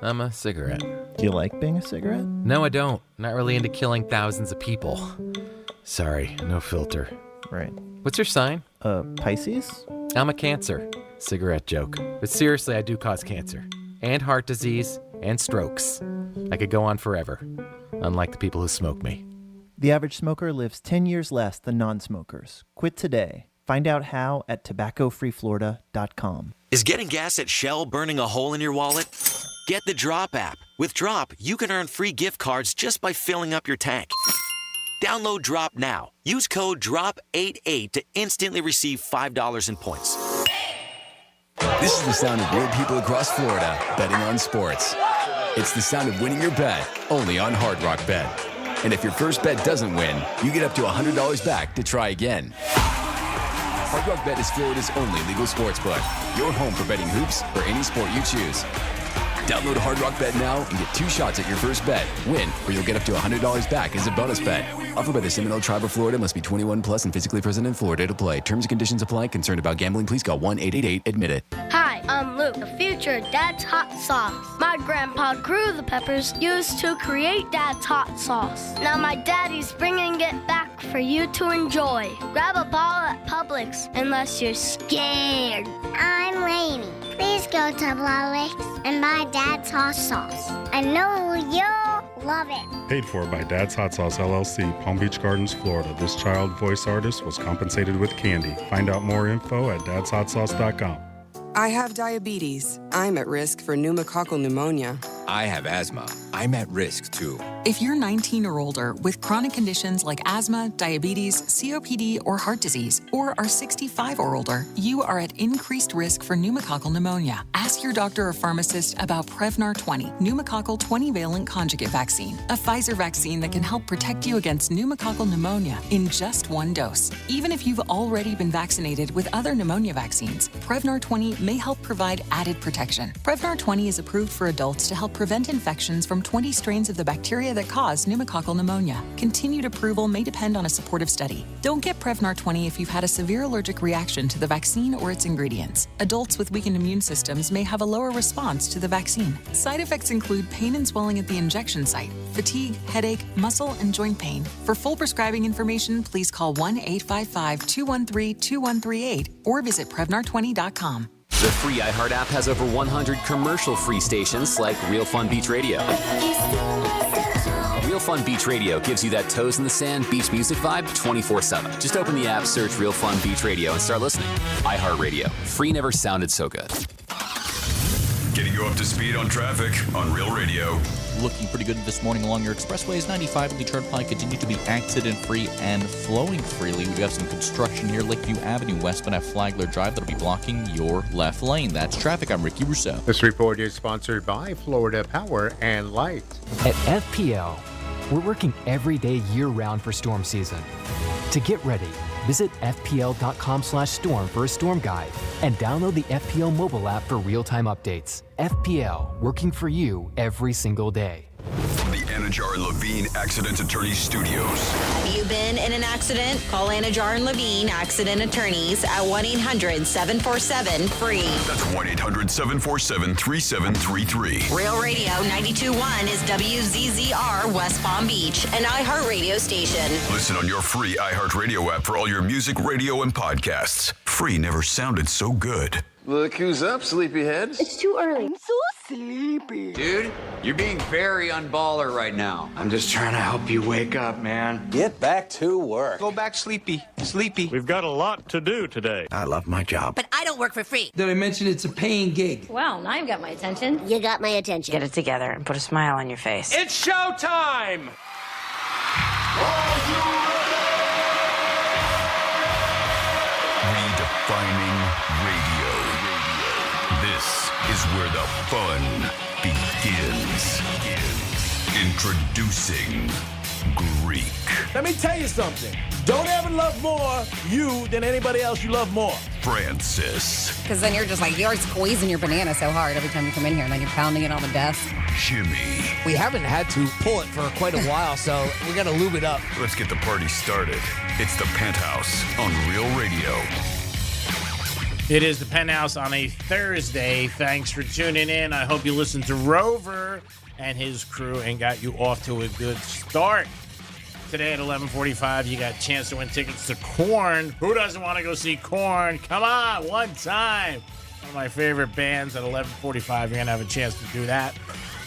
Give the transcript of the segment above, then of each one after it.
I'm a cigarette. Do you like being a cigarette? No, I don't. Not really into killing thousands of people. Sorry, no filter. Right. What's your sign? Pisces? I'm a Cancer. Cigarette joke. But seriously, I do cause cancer. And heart disease. And strokes. I could go on forever. Unlike the people who smoke me. The average smoker lives 10 years less than non-smokers. Quit today. Find out how at tobaccofreeflorida.com. Is getting gas at Shell burning a hole in your wallet? Get the Drop app. With Drop, you can earn free gift cards just by filling up your tank. Download Drop now. Use code DROP88 to instantly receive $5 in points. This is the sound of real people across Florida betting on sports. It's the sound of winning your bet, only on Hard Rock Bet. And if your first bet doesn't win, you get up to $100 back to try again. Hard Rock Bet is Florida's only legal sports book. Your home for betting hoops or any sport you choose. Download Hard Rock Bet now and get 2 shots at your first bet. Win, or you'll get up to $100 back as a bonus bet. Offered by the Seminole Tribe of Florida. Must be 21 plus and physically present in Florida to play. Terms and conditions apply. Concerned about gambling? Please call 1-888-ADMIT-IT. Hi, I'm Luke, the future Dad's Hot Sauce. My grandpa grew the peppers used to create Dad's Hot Sauce. Now my daddy's bringing it back for you to enjoy. Grab a ball at Publix unless you're scared. I'm Rainy. Please go to Publix and buy Dad's Hot Sauce. I know you'll love it. Paid for by Dad's Hot Sauce LLC, Palm Beach Gardens, Florida. This child voice artist was compensated with candy. Find out more info at dadshotsauce.com. I have diabetes. I'm at risk for pneumococcal pneumonia. I have asthma. I'm at risk too. If you're 19 or older with chronic conditions like asthma, diabetes, COPD, or heart disease, or are 65 or older, you are at increased risk for pneumococcal pneumonia. Ask your doctor or pharmacist about Prevnar 20, pneumococcal 20-valent conjugate vaccine, a Pfizer vaccine that can help protect you against pneumococcal pneumonia in just 1 dose. Even if you've already been vaccinated with other pneumonia vaccines, Prevnar 20 may help provide added protection. Prevnar 20 is approved for adults to help prevent infections from 20 strains of the bacteria that cause pneumococcal pneumonia. Continued approval may depend on a supportive study. Don't get Prevnar 20 if you've had a severe allergic reaction to the vaccine or its ingredients. Adults with weakened immune systems may have a lower response to the vaccine. Side effects include pain and swelling at the injection site, fatigue, headache, muscle, and joint pain. For full prescribing information, please call 1-855-213-2138 or visit Prevnar20.com. The free iHeart app has over 100 commercial-free stations like Real Fun Beach Radio. Real Fun Beach Radio gives you that toes in the sand beach music vibe 24/7. Just open the app, search Real Fun Beach Radio, and start listening. iHeart Radio. Free never sounded so good. Getting you up to speed on traffic on Real Radio. Looking pretty good this morning along your expressways. 95 and the Turnpike continue to be accident-free and flowing freely. We do have some construction here, Lakeview Avenue, westbound at Flagler Drive. That'll be blocking your left lane. That's traffic. I'm Ricky Rousseau. This report is sponsored by Florida Power and Light. At FPL, we're working every day year-round for storm season. To get ready, visit fpl.com/storm for a storm guide and download the FPL mobile app for real-time updates. FPL, working for you every single day. From the Anajar and Levine Accident Attorneys Studios. Have you been in an accident? Call Anajar and Levine Accident Attorneys at 1-800-747-FREE. That's 1-800-747-3733. Real Radio 92.1 is WZZR West Palm Beach, an iHeart radio station. Listen on your free iHeart Radio app for all your music, radio, and podcasts. Free never sounded so good. Look who's up, sleepyheads. It's too early. I'm so sleepy. Dude, you're being very unballer right now. I'm just trying to help you wake up, man. Get back to work. Go back sleepy. We've got a lot to do today. I love my job. But I don't work for free. Did I mention it's a paying gig? Well, now you've got my attention. You got my attention. Get it together and put a smile on your face. It's showtime! Redefining radio. This is where the fun begins. Introducing Greek. Let me tell you something. Don't ever love more you than anybody else you love more. Francis. Because then you're squeezing your banana so hard every time you come in here, and then you're pounding it on the desk. Jimmy. We haven't had to pull it for quite a while, so we got to lube it up. Let's get the party started. It's the Penthouse on Real Radio. It is the Penthouse on a Thursday. Thanks for tuning in. I hope you listened to Rover and his crew and got you off to a good start. Today at 11:45, you got a chance to win tickets to Korn. Who doesn't want to go see Korn? Come on, one time. One of my favorite bands at 11:45. You're going to have a chance to do that.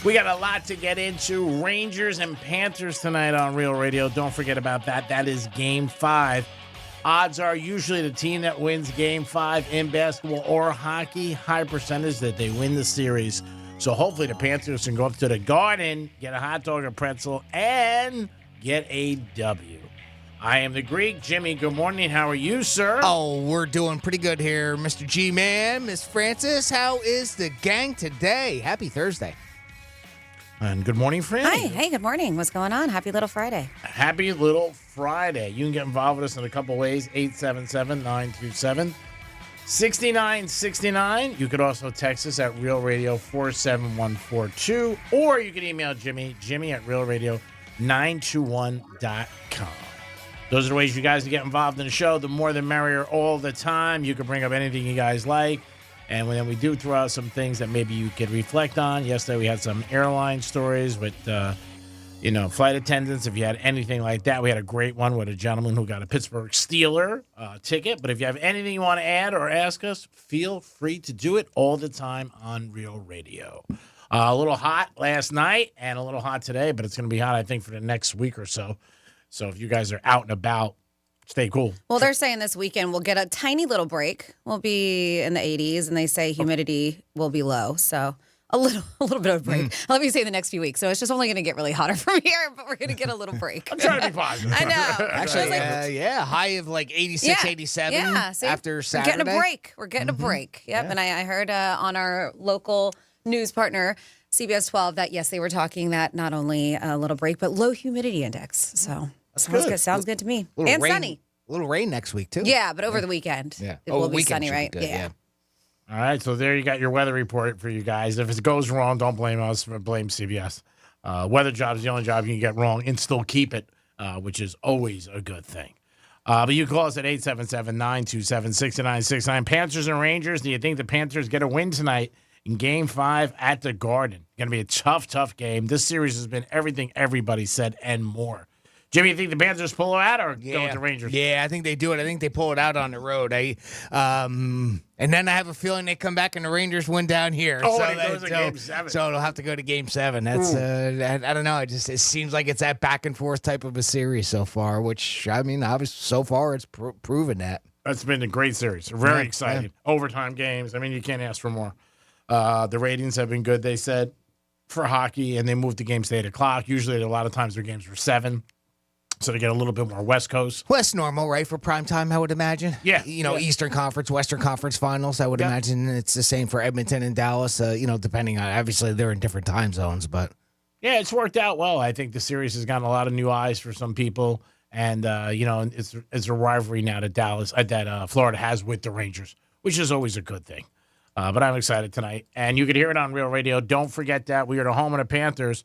We got a lot to get into. Rangers and Panthers tonight on Real Radio. Don't forget about that. That is Game 5. Odds are usually the team that wins Game 5 in basketball or hockey, high percentage that they win the series. So hopefully the Panthers can go up to the Garden, get a hot dog or pretzel, and get a W. I am the Greek. Jimmy, good morning. How are you, sir? Oh, we're doing pretty good here, Mr. G-Man. Miss Francis, how is the gang today? Happy Thursday. And good morning, Fran. Hi. Hey, good morning. What's going on? Happy Little Friday. Happy Little Friday. You can get involved with us in a couple ways. 877-927-6969. You could also text us at Real Radio 47142. Or you can email Jimmy at realradio921.com. Those are the ways you guys can get involved in the show. The more the merrier all the time. You can bring up anything you guys like. And then we do throw out some things that maybe you could reflect on. Yesterday we had some airline stories with, flight attendants. If you had anything like that, we had a great one with a gentleman who got a Pittsburgh Steeler ticket. But if you have anything you want to add or ask us, feel free to do it all the time on Real Radio. A little hot last night and a little hot today, but it's going to be hot, I think, for the next week or so. So if you guys are out and about, stay cool. Well, they're saying this weekend we'll get a tiny little break. We'll be in the 80s, and they say humidity will be low. So a little bit of a break. Let me say the next few weeks. So it's just only going to get really hotter from here, but we're going to get a little break. I'm trying to be positive. I know. Actually, high of like 86, 87 after Saturday. We're getting a break. We're getting a break. Yep. Yeah. And I heard on our local news partner, CBS 12, that, yes, they were talking that not only a little break, but low humidity index. So sounds good to me. And sunny. A little rain next week, too. Yeah, but over the weekend. Yeah. It will be sunny, right? Good, yeah. All right, so there you got your weather report for you guys. If it goes wrong, don't blame us, blame CBS. Weather job is the only job you can get wrong and still keep it, which is always a good thing. But you call us at 877-927-6969. Panthers and Rangers, do you think the Panthers get a win tonight in Game 5 at the Garden? Going to be a tough game. This series has been everything everybody said and more. Jimmy, you think the Panthers pull it out or go with the Rangers? Yeah, I think they do it. I think they pull it out on the road. And then I have a feeling they come back and the Rangers win down here. Oh, it goes to Game 7. So it'll have to go to Game 7. That's I don't know. It seems like it's that back and forth type of a series so far, which, I mean, obviously so far it's proven that. That's been a great series. Very exciting. Yeah. Overtime games. I mean, you can't ask for more. The ratings have been good, they said, for hockey, and they moved the games to 8 o'clock. Usually a lot of times their games were 7. So they get a little bit more West Coast. West normal, right, for prime time, I would imagine. Yeah. Eastern Conference, Western Conference finals, I would imagine it's the same for Edmonton and Dallas, depending on, obviously, they're in different time zones, but. Yeah, it's worked out well. I think the series has gotten a lot of new eyes for some people, and, it's a rivalry now that Florida has with the Rangers, which is always a good thing. But I'm excited tonight, and you can hear it on Real Radio. Don't forget that we are the home of the Panthers.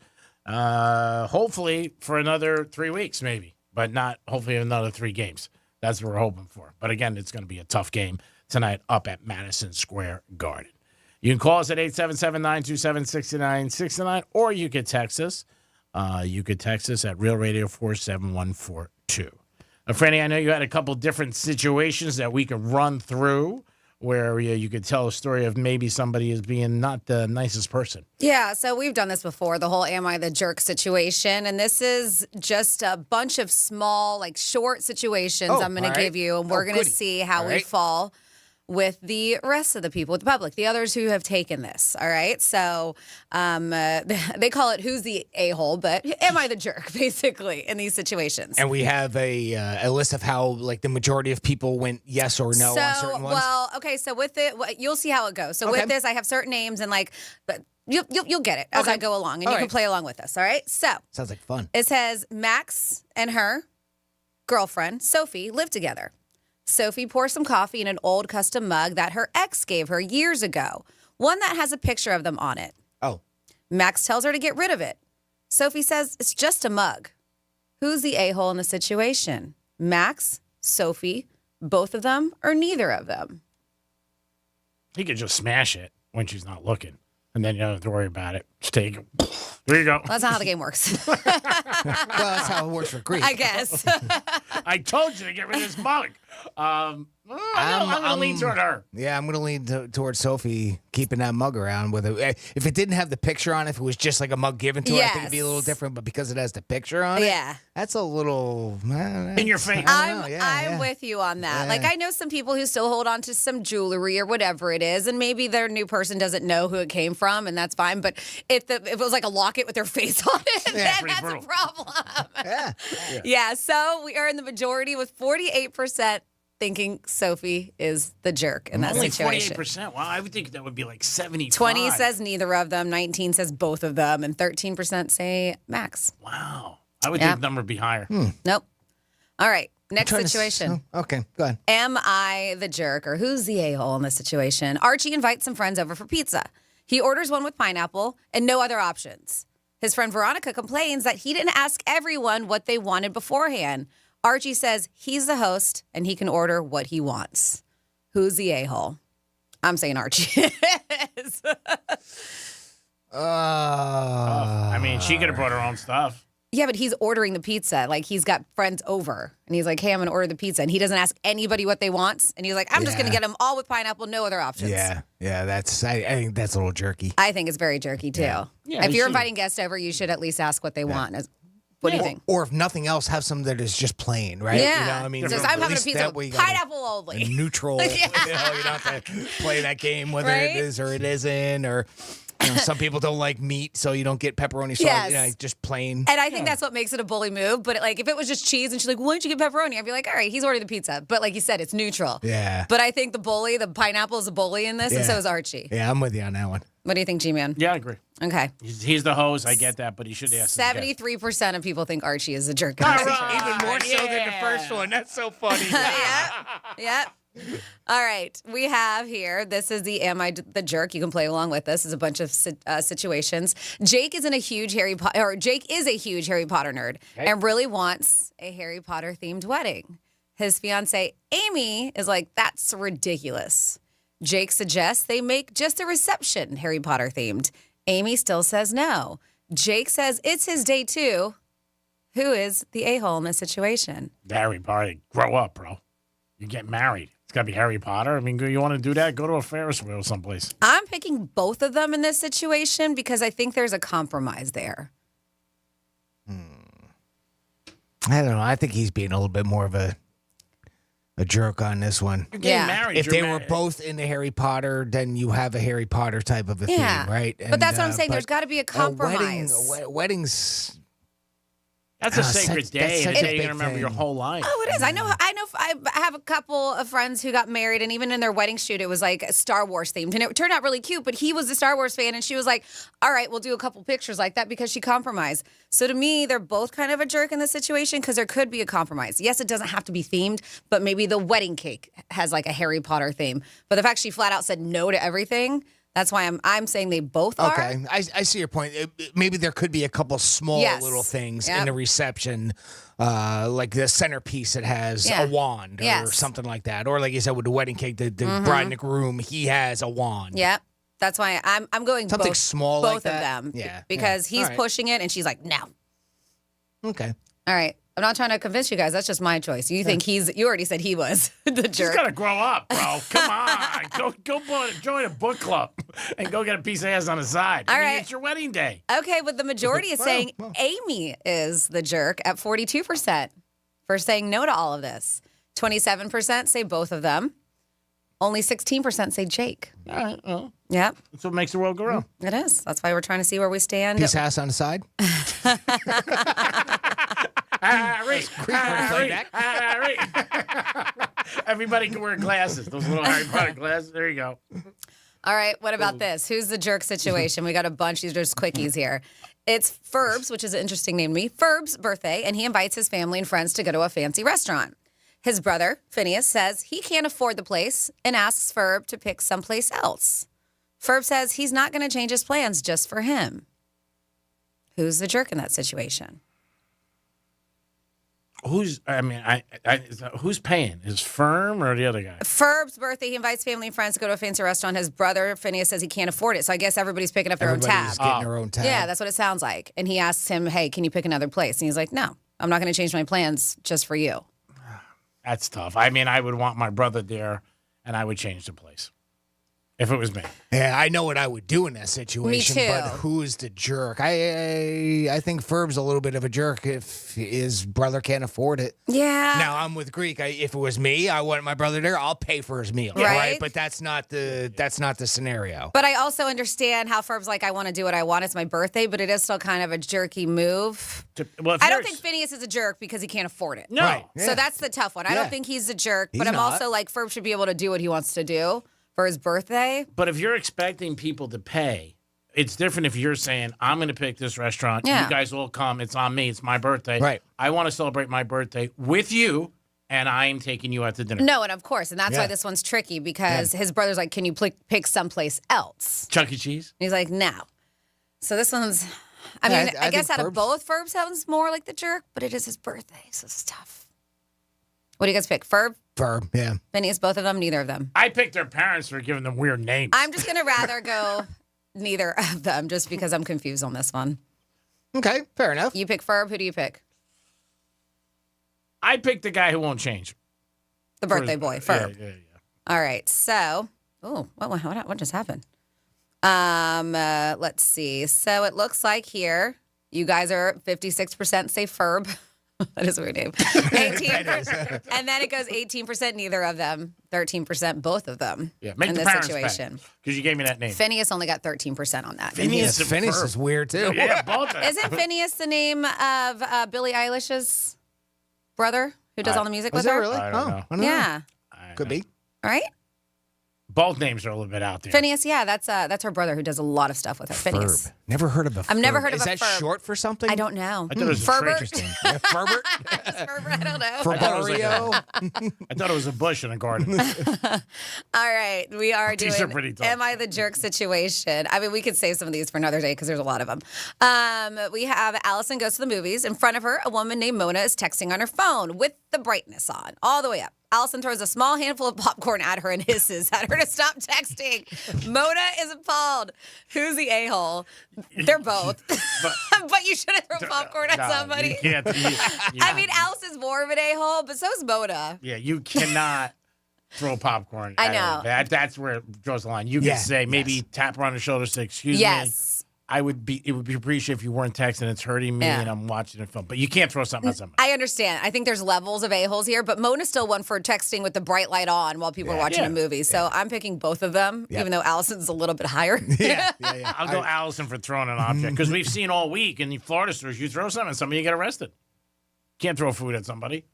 Hopefully for another 3 weeks, maybe, but not hopefully another 3 games. That's what we're hoping for. But again, it's going to be a tough game tonight up at Madison Square Garden. You can call us at 877-927-6969, or you could text us. You could text us at Real Radio 47142. Franny, I know you had a couple different situations that we could run through where you could tell a story of maybe somebody is being not the nicest person. Yeah, so we've done this before, the whole am I the jerk situation. And this is just a bunch of small, short situations I'm going to give you. And we're going to see how we fall with the rest of the people, with the public, the others who have taken this, all right? So they call it who's the a-hole, but am I the jerk, basically, in these situations? And we have a list of how, the majority of people went yes or no on certain ones? Well, okay, so with it, you'll see how it goes. So with this, I have certain names, and, but you'll get it as I go along, and you can play along with us, all right? So. Sounds like fun. It says Max and her girlfriend, Sophie, live together. Sophie pours some coffee in an old custom mug that her ex gave her years ago, one that has a picture of them on it. Oh. Max tells her to get rid of it. Sophie says it's just a mug. Who's the a-hole in the situation? Max, Sophie, both of them, or neither of them? He could just smash it when she's not looking. And then you don't have to worry about it. Just take it. There you go. Well, that's not how the game works. Well, that's how it works for Greek. I guess. I told you to get rid of this mug. I'm going to lean toward her. Yeah, I'm going to lean towards Sophie keeping that mug around with it. If it didn't have the picture on it, if it was just like a mug given to her, I think it'd be a little different. But because it has the picture on it, that's a little in your face. I'm with you on that. Yeah. Like, I know some people who still hold on to some jewelry or whatever it is, and maybe their new person doesn't know who it came from, and that's fine. But if it was like a locket with their face on it, then that's brutal. a problem. Yeah. So we are in the majority with 48% thinking Sophie is the jerk in that Only situation. 48%. Wow, I would think that would be like 75. 20 says neither of them, 19 says both of them, and 13% say Max. Wow. I would think the number would be higher. Nope. All right. Next situation. Okay, go ahead. Am I the jerk, or who's the a-hole in this situation? Archie invites some friends over for pizza. He orders one with pineapple and no other options. His friend Veronica complains that he didn't ask everyone what they wanted beforehand. Archie says he's the host and he can order what he wants. Who's the a-hole? I'm saying Archie is. I mean, she could have brought her own stuff. Yeah, but he's ordering the pizza. Like, he's got friends over, and he's like, hey, I'm going to order the pizza. And he doesn't ask anybody what they want. And he's like, I'm just going to get them all with pineapple, no other options. Yeah, I think that's a little jerky. I think it's very jerky, too. Yeah. If you're inviting guests over, you should at least ask what they want. What do you think? Or if nothing else, have some that is just plain, right? Yeah. You know, I mean, Just, at I'm having a least pizza that with way you got pineapple only. a neutral. You don't have to play that game whether Right? it is or it isn't, or some people don't like meat, so you don't get pepperoni sauce. Yes. Just plain. And I think that's what makes it a bully move. But like, if it was just cheese and she's like, why don't you get pepperoni? I'd be like, all right, he's ordering the pizza. But like you said, it's neutral. Yeah. But I think the pineapple is a bully in this, and so is Archie. Yeah, I'm with you on that one. What do you think, G-Man? Yeah, I agree. Okay. He's the host. I get that, but he should ask. 73% of people think Archie is a jerk. All right. Even more so than the first one. That's so funny. Yep. All right. We have here, this is the Am I the Jerk? You can play along with this. There's a bunch of situations. Jake is a huge Harry Potter nerd and really wants a Harry Potter themed wedding. His fiance Amy is like, that's ridiculous. Jake suggests they make just a reception Harry Potter themed. Amy still says no. Jake says it's his day too. Who is the a-hole in this situation? Harry Potter. Grow up, bro. You get married. It's got to be Harry Potter. I mean, you want to do that? Go to a Ferris wheel someplace. I'm picking both of them in this situation because I think there's a compromise there. I don't know. I think he's being a little bit more of a jerk on this one. You're getting married. If they were both into Harry Potter, then you have a Harry Potter type of a theme, right? But that's what I'm saying. There's got to be a compromise. Weddings. That's a sacred day. such It's a day a you're big going to remember your thing. whole life. Oh, it is. I know. I have a couple of friends who got married, and even in their wedding shoot, it was like Star Wars themed, and it turned out really cute. But he was a Star Wars fan, and she was like, "All right, we'll do a couple pictures like that," because she compromised. So to me, they're both kind of a jerk in this situation because there could be a compromise. Yes, it doesn't have to be themed, but maybe the wedding cake has like a Harry Potter theme. But the fact she flat out said no to everything. That's why I'm saying they both are. Okay, I see your point. Maybe there could be a couple small little things in the reception, like the centerpiece that has a wand or something like that. Or like you said, with the wedding cake, the bride and the groom, he has a wand. Yep. That's why I'm going Something both, small both like of that? them. Yeah. Because Yeah. he's All right. pushing it and she's like, no. Okay. All right. I'm not trying to convince you guys. That's just my choice. You think you already said he was the He's jerk. got to grow up, bro. Come on. Go join a book club and go get a piece of ass on the side. All I mean, right. it's your wedding day. Okay, but the majority is saying Amy is the jerk at 42% for saying no to all of this. 27% say both of them. Only 16% say Jake. All right. Well, Yep. that's what makes the world go round. It is. That's why we're trying to see where we stand. Piece of ass on the side. Harry. Everybody can wear glasses. Those little Harry Potter glasses. There you go. All right, what about this? Who's the jerk situation? We got a bunch. These are just quickies here. It's Ferb's, which is an interesting name to me, Ferb's birthday, and he invites his family and friends to go to a fancy restaurant. His brother, Phineas, says he can't afford the place and asks Ferb to pick someplace else. Ferb says he's not going to change his plans just for him. Who's the jerk in that situation? Who's paying? Is Firm or the other guy? Ferb's birthday, he invites family and friends to go to a fancy restaurant. His brother, Phineas, says he can't afford it. So I guess everybody's picking up their own tab. Everybody's getting their own tab. Yeah, that's what it sounds like. And he asks him, hey, can you pick another place? And he's like, no, I'm not going to change my plans just for you. That's tough. I mean, I would want my brother there, and I would change the place if it was me. Yeah, I know what I would do in that situation. Me too. But who's the jerk? I think Ferb's a little bit of a jerk if his brother can't afford it. Yeah. Now I'm with Greek. If it was me, I want my brother there. I'll pay for his meal, right? But that's not the scenario. But I also understand how Ferb's like, I want to do what I want. It's my birthday, but it is still kind of a jerky move. I don't think Phineas is a jerk because he can't afford it. No. Right. Yeah. So that's the tough one. I don't think he's a jerk, but I'm also like, Ferb should be able to do what he wants to do for his birthday. But if you're expecting people to pay, it's different if you're saying, I'm going to pick this restaurant. Yeah. You guys all come. It's on me. It's my birthday. Right. I want to celebrate my birthday with you, and I am taking you out to dinner. No, and of course. And that's why this one's tricky because his brother's like, can you pick someplace else? Chuck E. Cheese? And he's like, no. So this one's, I guess out of both, Ferb sounds more like the jerk, but it is his birthday, so it's tough. What do you guys pick? Ferb? Ferb, yeah. Phineas, both of them? Neither of them. I picked their parents for giving them weird names. I'm just going to rather go neither of them just because I'm confused on this one. Okay, fair enough. You pick Ferb. Who do you pick? I picked the guy who won't change. The birthday boy, Ferb. Yeah. All right, so, what just happened? Let's see. So it looks like here you guys are 56% say Ferb. That is a weird name. 18%, and then it goes 18% neither of them, 13% both of them. Yeah, make in the this parents situation. Because you gave me that name. Phineas only got 13% on that. Phineas is weird too. Yeah, both of them. Isn't Phineas the name of Billie Eilish's brother who does all the music with her? Really? I don't know. I don't know. Yeah. Could be. All right. Both names are a little bit out there. Phineas, yeah, that's her brother who does a lot of stuff with her. Phineas. Ferb. Never heard of a Ferb. I've never heard of Is a that Ferb. short for something? I don't know. I thought it was Ferbert? interesting. Yeah, Ferbert? Ferber, I don't know. Ferbario? I thought it was a bush in a garden. All right, we are These doing are pretty tough. Am I the Jerk situation? I mean, we could save some of these for another day because there's a lot of them. We have Allison goes to the movies. In front of her, a woman named Mona is texting on her phone with the brightness on all the way up. Allison throws a small handful of popcorn at her and hisses at her to stop texting. Mona is appalled. Who's the a-hole? They're both. But you shouldn't throw popcorn at somebody. You can't. I mean, Allison's more of an a-hole, but so is Mona. Yeah, you cannot throw popcorn. I know. That's where it draws the line. You can say, maybe tap her on the shoulder, say, excuse me. It would be appreciated if you weren't texting. It's hurting me, and I'm watching a film. But you can't throw something at somebody. I understand. I think there's levels of a-holes here, but Mona's still one for texting with the bright light on while people are watching a movie. So I'm picking both of them, even though Allison's a little bit higher. I'll go Allison for throwing an object because we've seen all week in the Florida stores, you throw something at somebody, you get arrested. Can't throw food at somebody.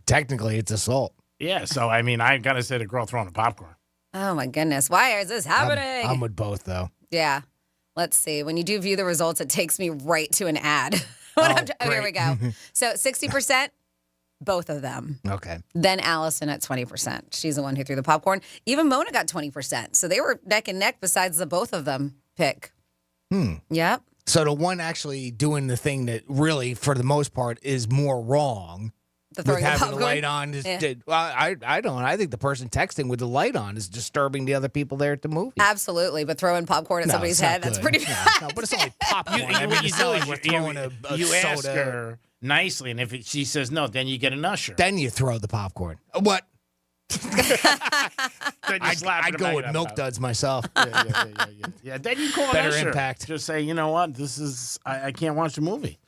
Technically, it's assault. Yeah, so I mean, I gotta say the girl throwing the popcorn. Oh my goodness, why is this happening? I'm with both though. Yeah. Let's see. When you do view the results, it takes me right to an ad. Here we go. So 60%, both of them. Okay. Then Allison at 20%. She's the one who threw the popcorn. Even Mona got 20%. So they were neck and neck besides the both of them pick. Yep. So the one actually doing the thing that really, for the most part, is more wrong. The throwing with the having the popcorn? light on is Yeah. well, I don't. I think the person texting with the light on is disturbing the other people there at the movie. Absolutely, but throwing popcorn at No, somebody's it's not head, that's good. pretty Yeah, bad. no, but it's only popcorn. I mean, What it's not like we're throwing a you soda. ask her nicely, and if she says no, then you get an usher. Then you throw the popcorn. What? Then you slap I'd her go back with in milk that duds myself. Yeah, then you call an Better usher. impact. Just say, you know what, this is I can't watch the movie.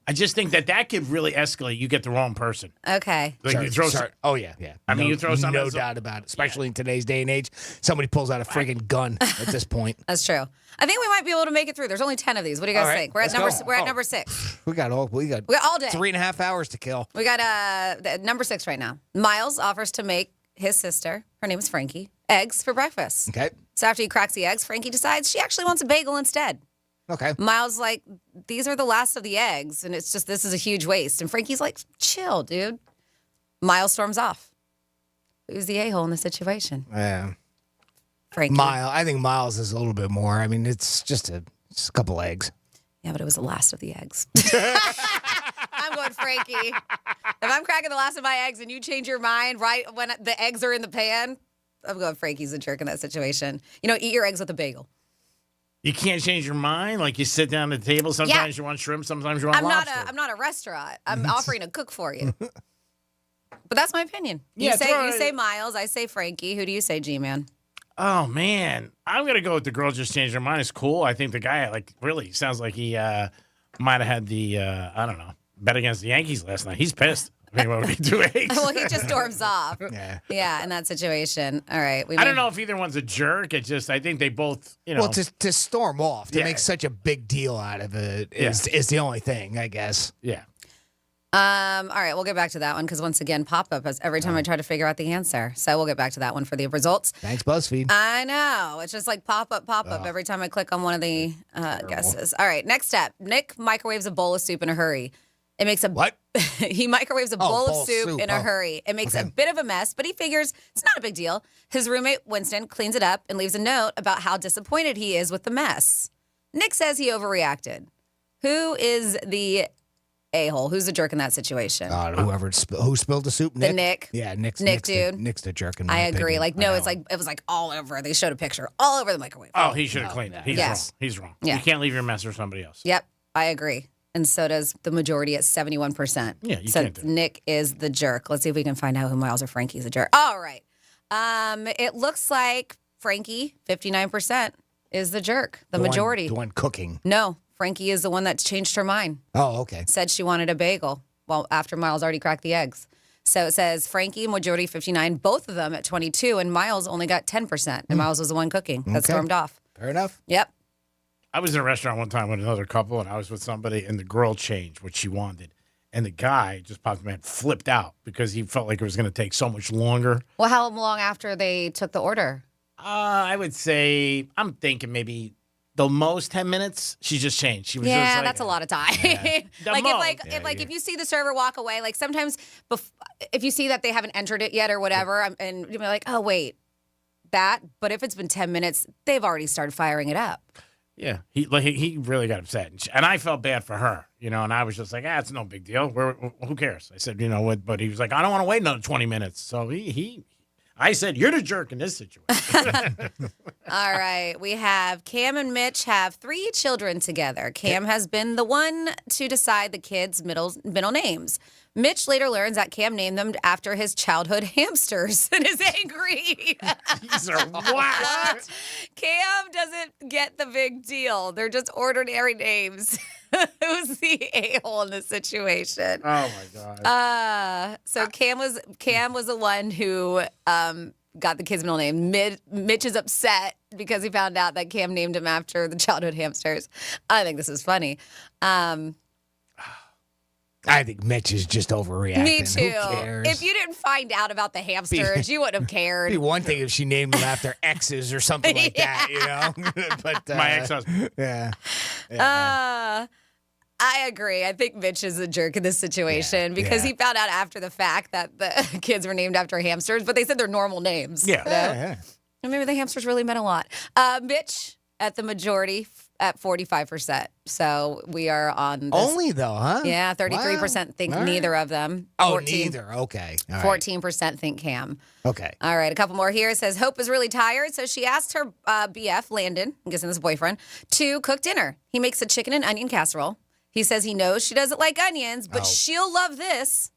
I just think that could really escalate. You get the wrong person. Okay. Like you throw Oh yeah. I mean, you throw something. No doubt about it. Especially in today's day and age, somebody pulls out a friggin' gun at this point. That's true. I think we might be able to make it through. There's only 10 of these. What do you guys All right, think? We're at let's number go. number 6. We got all We got all day. 3.5 hours to kill. We got number 6 right now. Miles offers to make his sister, her name is Frankie, eggs for breakfast. Okay. So after he cracks the eggs, Frankie decides she actually wants a bagel instead. Okay. Miles like, these are the last of the eggs, and it's just, this is a huge waste. And Frankie's like, chill, dude. Miles storms off. Who's the a-hole in the situation? Yeah. Frankie. I think Miles is a little bit more. I mean, it's just a couple eggs. Yeah, but it was the last of the eggs. I'm going Frankie. If I'm cracking the last of my eggs and you change your mind right when the eggs are in the pan, I'm going Frankie's a jerk in that situation. Eat your eggs with a bagel. You can't change your mind? Like you sit down at the table, sometimes you want shrimp, sometimes you want lobster. I'm not a restaurant. I'm offering to cook for you. But that's my opinion. You Yeah, say Miles, I say Frankie. Who do you say, G-Man? Oh, man. I'm going to go with the girl just changed her mind. It's cool. I think the guy, really sounds like he might have had the, I don't know, bet against the Yankees last night. He's pissed. I mean, what would he do? Well, he just storms off. Yeah, in that situation. All right. I don't know if either one's a jerk. It's just, I think they both, Well, to storm off, to make such a big deal out of it is the only thing, I guess. Yeah. All right, we'll get back to that one because once again, pop-up is every time I try to figure out the answer. So we'll get back to that one for the results. Thanks, BuzzFeed. I know. It's just like pop-up every time I click on one of the guesses. All right, next step. Nick microwaves a bowl of soup in a hurry. It makes a what? He microwaves a bowl of soup in a hurry. It makes a bit of a mess, but he figures it's not a big deal. His roommate, Winston, cleans it up and leaves a note about how disappointed he is with the mess. Nick says he overreacted. Who is the a-hole? Who's the jerk in that situation? Who spilled the soup? Nick? The Nick. Yeah, Nick's dude. Nick's the jerk in I my agree. opinion. It was like all over. They showed a picture all over the microwave. Oh, he should have cleaned it. He's wrong. He's wrong. Yeah. You can't leave your mess for somebody else. Yep, I agree. And so does the majority at 71%. Yeah, you so can't do it. Nick is the jerk. Let's see if we can find out who Miles or Frankie's a jerk. All right. It looks like Frankie, 59%, is the jerk. The majority. The one cooking. No, Frankie is the one that changed her mind. Oh, okay. Said she wanted a bagel. Well, after Miles already cracked the eggs. So it says Frankie, majority 59, both of them at 22, and Miles only got 10%. And Miles was the one cooking that stormed off. Fair enough. Yep. I was in a restaurant one time with another couple, and I was with somebody, and the girl changed what she wanted. And the guy just popped in and flipped out because he felt like it was going to take so much longer. Well, how long after they took the order? I would say, I'm thinking maybe the most 10 minutes. She just changed. She was just like, that's a lot of time. If you see the server walk away, like sometimes if you see that they haven't entered it yet or whatever, and you're like, oh, wait, that. But if it's been 10 minutes, they've already started firing it up. Yeah, he really got upset, and I felt bad for her, and I was just like, it's no big deal. Who cares? I said, what? But he was like, I don't want to wait another 20 minutes. So I said, you're the jerk in this situation. All right, we have Cam and Mitch have 3 children together. Cam has been the one to decide the kids' middle names. Mitch later learns that Cam named them after his childhood hamsters and is angry. These are what? Cam doesn't get the big deal. They're just ordinary names. Who's the a-hole in this situation? Oh my God. So Cam was the one who got the kid's middle name. Mitch is upset because he found out that Cam named him after the childhood hamsters. I think this is funny. I think Mitch is just overreacting. Me too. Who cares? If you didn't find out about the hamsters, you wouldn't have cared. It'd be one thing if she named them after exes or something like that, But my ex-husband. Yeah. I agree. I think Mitch is a jerk in this situation because he found out after the fact that the kids were named after hamsters, but they said they're normal names. Yeah. And maybe the hamsters really meant a lot. Mitch at the majority at 45%. So we are on this. Only though, huh? Yeah, 33% think neither of them. Oh, neither. Okay. All right. 14% think Cam. Okay. All right, a couple more here. It says Hope is really tired, so she asked her BF, Landon, I'm guessing this boyfriend, to cook dinner. He makes a chicken and onion casserole. He says he knows she doesn't like onions, but she'll love this.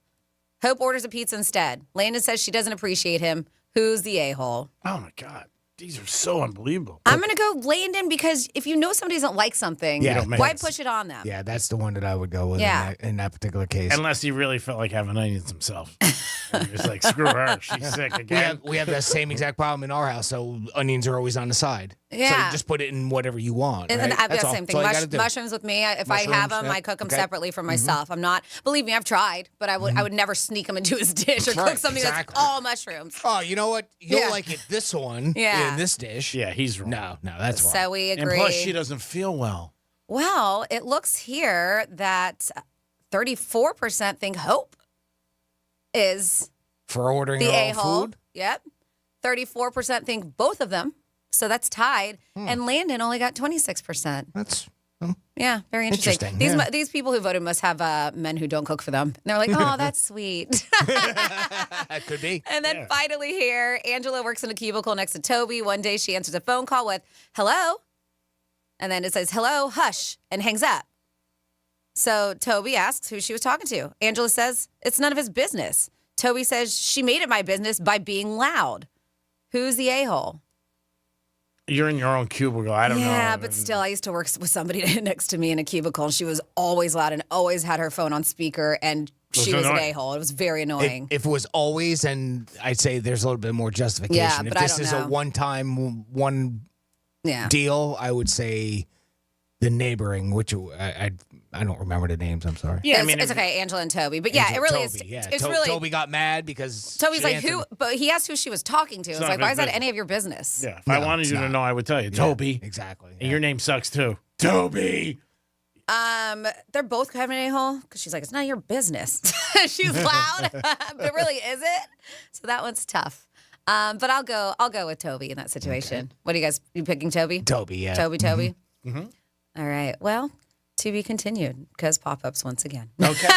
Hope orders a pizza instead. Landon says she doesn't appreciate him. Who's the a-hole? Oh, my God. These are so unbelievable. I'm going to go Landon because if you know somebody doesn't like something, why push it on them? Yeah, that's the one that I would go with in that particular case. Unless he really felt like having onions himself. He was like, screw her. She's sick again. We have that same exact problem in our house, so onions are always on the side. Yeah. So you just put it in whatever you want. And right? I've got That's the all. same thing. That's all you Mushrooms with me. If I have them, I cook them separately for myself. I'm not, believe me, I've tried, but I would never sneak them into his dish or cook something that's all mushrooms. Oh, you know what? You'll like it this one in this dish. Yeah, he's wrong. No, that's wrong. So we agree. And plus, she doesn't feel well. Well, it looks here that 34% think Hope is for ordering the her own a-hole. food. Yep. 34% think both of them. So that's tied. And Landon only got 26%. That's Yeah, very interesting. These people who voted must have men who don't cook for them. And they're like, oh, that's sweet. That could be. And then finally here, Angela works in a cubicle next to Toby. One day she answers a phone call with, hello. And then it says, hello, hush, and hangs up. So Toby asks who she was talking to. Angela says, it's none of his business. Toby says, she made it my business by being loud. Who's the a-hole? You're in your own cubicle. I don't know. Yeah, but still, I used to work with somebody next to me in a cubicle, and she was always loud and always had her phone on speaker, and she was an a-hole. It was very annoying. If it was always, and I'd say there's a little bit more justification. Yeah, but if this is a one-time, deal, I would say the neighboring, which I don't remember the names. I'm sorry. Yeah, it's okay, Angela and Toby. But yeah, it really is. Yeah. It's really. Toby got mad because Toby's like, who? But he asked who she was talking to. It's like, why is that any of your business? Yeah, if I wanted you to know, I would tell you, Toby. Exactly. And your name sucks too, Toby. They're both kind of an a-hole because she's like, it's none of your business. She's loud, but really is it? So that one's tough. But I'll go with Toby in that situation. Okay. What do you guys? You picking Toby? Toby, yeah. Toby. Mm-hmm. All right. Well, to be continued because pop-ups once again. Okay.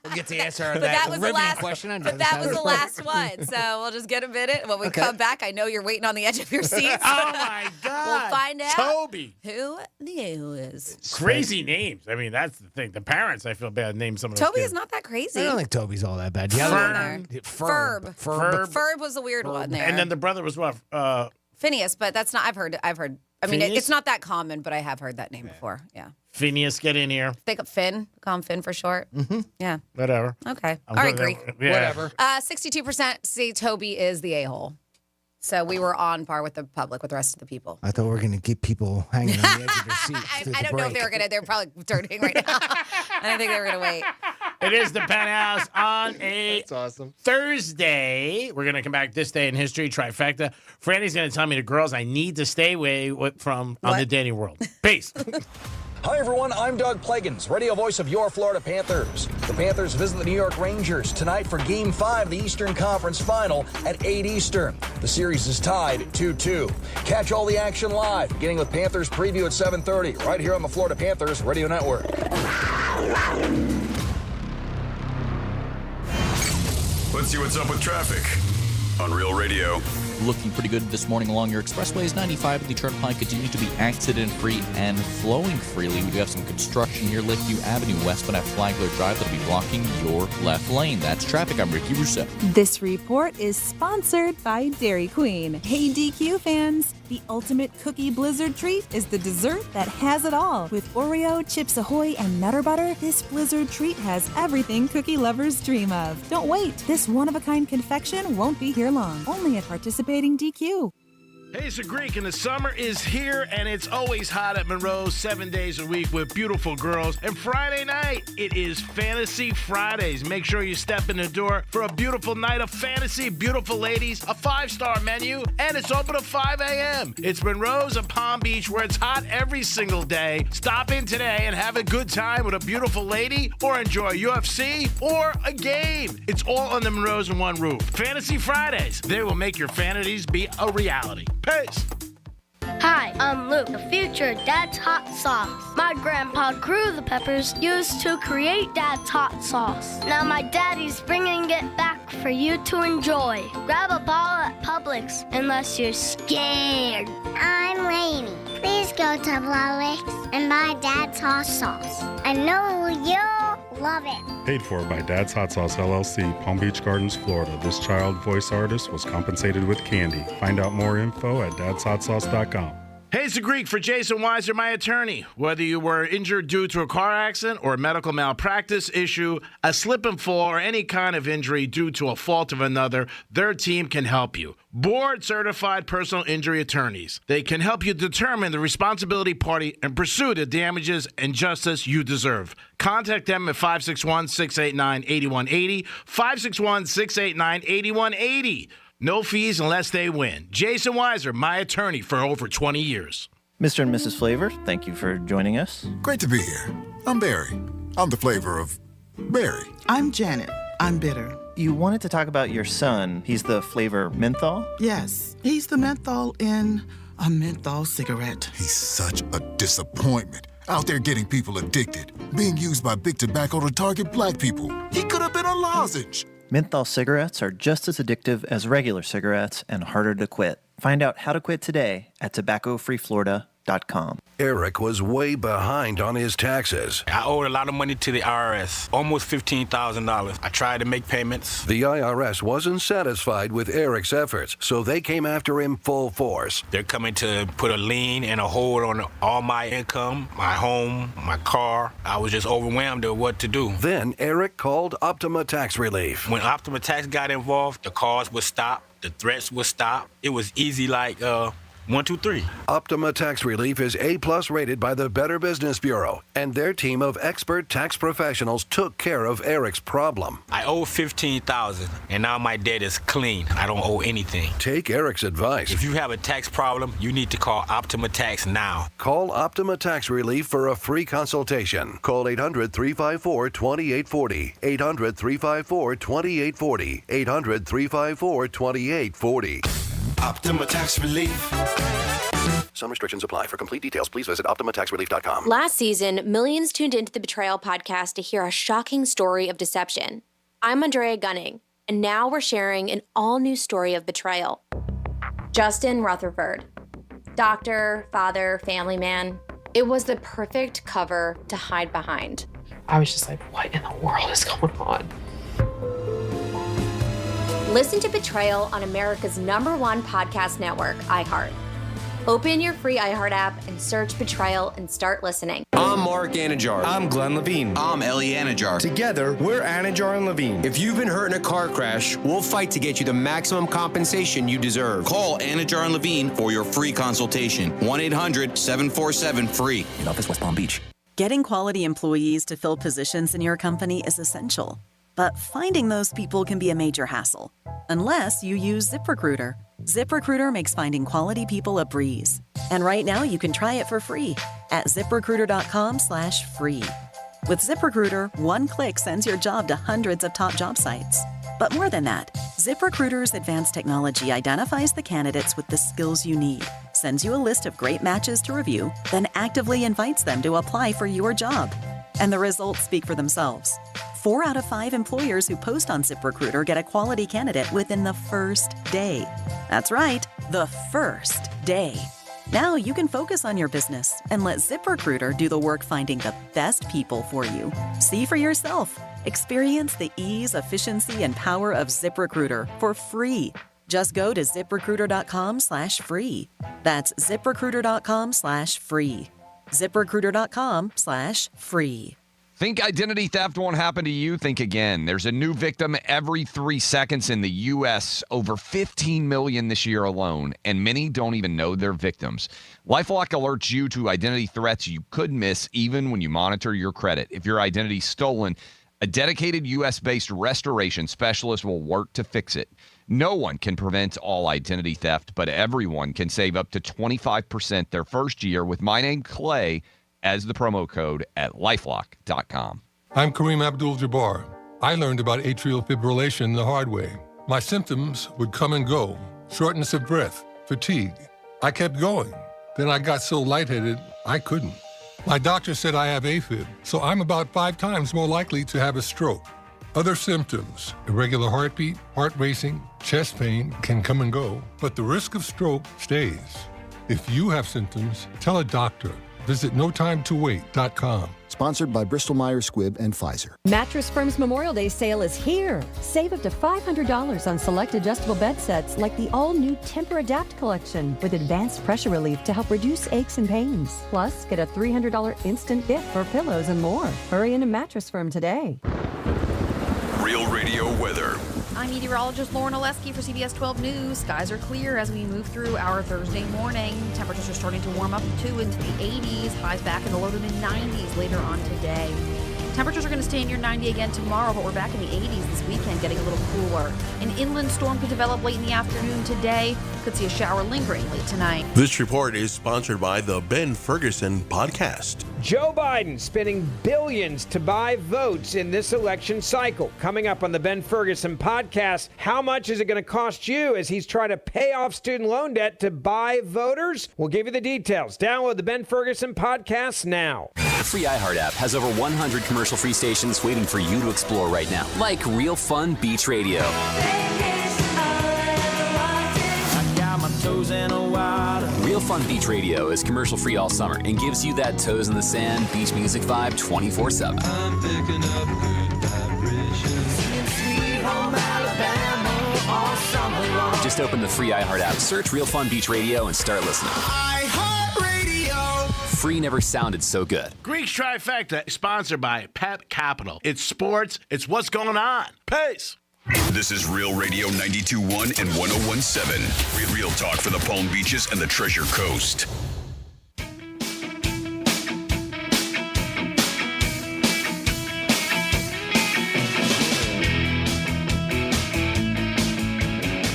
We'll get to answer that riveting question. But that was the last one. So we'll just get a minute. When we come back, I know you're waiting on the edge of your seats. Oh, my God. We'll find out Toby. Who the a-hole is. Crazy names. I mean, that's the thing. The parents, I feel bad, named some of those Toby kids. is not that crazy. I don't think Toby's all that bad. Ferb. Ferb was the weird one there. And then the brother was what? Phineas, but that's not, I've heard. I mean, it's not that common, but I have heard that name before. Yeah. Phineas, get in here. Think of Finn. Call him Finn for short. Mm-hmm. Yeah. Whatever. Okay. All right, Greek. Yeah. Whatever. 62% say Toby is the a-hole. So we were on par with the public, with the rest of the people. I thought we were going to keep people hanging on the edge of their seats. I don't know if they were going to. They're probably turning right now. I don't think they were going to wait. It is the Penthouse on a That's awesome. Thursday. We're going to come back this day in history, trifecta. Franny's going to tell me the girls I need to stay away from on the dating world. Peace. Hi, everyone. I'm Doug Plagans, radio voice of your Florida Panthers. The Panthers visit the New York Rangers tonight for Game 5 of the Eastern Conference Final at 8 Eastern. The series is tied 2-2. Catch all the action live, beginning with Panthers preview at 7:30, right here on the Florida Panthers Radio Network. Let's see what's up with traffic on Real Radio. Looking pretty good this morning along your expressways. 95 and the Turnpike continue to be accident-free and flowing freely. We do have some construction here, Lakeview Avenue, westbound at Flagler Drive, that'll be blocking your left lane. That's traffic. I'm Ricky Rousseau. This report is sponsored by Dairy Queen. Hey, DQ fans, the ultimate cookie blizzard treat is the dessert that has it all. With Oreo, Chips Ahoy, and Nutter Butter, this blizzard treat has everything cookie lovers dream of. Don't wait. This one-of-a-kind confection won't be here long. Only at participating DQ. Hey, it's a Greek, and the summer is here, and it's always hot at Monroe 7 days a week with beautiful girls. And Friday night, it is Fantasy Fridays. Make sure you step in the door for a beautiful night of fantasy, beautiful ladies, a 5-star menu, and it's open at 5 a.m. It's Monroe's and Palm Beach, where it's hot every single day. Stop in today and have a good time with a beautiful lady, or enjoy UFC or a game. It's all on the Monroe's in one roof. Fantasy Fridays. They will make your fantasies be a reality. Peace. Hi, I'm Luke, the future Dad's Hot Sauce. My grandpa grew the peppers used to create Dad's Hot Sauce. Now my daddy's bringing it back for you to enjoy. Grab a bottle at Publix unless you're scared. I'm Lainey. Please go to Publix and buy Dad's Hot Sauce. I know you'll love it. Paid for by Dad's Hot Sauce LLC, Palm Beach Gardens, Florida. This child voice artist was compensated with candy. Find out more info at dadshotsauce.com. Hey, it's the Greek for Jason Weiser, my attorney. Whether you were injured due to a car accident or a medical malpractice issue, a slip and fall, or any kind of injury due to a fault of another, their team can help you. Board-certified personal injury attorneys. They can help you determine the responsibility party and pursue the damages and justice you deserve. Contact them at 561-689-8180, 561-689-8180. No fees unless they win. Jason Weiser, my attorney for over 20 years. Mr. and Mrs. Flavor, thank you for joining us. Great to be here. I'm Barry. I'm the flavor of Barry. I'm Janet. I'm bitter. You wanted to talk about your son. He's the flavor menthol? Yes, he's the menthol in a menthol cigarette. He's such a disappointment. Out there getting people addicted. Being used by big tobacco to target black people. He could have been a lozenge. Menthol cigarettes are just as addictive as regular cigarettes and harder to quit. Find out how to quit today at tobaccofreeflorida.com. Eric was way behind on his taxes. I owed a lot of money to the IRS, almost $15,000. I tried to make payments. The IRS wasn't satisfied with Eric's efforts, so they came after him full force. They're coming to put a lien and a hold on all my income, my home, my car. I was just overwhelmed at what to do. Then Eric called Optima Tax Relief. When Optima Tax got involved, the calls would stop, the threats would stop. It was easy like 1, 2, 3. Optima Tax Relief is A+ rated by the Better Business Bureau, and their team of expert tax professionals took care of Eric's problem. I owe $15,000, and now my debt is clean. I don't owe anything. Take Eric's advice. If you have a tax problem, you need to call Optima Tax now. Call Optima Tax Relief for a free consultation. Call 800-354-2840. 800-354-2840. 800-354-2840. Optima Tax Relief. Some restrictions apply. For complete details, please visit OptimaTaxRelief.com. Last season, millions tuned into the Betrayal podcast to hear a shocking story of deception. I'm Andrea Gunning, and now we're sharing an all-new story of betrayal. Justin Rutherford. Doctor, father, family man. It was the perfect cover to hide behind. I was just like, what in the world is going on? Listen to Betrayal on America's #1 podcast network, iHeart. Open your free iHeart app and search Betrayal and start listening. I'm Mark Anajar. I'm Glenn Levine. I'm Ellie Anajar. Together, we're Anajar and Levine. If you've been hurt in a car crash, we'll fight to get you the maximum compensation you deserve. Call Anajar and Levine for your free consultation. 1-800-747-FREE. In office, West Palm Beach. Getting quality employees to fill positions in your company is essential. But finding those people can be a major hassle, unless you use ZipRecruiter. ZipRecruiter makes finding quality people a breeze. And right now you can try it for free at ZipRecruiter.com/free. With ZipRecruiter, one click sends your job to hundreds of top job sites. But more than that, ZipRecruiter's advanced technology identifies the candidates with the skills you need, sends you a list of great matches to review, then actively invites them to apply for your job. And the results speak for themselves. 4 out of 5 employers who post on ZipRecruiter get a quality candidate within the first day. That's right, the first day. Now you can focus on your business and let ZipRecruiter do the work finding the best people for you. See for yourself. Experience the ease, efficiency, and power of ZipRecruiter for free. Just go to ZipRecruiter.com/free. That's ZipRecruiter.com/free. ZipRecruiter.com/free. Think identity theft won't happen to you? Think again. There's a new victim every 3 seconds in the U.S., over 15 million this year alone, and many don't even know they're victims. LifeLock alerts you to identity threats you could miss even when you monitor your credit. If your identity's stolen, a dedicated U.S.-based restoration specialist will work to fix it. No one can prevent all identity theft, but everyone can save up to 25% their first year with my name, Clay, as the promo code at LifeLock.com. I'm Kareem Abdul-Jabbar. I learned about atrial fibrillation the hard way. My symptoms would come and go, shortness of breath, fatigue. I kept going. Then I got so lightheaded, I couldn't. My doctor said I have AFib, so I'm about 5 times more likely to have a stroke. Other symptoms, irregular heartbeat, heart racing, chest pain can come and go, but the risk of stroke stays. If you have symptoms, tell a doctor. Visit NoTimeToWait.com. Sponsored by Bristol-Myers Squibb and Pfizer. Mattress Firm's Memorial Day sale is here. Save up to $500 on select adjustable bed sets like the all-new Temper Adapt collection with advanced pressure relief to help reduce aches and pains. Plus, get a $300 instant gift for pillows and more. Hurry into Mattress Firm today. Real Radio weather. I'm meteorologist Lauren Oleski for CBS 12 News. Skies are clear as we move through our Thursday morning. Temperatures are starting to warm up into the 80s. Highs back in the low to mid-90s later on today. Temperatures are going to stay near 90 again tomorrow, but we're back in the 80s this weekend, getting a little cooler. An inland storm could develop late in the afternoon today. Could see a shower lingering late tonight. This report is sponsored by the Ben Ferguson Podcast. Joe Biden spending billions to buy votes in this election cycle. Coming up on the Ben Ferguson Podcast, how much is it going to cost you as he's trying to pay off student loan debt to buy voters? We'll give you the details. Download the Ben Ferguson Podcast now. The free iHeart app has over 100 commercial-free stations waiting for you to explore right now, like Real Fun Beach Radio. Real Fun Beach Radio is commercial-free all summer and gives you that toes in the sand beach music vibe 24/7. I'm picking up good vibrations. Sweet home Alabama all summer long. Just open the free iHeart app, search Real Fun Beach Radio, and start listening. Free never sounded so good. Greek's Trifecta, sponsored by Pep Capital. It's sports. It's what's going on. Peace. This is Real Radio 92.1 and 101.7. Real talk for the Palm Beaches and the Treasure Coast.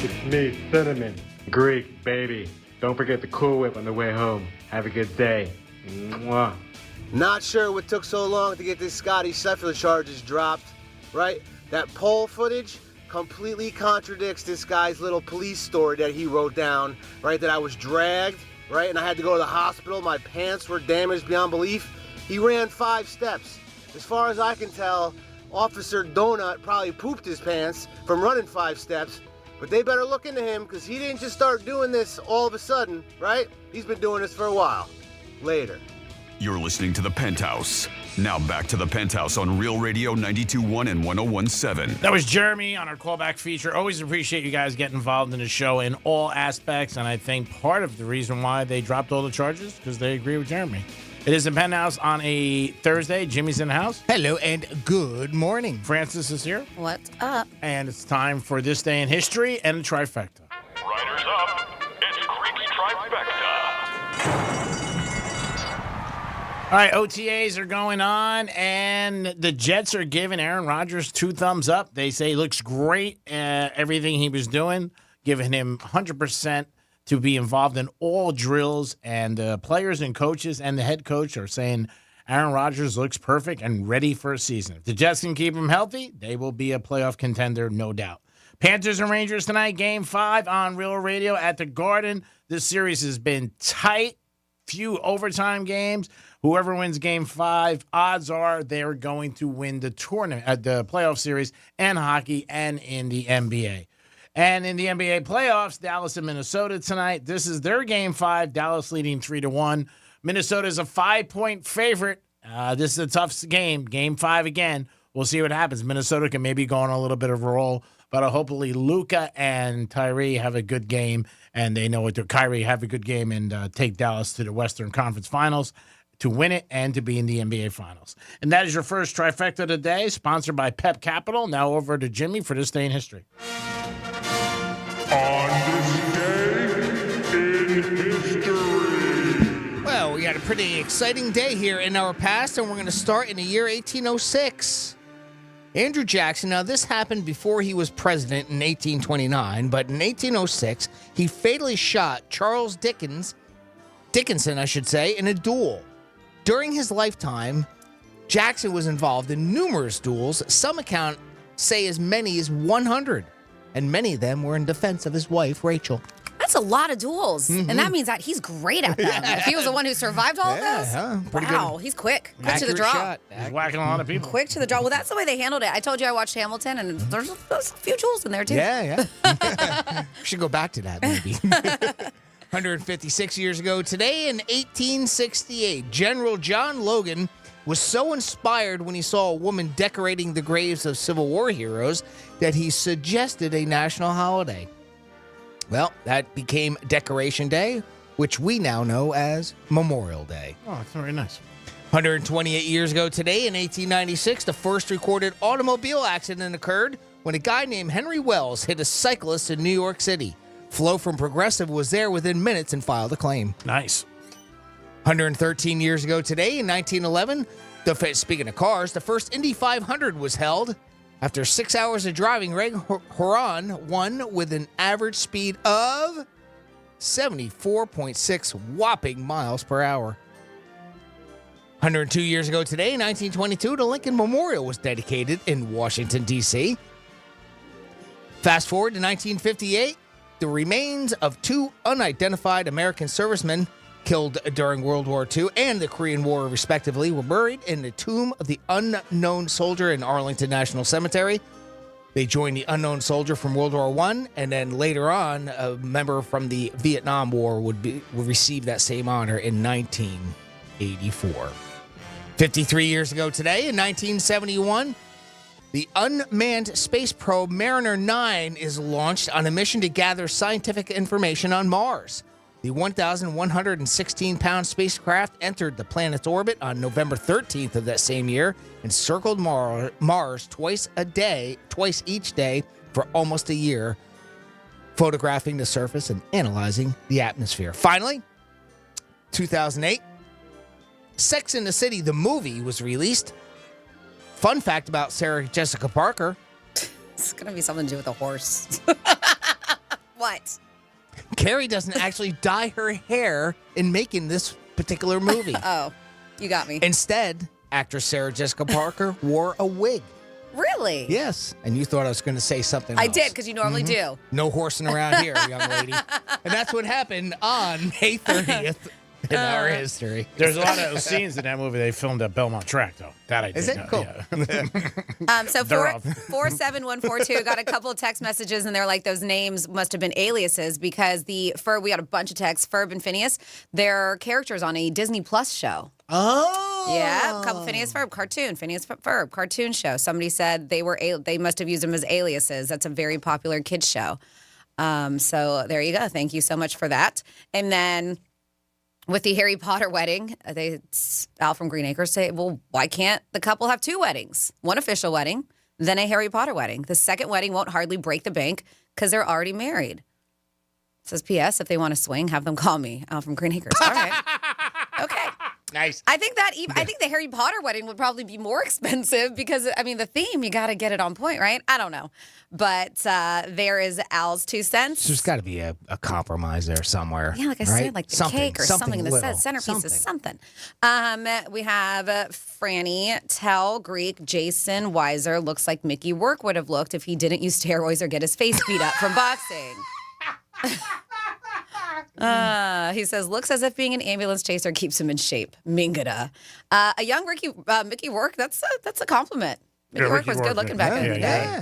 It's me, Cinnamon. Greek, baby. Don't forget the Cool Whip on the way home. Have a good day. Mwah. Not sure what took so long to get this Scotty Scheffler charges dropped, right? That poll footage completely contradicts this guy's little police story that he wrote down, right? That I was dragged, right? And I had to go to the hospital. My pants were damaged beyond belief. He ran 5 steps. As far as I can tell, Officer Donut probably pooped his pants from running 5 steps. But they better look into him because he didn't just start doing this all of a sudden, right? He's been doing this for a while. Later. You're listening to the Penthouse. Now back to the Penthouse on Real Radio 92.1 and 101.7. That was Jeremy on our callback feature. Always appreciate you guys getting involved in the show in all aspects, and I think part of the reason why they dropped all the charges because they agree with Jeremy. It is the Penthouse on a Thursday. Jimmy's in the house. Hello and good morning. Francis is here. What's up? And it's time for This Day in History and a Trifecta. Riders up. It's Greek's Trifecta. All right, OTAs are going on, and the Jets are giving Aaron Rodgers 2 thumbs up. They say he looks great, everything he was doing, giving him 100% to be involved in all drills, and players and coaches and the head coach are saying Aaron Rodgers looks perfect and ready for a season. If the Jets can keep him healthy, they will be a playoff contender, no doubt. Panthers and Rangers tonight, Game 5 on Real Radio at the Garden. This series has been tight, few overtime games. Whoever wins Game 5, odds are they're going to win the tournament, the playoff series, and hockey, and in the NBA. And in the NBA playoffs, Dallas and Minnesota tonight. This is their Game 5. Dallas leading 3-1. Minnesota is a 5-point favorite. This is a tough game. Game 5 again. We'll see what happens. Minnesota can maybe go on a little bit of a roll, but hopefully Luka and Kyrie have a good game, and they know what to Kyrie have a good game and take Dallas to the Western Conference Finals to win it and to be in the NBA Finals. And that is your first Trifecta today, sponsored by Pep Capital. Now over to Jimmy for This Day in History. On this day in history. Well, we got a pretty exciting day here in our past, and we're going to start in the year 1806. Andrew Jackson, now this happened before he was president in 1829, but in 1806, he fatally shot Charles Dickinson, in a duel. During his lifetime, Jackson was involved in numerous duels. Some accounts say as many as 100, and many of them were in defense of his wife, Rachel. That's a lot of duels, and that means that he's great at them. If he was the one who survived all of this, wow, he's quick to the draw. Shot. He's whacking a lot of people. Quick to the draw. Well, that's the way they handled it. I told you I watched Hamilton, and there's a few duels in there, too. Yeah. We should go back to that, maybe. 156 years ago today in 1868, General John Logan was so inspired when he saw a woman decorating the graves of Civil War heroes that he suggested a national holiday. Well, that became Decoration Day, which we now know as Memorial Day. Oh, that's very nice. 128 years ago today in 1896, the first recorded automobile accident occurred when a guy named Henry Wells hit a cyclist in New York City. Flo from Progressive was there within minutes and filed a claim. Nice. 113 years ago today, in 1911, Speaking of cars, the first Indy 500 was held. After 6 hours of driving, Greg Horan won with an average speed of 74.6 whopping miles per hour. 102 years ago today, 1922, the Lincoln Memorial was dedicated in Washington, D.C. Fast forward to 1958, the remains of 2 unidentified American servicemen killed during World War II and the Korean War, respectively, were buried in the tomb of the unknown soldier in Arlington National Cemetery. They joined the unknown soldier from World War I, and then later on, a member from the Vietnam War would receive that same honor in 1984. 53 years ago today, in 1971, the unmanned space probe Mariner 9 is launched on a mission to gather scientific information on Mars. The 1,116-pound spacecraft entered the planet's orbit on November 13th of that same year and circled Mars twice each day for almost a year, photographing the surface and analyzing the atmosphere. Finally, 2008, Sex and the City, the movie, was released. Fun fact about Sarah Jessica Parker. It's going to be something to do with a horse. What? Carrie doesn't actually dye her hair in making this particular movie. Oh, you got me. Instead, actress Sarah Jessica Parker wore a wig. Really? Yes. And you thought I was going to say something I else. did, because you normally do. No horsing around here, young lady. And that's what happened on May 30th in our history. There's a lot of scenes in that movie they filmed at Belmont Track, though. That I did Is it? know, Cool. yeah. So They're off. 47142 got a couple of text messages, and they're like, those names must have been aliases because we got a bunch of texts. Ferb and Phineas, they're characters on a Disney Plus show. Oh. Yeah, couple Phineas Ferb cartoon, Phineas Ferb cartoon show. Somebody said they must have used them as aliases. That's a very popular kids show. So there you go. Thank you so much for that. And then with the Harry Potter wedding, Al from Green Acres say, well, why can't the couple have 2 weddings? One official wedding, then a Harry Potter wedding. The second wedding won't hardly break the bank because they're already married. It says, P.S., if they want to swing, have them call me. Al from Green Acres. All right. Okay. Nice. I think the Harry Potter wedding would probably be more expensive because, I mean, the theme, you got to get it on point, right? I don't know. But there is Al's 2 cents. There's got to be a compromise there somewhere. Yeah, like I right? said, like the cake or something in the centerpiece is something. We have Franny, Tell, Greek, Jason, Weiser. Looks like Mickey Rourke would have looked if he didn't use steroids or get his face beat up from boxing. He says, looks as if being an ambulance chaser keeps him in shape. Mingada. A young Mickey Rourke, that's a compliment. Mickey Rourke was good looking back in the day.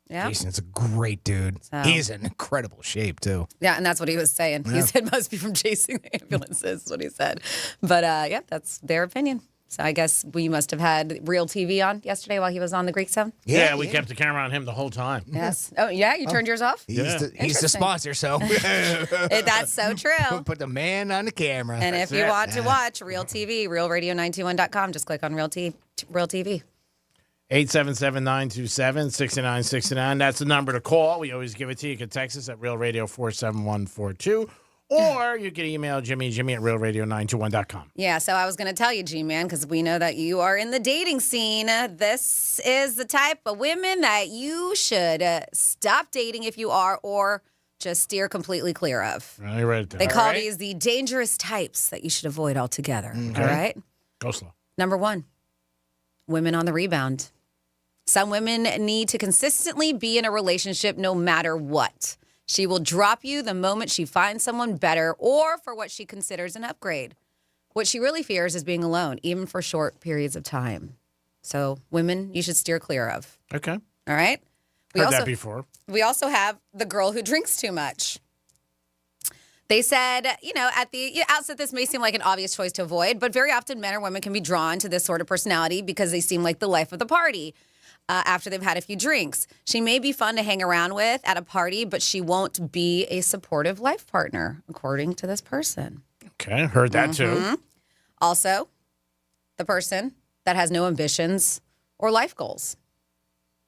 Yeah. Jason's a great dude. So. He's in incredible shape, too. Yeah, and that's what he was saying. He said must be from chasing the ambulances, is what he said. But yeah, that's their opinion. So I guess we must have had Real TV on yesterday while he was on the Greek Zone. Yeah, we kept the camera on him the whole time. Yes. Oh, yeah? You turned yours off? He's the sponsor, so. That's so true. Put the man on the camera. And if you want to watch Real TV, realradio921.com, just click on Real TV. 877-927-6969. That's the number to call. We always give it to you. You can text us at Real Radio 47142. Or you can email Jimmy at realradio921.com. Yeah, so I was going to tell you, G-Man, because we know that you are in the dating scene. This is the type of women that you should stop dating if you are, or just steer completely clear of. Right, right there. They call these the dangerous types that you should avoid altogether. Okay. All right? Go slow. Number 1, women on the rebound. Some women need to consistently be in a relationship no matter what. She will drop you the moment she finds someone better or for what she considers an upgrade. What she really fears is being alone, even for short periods of time. So, women, you should steer clear of. Okay. All right? Heard that before. We also have the girl who drinks too much. They said, at the outset, this may seem like an obvious choice to avoid, but very often men or women can be drawn to this sort of personality because they seem like the life of the party. After they've had a few drinks. She may be fun to hang around with at a party, but she won't be a supportive life partner, according to this person. Okay, heard that too. Also, the person that has no ambitions or life goals.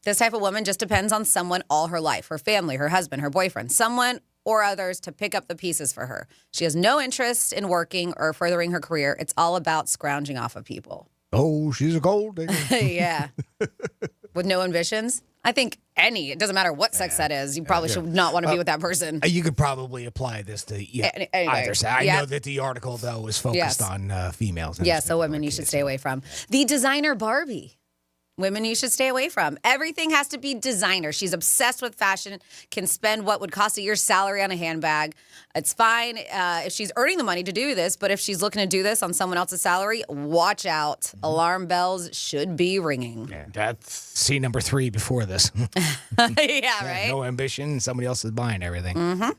This type of woman just depends on someone all her life, her family, her husband, her boyfriend, someone or others to pick up the pieces for her. She has no interest in working or furthering her career. It's all about scrounging off of people. Oh, she's a gold digger. Yeah. With no ambitions? I think it doesn't matter what sex that is. You probably should not want to be with that person. You could probably apply this to either side. I know that the article, though, was focused on females. Yeah, so women you should stay away from. The designer Barbie. Women you should stay away from. Everything has to be designer. She's obsessed with fashion, can spend what would cost a year's salary on a handbag. It's fine if she's earning the money to do this, but if she's looking to do this on someone else's salary, watch out. Alarm bells should be ringing. Yeah, that's C number 3 before this. Yeah, right? No ambition, somebody else is buying everything. Mm-hmm.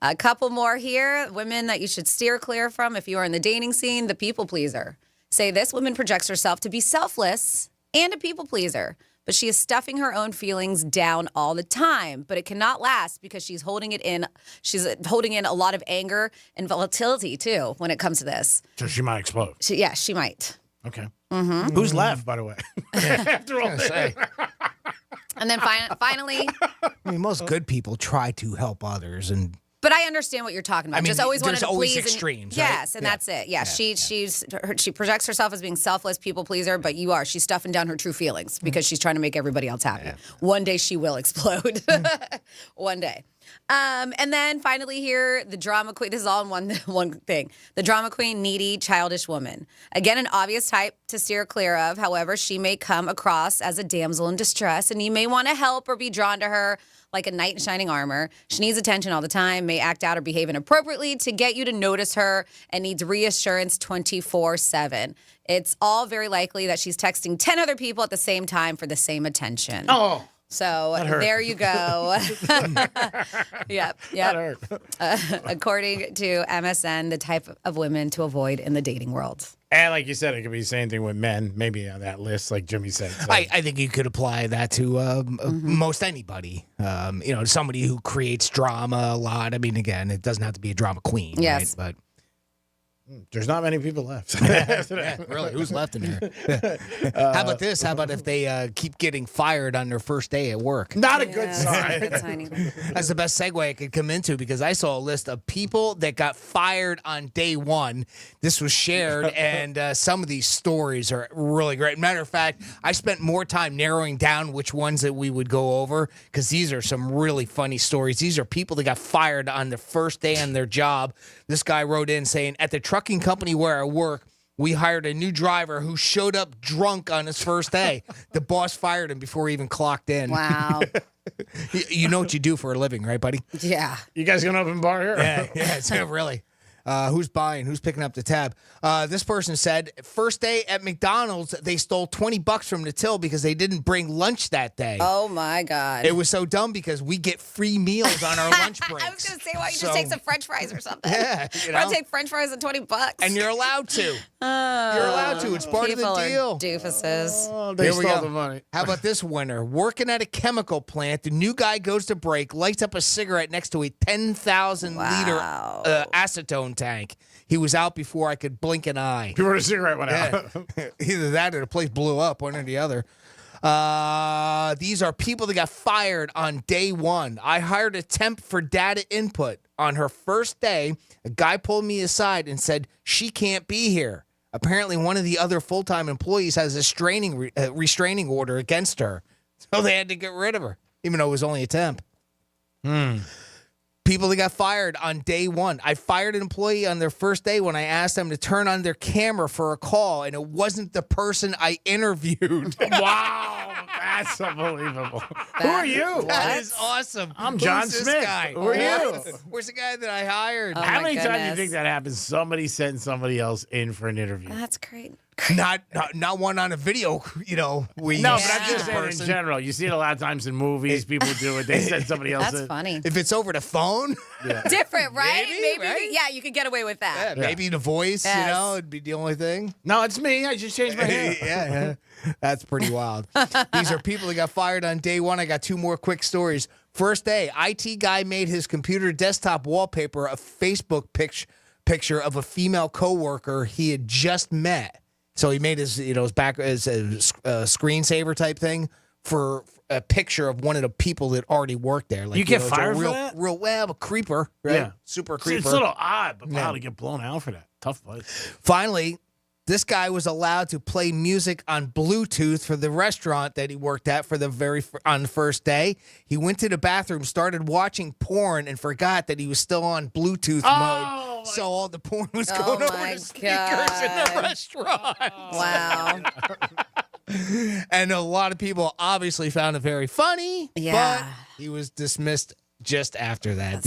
A couple more here. Women that you should steer clear from if you are in the dating scene, the people pleaser. Say this woman projects herself to be selfless and a people pleaser, but she is stuffing her own feelings down all the time. But it cannot last because she's holding it in. She's holding in a lot of anger and volatility too when it comes to this. So she might explode. She might. Okay. Mm-hmm. Who's left, by the way? After all this. And then finally, I mean, most good people try to help others, and but I understand what you're talking about. I mean, just always wanted there's to always please. extremes, and, right? Yes, and that's it. Yeah, she projects herself as being selfless, people pleaser, but she's stuffing down her true feelings because she's trying to make everybody else happy. One day she will explode. One day. And then finally here, the drama queen. This is all in one thing. The drama queen, needy, childish woman. Again, an obvious type to steer clear of. However, she may come across as a damsel in distress, and you may want to help or be drawn to her like a knight in shining armor. She needs attention all the time, may act out or behave inappropriately to get you to notice her, and needs reassurance 24/7. It's all very likely that she's texting 10 other people at the same time for the same attention. Oh. So there you go. Yep. According to MSN, the type of women to avoid in the dating world. And like you said, it could be the same thing with men, maybe on that list, like Jimmy said. So. I think you could apply that to most anybody. Somebody who creates drama a lot. I mean, again, it doesn't have to be a drama queen, yes. Right? But there's not many people left. Really, who's left in here? How about this? How about if they keep getting fired on their first day at work? Not a good sign. That's the best segue I could come into because I saw a list of people that got fired on day one. This was shared, and some of these stories are really great. Matter of fact, I spent more time narrowing down which ones that we would go over because these are some really funny stories. These are people that got fired on the first day on their job. This guy wrote in saying, at the trucking company where I work, we hired a new driver who showed up drunk on his first day. The boss fired him before he even clocked in. Wow. You know what you do for a living, right, buddy? Yeah. You guys gonna open bar here? Yeah, really. Who's buying? Who's picking up the tab? This person said, first day at McDonald's, they stole $20 from the till because they didn't bring lunch that day. Oh, my God. It was so dumb because we get free meals on our lunch breaks. I was going to say, why don't you just take some French fries or something? Yeah. I'll take French fries and $20. And you're allowed to. You're allowed to. It's part of the deal. Doofuses. Oh, they stole the money. How about this winner? Working at a chemical plant, the new guy goes to break, lights up a cigarette next to a 10,000-liter acetone tank. He was out before I could blink an eye. Before the cigarette went out. Either that or the place blew up, one or the other. These are people that got fired on day one. I hired a temp for data input. On her first day, a guy pulled me aside and said, she can't be here. Apparently, one of the other full-time employees has a restraining order against her. So they had to get rid of her, even though it was only a temp. People that got fired on day one. I fired an employee on their first day when I asked them to turn on their camera for a call, and it wasn't the person I interviewed. Wow, that's unbelievable. Who are you? That is awesome. I'm John Who's this Smith. guy? Who are you? Where's the guy that I hired? Oh, How my many times do you goodness. think that happens? Somebody sends somebody else in for an interview. That's great. Not one on a video, No, but I'm just saying in general. You see it a lot of times in movies. People do it. They send somebody else That's in. funny. If it's over the phone, Different, right? Maybe, right? Yeah, you could get away with that. maybe the voice, Yes. it'd be the only thing. No, it's me. I just changed my hair. yeah. That's pretty wild. These are people that got fired on day one. I got two more quick stories. First day, IT guy made his computer desktop wallpaper a Facebook picture of a female coworker he had just met. So he made his screensaver type thing for a picture of one of the people that already worked there. Like, You get it's fired a for that? a creeper, right? Yeah. Super creeper. It's a little odd, but Yeah. wow, to get blown out for that. Tough place. Finally, This guy was allowed to play music on Bluetooth for the restaurant that he worked at on the first day. He went to the bathroom, started watching porn, and forgot that he was still on Bluetooth mode. So all the porn was going over the speakers in the restaurant. Wow. And a lot of people obviously found it very funny. Yeah. But he was dismissed just after that.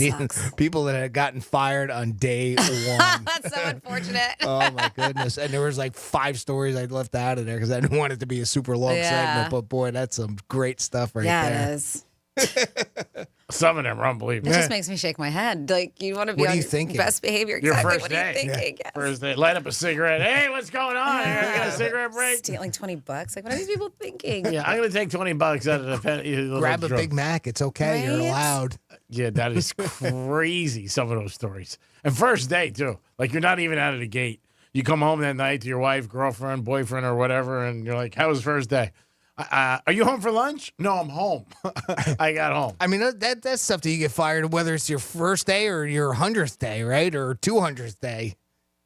People that had gotten fired on day one. That's so unfortunate. Oh, my goodness. And there was like 5 stories I left out of there because I didn't want it to be a super long segment. But, boy, that's some great stuff right there. Yeah, it is. Some of them are unbelievable. It just makes me shake my head. Like, you want to be What are on you your thinking? best behavior. Your Exactly. first What day. are you thinking? Yes. First day. Light up a cigarette. Hey, what's going on here? We got a cigarette break? Stealing $20. Like, what are these people thinking? Yeah, I'm going to take $20 out of the penny. Grab a Big Mac. It's okay. You're Right? allowed. Yeah, that is crazy, some of those stories. And first day, too. Like, you're not even out of the gate. You come home that night to your wife, girlfriend, boyfriend, or whatever, and you're like, how was first day? Are you home for lunch? No, I'm home. I got home. I mean, that's stuff that you get fired, whether it's your first day or your 100th day, right? Or 200th day.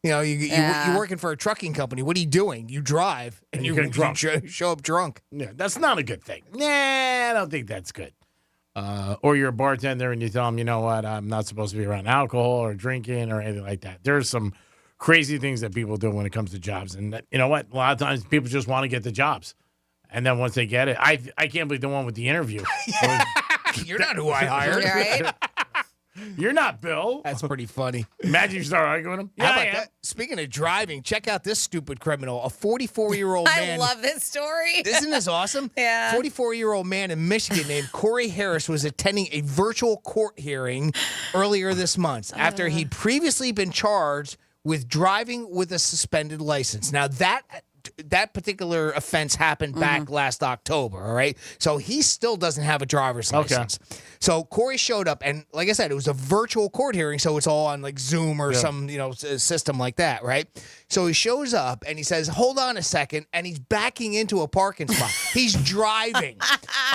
You know, you're working for a trucking company. What are you doing? You drive, and you get drunk. You show up drunk. Yeah, that's not a good thing. Nah, I don't think that's good. Or you're a bartender and you tell them, you know what, I'm not supposed to be around alcohol or drinking or anything like that. There's some crazy things that people do when it comes to jobs. And you know what? A lot of times people just want to get the jobs. And then once they get it, I can't believe the one with the interview. You're not who I hired. Right? You're not Bill. That's pretty funny. Imagine you start arguing with him. How about that? Speaking of driving, check out this stupid criminal. A 44-year-old man. I love this story. Isn't this awesome? Yeah. 44-year-old man in Michigan named Corey Harris was attending a virtual court hearing earlier this month after he'd previously been charged with driving with a suspended license. Now, that particular offense happened back last October, all right? So he still doesn't have a driver's license. So Corey showed up, and like I said, it was a virtual court hearing, so it's all on like Zoom or some system like that, right? So he shows up, and he says, hold on a second, and he's backing into a parking spot. He's driving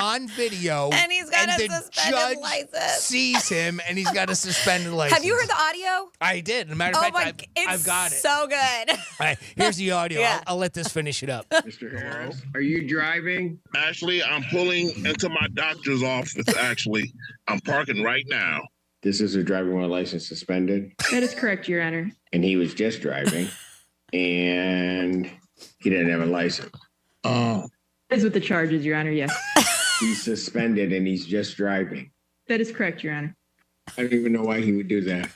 on video, And he's got a the suspended judge license. sees him, and he's got a suspended license. Have you heard the audio? I did. As a matter of fact, I've got it. So good. All right, here's the audio. Yeah. I'll let this finish it up. Mr. Harris, are you driving? Actually, I'm pulling into my doctor's office, actually. I'm parking right now. This is a driving while license suspended, That is correct, Your Honor. and he was just driving, and he didn't have a license. Oh. That is what the charge is, Your Honor, yes. He's suspended, and he's just driving. That is correct, Your Honor. I don't even know why he would do that.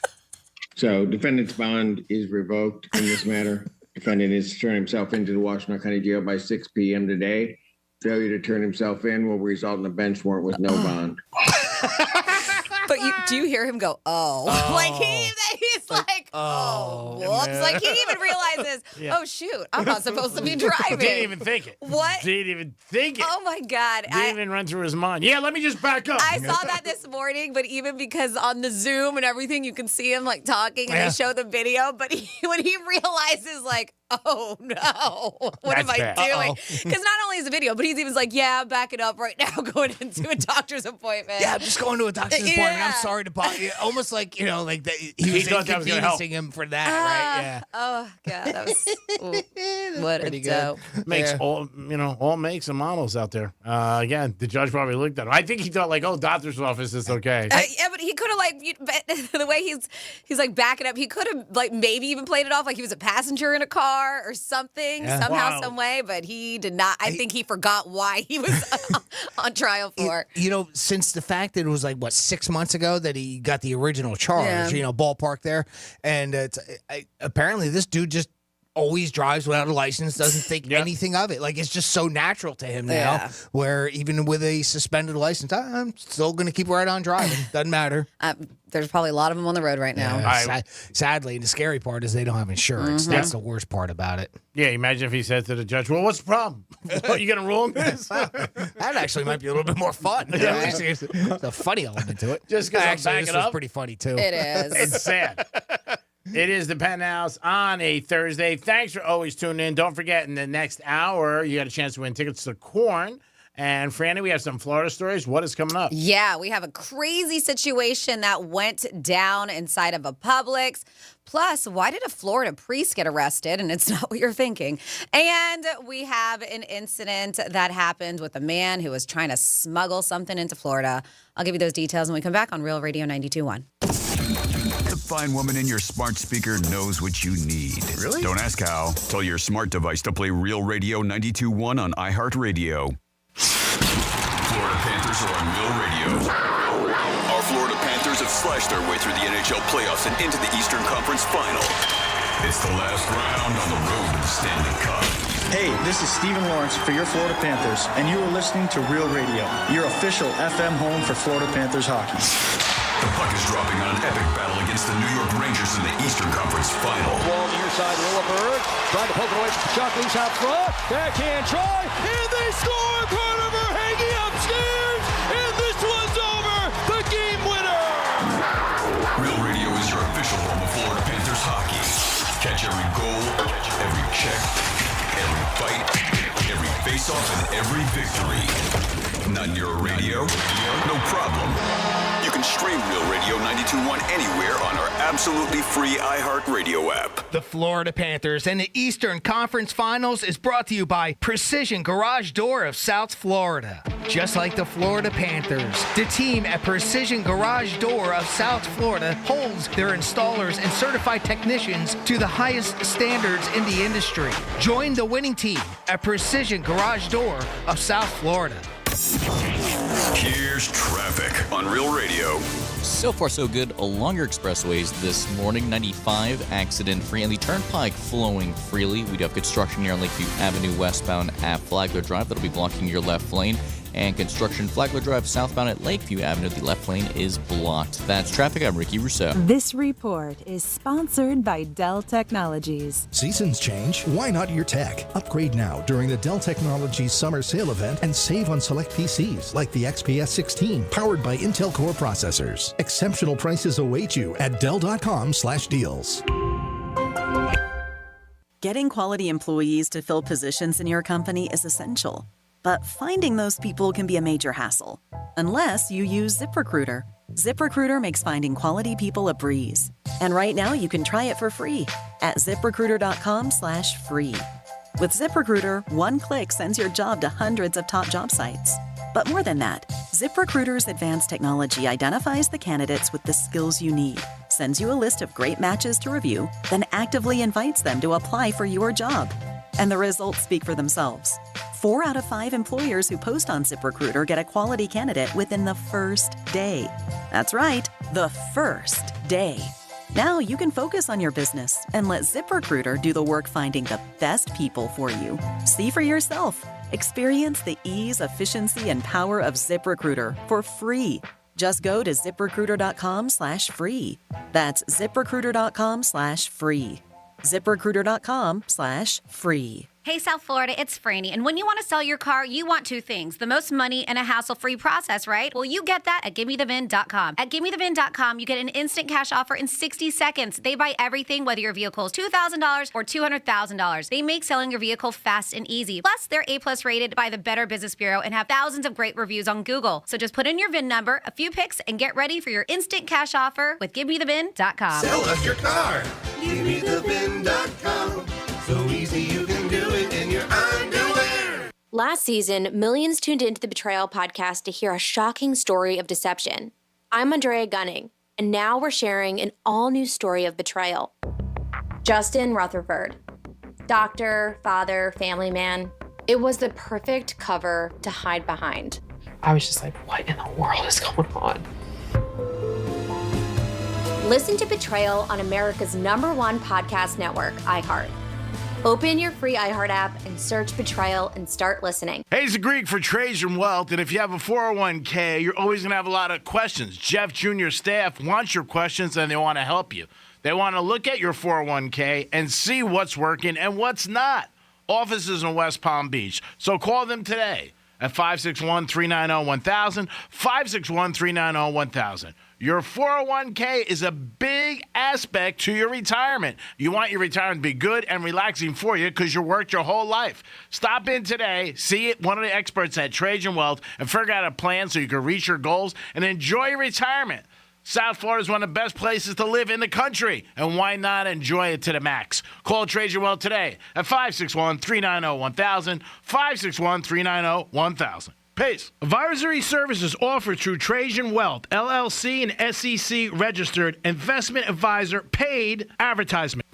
So defendant's bond is revoked in this matter. Defendant is to turn himself into the Washington County Jail by 6 p.m. today. Failure to turn himself in will result in a bench warrant with no bond. But do you hear him go, oh? Like he's like, oh, whoops. man. Like he even realizes, Yeah. oh, shoot, I'm not supposed to be driving. Didn't even think it. What? Didn't even think it. Oh, my God. Didn't even run through his mind. Yeah, let me just back up. I saw that this morning, but even because on the Zoom and everything, you can see him like talking and Yeah. they show the video. But when he realizes, like, oh no, what am That's I bad. doing? Because not only is the video, but he's even like, yeah, I'm backing up right now, going into a doctor's appointment. Yeah, I'm just going to a doctor's appointment. I'm sorry to bother you. Almost like, you know, like that he was thought that was gonna help. inconveniencing him for that, right? Yeah. Oh God, that was what a Pretty good. dope. Makes Yeah. all makes and models out there. Again, the judge probably looked at him. I think he thought like, oh, doctor's office is okay. Yeah, but he could have the way he's like backing up. He could have like maybe even played it off like he was a passenger in a car or something somehow, Wow. some way. But he did not. I think he forgot why he was on trial for. You know, since the fact that it was like, what, 6 months ago that he got the original charge, Yeah. you know, ballpark there. And apparently this dude just always drives without a license, doesn't think anything of it. Like, it's just so natural to him now, Yeah. where even with a suspended license, I'm still going to keep right on driving. Doesn't matter. There's probably a lot of them on the road right now. Yeah, sadly, the scary part is they don't have insurance. Mhm. That's the worst part about it. Yeah, imagine if he said to the judge, well, what's the problem? Are you going to rule him this? That actually might be a little bit more fun. Yeah. There's a funny element to it. Just 'cause I'm actually, backing this was up? pretty funny, too. It is. It's sad. It is the Penthouse on a Thursday. Thanks for always tuning in. Don't forget, in the next hour, you got a chance to win tickets to Korn And Franny, we have some Florida stories. What is coming up? Yeah, we have a crazy situation that went down inside of a Publix. Plus, why did a Florida priest get arrested? And it's not what you're thinking. And we have an incident that happened with a man who was trying to smuggle something into Florida. I'll give you those details when we come back on Real Radio 92.1. The fine woman in your smart speaker knows what you need. Really? Don't ask how. Tell your smart device to play Real Radio 92.1 on iHeartRadio. Florida Panthers are on Real Radio. Our Florida Panthers have slashed their way through the NHL playoffs and into the Eastern Conference Final. It's the last round on the road to the Stanley Cup. Hey, this is Stephen Lawrence for your Florida Panthers, and you are listening to Real Radio, your official FM home for Florida Panthers hockey. The puck is dropping on an epic battle against the New York Rangers in the Eastern Conference Final. Wall near side, Lilleberg trying to poke it away. Shot loose out front. Backhand try, and they score! Carter hanging upstairs, and this one's over. The game winner. Real Radio is your official home of Florida Panthers hockey. Catch every goal, every check, every fight, every face-off, and every victory. Not near a radio? No problem. You can stream Real Radio 92.1 anywhere on our absolutely free iHeartRadio app. The Florida Panthers and the Eastern Conference Finals is brought to you by Precision Garage Door of South Florida. Just like the Florida Panthers, the team at Precision Garage Door of South Florida holds their installers and certified technicians to the highest standards in the industry. Join the winning team at Precision Garage Door of South Florida. Here's traffic on Real Radio. So far, so good along your expressways this morning. 95 accident-free, and the Turnpike flowing freely. We do have construction here on Lakeview Avenue westbound at Flagler Drive. That'll be blocking your left lane. And construction Flagler Drive southbound at Lakeview Avenue. The left lane is blocked. That's traffic. I'm Ricky Rousseau. This report is sponsored by Dell Technologies. Seasons change. Why not your tech? Upgrade now during the Dell Technologies Summer Sale event and save on select PCs like the XPS 16 powered by Intel Core processors. Exceptional prices await you at Dell.com/deals. Getting quality employees to fill positions in your company is essential. But finding those people can be a major hassle, unless you use ZipRecruiter. ZipRecruiter makes finding quality people a breeze. And right now you can try it for free at ZipRecruiter.com/free. With ZipRecruiter, one click sends your job to hundreds of top job sites. But more than that, ZipRecruiter's advanced technology identifies the candidates with the skills you need, sends you a list of great matches to review, then actively invites them to apply for your job. And the results speak for themselves. 4 out of 5 employers who post on ZipRecruiter get a quality candidate within the first day. That's right, the first day. Now you can focus on your business and let ZipRecruiter do the work finding the best people for you. See for yourself. Experience the ease, efficiency, and power of ZipRecruiter for free. Just go to ZipRecruiter.com/free. That's ZipRecruiter.com/free. ZipRecruiter.com/free. Hey, South Florida, it's Franny. And when you want to sell your car, you want 2 things. The most money and a hassle-free process, right? Well, you get that at GiveMeTheVin.com. At GiveMeTheVin.com, you get an instant cash offer in 60 seconds. They buy everything, whether your vehicle is $2,000 or $200,000. They make selling your vehicle fast and easy. Plus, they're A+ rated by the Better Business Bureau and have thousands of great reviews on Google. So just put in your VIN number, a few pics, and get ready for your instant cash offer with GiveMeTheVin.com. Sell us your car. GiveMeTheVin.com. So easy you can do it in your underwear. Last season, millions tuned into the Betrayal podcast to hear a shocking story of deception. I'm Andrea Gunning, and now we're sharing an all-new story of betrayal. Justin Rutherford. Doctor, father, family man. It was the perfect cover to hide behind. I was just like, what in the world is going on? Listen to Betrayal on America's #1 podcast network, iHeart. Open your free iHeart app and search Betrayal and start listening. Hey, it's Greek for Trajan Wealth, and if you have a 401k, you're always going to have a lot of questions. Jeff Jr. staff wants your questions, and they want to help you. They want to look at your 401k and see what's working and what's not. Offices in West Palm Beach. So call them today. at 561-390-1000, 561-390-1000. Your 401k is a big aspect to your retirement. You want your retirement to be good and relaxing for you because you worked your whole life. Stop in today, see one of the experts at Trajan Wealth, and figure out a plan so you can reach your goals and enjoy your retirement. South Florida is one of the best places to live in the country, and why not enjoy it to the max? Call Trajan Wealth today at 561-390-1000, 561-390-1000. Peace. Advisory services offered through Trajan Wealth, LLC, and SEC registered investment advisor, paid advertisement.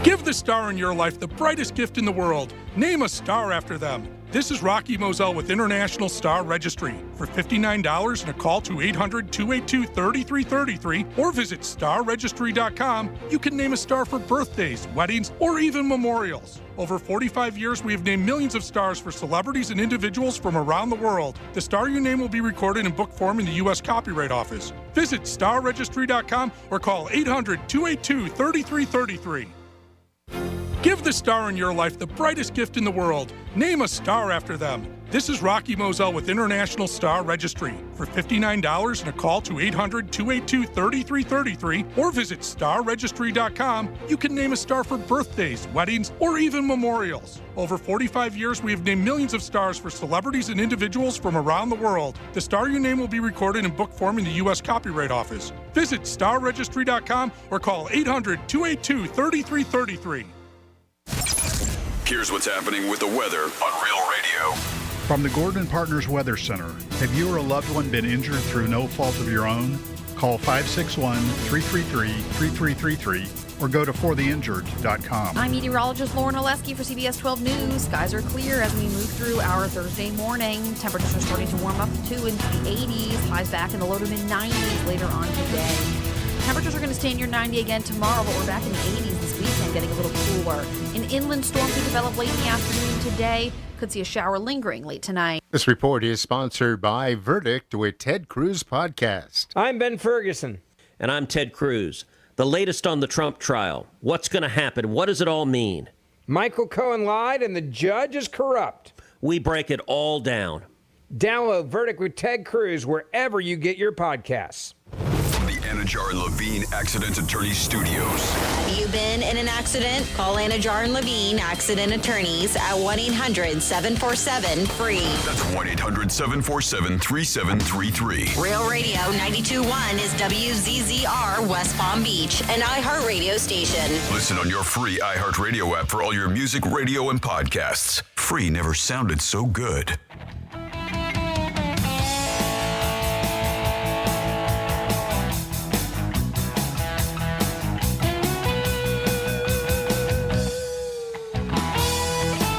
Give the star in your life the brightest gift in the world. Name a star after them. This is Rocky Moselle with International Star Registry. For $59 and a call to 800-282-3333 or visit starregistry.com, you can name a star for birthdays, weddings, or even memorials. Over 45 years, we have named millions of stars for celebrities and individuals from around the world. The star you name will be recorded in book form in the U.S. Copyright Office. Visit starregistry.com or call 800-282-3333. Give the star in your life the brightest gift in the world. Name a star after them. This is Rocky Moselle with International Star Registry. For $59 and a call to 800-282-3333 or visit starregistry.com, you can name a star for birthdays, weddings, or even memorials. Over 45 years, we have named millions of stars for celebrities and individuals from around the world. The star you name will be recorded in book form in the U.S. Copyright Office. Visit starregistry.com or call 800-282-3333. Here's what's happening with the weather on Real Radio. From the Gordon Partners Weather Center, have you or a loved one been injured through no fault of your own? Call 561-333-3333 or go to fortheinjured.com. I'm meteorologist Lauren Oleski for CBS 12 News. Skies are clear as we move through our Thursday morning. Temperatures are starting to warm up too into the 80s. Highs back in the low to mid-90s later on today. Temperatures are going to stay near 90 again tomorrow, but we're back in the 80s this weekend, getting a little cooler. An inland storm could develop late in the afternoon today. Could see a shower lingering late tonight. This report is sponsored by Verdict with Ted Cruz Podcast. I'm Ben Ferguson. And I'm Ted Cruz. The latest on the Trump trial. What's going to happen? What does it all mean? Michael Cohen lied and the judge is corrupt. We break it all down. Download Verdict with Ted Cruz wherever you get your podcasts. Anajar and Levine Accident Attorney Studios. Have you been in an accident? Call Anajar and Levine Accident Attorneys at 1-800-747-FREE. That's 1-800-747-3733. Real Radio 92.1 is WZZR West Palm Beach, an iHeartRadio station. Listen on your free iHeartRadio app for all your music, radio, and podcasts. Free never sounded so good.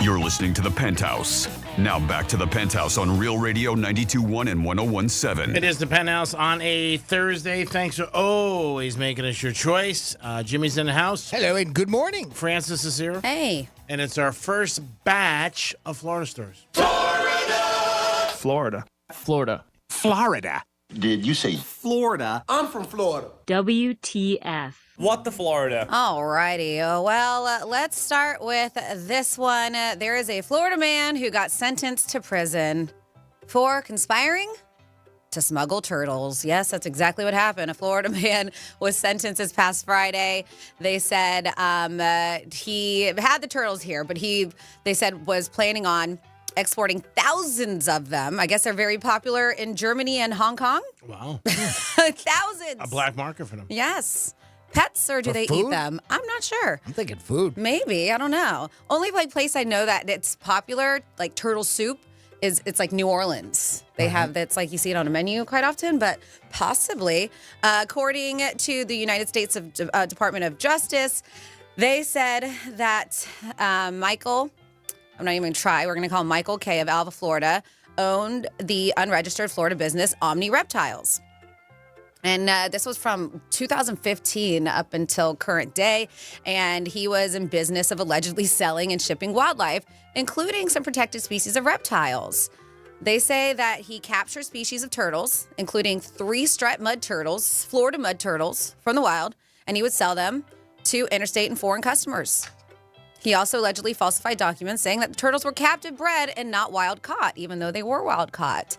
You're listening to The Penthouse. Now back to The Penthouse on Real Radio 92.1 and 101.7. It is The Penthouse on a Thursday. Thanks for always making us your choice. Jimmy's in the house. Hello and good morning. Francis is here. Hey. And it's our first batch of Florida stories. Florida. Florida. Did you say Florida? I'm from Florida. WTF. What the Florida? All righty. Well, let's start with this one. There is a Florida man who got sentenced to prison for conspiring to smuggle turtles. Yes, that's exactly what happened. A Florida man was sentenced this past Friday. They said he had the turtles here, but they said was planning on exporting thousands of them. I guess they're very popular in Germany and Hong Kong. Wow. Thousands. A black market for them. Yes. Pets, or do they eat them? I'm not sure. I'm thinking food. Maybe. I don't know. Only place I know that it's popular, like turtle soup, it's like New Orleans. They have that's like you see it on a menu quite often, but possibly. According to the United States Department of Justice, they said that Michael, I'm not even going to try, we're going to call him Michael K. of Alva, Florida, owned the unregistered Florida business Omni Reptiles. And this was from 2015 up until current day. And he was in business of allegedly selling and shipping wildlife, including some protected species of reptiles. They say that he captured species of turtles, including 3 striped mud turtles, Florida mud turtles from the wild, and he would sell them to interstate and foreign customers. He also allegedly falsified documents saying that the turtles were captive bred and not wild caught, even though they were wild caught.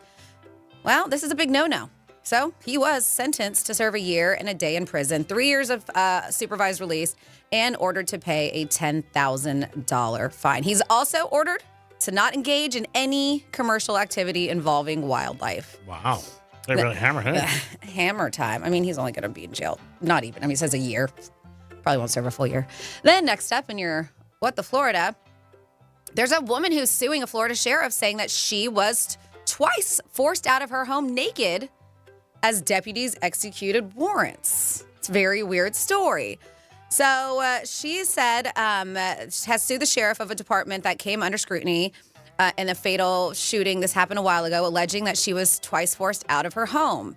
Well, this is a big no-no. So he was sentenced to serve a year and a day in prison, 3 years of supervised release, and ordered to pay a $10,000 fine. He's also ordered to not engage in any commercial activity involving wildlife. Wow. They really hammered him. Hammer time. I mean, he's only going to be in jail. Not even. I mean, it says a year. Probably won't serve a full year. Then next up in your Florida, there's a woman who's suing a Florida sheriff saying that she was twice forced out of her home naked as deputies executed warrants. It's a very weird story. So she said has sued the sheriff of a department that came under scrutiny in a fatal shooting. This happened a while ago, alleging that she was twice forced out of her home.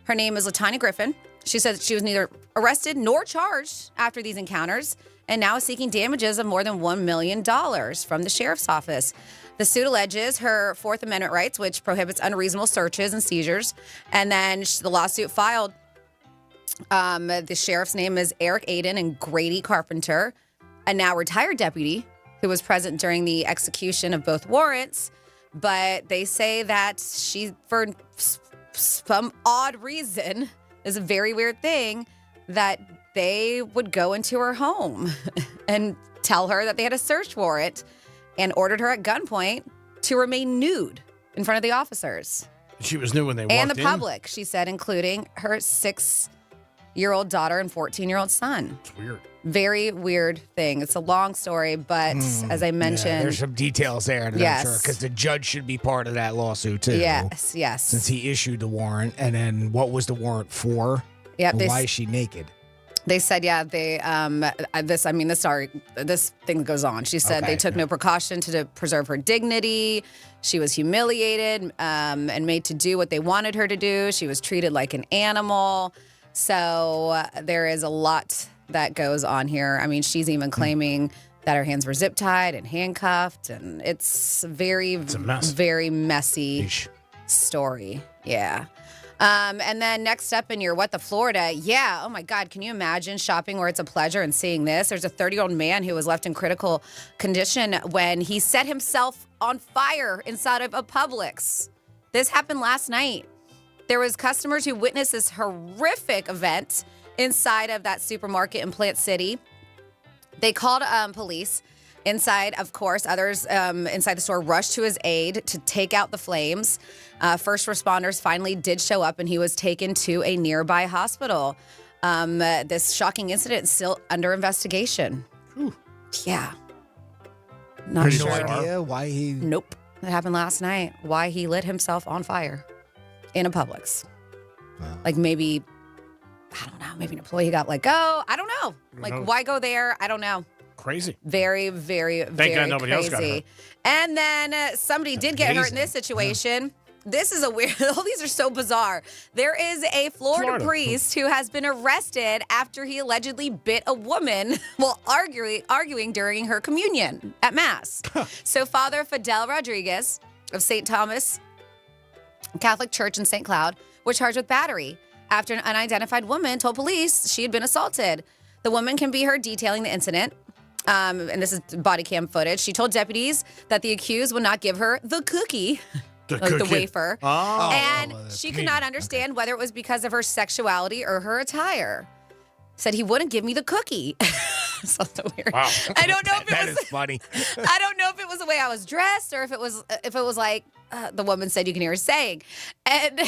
Her name is LaTanya Griffin. She said that she was neither arrested nor charged after these encounters and now is seeking damages of more than $1 million from the sheriff's office. The suit alleges her Fourth Amendment rights, which prohibits unreasonable searches and seizures. And then the lawsuit filed, the sheriff's name is Eric Aiden and Grady Carpenter, a now retired deputy who was present during the execution of both warrants. But they say that she, for some odd reason, is a very weird thing, that they would go into her home and tell her that they had a search warrant and ordered her at gunpoint to remain nude in front of the officers. She was nude when they walked in? And the public, she said, including her 6-year-old daughter and 14-year-old son. It's weird. Very weird thing. It's a long story, but as I mentioned... there's some details there, that I'm sure, because the judge should be part of that lawsuit, too. Yes. Since he issued the warrant, and then what was the warrant for? Yep, why is she naked? They said, this thing goes on. She said they took no precaution to preserve her dignity. She was humiliated and made to do what they wanted her to do. She was treated like an animal. So there is a lot that goes on here. I mean, she's even claiming that her hands were zip tied and handcuffed, and it's a mess. Very messy story. Yeah. And then next up in your Florida. Yeah. Oh my God. Can you imagine shopping where it's a pleasure and seeing this? There's a 30-year-old man who was left in critical condition when he set himself on fire inside of a Publix. This happened last night. There was customers who witnessed this horrific event inside of that supermarket in Plant City. They called police. Inside, of course, others inside the store rushed to his aid to take out the flames. First responders finally did show up, and he was taken to a nearby hospital. This shocking incident is still under investigation. Whew. Yeah. Not sure. No idea why he... Nope. That happened last night. Why he lit himself on fire in a Publix. Wow. Like maybe, I don't know, maybe an employee got let go. I don't know. Like, why go there? I don't know. Crazy. Very, very, Thank God nobody else got hurt. And then somebody did get hurt in this situation. Yeah. This is a weird, all these are so bizarre. There is a Florida priest who has been arrested after he allegedly bit a woman while arguing during her communion at Mass. So Father Fidel Rodriguez of St. Thomas Catholic Church in St. Cloud was charged with battery after an unidentified woman told police she had been assaulted. The woman can be heard detailing the incident. And this is body cam footage. She told deputies that the accused would not give her the cookie, the wafer. And she could not understand whether it was because of her sexuality or her attire. Said he wouldn't give me the cookie. So weird. Wow. I don't know if it that was is funny. I don't know if it was the way I was dressed or if it was like the woman said you can hear her saying. And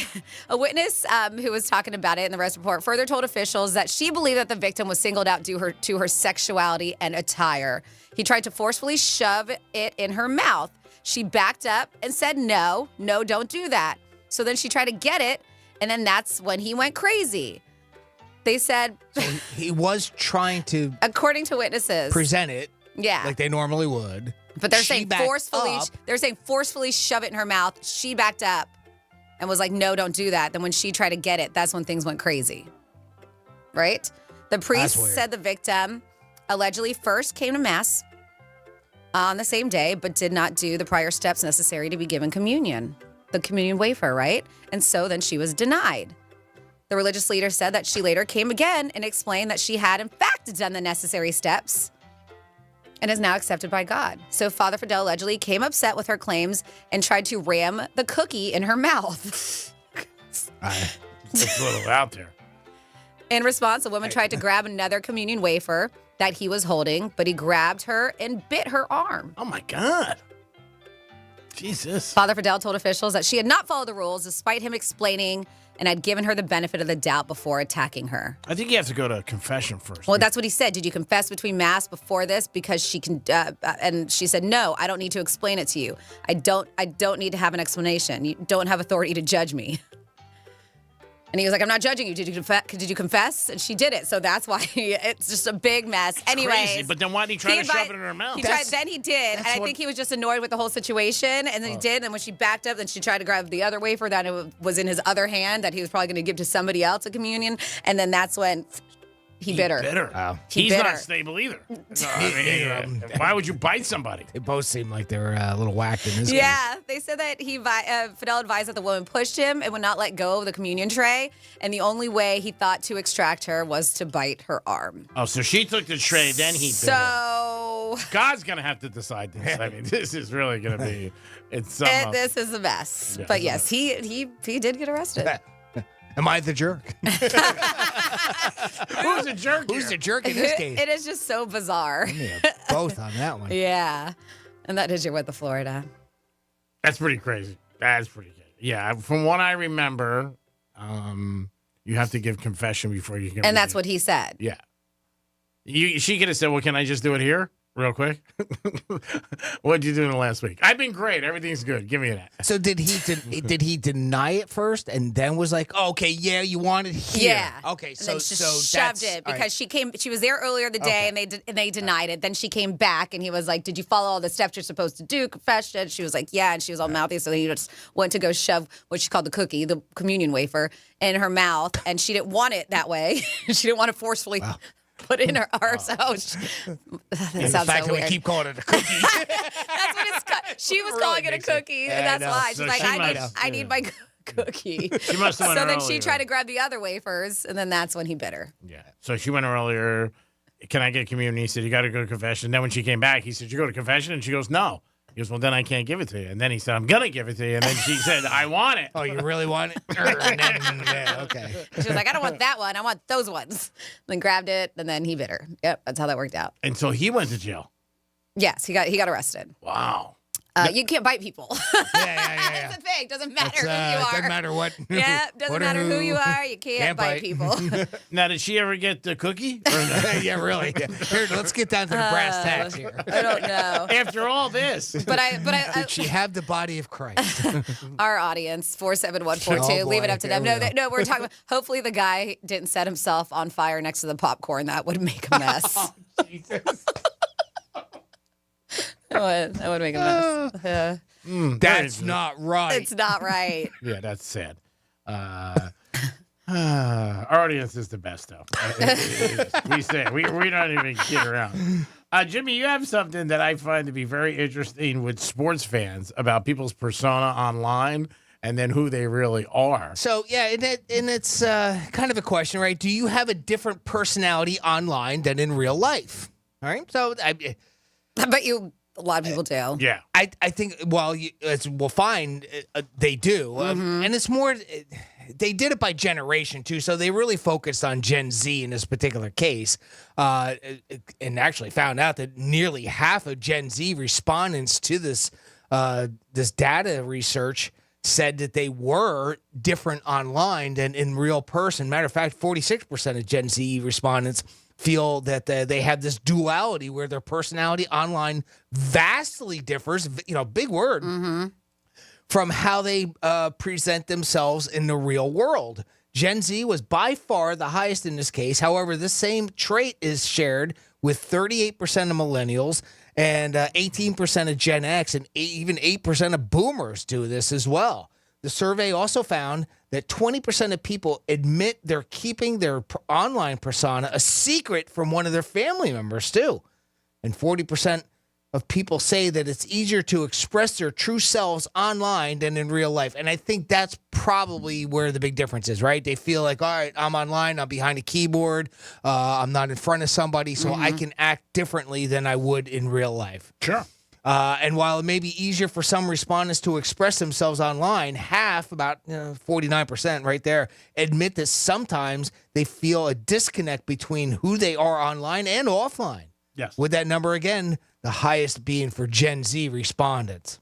a witness who was talking about it in the arrest report further told officials that she believed that the victim was singled out due to her sexuality and attire. He tried to forcefully shove it in her mouth. She backed up and said, no, don't do that. So then she tried to get it, and then that's when he went crazy. They said... So he was trying to... According to witnesses. Present it. Yeah. Like they normally would. But they're saying forcefully shove it in her mouth. She backed up and was like, no, don't do that. Then when she tried to get it, that's when things went crazy. Right? The priest said the victim allegedly first came to Mass on the same day, but did not do the prior steps necessary to be given communion. The communion wafer, right? And so then she was denied. The religious leader said that she later came again and explained that she had, in fact, done the necessary steps. and is now accepted by God. So Father Fidel allegedly came upset with her claims and tried to ram the cookie in her mouth. It's a little out there. In response, the woman tried to grab another communion wafer that he was holding, but he grabbed her and bit her arm. Oh, my God. Jesus. Father Fidel told officials that she had not followed the rules despite him explaining and had given her the benefit of the doubt before attacking her. I think you have to go to confession first. Well, that's what he said. Did you confess between Mass before this? Because she can, and she said, no, I don't need to explain it to you. I don't need to have an explanation. You don't have authority to judge me. And he was like, I'm not judging you. Did you confess? And she did it. So that's why it's just a big mess. Anyways. Crazy, but then why did he try to shove it in her mouth? Then he did. And I think he was just annoyed with the whole situation. And then he did. And when she backed up, then she tried to grab the other wafer that it was in his other hand that he was probably going to give to somebody else at communion. And then that's when he bit her. Wow. He's not stable either. Why would you bite somebody? They both seem like they were a little whacked in this case. Yeah, they said that Fidel advised that the woman pushed him and would not let go of the communion tray, and the only way he thought to extract her was to bite her arm. Oh, so she took the tray, then he bit her. God's going to have to decide this. I mean, this is really going to be... This is a mess. Yeah, but yes, he did get arrested. Am I the jerk? Who's a jerk? Who's the jerk in this case? It is just so bizarre. Both on that one. Yeah. And that is your With the Florida. That's pretty crazy. That's pretty crazy. Yeah, from what I remember, you have to give confession before you can. And that's what he said. Yeah. She could have said, well, can I just do it here? Real quick. What'd you do in the last week? I've been great. Everything's good. Give me that. So did he deny it first and then was like, oh, okay, yeah, you want it here? Yeah. Okay, so shoved it because she was there earlier the day and they denied it. Then she came back and he was like, did you follow all the steps you're supposed to do? Confession. She was like, yeah, and she was all mouthy. So then he just went to go shove what she called the cookie, the communion wafer, in her mouth, and she didn't want it that way. She didn't want to forcefully. Wow. Put in her arse. Oh, that sounds the fact so weird. We keep calling it a cookie. That's what it's. She was calling it a cookie, and that's why she's like, I need my cookie. She must have went So then earlier. she tried to grab the other wafers, and then that's when he bit her. Yeah. So she went earlier. Can I get communion? He said, you got to go to confession. Then when she came back, he said, you go to confession? And she goes, no. He goes, well, then I can't give it to you. And then he said, I'm going to give it to you. And then she said, I want it. Oh, you really want it? Yeah, okay. She was like, I don't want that one. I want those ones. Then grabbed it, and then he bit her. Yep, that's how that worked out. And so he went to jail. Yes, he got arrested. Wow. You can't bite people. Yeah. That's the thing. Doesn't matter who you are. Doesn't matter what. Yeah, doesn't matter who you are. You can't bite people. Now, did she ever get the cookie? Yeah, really. Here, let's get down to the brass tacks here. I don't know. After all this. But I did she have the body of Christ? Our audience, 47142. Leave it up to them. No, we're talking about, hopefully the guy didn't set himself on fire next to the popcorn. That would make a mess. Oh, Jesus. That would make a mess. That's not right. It's not right. Yeah, that's sad. Our audience is the best, though. We say we don't even kid around. Jimmy, you have something that I find to be very interesting with sports fans about people's persona online and then who they really are. So, yeah, and it's kind of a question, right? Do you have a different personality online than in real life? All right. So, I bet you a lot of people do. Yeah. I think, well, we'll find they do. And it's more, they did it by generation, too. So they really focused on Gen Z in this particular case. And actually found out that nearly half of Gen Z respondents to this data research said that they were different online than in real person. Matter of fact, 46% of Gen Z respondents feel that they have this duality where their personality online vastly differs, big word, from how they present themselves in the real world. Gen Z was by far the highest in this case. However, this same trait is shared with 38% of millennials and 18% of Gen X and even 8% of boomers do this as well. The survey also found that 20% of people admit they're keeping their online persona a secret from one of their family members, too. And 40% of people say that it's easier to express their true selves online than in real life. And I think that's probably where the big difference is, right? They feel like, all right, I'm online, I'm behind a keyboard, I'm not in front of somebody, so I can act differently than I would in real life. Sure. And while it may be easier for some respondents to express themselves online, half, about 49% right there, admit that sometimes they feel a disconnect between who they are online and offline. Yes. With that number, again, the highest being for Gen Z respondents.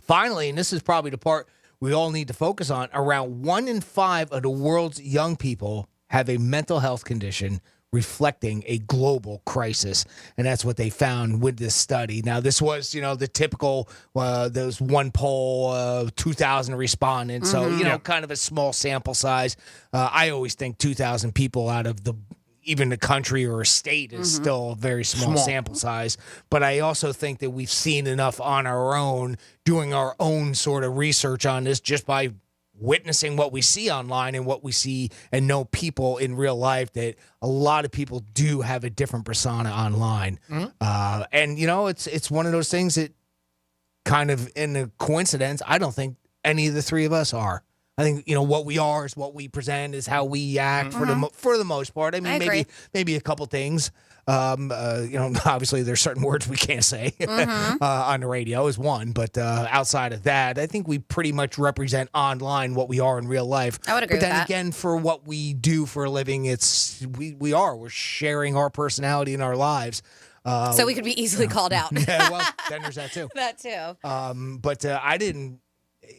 Finally, and this is probably the part we all need to focus on, around 1 in 5 of the world's young people have a mental health condition reflecting a global crisis. And that's what they found with this study. Now, this was, the typical, those one poll, 2,000 respondents. So, kind of a small sample size. I always think 2,000 people out of even the country or a state is still a very small sample size. But I also think that we've seen enough on our own, doing our own sort of research on this, just by witnessing what we see online and what we see and know people in real life, that a lot of people do have a different persona online. And, it's one of those things that kind of in a coincidence, I don't think any of the three of us are. I think, what we are is what we present, is how we act for the most part. I mean, maybe a couple things. Obviously there's certain words we can't say on the radio is one, but outside of that, I think we pretty much represent online what we are in real life. I would agree with that. But then again, for what we do for a living, we're sharing our personality in our lives. So we could be easily called out. Yeah, well, then there's that too. That too. But I didn't.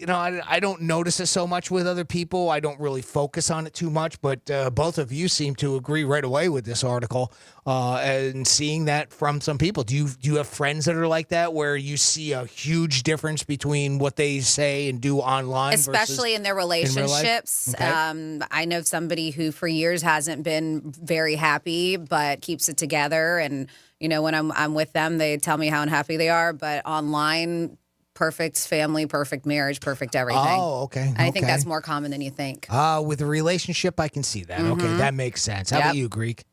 I don't notice it so much with other people. I don't really focus on it too much, but both of you seem to agree right away with this article and seeing that from some people. Do you have friends that are like that, where you see a huge difference between what they say and do online, especially in their relationships? Okay. I know somebody who for years hasn't been very happy, but keeps it together. And, when I'm with them, they tell me how unhappy they are, but online, perfect family, perfect marriage, perfect everything. Oh, okay. I think that's more common than you think. With a relationship, I can see that. Okay, that makes sense. How about you, Greek?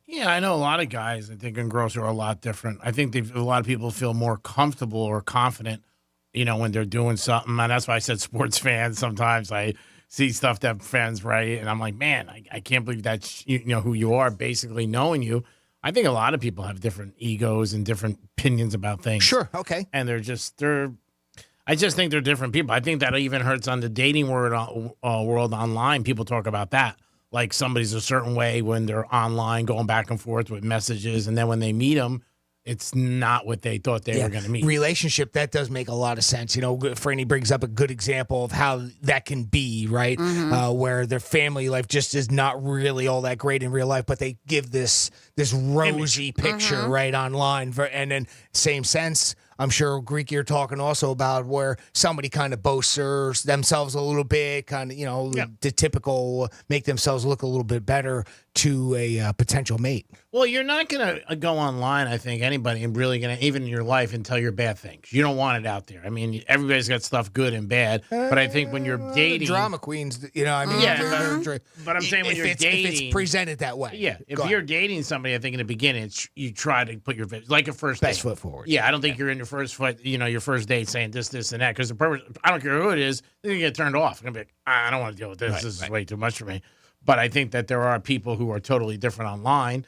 Yeah, I know a lot of guys, I think, and girls are a lot different. I think a lot of people feel more comfortable or confident, when they're doing something. And that's why I said sports fans. Sometimes I see stuff that fans write, and I'm like, man, I can't believe that's who you are, basically knowing you. I think a lot of people have different egos and different opinions about things. Sure, okay. And I just think they're different people. I think that even hurts on the dating world online. People talk about that. Like somebody's a certain way when they're online, going back and forth with messages. And then when they meet them, it's not what they thought they were going to meet. Relationship, that does make a lot of sense. Franny brings up a good example of how that can be, right? Where their family life just is not really all that great in real life, but they give this rosy picture right online. And then same sense, I'm sure, Greek, you're talking also about where somebody kind of boasts themselves a little bit, kind of, the typical make themselves look a little bit better to a potential mate. Well, you're not going to go online, I think, anybody, and really going to, even in your life, and tell your bad things. You don't want it out there. I mean, everybody's got stuff good and bad, but I think when you're dating... Drama queens, Yeah, but I'm saying when you're dating... If it's presented that way. Yeah, if you're dating somebody, I think in the beginning, you try to put your... Like a first best date. Foot forward. Yeah, I don't think you're in your first foot, your first date saying this, and that, because the purpose... I don't care who it is, they're going to get turned off. They're going to be like, I don't want to deal with this. This is way too much for me. But I think that there are people who are totally different online.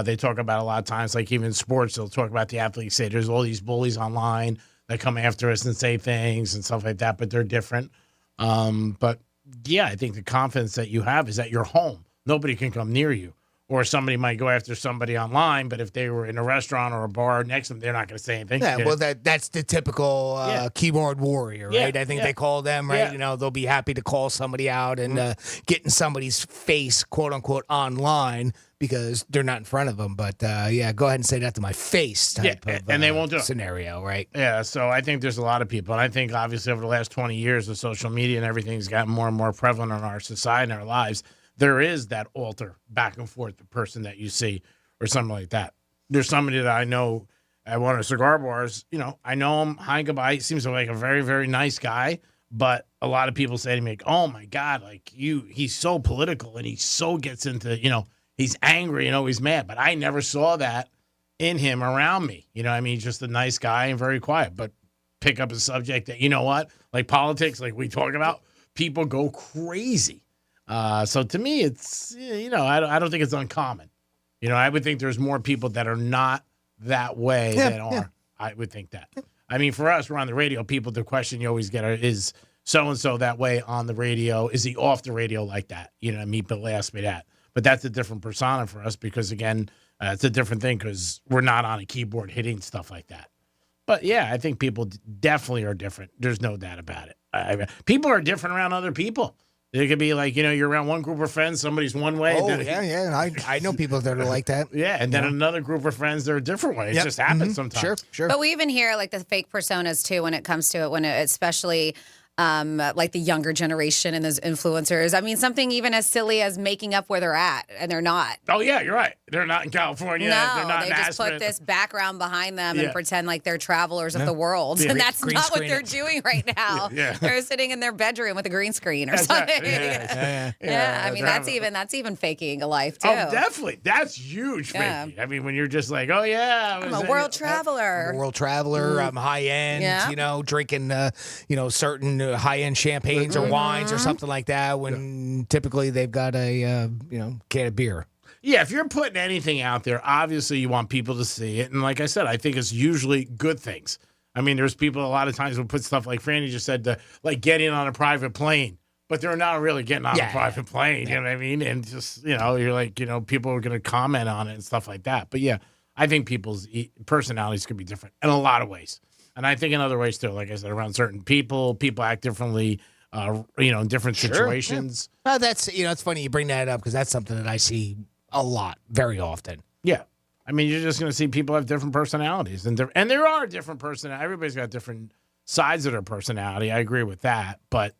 They talk about a lot of times, like even sports, they'll talk about the athletes, say there's all these bullies online that come after us and say things and stuff like that, but they're different. But yeah, I think the confidence that you have is at your home. Nobody can come near you. Or somebody might go after somebody online, but if they were in a restaurant or a bar next to them, they're not going to say anything. Yeah, well, that's the typical keyboard warrior, right? I think they call them, right? They'll be happy to call somebody out and get in somebody's face, quote unquote, online because they're not in front of them. But go ahead and say that to my face type of and they won't do it. Scenario, right? Yeah, so I think there's a lot of people. And I think obviously over the last 20 years, the social media and everything's gotten more and more prevalent in our society and our lives. There is that alter back and forth, the person that you see or something like that. There's somebody that I know at one of the cigar bars, I know him, hi, goodbye. He seems like a very, very nice guy. But a lot of people say to me, oh, my God, he's so political and he so gets into, he's angry, he's mad. But I never saw that in him around me. You know, I mean, he's just a nice guy and very quiet, but pick up a subject that, you know what, like politics, like we talk about, people go crazy. So to me, it's, you know, I don't think it's uncommon. You know, I would think there's more people that are not that way than are. Yeah. I would think that. I mean, for us, we're on the radio. People, the question you always get is so-and-so that way on the radio? Is he off the radio like that? You know, people ask me that. But that's a different persona for us because, again, it's a different thing because we're not on a keyboard hitting stuff like that. But, yeah, I think people definitely are different. There's no doubt about it. People are different around other people. It could be like, you know, you're around one group of friends, somebody's one way. Oh, yeah. I know people that are like that. Yeah, and then another group of friends, they're a different way. It just happens sometimes. Sure. But we even hear, like, the fake personas, too, when it comes to it, especially like the younger generation and those influencers. I mean, something even as silly as making up where they're at, and they're not. Oh, yeah, you're right. They're not in California. No, they're not they in just Aspen. put this background behind them and pretend like they're travelers of the world. And that's not what they're doing right now. They're sitting in their bedroom with a green screen or something. Right. Yeah, I mean, that's even faking a life, too. Oh, definitely. That's huge faking. I mean, when you're just like, oh, yeah. I'm a world traveler. I'm high-end, you know, drinking, certain high-end champagnes or wines or something like that when typically they've got a, can of beer. Yeah, if you're putting anything out there, obviously you want people to see it. And like I said, I think it's usually good things. I mean, there's people a lot of times who put stuff like Franny just said, like getting on a private plane. But they're not really getting on a private plane, you know what I mean? And just, you're like, people are going to comment on it and stuff like that. But yeah, I think people's personalities could be different in a lot of ways. And I think in other ways too, like I said, around certain people act differently, in different situations. Yeah. That's, it's funny you bring that up because that's something that I see a lot, very often. Yeah. I mean, you're just going to see people have different personalities. And there are different personalities. Everybody's got different sides of their personality. I agree with that. But,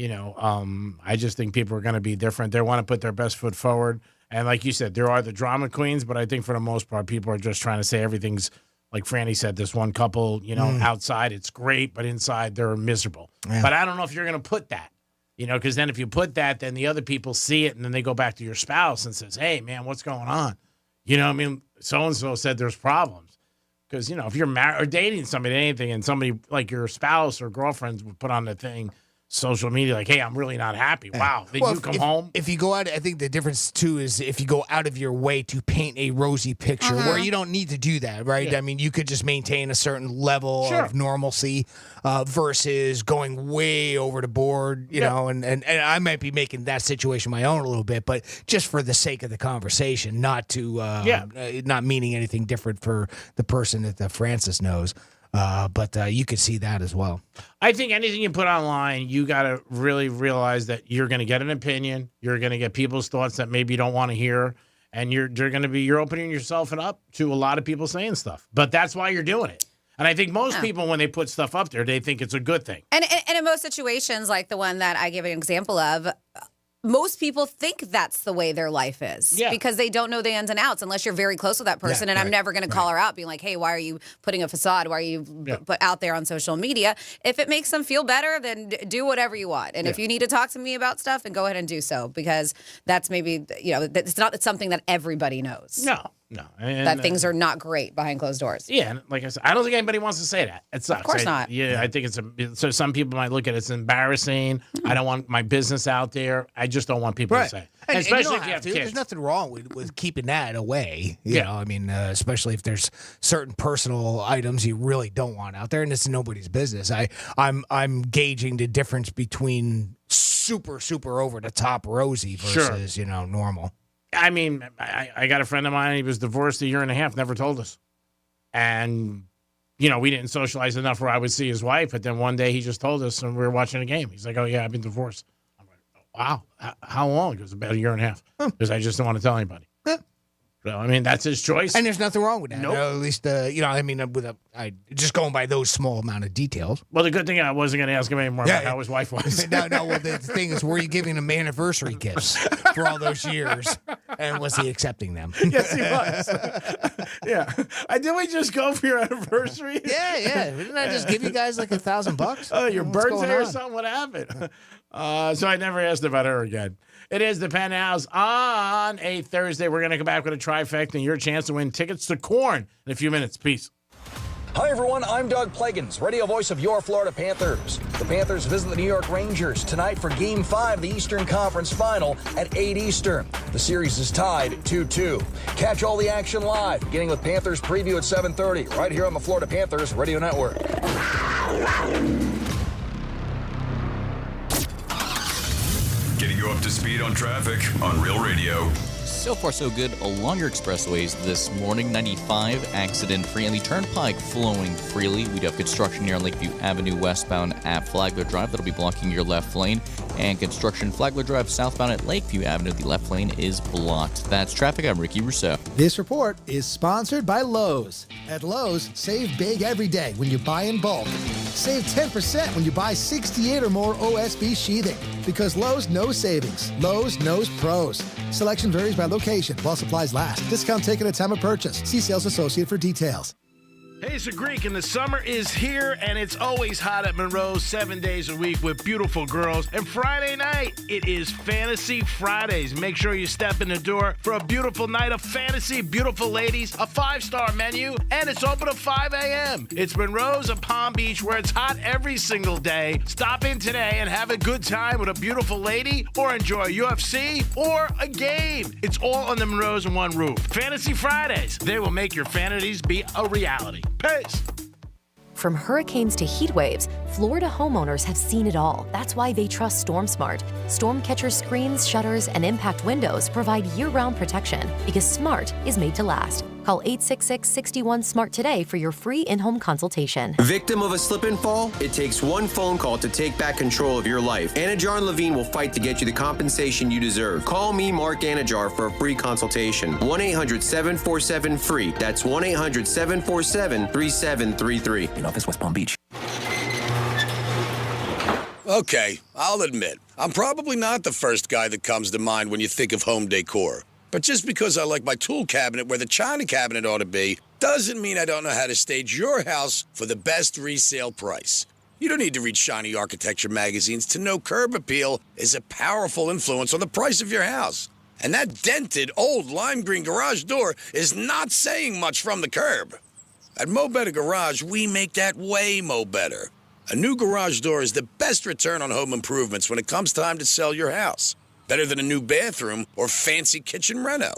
I just think people are going to be different. They want to put their best foot forward. And like you said, there are the drama queens, but I think for the most part, people are just trying to say everything's, like Franny said, this one couple, outside it's great, but inside they're miserable. Yeah. But I don't know if you're going to put that, because then if you put that, then the other people see it and then they go back to your spouse and says, hey, man, what's going on? So-and-so said there's problems. Because, if you're married or dating somebody, anything, and somebody like your spouse or girlfriends would put on the thing, social media, like, hey, I'm really not happy. Wow. Then you come home. If you go out, I think the difference, too, is if you go out of your way to paint a rosy picture where you don't need to do that, right? Yeah. I mean, you could just maintain a certain level of normalcy versus going way over the board, you know, and I might be making that situation my own a little bit, but just for the sake of the conversation, not to, not meaning anything different for the person that Francis knows. But you could see that as well. I think anything you put online, you got to really realize that you're going to get an opinion. You're going to get people's thoughts that maybe you don't want to hear. And you're opening yourself up to a lot of people saying stuff. But that's why you're doing it. And I think most people, when they put stuff up there, they think it's a good thing. And in most situations, like the one that I give an example of, most people think that's the way their life is because they don't know the ins and outs unless you're very close with that person. And I'm never going to call her out being like, hey, why are you putting a facade? Why are you put out there on social media? If it makes them feel better, then do whatever you want. And if you need to talk to me about stuff, then go ahead and do so because that's maybe, it's something that everybody knows. No. And, that things are not great behind closed doors. Yeah, and like I said, I don't think anybody wants to say that. It sucks. Of course not. Yeah, I think so some people might look at it as embarrassing. I don't want my business out there. I just don't want people to say. And especially and if you have to. kids. There's nothing wrong with keeping that away. You know, I mean, especially if there's certain personal items you really don't want out there, and it's nobody's business. I'm gauging the difference between super, super over the top rosy versus normal. I mean, I got a friend of mine. He was divorced a year and a half, never told us. And, we didn't socialize enough where I would see his wife. But then one day he just told us and we were watching a game. He's like, oh, yeah, I've been divorced. I'm like, wow. How long? It was about a year and a half. Because I just don't want to tell anybody. So, I mean, that's his choice. And there's nothing wrong with that. Nope. At least, just going by those small amount of details. Well, the good thing I wasn't going to ask him anymore about how his wife was. No, well, the thing is, were you giving him anniversary gifts for all those years? And was he accepting them? Yes, he was. Yeah. Didn't we just go for your anniversary? Yeah. Didn't I just give you guys like $1,000? Oh, your What's birthday going or on? something? What happened? So I never asked about her again. It is the Penthouse on a Thursday. We're going to come back with a trifecta and your chance to win tickets to Corn in a few minutes. Peace. Hi, everyone. I'm Doug Plagens, radio voice of your Florida Panthers. The Panthers visit the New York Rangers tonight for Game 5 of the Eastern Conference Final at 8 Eastern. The series is tied 2-2. Catch all the action live, beginning with Panthers preview at 7:30, right here on the Florida Panthers Radio Network. Getting you up to speed on traffic on Real Radio. So far, so good along your expressways this morning. 95 accident-free, and the Turnpike flowing freely. We do have construction here on Lakeview Avenue westbound at Flagler Drive. That'll be blocking your left lane. And construction Flagler Drive southbound at Lakeview Avenue. The left lane is blocked. That's traffic. I'm Ricky Rousseau. This report is sponsored by Lowe's. At Lowe's, save big every day when you buy in bulk. Save 10% when you buy 68 or more OSB sheathing. Because Lowe's knows savings. Lowe's knows pros. Selection varies by location while supplies last. Discount taken at time of purchase. See sales associate for details. Hey, it's a Greek, and the summer is here, and it's always hot at Monroe 7 days a week with beautiful girls. And Friday night, it is Fantasy Fridays. Make sure you step in the door for a beautiful night of fantasy, beautiful ladies, a 5-star menu, and it's open at 5 a.m. It's Monroe's and Palm Beach, where it's hot every single day. Stop in today and have a good time with a beautiful lady, or enjoy UFC or a game. It's all on the Monroe's in one roof. Fantasy Fridays. They will make your fantasies be a reality. Peace. From hurricanes to heat waves, Florida homeowners have seen it all. That's why they trust StormSmart. Stormcatcher screens, shutters, and impact windows provide year-round protection because smart is made to last. Call 866-61-SMART today for your free in-home consultation. Victim of a slip and fall? It takes one phone call to take back control of your life. Anajar and Levine will fight to get you the compensation you deserve. Call me, Mark Anajar, for a free consultation. 1-800-747-FREE. That's 1-800-747-3733. In office, West Palm Beach. Okay, I'll admit, I'm probably not the first guy that comes to mind when you think of home decor. But just because I like my tool cabinet where the china cabinet ought to be, doesn't mean I don't know how to stage your house for the best resale price. You don't need to read shiny architecture magazines to know curb appeal is a powerful influence on the price of your house. And that dented old lime green garage door is not saying much from the curb. At Mo Better Garage, we make that way mo better. A new garage door is the best return on home improvements when it comes time to sell your house. Better than a new bathroom or fancy kitchen reno.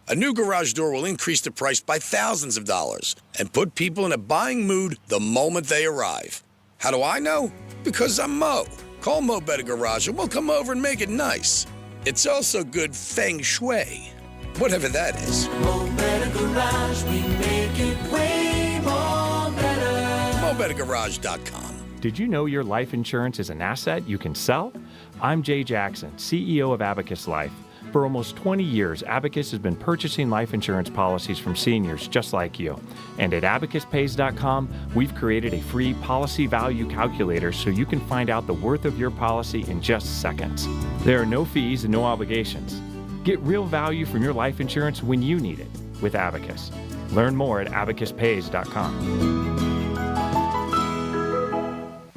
A new garage door will increase the price by thousands of dollars and put people in a buying mood the moment they arrive. How do I know? Because I'm Mo. Call Mo Better Garage and we'll come over and make it nice. It's also good feng shui, whatever that is. Mo Better Garage, we make it way more better. MoBetterGarage.com. Did you know your life insurance is an asset you can sell? I'm Jay Jackson, CEO of Abacus Life. For almost 20 years, Abacus has been purchasing life insurance policies from seniors just like you. And at abacuspays.com, we've created a free policy value calculator so you can find out the worth of your policy in just seconds. There are no fees and no obligations. Get real value from your life insurance when you need it with Abacus. Learn more at abacuspays.com.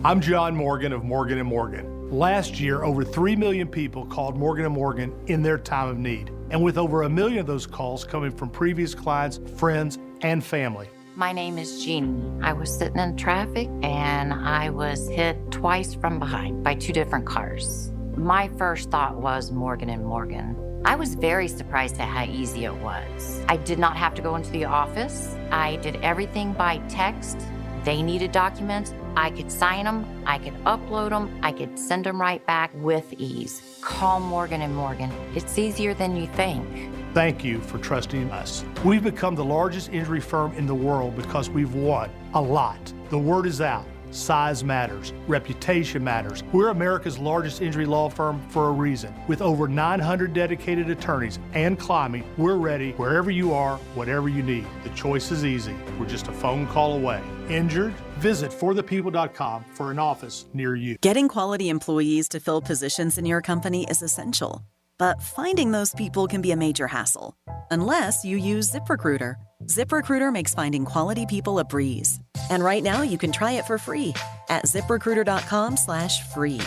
I'm John Morgan of Morgan & Morgan. Last year, over 3 million people called Morgan & Morgan in their time of need. And with over 1 million of those calls coming from previous clients, friends, and family. My name is Jeannie. I was sitting in traffic and I was hit twice from behind by 2 different cars. My first thought was Morgan & Morgan. I was very surprised at how easy it was. I did not have to go into the office. I did everything by text. They needed documents. I could sign them, I could upload them, I could send them right back with ease. Call Morgan & Morgan. It's easier than you think. Thank you for trusting us. We've become the largest injury firm in the world because we've won a lot. The word is out. Size matters. Reputation matters. We're America's largest injury law firm for a reason. With over 900 dedicated attorneys and climbing, we're ready wherever you are, whatever you need. The choice is easy. We're just a phone call away. Injured? Visit forthepeople.com for an office near you. Getting quality employees to fill positions in your company is essential. But finding those people can be a major hassle, unless you use ZipRecruiter. ZipRecruiter makes finding quality people a breeze. And right now you can try it for free at ZipRecruiter.com/free.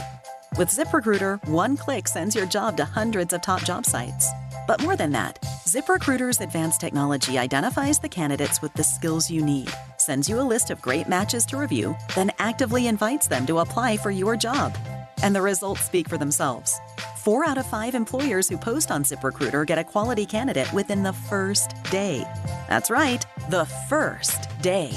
With ZipRecruiter, one click sends your job to hundreds of top job sites. But more than that, ZipRecruiter's advanced technology identifies the candidates with the skills you need, sends you a list of great matches to review, then actively invites them to apply for your job. And the results speak for themselves. 4 out of 5 employers who post on ZipRecruiter get a quality candidate within the first day. That's right, the first day.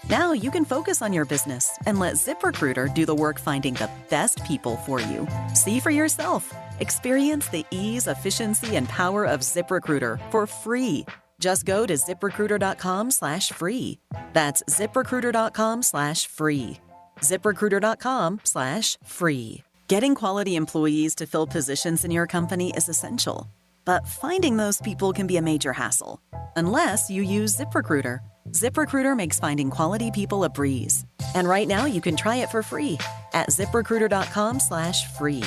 Now you can focus on your business and let ZipRecruiter do the work finding the best people for you. See for yourself. Experience the ease, efficiency, and power of ZipRecruiter for free. Just go to ZipRecruiter.com/free. That's ZipRecruiter.com/free. ZipRecruiter.com/free. Getting quality employees to fill positions in your company is essential, but finding those people can be a major hassle, unless you use ZipRecruiter. ZipRecruiter makes finding quality people a breeze. And right now you can try it for free at ZipRecruiter.com/free.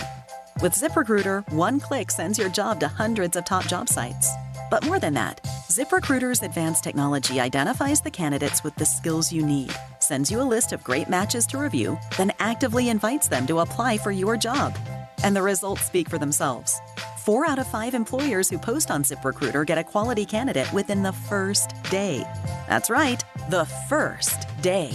With ZipRecruiter, one click sends your job to hundreds of top job sites. But more than that, ZipRecruiter's advanced technology identifies the candidates with the skills you need, sends you a list of great matches to review, then actively invites them to apply for your job. And the results speak for themselves. 4 out of 5 employers who post on ZipRecruiter get a quality candidate within the first day. That's right, the first day.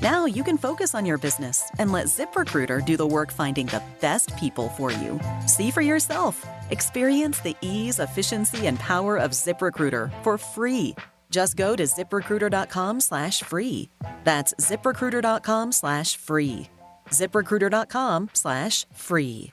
Now you can focus on your business and let ZipRecruiter do the work finding the best people for you. See for yourself. Experience the ease, efficiency, and power of ZipRecruiter for free. Just go to ZipRecruiter.com/free. That's ZipRecruiter.com/free. ZipRecruiter.com/free.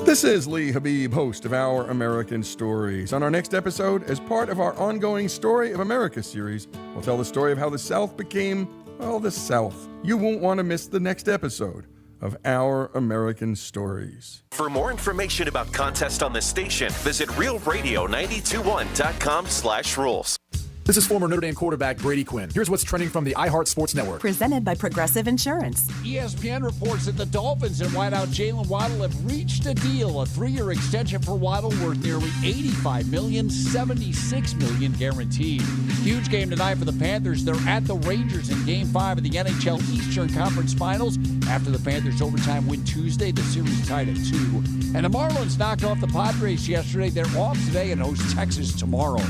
This is Lee Habib, host of Our American Stories. On our next episode, as part of our ongoing Story of America series, we'll tell the story of how the South became, well, the South. You won't want to miss the next episode of Our American Stories. For more information about contests on this station, visit realradio921.com/rules. This is former Notre Dame quarterback Brady Quinn. Here's what's trending from the iHeart Sports Network. Presented by Progressive Insurance. ESPN reports that the Dolphins and wideout Jalen Waddle have reached a deal, a 3-year extension for Waddle worth nearly $85 million, $76 million guaranteed. Huge game tonight for the Panthers. They're at the Rangers in Game 5 of the NHL Eastern Conference Finals. After the Panthers' overtime win Tuesday, the series tied at 2. And the Marlins knocked off the Padres yesterday. They're off today and host Texas tomorrow.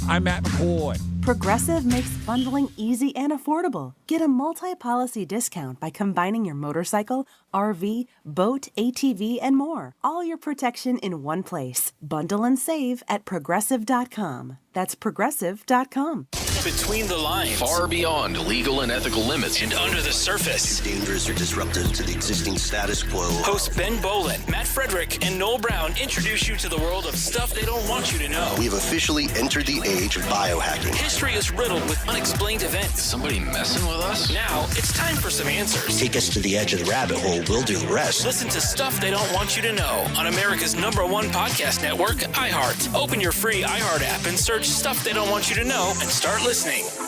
I'm Matt McCoy. Progressive makes bundling easy and affordable. Get a multi-policy discount by combining your motorcycle, RV, boat, ATV, and more. All your protection in one place. Bundle and save at Progressive.com. That's Progressive.com. Between the lines, far beyond legal and ethical limits, and under the surface, too dangerous or disruptive to the existing status quo. Hosts Ben Bolin, Matt Frederick, and Noel Brown introduce you to the world of stuff they don't want you to know. We have officially entered the age of biohacking. History is riddled with unexplained events. Is somebody messing with us? Now it's time for some answers. Take us to the edge of the rabbit hole. We'll do the rest. Listen to Stuff They Don't Want You to Know on America's #1 podcast network, iHeart. Open your free iHeart app and search Stuff They Don't Want You to Know and start listening.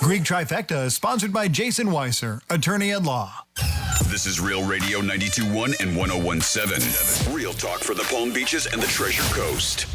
Greek Trifecta is sponsored by Jason Weiser, attorney at law. This is Real Radio 92.1 and 101.7. Real talk for the Palm Beaches and the Treasure Coast.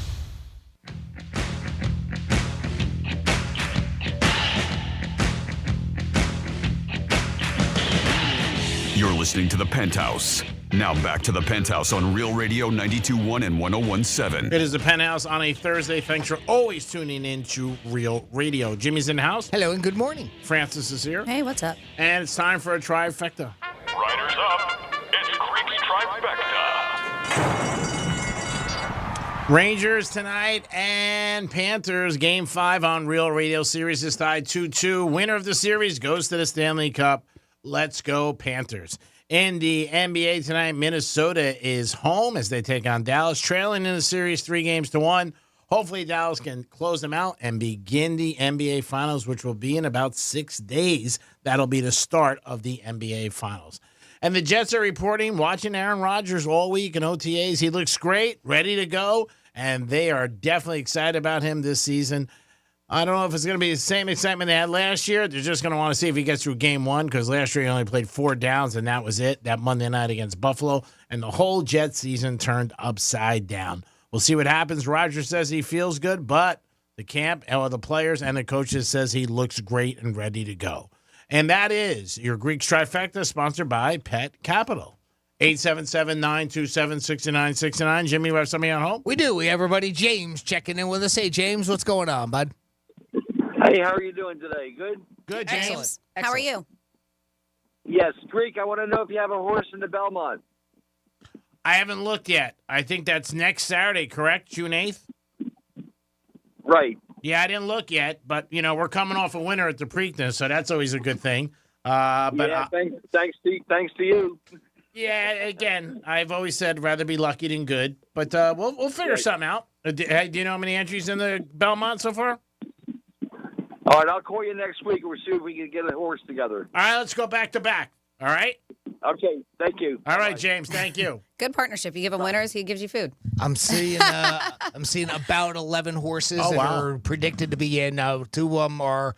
You're listening to the Penthouse. Now back to the Penthouse on Real Radio 92.1 and 101.7. It is the Penthouse on a Thursday. Thanks for always tuning in to Real Radio. Jimmy's in the house. Hello and good morning. Francis is here. Hey, what's up? And it's time for a trifecta. Riders up. It's Creek's Trifecta. Rangers tonight and Panthers. Game 5 on Real Radio. Series is tied 2-2. Winner of the series goes to the Stanley Cup. Let's go, Panthers. In the NBA tonight, Minnesota is home as they take on Dallas, trailing in the series 3-1. Hopefully, Dallas can close them out and begin the NBA Finals, which will be in about 6 days. That'll be the start of the NBA Finals. And the Jets are reporting, watching Aaron Rodgers all week in OTAs. He looks great, ready to go, and they are definitely excited about him this season. I don't know if it's going to be the same excitement they had last year. They're just going to want to see if he gets through game 1 because last year he only played 4 downs, and that was it, that Monday night against Buffalo. And the whole Jets season turned upside down. We'll see what happens. Roger says he feels good, but the camp, the players, and the coaches says he looks great and ready to go. And that is your Greeks Trifecta, sponsored by Pet Capital. 877-927-6969. Jimmy, we have somebody on hold? We do. We have everybody. James checking in with us. Hey, James, what's going on, bud? Hey, how are you doing today? Good? Good, James. Excellent. How are you? Yes, Greek, I want to know if you have a horse in the Belmont. I haven't looked yet. I think that's next Saturday, correct? June 8th? Right. Yeah, I didn't look yet, but, we're coming off a winner at the Preakness, so that's always a good thing. Thanks to you. Yeah, again, I've always said rather be lucky than good, but we'll figure something out. Do you know how many entries in the Belmont so far? All right, I'll call you next week and we'll see if we can get a horse together. All right, let's go back to back. All right? Okay, thank you. All right, James, thank you. Good partnership. You give him winners, he gives you food. I'm seeing about 11 horses that are predicted to be in. 2 of them are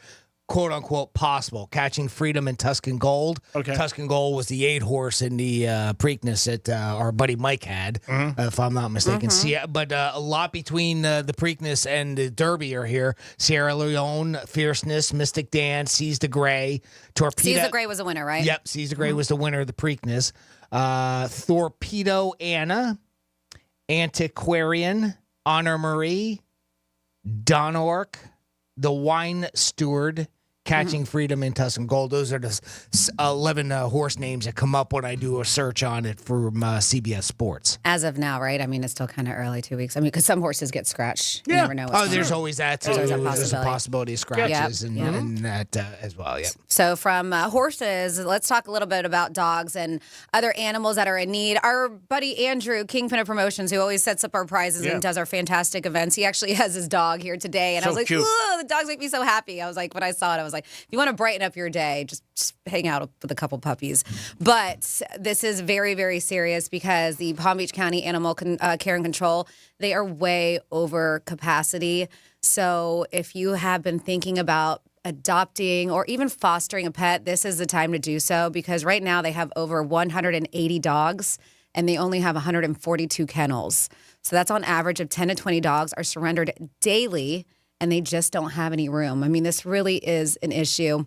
quote unquote possible. Catching Freedom and Tuscan Gold. Okay. Tuscan Gold was the 8 horse in the Preakness that our buddy Mike had, if I'm not mistaken. But a lot between the Preakness and the Derby are here. Sierra Leone, Fierceness, Mystic Dance, Seize the Gray, Torpedo. Seize the Gray was a winner, right? Yep, Seize the Gray was the winner of the Preakness. Torpedo Anna, Antiquarian, Honor Marie, Donork, The Wine Steward, Catching Freedom, and Tuscan Gold. Those are the 11 horse names that come up when I do a search on it from CBS Sports. As of now, right? I mean, it's still kind of early, 2 weeks. I mean, because some horses get scratched. You never know. There's always that, too. There's a possibility of scratches and that as well, yeah. So from horses, let's talk a little bit about dogs and other animals that are in need. Our buddy Andrew, Kingpin of Promotions, who always sets up our prizes and does our fantastic events, he actually has his dog here today. And I was like, the dogs make me so happy. I was like, when I saw it, I was like, if you want to brighten up your day, just hang out with a couple puppies. But this is very, very serious because the Palm Beach County Animal Care and Control, they are way over capacity. So if you have been thinking about adopting or even fostering a pet, this is the time to do so because right now they have over 180 dogs and they only have 142 kennels. So that's on average of 10 to 20 dogs are surrendered daily and they just don't have any room. I mean, this really is an issue.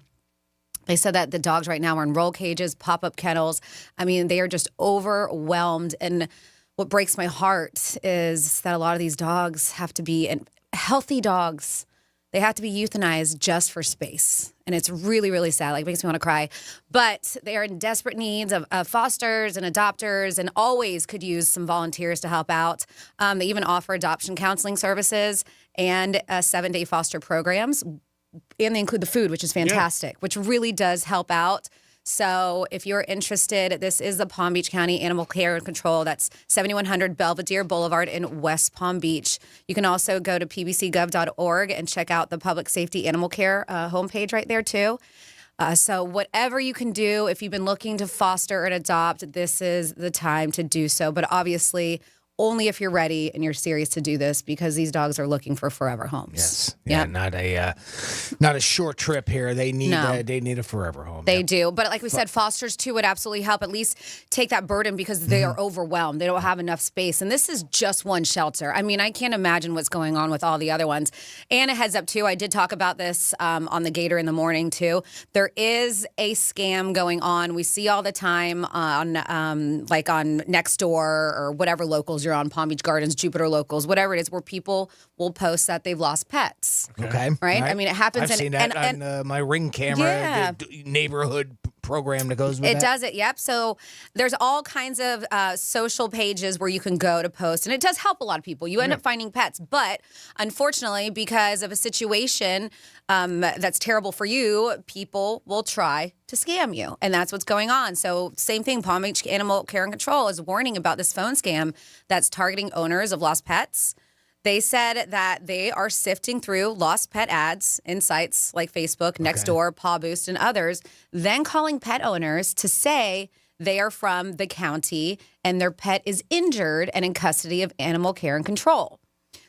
They said that the dogs right now are in roll cages, pop-up kennels. I mean, they are just overwhelmed. And what breaks my heart is that a lot of these dogs have to be healthy dogs. They have to be euthanized just for space. And it's really, really sad. Like, it makes me want to cry. But they are in desperate needs of fosters and adopters and always could use some volunteers to help out. They even offer adoption counseling services and 7-day foster programs. And they include the food, which is fantastic, which really does help out. So if you're interested, this is the Palm Beach County Animal Care and Control. That's 7100 Belvedere Boulevard in West Palm Beach. You can also go to pbcgov.org and check out the Public Safety Animal Care homepage right there, too. So whatever you can do, if you've been looking to foster and adopt, this is the time to do so. But obviously, only if you're ready and you're serious to do this because these dogs are looking for forever homes. Yes. Yeah, not a short trip here. They need a forever home. They do. But like we said, fosters too would absolutely help at least take that burden because they are overwhelmed. They don't have enough space. And this is just one shelter. I mean, I can't imagine what's going on with all the other ones. And a heads up too, I did talk about this on the Gator in the morning too. There is a scam going on. We see all the time on like on Nextdoor or whatever locals you're on, Palm Beach Gardens, Jupiter Locals, whatever it is, where people will post that they've lost pets. Okay. Right? I mean, it happens. I've seen that on my Ring camera, the neighborhood program that goes with it. It does it, yep. So there's all kinds of social pages where you can go to post, and it does help a lot of people. You end up finding pets, but unfortunately, because of a situation that's terrible for you, people will try to scam you, and that's what's going on. So same thing, Palm Beach Animal Care and Control is warning about this phone scam that's targeting owners of lost pets. They said that they are sifting through lost pet ads in sites like Facebook, Nextdoor, Paw Boost, and others, then calling pet owners to say they are from the county and their pet is injured and in custody of Animal Care and Control.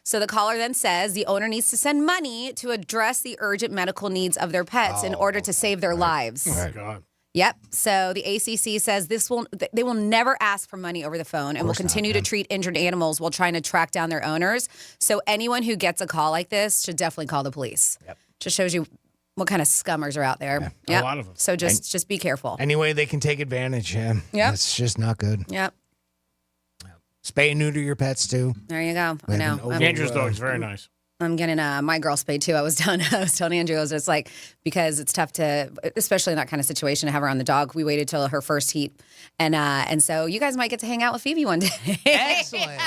So the caller then says the owner needs to send money to address the urgent medical needs of their pets in order to save their lives. Oh, my God. Yep. So the ACC says they will never ask for money over the phone and will continue to treat injured animals while trying to track down their owners. So anyone who gets a call like this should definitely call the police. Yep. Just shows you what kind of scummers are out there. Yeah, Yep. a lot of them. So just be careful. Any way they can take advantage, yeah. Yep. It's just not good. Yep. Spay and neuter your pets, too. There you go. I We know. have an Andrew's dog's very nice. I'm getting my girl spayed too. I was telling Andrew, it's like, because it's tough to, especially in that kind of situation, to have her on the dog. We waited till her first heat, and so you guys might get to hang out with Phoebe one day. Excellent.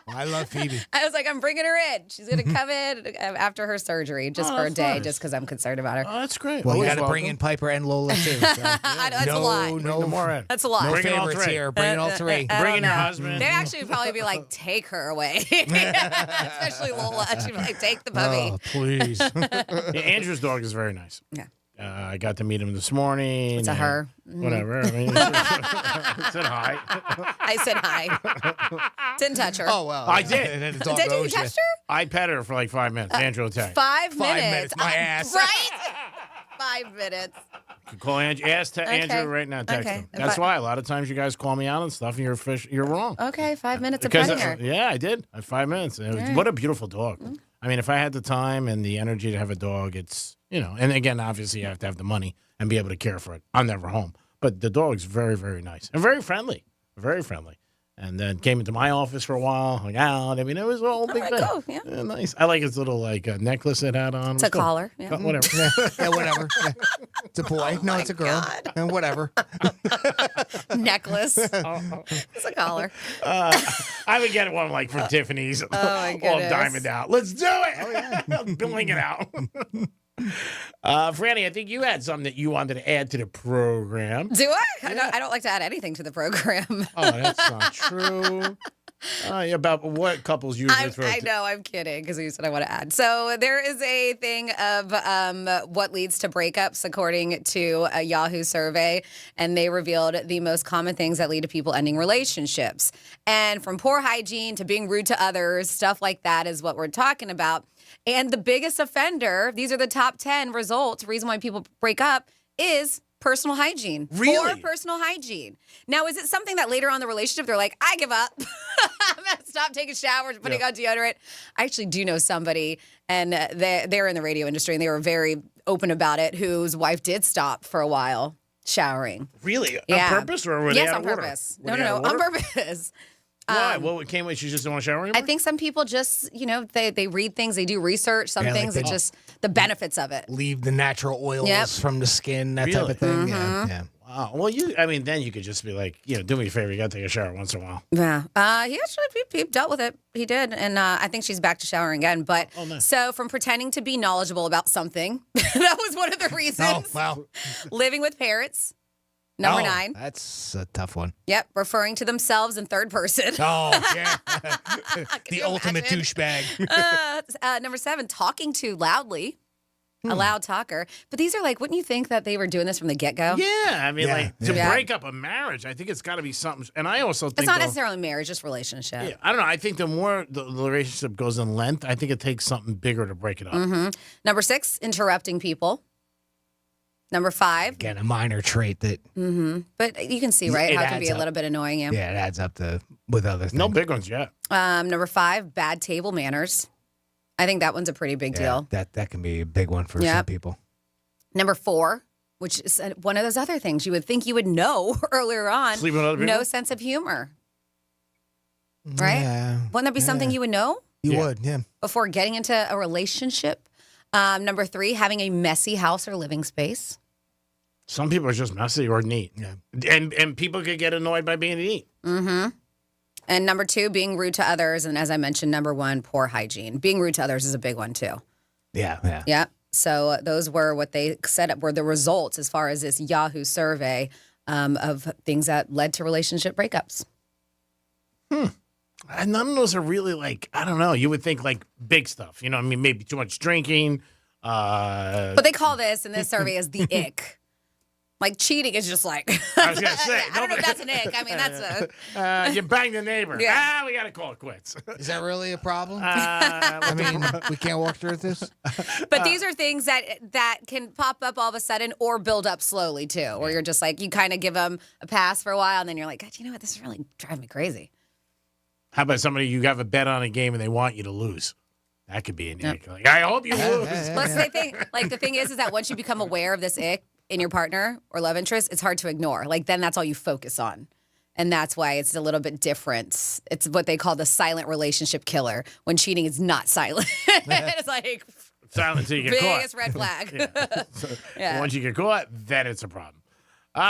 I love Phoebe. I was like, I'm bringing her in. She's gonna come in after her surgery just for a that's day, nice. just because I'm concerned about her. Oh, that's great. Well, you Always got to bring welcome. in Piper and Lola, too. So. That's a lie. No more in. That's a lie. No Bring it all favorites three. here. Bring it all three. Bring in your husband. They actually would probably be like, take her away. Especially Lola. She'd be like, take the puppy. Oh, please. Yeah, Andrew's dog is very nice. Yeah. I got to meet him this morning. It's a and her. Mhm. Whatever. I mean, said hi. I said hi. Didn't touch her. Oh, well. I did. And then the dog Did you owes touch her? I pet her for like 5 minutes. Andrew will tell you. 5 minutes. 5 minutes, my ass. Right? 5 minutes. You call Andrew. Ask Andrew right now. Text Okay. him. That's why a lot of times you guys call me out and stuff, and you're wrong. Okay, 5 minutes of Because petting her. yeah, I did. 5 minutes. It was- All right. What a beautiful dog. I mean, if I had the time and the energy to have a dog, it's and again, obviously, you have to have the money and be able to care for it. I'm never home, but the dog's very, very nice and very friendly, very friendly. And then came into my office for a while, hung out. I mean, it was a whole big thing. cool, yeah. Nice. I like his little necklace it had on. It's a collar. Yeah. Whatever. Yeah, whatever. Yeah. It's a boy. No, it's a girl. Whatever. Necklace. It's a collar. I would get one like from Tiffany's. my All goodness. diamond out. Let's do it. Oh, yeah. Billing it out. Franny, I think you had something that you wanted to add to the program. Do I? I don't like to add anything to the program. Oh, that's not true. About what couples usually throw. I know, I'm kidding, because you said I want to add. So there is a thing of what leads to breakups, according to a Yahoo survey, and they revealed the most common things that lead to people ending relationships. And from poor hygiene to being rude to others, stuff like that is what we're talking about. And the biggest offender, these are the top 10 results, reason why people break up, is personal hygiene. Really? Poor personal hygiene. Now, is it something that later on in the relationship, they're like, I give up. I'm going to stop taking showers, putting on deodorant. I actually do know somebody, and they're in the radio industry, and they were very open about it, whose wife did stop for a while showering. Really? Yeah. On purpose, or were they Yes, out on of water? purpose. Were No, they out of on water? purpose. Why? What came with? She just didn't want to shower anymore? I think some people just, they read things, they do research. Some Yeah, like things, they- it's just the benefits of it. Leave the natural oils Yep. from the skin, that type Really? of thing. Yeah. Mhm. Yeah. Wow. Well, then you could just be like, do me a favor. You got to take a shower once in a while. Yeah. He actually he dealt with it. He did. And I think she's back to showering again. But nice. so from pretending to be knowledgeable about something, that was one of the reasons. Oh, wow. Living with parrots. Number Oh, 9. That's a tough one. Yep. Referring to themselves in third person. Oh, yeah. The you ultimate imagine? douchebag. Number 7, talking too loudly. A loud talker. But these are like, wouldn't you think that they were doing this from the get-go? Yeah. I mean, to Yeah. break up a marriage, I think it's got to be something. And I also think It's not though- necessarily marriage, just relationship. Yeah, I don't know. I think the more the relationship goes in length, I think it takes something bigger to break it up. Mm-hmm. Number 6, interrupting people. Number 5. Again, a minor trait that, Mm-hmm. But you can see, right, It how it can be adds a up. little bit annoying. yeah, it adds up with other things. No big ones yet. Number 5, bad table manners. I think that one's a pretty big deal. That can be a big one for Yep. some people. Number 4, which is one of those other things you would think you would know earlier on. Sleeping with other people? No sense of humor. Right? Yeah. Wouldn't that be something you would know You would, yeah. before getting into a relationship? Number 3, having a messy house or living space. Some people are just messy or neat. Yeah. And people could get annoyed by being neat. Mm-hmm. And number 2, being rude to others. And as I mentioned, number 1, poor hygiene. Being rude to others is a big one, too. Yeah. Yeah. So those were what they said were the results as far as this Yahoo survey of things that led to relationship breakups. And none of those are really like, I don't know. You would think like big stuff. I mean, maybe too much drinking. But they call this in this survey as the ick. Like cheating is just like. I was going to say. I don't know if that's an ick. I mean, that's a. You banged the neighbor. Yeah. We got to call it quits. Is that really a problem? I mean, we can't walk through this. But these are things that can pop up all of a sudden or build up slowly too, where you're just like, you kind of give them a pass for a while, and then you're like, God, you know what? This is really driving me crazy. How about somebody you have a bet on a game and they want you to lose? That could be an ick. Like, I hope you lose. Plus, the thing is that once you become aware of this ick in your partner or love interest, it's hard to ignore. Like, then that's all you focus on. And that's why it's a little bit different. It's what they call the silent relationship killer, when cheating is not silent. It's like silent until you get caught. Biggest red flag. Yeah. So once you get caught, then it's a problem.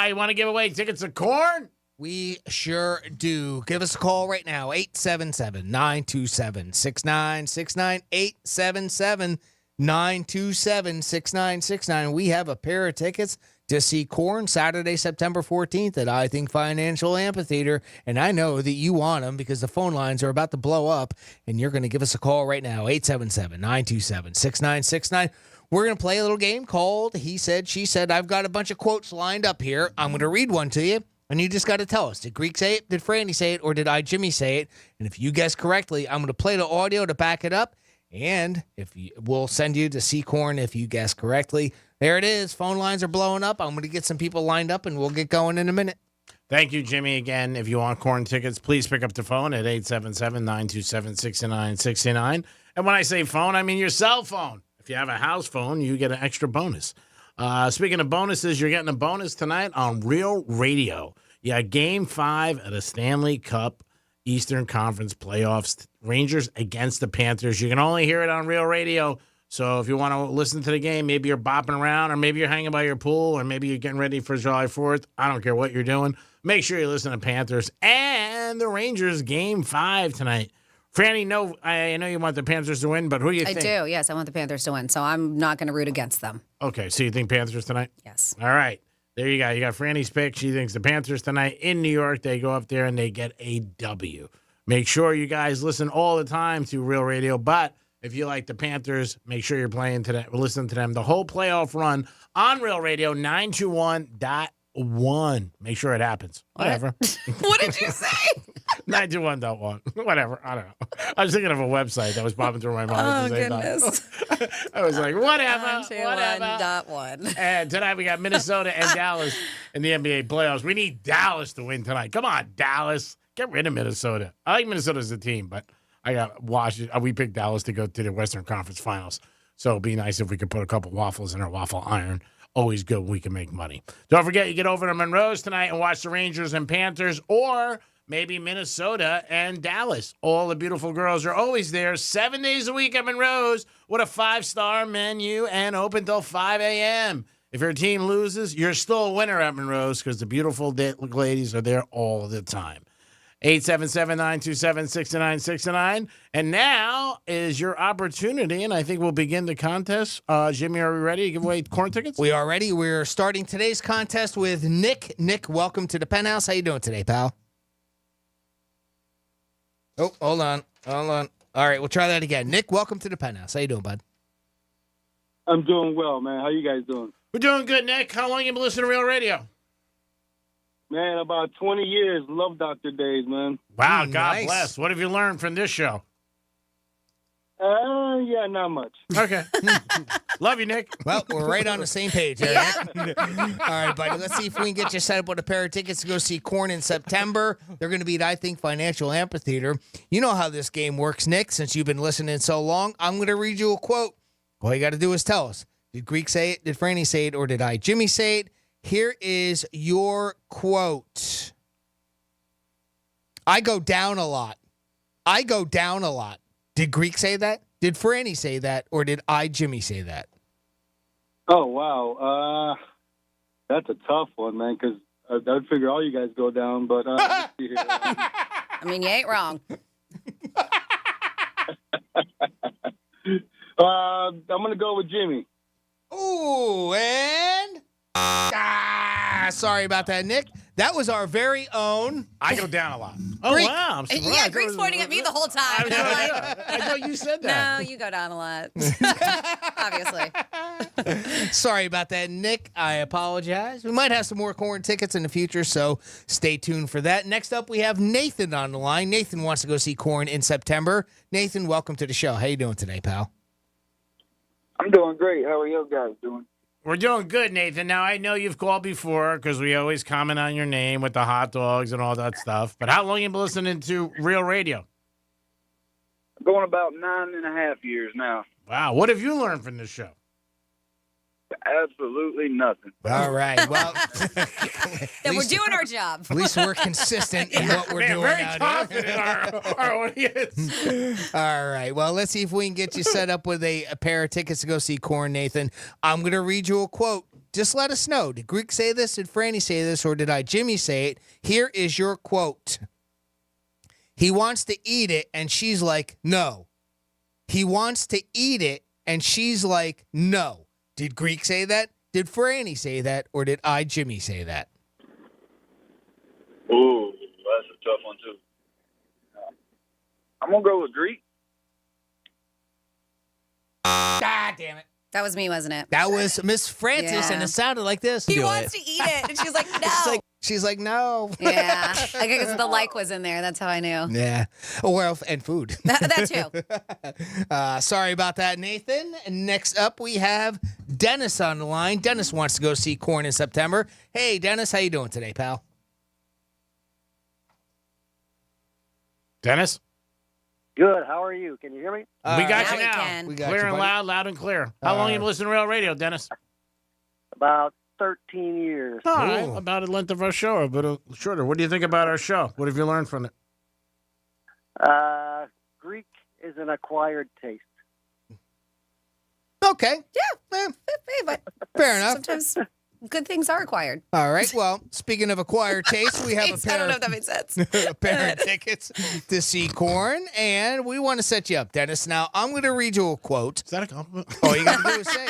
You want to give away tickets to Korn? We sure do. Give us a call right now, 877-927-6969, 877-927-6969. We have a pair of tickets to see Korn Saturday, September 14th at I Think Financial Amphitheater. And I know that you want them because the phone lines are about to blow up. And you're going to give us a call right now, 877-927-6969. We're going to play a little game called He Said, She Said. I've got a bunch of quotes lined up here. I'm going to read one to you, and you just got to tell us, did Greek say it, did Franny say it, or did I, Jimmy, say it? And if you guess correctly, I'm going to play the audio to back it up. And we'll send you to see Korn if you guess correctly. There it is. Phone lines are blowing up. I'm going to get some people lined up, and we'll get going in a minute. Thank you, Jimmy. Again, if you want Korn tickets, please pick up the phone at 877-927-6969. And when I say phone, I mean your cell phone. If you have a house phone, you get an extra bonus. Speaking of bonuses, you're getting a bonus tonight on Real Radio. Yeah, Game 5 of the Stanley Cup Eastern Conference Playoffs. Rangers against the Panthers. You can only hear it on Real Radio. So if you want to listen to the game, maybe you're bopping around, or maybe you're hanging by your pool, or maybe you're getting ready for July 4th. I don't care what you're doing. Make sure you listen to Panthers and the Rangers Game 5 tonight. Franny, no, I know you want the Panthers to win, but who do you think? I do, yes. I want the Panthers to win, so I'm not going to root against them. Okay, so you think Panthers tonight? Yes. All right. There you go. You got Franny's pick. She thinks the Panthers tonight in New York. They go up there and they get a W. Make sure you guys listen all the time to Real Radio, but if you like the Panthers, make sure you're listening to them the whole playoff run on Real Radio 921.1. Make sure it happens. Whatever. What did you say? 921.1. Whatever. I don't know. I was thinking of a website that was popping through my mind. Oh, goodness. I was like, whatever. 921.1. And tonight we got Minnesota and Dallas in the NBA playoffs. We need Dallas to win tonight. Come on, Dallas. Get rid of Minnesota. I like Minnesota as a team, but I got Washington. We picked Dallas to go to the Western Conference Finals. So it'd be nice if we could put a couple waffles in our waffle iron. Always good. We can make money. Don't forget, you get over to Monroe's tonight and watch the Rangers and Panthers, or maybe Minnesota and Dallas. All the beautiful girls are always there 7 days a week at Monroe's with a 5-star menu and open till 5 a.m. If your team loses, you're still a winner at Monroe's because the beautiful ladies are there all the time. 877-927-6969. And now is your opportunity, and I think we'll begin the contest. Jimmy, are we ready to give away Korn tickets? We are ready. We're starting today's contest with Nick. Nick, welcome to the Penthouse. How you doing today, pal? Oh, hold on. All right, we'll try that again. Nick, welcome to the Penthouse. How you doing, bud? I'm doing well, man. How you guys doing? We're doing good, Nick. How long you been listening to Real Radio? Man, about 20 years. Love Dr. Days, man. Wow, God bless. What have you learned from this show? Yeah, not much. Okay. Love you, Nick. Well, we're right on the same page here. All right, buddy. Let's see if we can get you set up with a pair of tickets to go see Korn in September. They're going to be at, I Think, Financial Amphitheater. You know how this game works, Nick, since you've been listening so long. I'm going to read you a quote. All you got to do is tell us. Did Greek say it? Did Franny say it? Or did I, Jimmy, say it? Here is your quote. I go down a lot. I go down a lot. Did Greek say that? Did Franny say that? Or did I, Jimmy, say that? Oh, wow. That's a tough one, man, because I'd figure all you guys go down, but let's see here. I mean, you ain't wrong. I'm going to go with Jimmy. Ooh, and... sorry about that, Nick. That was our very own. I go down a lot. Oh, Greek. wow. I'm surprised. Yeah, Greek's pointing at me the whole time. I thought you said that. No, you go down a lot. Obviously. Sorry about that, Nick. I apologize. We might have some more corn tickets in the future, so stay tuned for that. Next up, we have Nathan on the line. Nathan wants to go see Korn in September. Nathan, welcome to the show. How you doing today, pal? I'm doing great. How are you guys doing? We're doing good, Nathan. Now, I know you've called before because we always comment on your name with the hot dogs and all that stuff. But how long have you been listening to Real Radio? Going about 9.5 years now. Wow. What have you learned from this show? Absolutely nothing. All right. Well, Then we're doing our job. at least we're consistent in what we're doing very out confident in our audience. All right. Well, let's see if we can get you set up with a pair of tickets to go see Korn, Nathan. I'm going to read you a quote. Just let us know. Did Greek say this? Did Franny say this? Or did I, Jimmy, say it? Here is your quote. He wants to eat it, and she's like, no. He wants to eat it, and she's like, no. Did Greek say that? Did Franny say that? Or did I, Jimmy, say that? Ooh, that's a tough one, too. I'm going to go with Greek. God damn it. That was me, wasn't it? That was Miss Francis, Yeah. and it sounded like this. He wants to eat it. And she's like, no. She's like, no. Yeah. I guess the like was in there. That's how I knew. Yeah. Well, and food. That too. Sorry about that, Nathan. Next up, we have Dennis on the line. Dennis wants to go see Korn in September. Hey, Dennis, how you doing today, pal? Dennis? Good. How are you? Can you hear me? We got now you we now. can. We got Clear you, and buddy. loud and clear. How long have you been listening to Real Radio, Dennis? About 13 years. All right. Ooh. About the length of our show, a bit shorter. What do you think about our show? What have you learned from it? Greek is an acquired taste. Okay. Yeah. But Fair enough. sometimes good things are acquired. All right. Well, speaking of acquired taste, we have a I pair don't know of if that makes sense. a pair of tickets to see Korn, and we want to set you up, Dennis. Now, I'm going to read you a quote. Is that a compliment? All you got to do is say.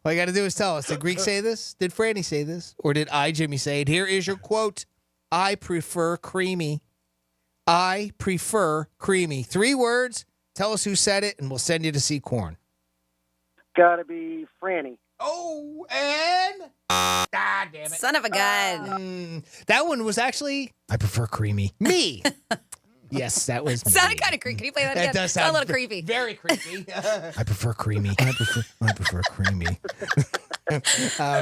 All you got to do is tell us. Did Greek say this? Did Franny say this? Or did I, Jimmy, say it? Here is your quote. I prefer creamy. I prefer creamy. 3 words. Tell us who said it, and we'll send you to see Korn. Got to be Franny. Oh, and... Ah, damn it. Son of a gun. That one was actually... I prefer creamy. Me. Yes, that was me. Sounded kind of creepy. Can you play that again? That does Sound sound a little creepy. Very creepy. I prefer creamy. I prefer creamy.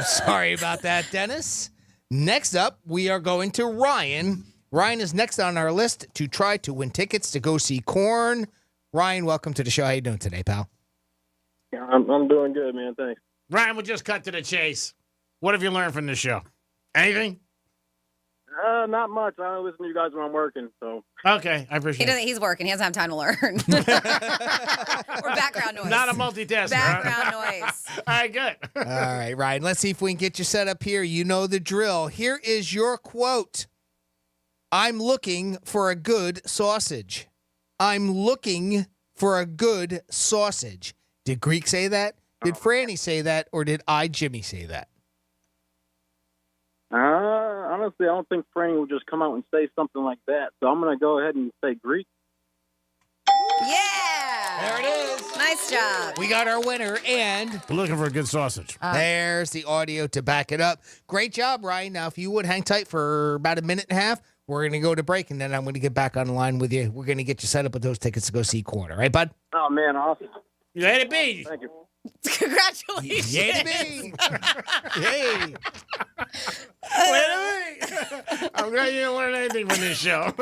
Sorry about that, Dennis. Next up, we are going to Ryan. Ryan is next on our list to try to win tickets to go see Korn. Ryan, welcome to the show. How you doing today, pal? Yeah, I'm doing good, man. Thanks. Ryan, we'll just cut to the chase. What have you learned from this show? Anything? Not much. I don't listen to you guys when I'm working, so. Okay, I appreciate it. He's working. He doesn't have time to learn. Or background noise. Not a multitasker. Background noise. All right, good. All right, Ryan, let's see if we can get you set up here. You know the drill. Here is your quote. I'm looking for a good sausage. I'm looking for a good sausage. Did Greek say that? Did Franny say that? Or did I, Jimmy, say that? Honestly, I don't think Franny would just come out and say something like that. So I'm going to go ahead and say Greek. Yeah. There it is. Nice job. We got our winner, and We're looking for a good sausage. there's the audio to back it up. Great job, Ryan. Now, if you would hang tight for about a minute and a half, we're going to go to break, and then I'm going to get back on the line with you. We're going to get you set up with those tickets to go see Korn. All right, bud? Oh, man, awesome. You had it be. Thank you. Congratulations. Yeah, me. Hey. Wait a minute. I'm glad you didn't learn anything from this show.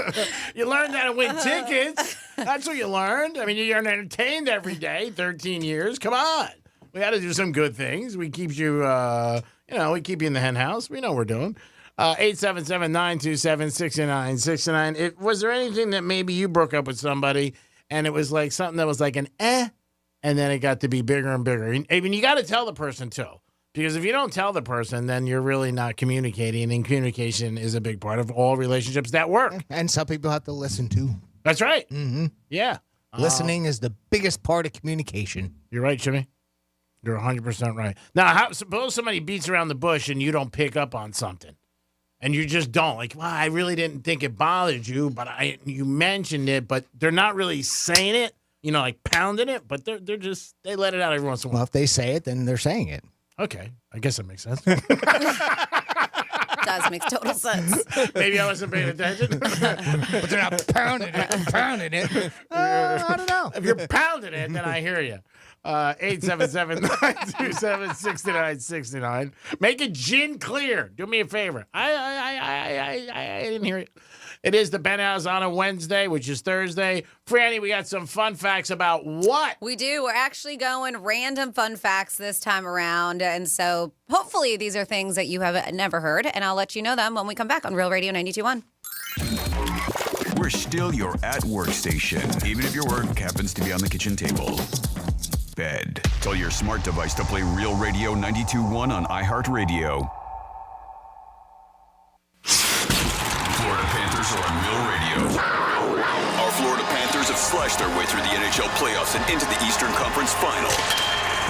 You learned how to win tickets. That's what you learned. I mean, you're entertained every day, 13 years. Come on. We got to do some good things. We keep you, we keep you in the hen house. We know what we're doing. 877-927-6969. Was there anything that maybe you broke up with somebody and it was like something that was like an and then it got to be bigger and bigger? I mean, you got to tell the person, too. Because if you don't tell the person, then you're really not communicating, and communication is a big part of all relationships that work. And some people have to listen, too. That's right. Mm-hmm. Yeah. Listening is the biggest part of communication. You're right, Jimmy. You're 100% right. Now, suppose somebody beats around the bush and you don't pick up on something. And you just don't. Like, well, I really didn't think it bothered you, but you mentioned it, but they're not really saying it, like pounding it, but they let it out every once in a while. Well, if they say it, then they're saying it. Okay. I guess that makes sense. Does make total sense. Maybe I wasn't paying attention. But they're not pounding it. I don't know. If you're pounding it, then I hear you. 877-927-6969. Make it gin clear. Do me a favor. I didn't hear it. It is the Penthouse on a Wednesday, which is Thursday. Franny, we got some fun facts about what? We do. We're actually going random fun facts this time around. And so hopefully these are things that you have never heard. And I'll let you know them when we come back on Real Radio 92.1. We're still your at-work station, even if your work happens to be on the kitchen table. Bed. Tell your smart device to play Real Radio 92.1 on iHeartRadio. Florida Panthers are on Real Radio. Our Florida Panthers have slashed their way through the NHL playoffs and into the Eastern Conference Final.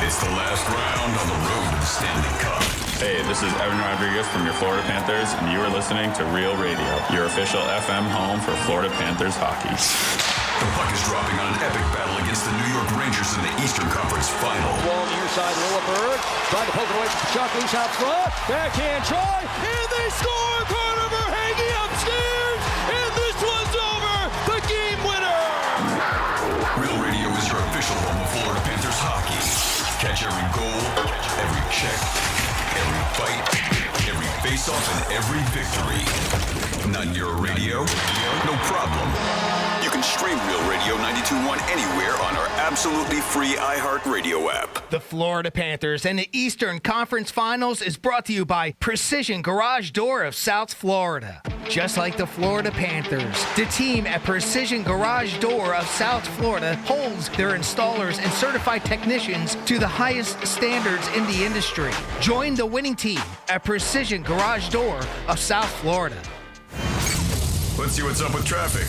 It's the last round on the road to the Stanley Cup. Hey, this is Evan Rodriguez from your Florida Panthers, and you are listening to Real Radio, your official FM home for Florida Panthers hockey. The puck is dropping on an epic battle against the New York Rangers in the Eastern Conference Final. Wall near side, Lilleberg trying to poke it away from the shot, loose out front. Backhand try, and they score! Carter Verhaeghe upstairs, and this one's over! The game winner! Real Radio is your official home of Florida Panthers hockey. Catch every goal, every check, every fight, every face-off, and every victory. Not your radio? No problem. You can stream Real Radio 92.1 anywhere on our absolutely free iHeartRadio app. The Florida Panthers and the Eastern Conference Finals is brought to you by Precision Garage Door of South Florida. Just like the Florida Panthers, the team at Precision Garage Door of South Florida holds their installers and certified technicians to the highest standards in the industry. Join the winning team at Precision Garage Door of South Florida. Let's see what's up with traffic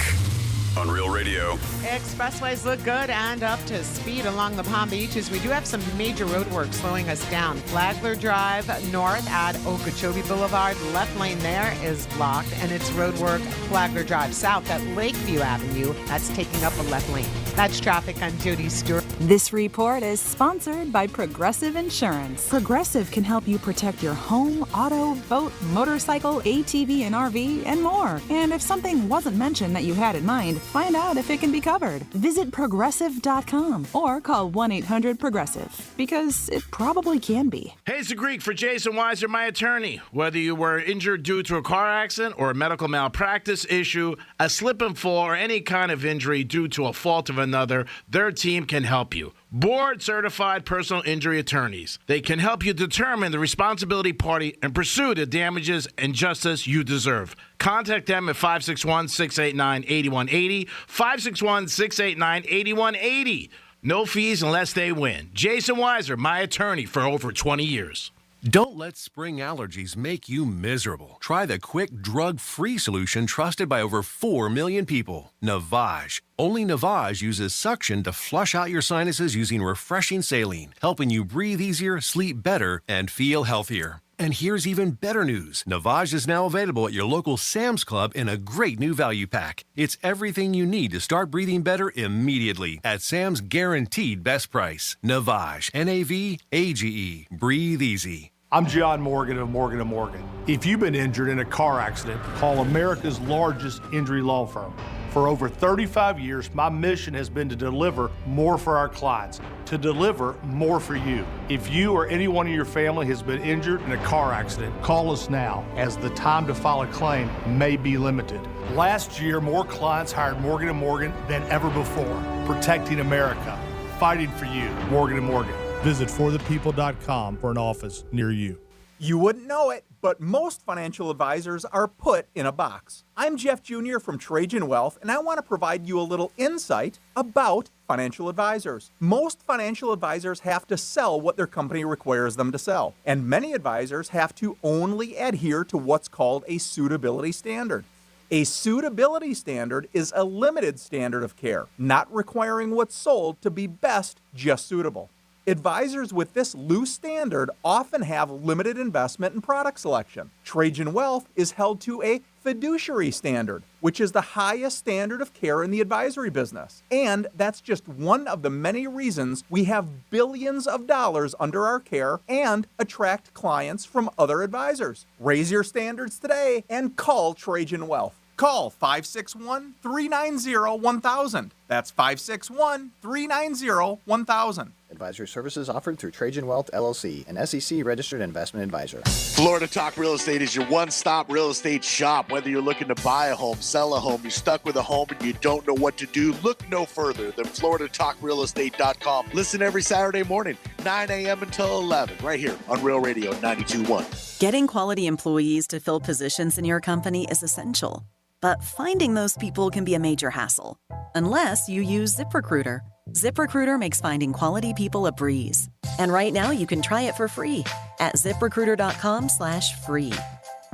on Real Radio. Expressways look good and up to speed along the Palm Beaches. We do have some major road work slowing us down. Flagler Drive north at Okeechobee Boulevard. Left lane there is blocked, and it's road work Flagler Drive south at Lakeview Avenue. That's taking up a left lane. That's traffic. I'm Jody Stewart. This report is sponsored by Progressive Insurance. Progressive can help you protect your home, auto, boat, motorcycle, ATV, and RV, and more. And if something wasn't mentioned that you had in mind, find out if it can be covered. Visit Progressive.com or call 1-800-PROGRESSIVE, because it probably can be. Hey, it's the Greek for Jason Weiser, my attorney. Whether you were injured due to a car accident or a medical malpractice issue, a slip and fall, or any kind of injury due to a fault of another, their team can help you. Board-certified personal injury attorneys. They can help you determine the responsibility party and pursue the damages and justice you deserve. Contact them at 561-689-8180, 561-689-8180. No fees unless they win. Jason Weiser, my attorney for over 20 years. Don't let spring allergies make you miserable. Try the quick, drug-free solution trusted by over 4 million people, Navage. Only Navage uses suction to flush out your sinuses using refreshing saline, helping you breathe easier, sleep better, and feel healthier. And here's even better news. Navage is now available at your local Sam's Club in a great new value pack. It's everything you need to start breathing better immediately at Sam's guaranteed best price. Navage, N-A-V-A-G-E. Breathe easy. I'm John Morgan of Morgan & Morgan. If you've been injured in a car accident, call America's largest injury law firm. For over 35 years, my mission has been to deliver more for our clients, to deliver more for you. If you or anyone in your family has been injured in a car accident, call us now, as the time to file a claim may be limited. Last year, more clients hired Morgan & Morgan than ever before, protecting America, fighting for you. Morgan & Morgan. Visit forthepeople.com for an office near you. You wouldn't know it, but most financial advisors are put in a box. I'm Jeff Jr. from Trajan Wealth, and I want to provide you a little insight about financial advisors. Most financial advisors have to sell what their company requires them to sell, and many advisors have to only adhere to what's called a suitability standard. A suitability standard is a limited standard of care, not requiring what's sold to be best, just suitable. Advisors with this loose standard often have limited investment and product selection. Trajan Wealth is held to a fiduciary standard, which is the highest standard of care in the advisory business. And that's just one of the many reasons we have billions of dollars under our care and attract clients from other advisors. Raise your standards today and call Trajan Wealth. Call 561-390-1000. That's 561-390-1000. Advisory services offered through Trajan Wealth, LLC, an SEC-registered investment advisor. Florida Talk Real Estate is your one-stop real estate shop. Whether you're looking to buy a home, sell a home, you're stuck with a home and you don't know what to do, look no further than FloridaTalkRealEstate.com. Listen every Saturday morning, 9 a.m. until 11, right here on Real Radio 92.1. Getting quality employees to fill positions in your company is essential, but finding those people can be a major hassle, unless you use ZipRecruiter. ZipRecruiter makes finding quality people a breeze. And right now you can try it for free at ZipRecruiter.com/free.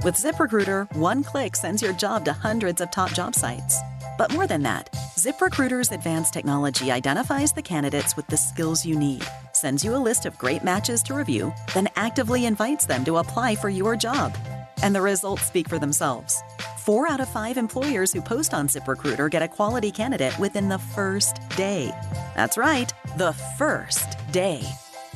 With ZipRecruiter, one click sends your job to hundreds of top job sites. But more than that, ZipRecruiter's advanced technology identifies the candidates with the skills you need, sends you a list of great matches to review, then actively invites them to apply for your job. And the results speak for themselves. 4 out of 5 employers who post on ZipRecruiter get a quality candidate within the first day. That's right, the first day.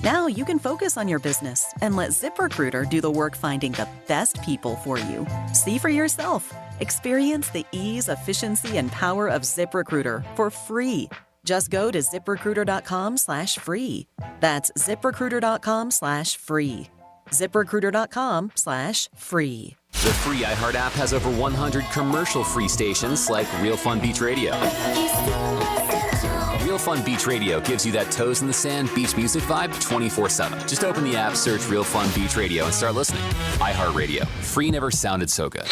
Now you can focus on your business and let ZipRecruiter do the work finding the best people for you. See for yourself. Experience the ease, efficiency, and power of ZipRecruiter for free. Just go to ZipRecruiter.com/free. That's ZipRecruiter.com/free. ZipRecruiter.com/free. The free iHeart app has over 100 commercial-free stations like Real Fun Beach Radio. Real Fun Beach Radio gives you that toes in the sand beach music vibe 24/7. Just open the app, search Real Fun Beach Radio, and start listening. iHeart Radio. Free never sounded so good.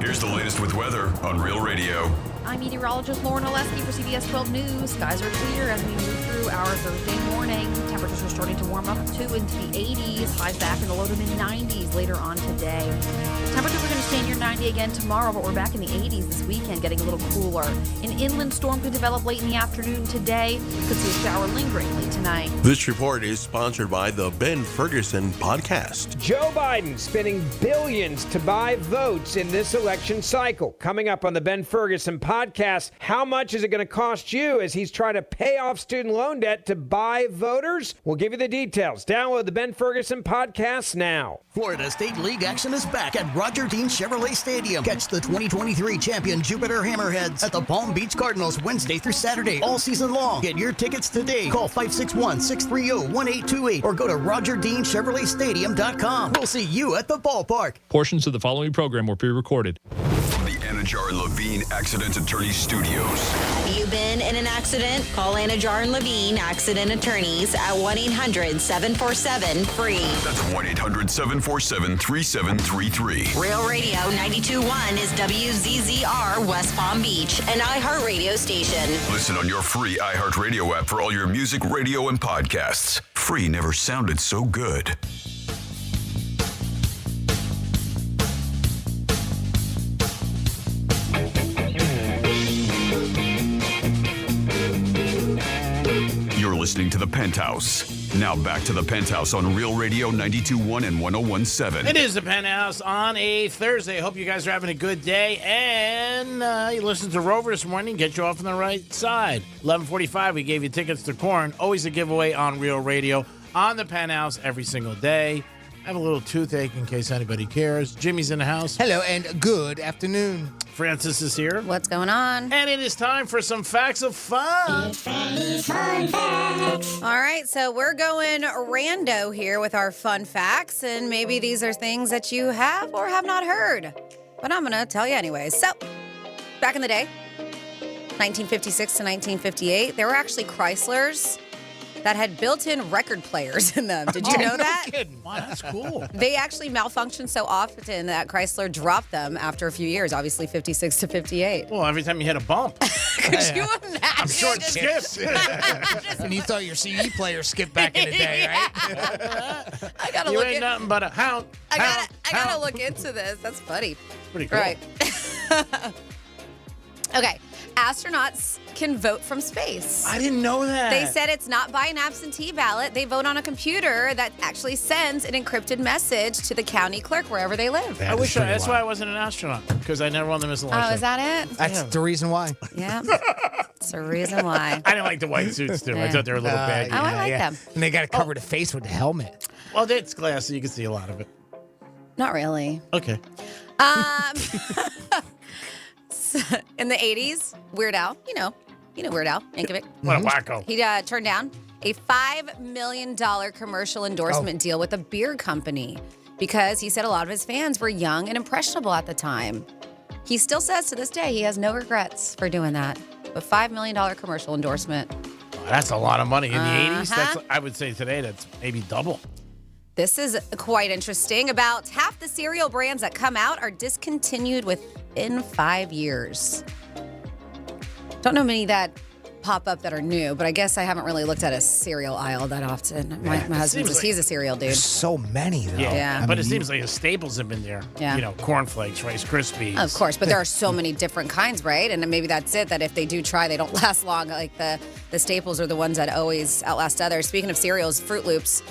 Here's the latest with weather on Real Radio. I'm meteorologist Lauren Oleski for CBS 12 News. Skies are clear as we move through our Thursday morning. Temperatures are starting to warm up into the 80s. Highs back in the low to mid-90s later on today. Temperatures are going to stay near 90 again tomorrow, but we're back in the 80s this weekend, getting a little cooler. An inland storm could develop late in the afternoon today. Could see a shower lingering late tonight. This report is sponsored by the Ben Ferguson Podcast. Joe Biden spending billions to buy votes in this election cycle. Coming up on the Ben Ferguson Podcast, how much is it going to cost you as he's trying to pay off student loan debt to buy voters? We'll give you the details. Download the Ben Ferguson Podcast now. Florida State League action is back at Roger Dean Chevrolet Stadium. Catch the 2023 champion Jupiter Hammerheads at the Palm Beach Cardinals Wednesday through Saturday all season long. Get your tickets today. Call 561-630-1828 or go to RogerDeanChevroletStadium.com. We'll see you at the ballpark. Portions of the following program were pre-recorded. From the Anajar and Levine Accident Attorney Studios. You been in an accident? Call Anajar and Levine Accident Attorneys at 1-800-747-FREE. That's 1-800-747-3733. Real Radio 92.1 is WZZR West Palm Beach, an iHeart radio station. Listen on your free iHeart Radio app for all your music, radio, and podcasts. Free never sounded so good. Listening to the Penthouse. Now back to the Penthouse on Real Radio 92.1 and 101.7. It is the Penthouse on a Thursday. Hope you guys are having a good day. And you listened to Rover this morning. Get you off on the right side. 11:45, we gave you tickets to Corn. Always a giveaway on Real Radio on the Penthouse every single day. I have a little toothache in case anybody cares. Jimmy's in the house. Hello and good afternoon. Francis is here. What's going on? And it is time for some facts of fun. Fun facts. All right, so we're going rando here with our fun facts, and maybe these are things that you have or have not heard, but I'm going to tell you anyways. So, back in the day, 1956 to 1958, there were actually Chryslers that had built-in record players in them. Did you know that? No kidding. Wow, that's cool. They actually malfunctioned so often that Chrysler dropped them after a few years, obviously 56 to 58. Well, every time you hit a bump. Could you imagine? I'm sure it skips. And you thought your CD player skipped back in the day, right? I gotta you look ain't nothing but a hound. I gotta look into this. That's funny. Pretty cool. Right. Okay. astronauts can vote from space. I didn't know that. They said it's not by an absentee ballot. They vote on a computer that actually sends an encrypted message to the county clerk wherever they live. That's why I wasn't an astronaut, because I never wanted to miss a lunch. Oh, is that it? That's the reason why. Yeah. That's the reason why. I didn't like the white suits, too. I thought they were a little bad. Oh, I like them. And they got to cover the face with the helmet. Well, it's glass, so you can see a lot of it. Not really. Okay. In the 80s, Weird Al, you know Weird Al Yankovic. What a wacko. He turned down a $5 million commercial endorsement deal with a beer company because he said a lot of his fans were young and impressionable at the time. He still says to this day he has no regrets for doing that. But $5 million commercial endorsement. Well, that's a lot of money. In the 80s, that's, I would say today, that's maybe double. This is quite interesting. About half the cereal brands that come out are discontinued within 5 years. Don't know many that pop up that are new, but I guess I haven't really looked at a cereal aisle that often. My husband says he's a cereal dude. There's so many, though. Yeah, but it seems like the staples have been there. Yeah. You know, cornflakes, Rice Krispies. Of course, but there are so many different kinds, right? And maybe that's it, that if they do try, they don't last long. Like the staples are the ones that always outlast others. Speaking of cereals, Fruit Loops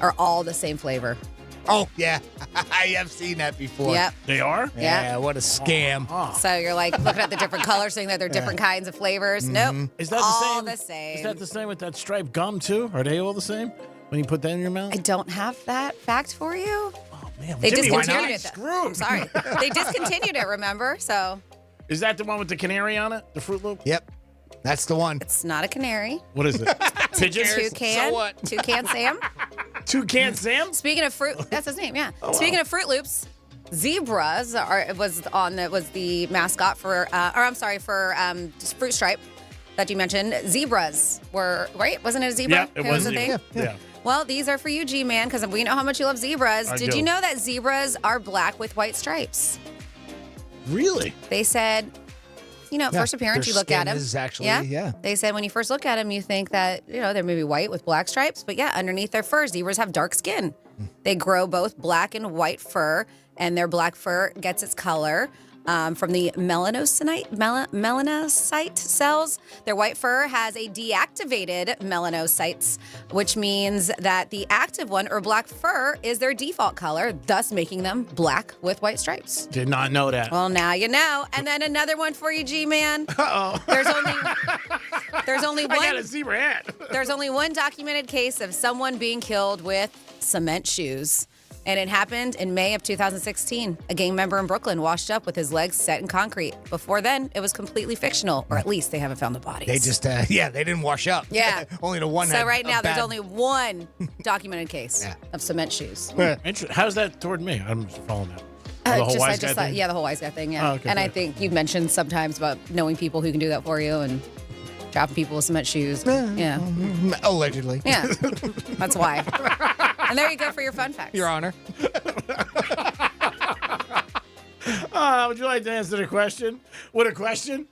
are all the same flavor. Oh, yeah. I have seen that before. Yep. They are? Yeah, what a scam. So you're like looking at the different colors, saying that they're different kinds of flavors. Nope. Is that all the same? the same. Is that the same with that striped gum, too? Are they all the same when you put that in your mouth? I don't have that fact for you. Oh, man. They Jimmy, why discontinued not? it. Screw. I'm sorry. They discontinued it, remember? So. Is that the one with the canary on it? The Fruit Loop? Yep. That's the one. It's not a canary. What is it? Pigeons? Toucan. So what? Toucan Sam. Toucan Sam? Speaking of fruit, that's his name. Yeah. Speaking of Fruit Loops, zebras was the mascot for Fruit Stripe that you mentioned. Zebras were right, wasn't it a zebra? Yeah, it was a a thing. Yeah. Well, these are for you, G-Man, because we know how much you love zebras. I Did do. you know that zebras are black with white stripes? Really? They said. First appearance, their you look at skin them. is actually- yeah. They said when you first look at them, you think that, they're maybe white with black stripes. But yeah, underneath their fur, zebras have dark skin. They grow both black and white fur, and their black fur gets its color from the melanocyte cells. Their white fur has a deactivated melanocytes, which means that the active one, or black fur, is their default color, thus making them black with white stripes. Did not know that. Well, now you know. And then another one for you, G-Man. Uh-oh. There's only one. I got a zebra hat. There's only one documented case of someone being killed with cement shoes. And it happened in May of 2016. A gang member in Brooklyn washed up with his legs set in concrete. Before then, it was completely fictional, or at least they haven't found the bodies. They just, they didn't wash up. Yeah. Only the one. So had right a now, there's bad- only one documented case of cement shoes. How's that toward me? I'm just following that. I The whole wise guy thought, thing? yeah, the whole wise guy thing, yeah. Oh, okay, and I good. think you've mentioned sometimes about knowing people who can do that for you and dropping people with cement shoes. Yeah. Allegedly. Yeah. That's why. And there you go for your fun facts. Your Honor. Would you like to answer the question? What a question?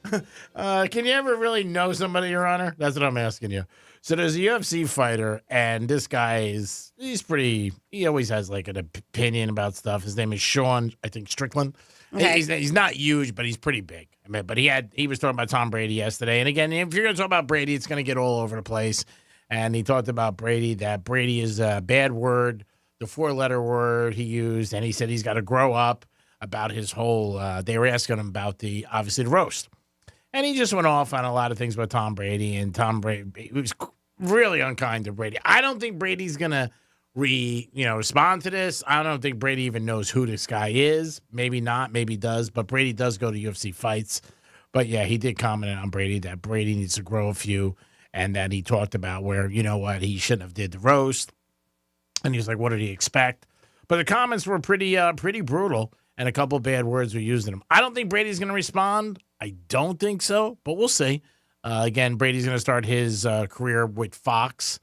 Can you ever really know somebody, Your Honor? That's what I'm asking you. So there's a UFC fighter, and this guy he always has like an opinion about stuff. His name is Sean, I think, Strickland. Okay. He's not huge, but he's pretty big. I mean, but he was talking about Tom Brady yesterday. And again, if you're going to talk about Brady, it's going to get all over the place. And he talked about Brady, that Brady is a bad word, the 4-letter word he used. And he said he's got to grow up about his whole, they were asking him about obviously the roast. And he just went off on a lot of things about Tom Brady. And Tom Brady, he was really unkind to Brady. I don't think Brady's going to respond to this. I don't think Brady even knows who this guy is. Maybe not, maybe does. But Brady does go to UFC fights. But yeah, he did comment on Brady that Brady needs to grow a few. And then he talked about where, he shouldn't have did the roast. And he was like, what did he expect? But the comments were pretty brutal, and a couple bad words were used in them. I don't think Brady's going to respond. I don't think so, but we'll see. Again, Brady's going to start his career with Fox.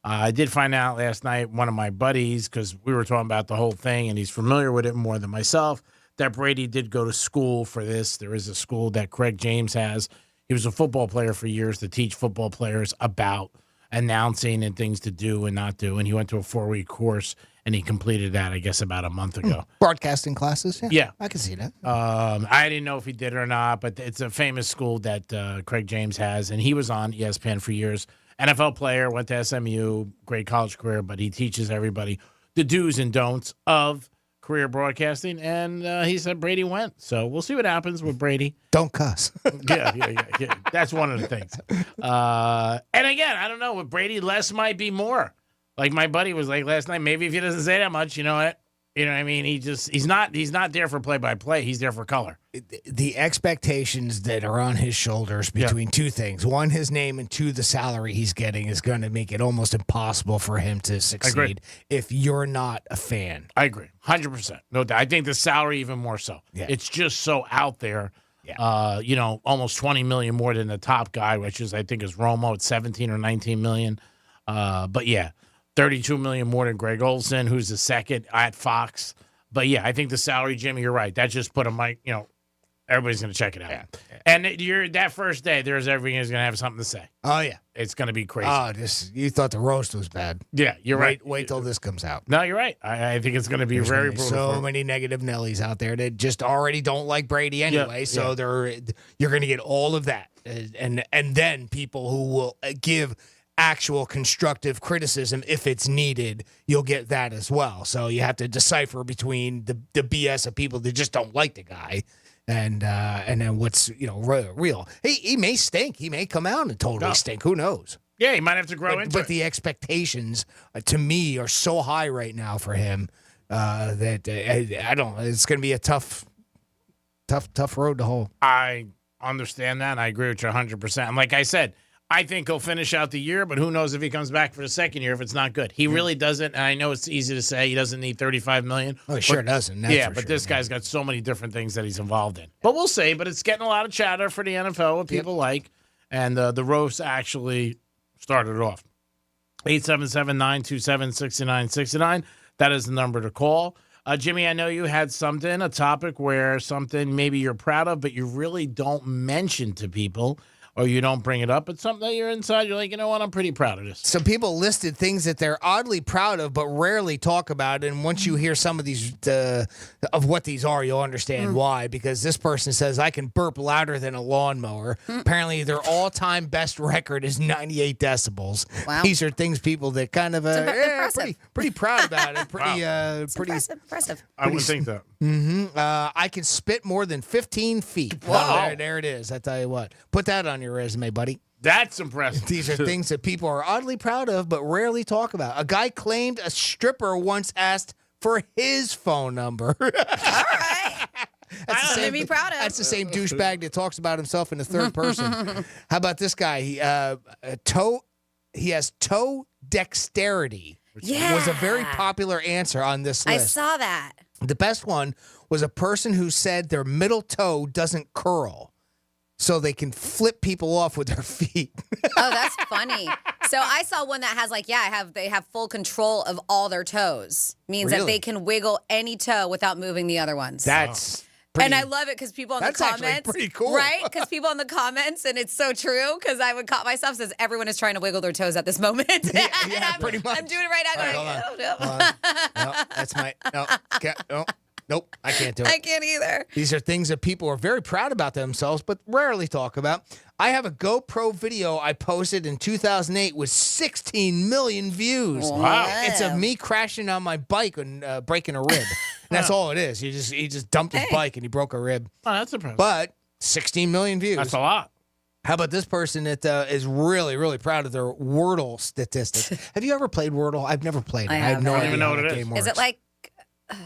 I did find out last night, one of my buddies, because we were talking about the whole thing, and he's familiar with it more than myself, that Brady did go to school for this. There is a school that Craig James has. He was a football player for years to teach football players about announcing and things to do and not do. And he went to a 4-week course, and he completed that, I guess, about a month ago. Broadcasting classes? Yeah. I can see that. I didn't know if he did it or not, but it's a famous school that Craig James has, and he was on ESPN for years. NFL player, went to SMU, great college career, but he teaches everybody the do's and don'ts of career broadcasting, and he said Brady went. So we'll see what happens with Brady. Don't cuss. Yeah. That's one of the things. And again, I don't know. With Brady, less might be more. Like my buddy was like last night, maybe if he doesn't say that much, you know what? You know what I mean? He's not there for play-by-play. He's there for color. The expectations that are on his shoulders between two things. One, his name, and two, the salary he's getting is going to make it almost impossible for him to succeed if you're not a fan. I agree. 100%. No doubt. I think the salary even more so. Yeah. It's just so out there. Yeah. Almost $20 million more than the top guy, which is, I think, is Romo at $17 or $19 million. But yeah, $32 million more than Greg Olsen, who's the second at Fox. But yeah, I think the salary, Jimmy, you're right. That just put him like, everybody's going to check it out. Yeah. And that first day, everybody's going to have something to say. Oh, yeah. It's going to be crazy. Oh, you thought the roast was bad. Yeah, you're right. Wait till this comes out. No, you're right. I think it's going to be very brutal. So many negative Nellies out there that just already don't like Brady anyway. So you're going to get all of that. And then people who will give actual constructive criticism if it's needed, you'll get that as well. So you have to decipher between the BS of people that just don't like the guy and then what's real. He may stink. He may come out and totally stink. Who knows? Yeah, he might have to grow into it. But the expectations to me are so high right now for him that I don't. It's going to be a tough road to hoe. I understand that. And I agree with you 100%. And like I said, I think he'll finish out the year, but who knows if he comes back for the second year if it's not good. He really doesn't, and I know it's easy to say he doesn't need $35 million. Oh, he sure doesn't. This guy's got so many different things that he's involved in. But we'll see. But it's getting a lot of chatter for the NFL, what people like, and the roast actually started it off. 877-927-6969. That is the number to call. Jimmy, I know you had a topic where something maybe you're proud of, but you really don't mention to people, or you don't bring it up, but something that you're inside, you're like, you know what, I'm pretty proud of this. Some people listed things that they're oddly proud of, but rarely talk about. And once you hear some of these, of what these are, you'll understand why. Because this person says, I can burp louder than a lawnmower. Apparently, their all-time best record is 98 decibels. Wow. These are things people that kind of pretty proud about it. Pretty impressive. I would think that. I can spit more than 15 feet. Wow. There it is. I tell you what. Put that on your resume, buddy. That's impressive. These are things that people are oddly proud of, but rarely talk about. A guy claimed a stripper once asked for his phone number. All right. That's something to be proud of. That's the same douchebag that talks about himself in the third person. How about this guy? He has toe dexterity. Was a very popular answer on this list. I saw that. The best one was a person who said their middle toe doesn't curl, so they can flip people off with their feet. Oh, that's funny. So I saw one that has they have full control of all their toes. Means that they can wiggle any toe without moving the other ones. That's and I love it because people in the comments, actually pretty cool, right? Because people in the comments, and it's so true. Because I would caught myself says everyone is trying to wiggle their toes at this moment. Yeah, pretty much. I'm doing it right now. Nope, I can't do it. I can't either. These are things that people are very proud about themselves, but rarely talk about. I have a GoPro video I posted in 2008 with 16 million views. Wow. It's of me crashing on my bike and breaking a rib. And that's all it is. He just dumped his bike and he broke a rib. Oh, that's impressive. But 16 million views. That's a lot. How about this person that is really, really proud of their Wordle statistics? Have you ever played Wordle? I've never played it. I have no idea even know what how it that is. game works. Is it like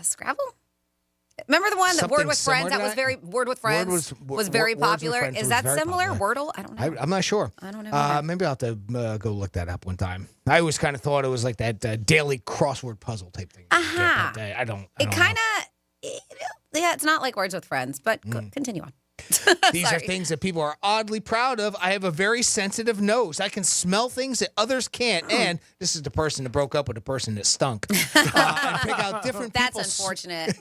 Scrabble? Remember the one that Word with Friends? That was Word with Friends was very popular. Is that similar? Wordle? I don't know. I'm not sure. I don't know. Maybe I'll have to go look that up one time. I always kind of thought it was like that daily crossword puzzle type thing. Uh-huh. I don't It kind of, it's not like Words with Friends, but continue on. These are things that people are oddly proud of. I have a very sensitive nose. I can smell things that others can't. And this is the person that broke up with the person that stunk. And pick out different That's people's... unfortunate.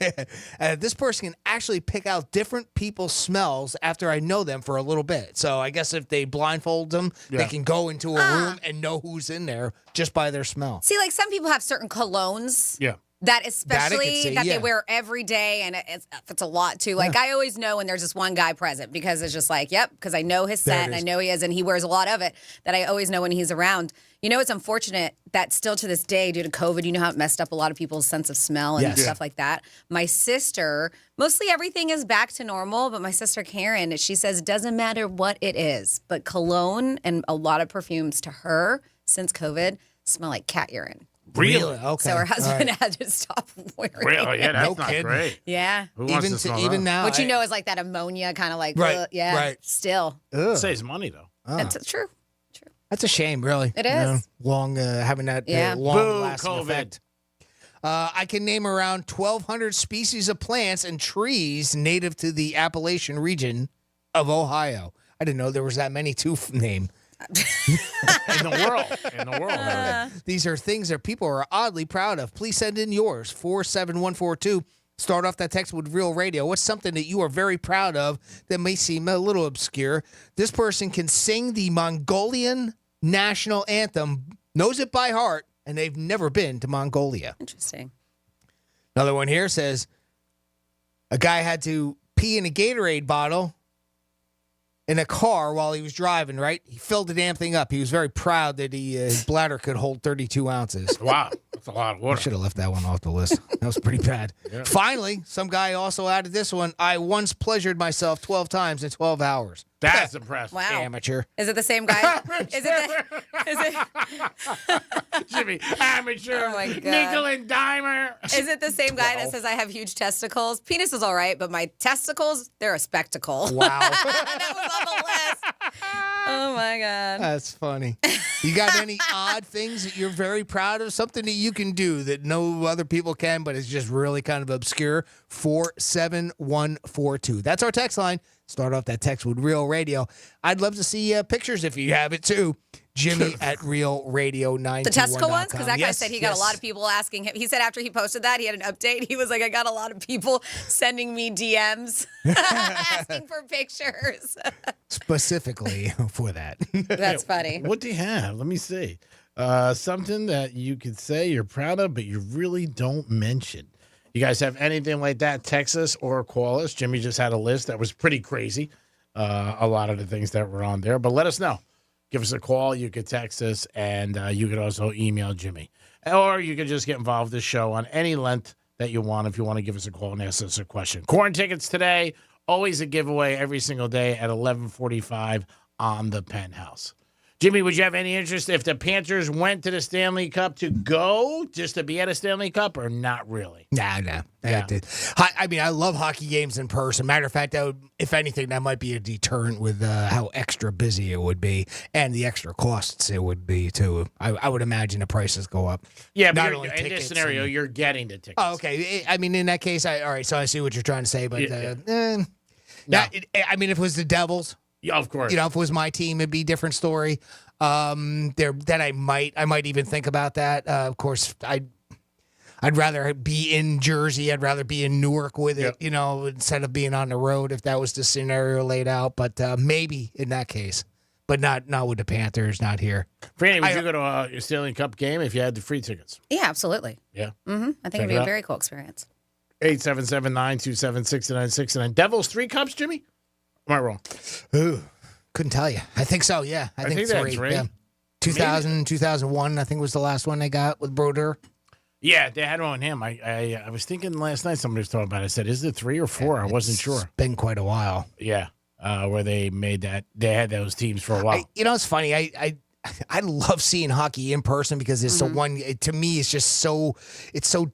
This person can actually pick out different people's smells after I know them for a little bit. So I guess if they blindfold them, they can go into a room and know who's in there just by their smell. See, like some people have certain colognes. Yeah. That especially That I could see, they wear every day, and it's a lot too. Like I always know when there's just one guy present because it's just like, yep, because I know his scent and I know he is, and he wears a lot of it. That I always know when he's around. You know, it's unfortunate that still to this day, due to COVID, you know how it messed up a lot of people's sense of smell and stuff like that. My sister, mostly everything is back to normal, but my sister Karen, she says it doesn't matter what it is, but cologne and a lot of perfumes to her since COVID smell like cat urine. Really? Okay. So her husband had to stop wearing it. Really? Yeah, that's not great. Yeah. Who wants to smell even that? now, What you know is like that ammonia kind of like, Right, yeah, right. still. Ugh. Saves money, though. That's true. That's a shame, really. It is. Long, having that Yeah. long-lasting COVID. effect. I can name around 1,200 species of plants and trees native to the Appalachian region of Ohio. I didn't know there was that many to name. In the world. These are things that people are oddly proud of. Please send in yours, 47142. Start off that text with Real Radio. What's something that you are very proud of that may seem a little obscure? This person can sing the Mongolian national anthem, knows it by heart, and they've never been to Mongolia. Interesting. Another one here says a guy had to pee in a Gatorade bottle in a car while he was driving, right? He filled the damn thing up. He was very proud that his bladder could hold 32 ounces. Wow. That's a lot of I water. should have left that one off the list. That was pretty bad. Yeah. Finally, some guy also added this one. I once pleasured myself 12 times in 12 hours. That's impressive. Wow. Amateur. Is it the same guy? is it Jimmy, amateur, Oh, my God. nickel and dimer. is it the same guy that says I have huge testicles? Penis is all right, but my testicles, they're a spectacle. Wow. That was on the list. Oh my God. That's funny. You got any odd things that you're very proud of? Something that you can do that no other people can, but it's just really kind of obscure? 47142. That's our text line. Start off that text with Real Radio. I'd love to see pictures if you have it too. Jimmy at Real Radio 921.com. The testicle ones? Because that guy Yes, said he got a lot of people asking him. He said after he posted that, he had an update. He was like, I got a lot of people sending me DMs asking for pictures. Specifically for that. That's funny. What do you have? Let me see. Something that you could say you're proud of, but you really don't mention. You guys have anything like that? Text us or call us. Jimmy just had a list that was pretty crazy. A lot of the things that were on there. But let us know. Give us a call. You could text us, and you could also email Jimmy. Or you could just get involved with the show on any length that you want if you want to give us a call and ask us a question. Corn tickets today. Always a giveaway every single day at 11:45 on the Penthouse. Jimmy, would you have any interest if the Panthers went to the Stanley Cup to go just to be at a Stanley Cup or not really? Nah. Yeah. I mean, I love hockey games in person. Matter of fact, that would, if anything, that might be a deterrent with how extra busy it would be and the extra costs it would be, too. I would imagine the prices go up. Yeah, Not but only in this tickets scenario, and- you're getting the tickets. Oh, okay. I mean, in that case, all right, so I see what you're trying to say, but No. I mean, if it was the Devils, Yeah, of course. you know, if it was my team, it'd be a different story. Then I might even think about that. Of course, I'd rather be in Jersey. I'd rather be in Newark with it, you know, instead of being on the road if that was the scenario laid out. But maybe in that case, but not with the Panthers, not here. Franny, would you go to a Stanley Cup game if you had the free tickets? Yeah, absolutely. Yeah. Mm-hmm. I think Check it'd be it a out. very cool experience. 877-927-6969. Devils 3 cups, Jimmy? Am I wrong? Ooh, couldn't tell you. I think so, yeah. I think they had 3. three. Yeah. 2000, 2001, I think was the last one they got with Brodeur. Yeah, they had one on him. I was thinking last night somebody was talking about it. I said, is it 3 or 4? I wasn't sure. It's been quite a while. Yeah, where they made that. They had those teams for a while. You know, it's funny. I love seeing hockey in person because it's the one, to me, it's just so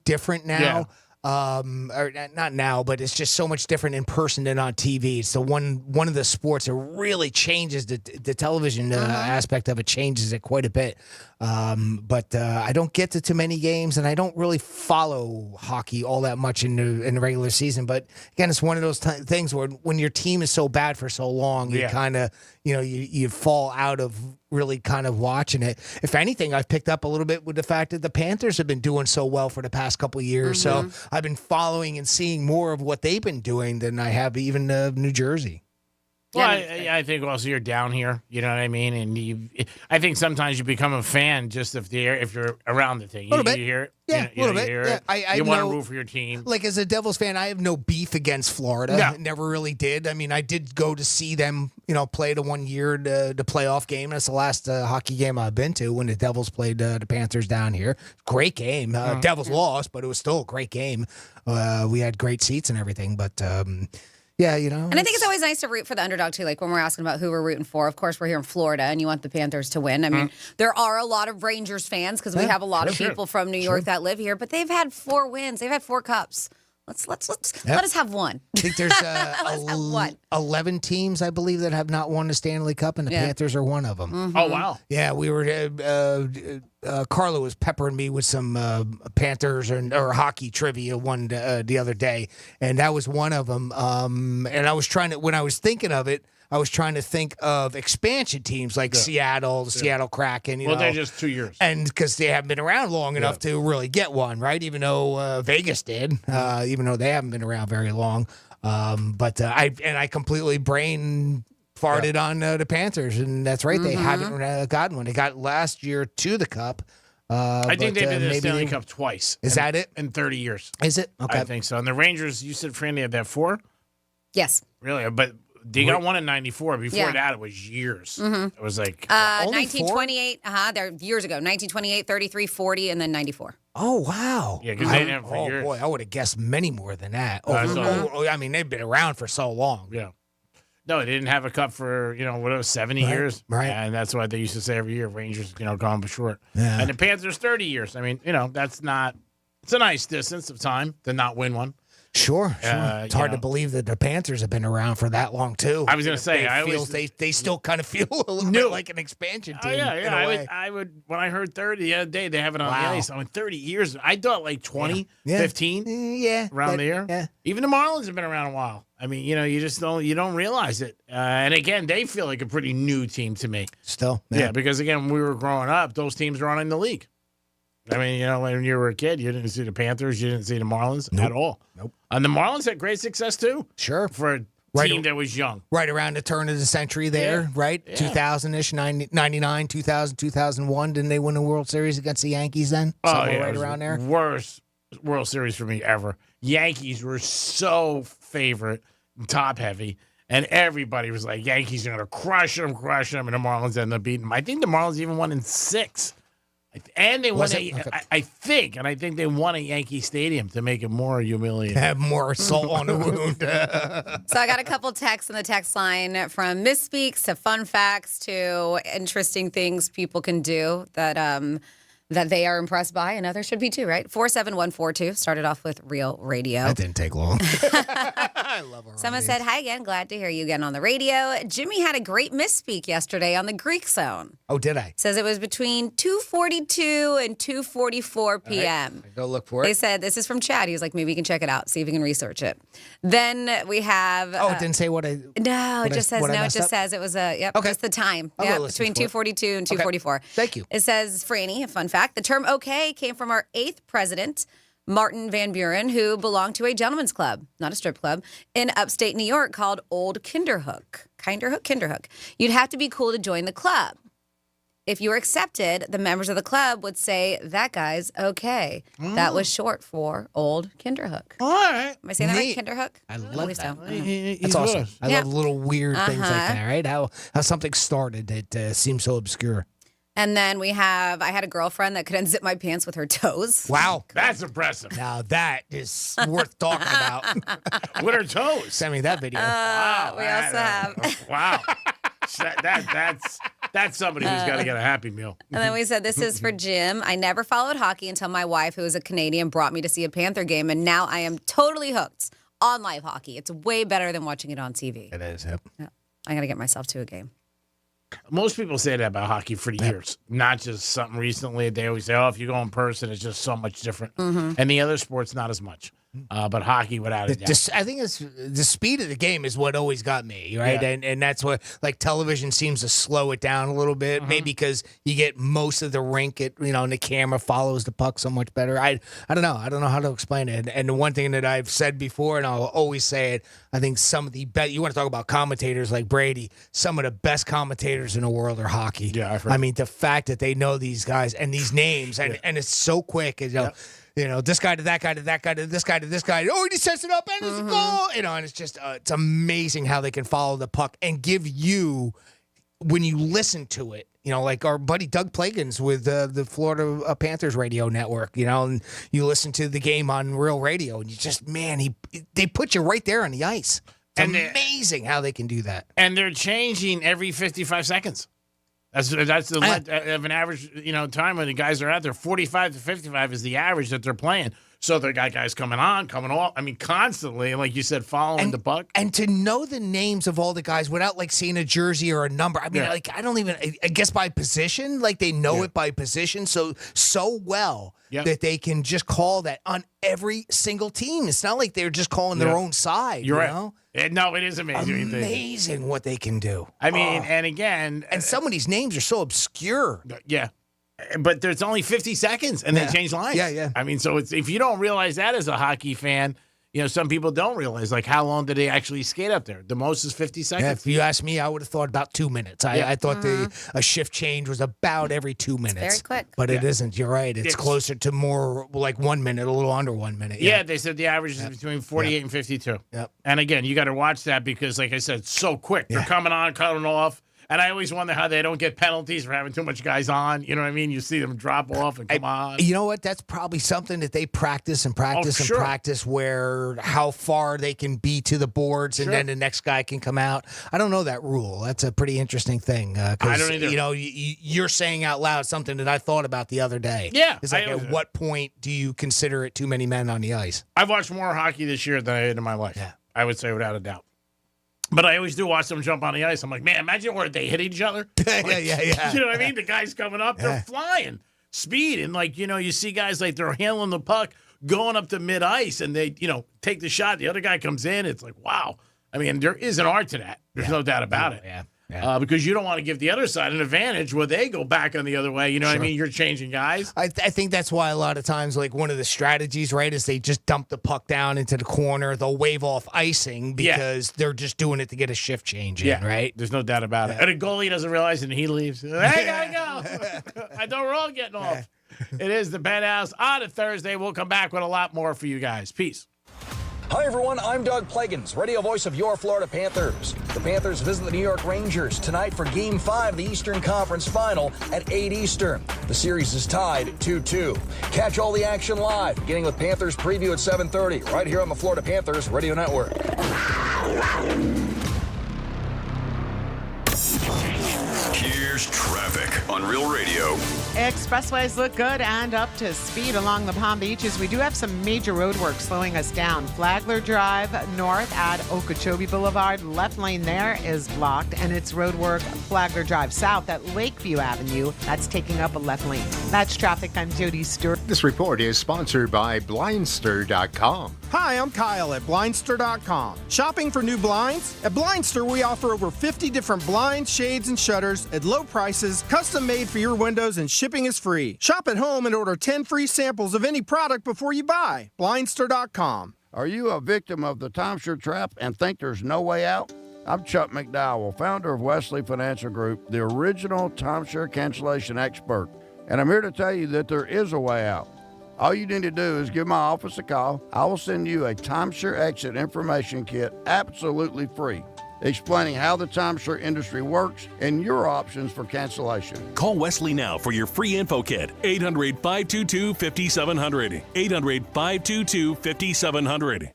different now. or not now, but it's just so much different in person than on TV. It's the one of the sports that really changes the television aspect of it, changes it quite a bit. But I don't get to too many games, and I don't really follow hockey all that much in the regular season. But again, it's one of those things where when your team is so bad for so long, you kind of, you fall out of really kind of watching it. If anything, I've picked up a little bit with the fact that the Panthers have been doing so well for the past couple of years. So I've been following and seeing more of what they've been doing than I have even New Jersey. Well, I think also you're down here, you know what I mean? And I think sometimes you become a fan just if you're around the thing. You hear it? Yeah, a little bit. You want to root for your team. Like, as a Devils fan, I have no beef against Florida. No. Never really did. I mean, I did go to see them, play the 1 year, the playoff game. That's the last hockey game I've been to when the Devils played the Panthers down here. Great game. Devils lost, but it was still a great game. We had great seats and everything, but... yeah, And I think it's always nice to root for the underdog, too. Like, when we're asking about who we're rooting for, of course, we're here in Florida, and you want the Panthers to win. I mean, there are a lot of Rangers fans, because we have a lot of people from New York that live here, but they've had 4 wins. They've had 4 cups. Let us have one. I think there's 11 teams, I believe, that have not won the Stanley Cup, and the Panthers are one of them. Mm-hmm. Oh, wow. Yeah, we were... Carla was peppering me with some Panthers or hockey trivia the other day, and that was one of them. And I was when I was thinking of it, I was trying to think of expansion teams like Seattle, the Seattle Kraken. Well, they're just 2 years. And because they haven't been around long enough to really get one, right? Even though Vegas did, even though they haven't been around very long. But I completely brain farted on the Panthers, and that's right. They haven't gotten one. They got last year to the Cup. I think they've been to the Stanley Cup twice. Is that it? In 30 years. Is it? Okay. I think so. And the Rangers, you said, Fran, they had that 4? Yes. Really? But they got one in 94. Before that, it was years. It was like... 1928. They're years ago. 1928, 33, 40, and then 94. Oh, wow. Yeah, because they didn't have for years. Boy, I would have guessed many more than that. I mean, they've been around for so long. Yeah. No, they didn't have a cup for, 70 years. Right. And that's what they used to say every year. Rangers, gone but short. Yeah. And the Panthers, 30 years. I mean, that's not, it's a nice distance of time to not win one. Sure. It's hard to believe that the Panthers have been around for that long, too. I was going to say, they still kind of feel a little bit like an expansion team. I would, when I heard 30 the other day, they have it on the ice. I went 30 years. I thought like 20, 15, around there. Yeah. Even the Marlins have been around a while. I mean, you just don't realize it. And again, they feel like a pretty new team to me. Still. Yeah, because again, when we were growing up, those teams were on in the league. I mean, when you were a kid, you didn't see the Panthers, you didn't see the Marlins at all. Nope. And the Marlins had great success too. Sure. For a team that was young. Right around the turn of the century there, right? Yeah. 2000-ish, 99, 2000, 2001. Didn't they win the World Series against the Yankees then? Somewhere right around there? Worst World Series for me ever. Yankees were so favorite, top heavy. And everybody was like, Yankees are going to crush them. And the Marlins ended up beating them. I think the Marlins even won in 6. And they won I think they won at Yankee Stadium to make it more humiliating. Have more salt on the wound. So I got a couple texts in the text line, from misspeaks to fun facts to interesting things people can do that they are impressed by, and others should be too, right? 47142 started off with Real Radio. That didn't take long. I love our Someone said, hi again, glad to hear you again on the radio. Jimmy had a great misspeak yesterday on the Greek Zone. Oh, did I? Says it was between 2:42 and 2:44 p.m. Right. Go look for it. They said, this is from Chad. He was like, maybe you can check it out, see if you can research it. Then we have... it didn't say what I... No, it just says it was just the time. Yeah, between 2:42 and 2:44. Thank you. It says, Franny, a fun fact, the term okay came from our 8th president, Martin Van Buren, who belonged to a gentleman's club, not a strip club, in upstate New York called Old Kinderhook. Kinderhook. You'd have to be cool to join the club. If you were accepted, the members of the club would say, that guy's okay. That was short for Old Kinderhook. All right. Am I saying that right, Kinderhook? I love that. So. That's awesome. I love little weird things like that, right? How something started that seems so obscure. And then I had a girlfriend that could unzip my pants with her toes. Wow. That's impressive. Now that is worth talking about. With her toes. Send me that video. We also have. Wow. That's somebody who's got to get a Happy Meal. And then we said, this is for Jim. I never followed hockey until my wife, who is a Canadian, brought me to see a Panther game, and now I am totally hooked on live hockey. It's way better than watching it on TV. It is, yep. Yeah. I got to get myself to a game. Most people say that about hockey for years, not just something recently. They always say, oh, if you go in person, it's just so much different. And the other sports, not as much. But hockey, without a doubt. I think it's the speed of the game is what always got me, right? Yeah. And that's what, like, television seems to slow it down a little bit, maybe because you get most of the rink, and the camera follows the puck so much better. I don't know. I don't know how to explain it. And the one thing that I've said before, and I'll always say it, I think some of the best, you want to talk about commentators like Brady, some of the best commentators in the world are hockey. Yeah, I've heard. I mean, the fact that they know these guys and these names, and it's so quick, this guy to that guy to that guy to this guy to this guy. Oh, he sets it up and it's a goal. And it's just, it's amazing how they can follow the puck and give you, when you listen to it, like our buddy Doug Plagans with the Florida Panthers radio network, and you listen to the game on Real Radio, and you just, they put you right there on the ice. It's amazing how they can do that. And they're changing every 55 seconds. That's the of an average, time when the guys are out there. 45 to 55 is the average that they're playing. So they got guys coming on, coming off. I mean, constantly, like you said, following the puck. And to know the names of all the guys without, like, seeing a jersey or a number. I mean, I don't even, I guess by position, like, they know it by position so well that they can just call that on every single team. It's not like they're just calling their own side. You're right. Know? No, it is amazing. Amazing what they can do. I mean, and again. And some of these names are so obscure. Yeah. But there's only 50 seconds, and they change lines. Yeah. I mean, so if you don't realize that as a hockey fan, some people don't realize, like, how long did they actually skate up there? The most is 50 seconds. Yeah, if you ask me, I would have thought about 2 minutes. I thought a shift change was about every 2 minutes. Very quick. But it isn't. You're right. It's closer to more like 1 minute, a little under 1 minute. Yeah, they said the average is between 48 and 52. Yep. And again, you got to watch that because, like I said, it's so quick. They're coming on, cutting off. And I always wonder how they don't get penalties for having too much guys on. You know what I mean? You see them drop off and come on. You know what? That's probably something that they practice and practice where how far they can be to the boards and then the next guy can come out. I don't know that rule. That's a pretty interesting thing. I don't either. You're saying out loud something that I thought about the other day. Yeah. It's like, at what point do you consider it too many men on the ice? I've watched more hockey this year than I did in my life. Yeah. I would say without a doubt. But I always do watch them jump on the ice. I'm like, man, imagine where they hit each other. Yeah. You know what I mean? The guys coming up, they're flying. Speed. And, like, you see guys like they're handling the puck, going up to mid-ice, and they, take the shot. The other guy comes in. It's like, wow. I mean, there is an art to that. There's no doubt about it. Yeah. Because you don't want to give the other side an advantage where they go back on the other way. You know what I mean? You're changing guys. I think that's why a lot of times, like, one of the strategies, right, is they just dump the puck down into the corner. They'll wave off icing because they're just doing it to get a shift change in, right? There's no doubt about it. And a goalie doesn't realize it and he leaves. Hey, I go. I thought we're all getting off. It is the Penthouse on a Thursday. We'll come back with a lot more for you guys. Peace. Hi, everyone. I'm Doug Plagans, radio voice of your Florida Panthers. The Panthers visit the New York Rangers tonight for Game 5 of the Eastern Conference Final at 8 Eastern. The series is tied 2-2. Catch all the action live, beginning with Panthers preview at 7:30, right here on the Florida Panthers Radio Network. Here's traffic on Real Radio. Expressways look good and up to speed along the Palm Beaches. We do have some major roadwork slowing us down. Flagler Drive north at Okeechobee Boulevard. Left lane there is blocked, and it's roadwork Flagler Drive south at Lakeview Avenue. That's taking up a left lane. That's traffic. I'm Jody Stewart. This report is sponsored by Blindster.com. Hi, I'm Kyle at Blindster.com. Shopping for new blinds? At Blindster, we offer over 50 different blinds, shades, and shutters at low prices, custom made for your windows, and shipping is free. Shop at home and order 10 free samples of any product before you buy. Blindster.com. Are you a victim of the timeshare trap and think there's no way out? I'm Chuck McDowell, founder of Wesley Financial Group, the original timeshare cancellation expert. And I'm here to tell you that there is a way out. All you need to do is give my office a call. I will send you a timeshare exit information kit absolutely free, explaining how the timeshare industry works and your options for cancellation. Call Wesley now for your free info kit. 800-522-5700. 800-522-5700.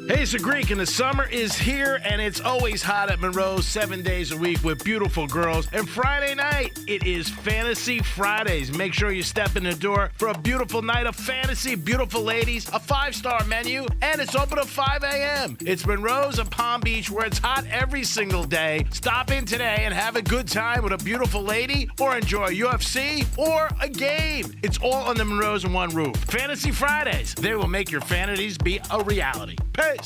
Hey, it's a Greek, and the summer is here, and it's always hot at Monroe 7 days a week with beautiful girls. And Friday night, it is Fantasy Fridays. Make sure you step in the door for a beautiful night of fantasy, beautiful ladies, a 5-star menu, and it's open at 5 a.m. It's Monroe's and Palm Beach, where it's hot every single day. Stop in today and have a good time with a beautiful lady, or enjoy UFC or a game. It's all on the Monroe's in one roof. Fantasy Fridays. They will make your fantasies be a reality. Peace.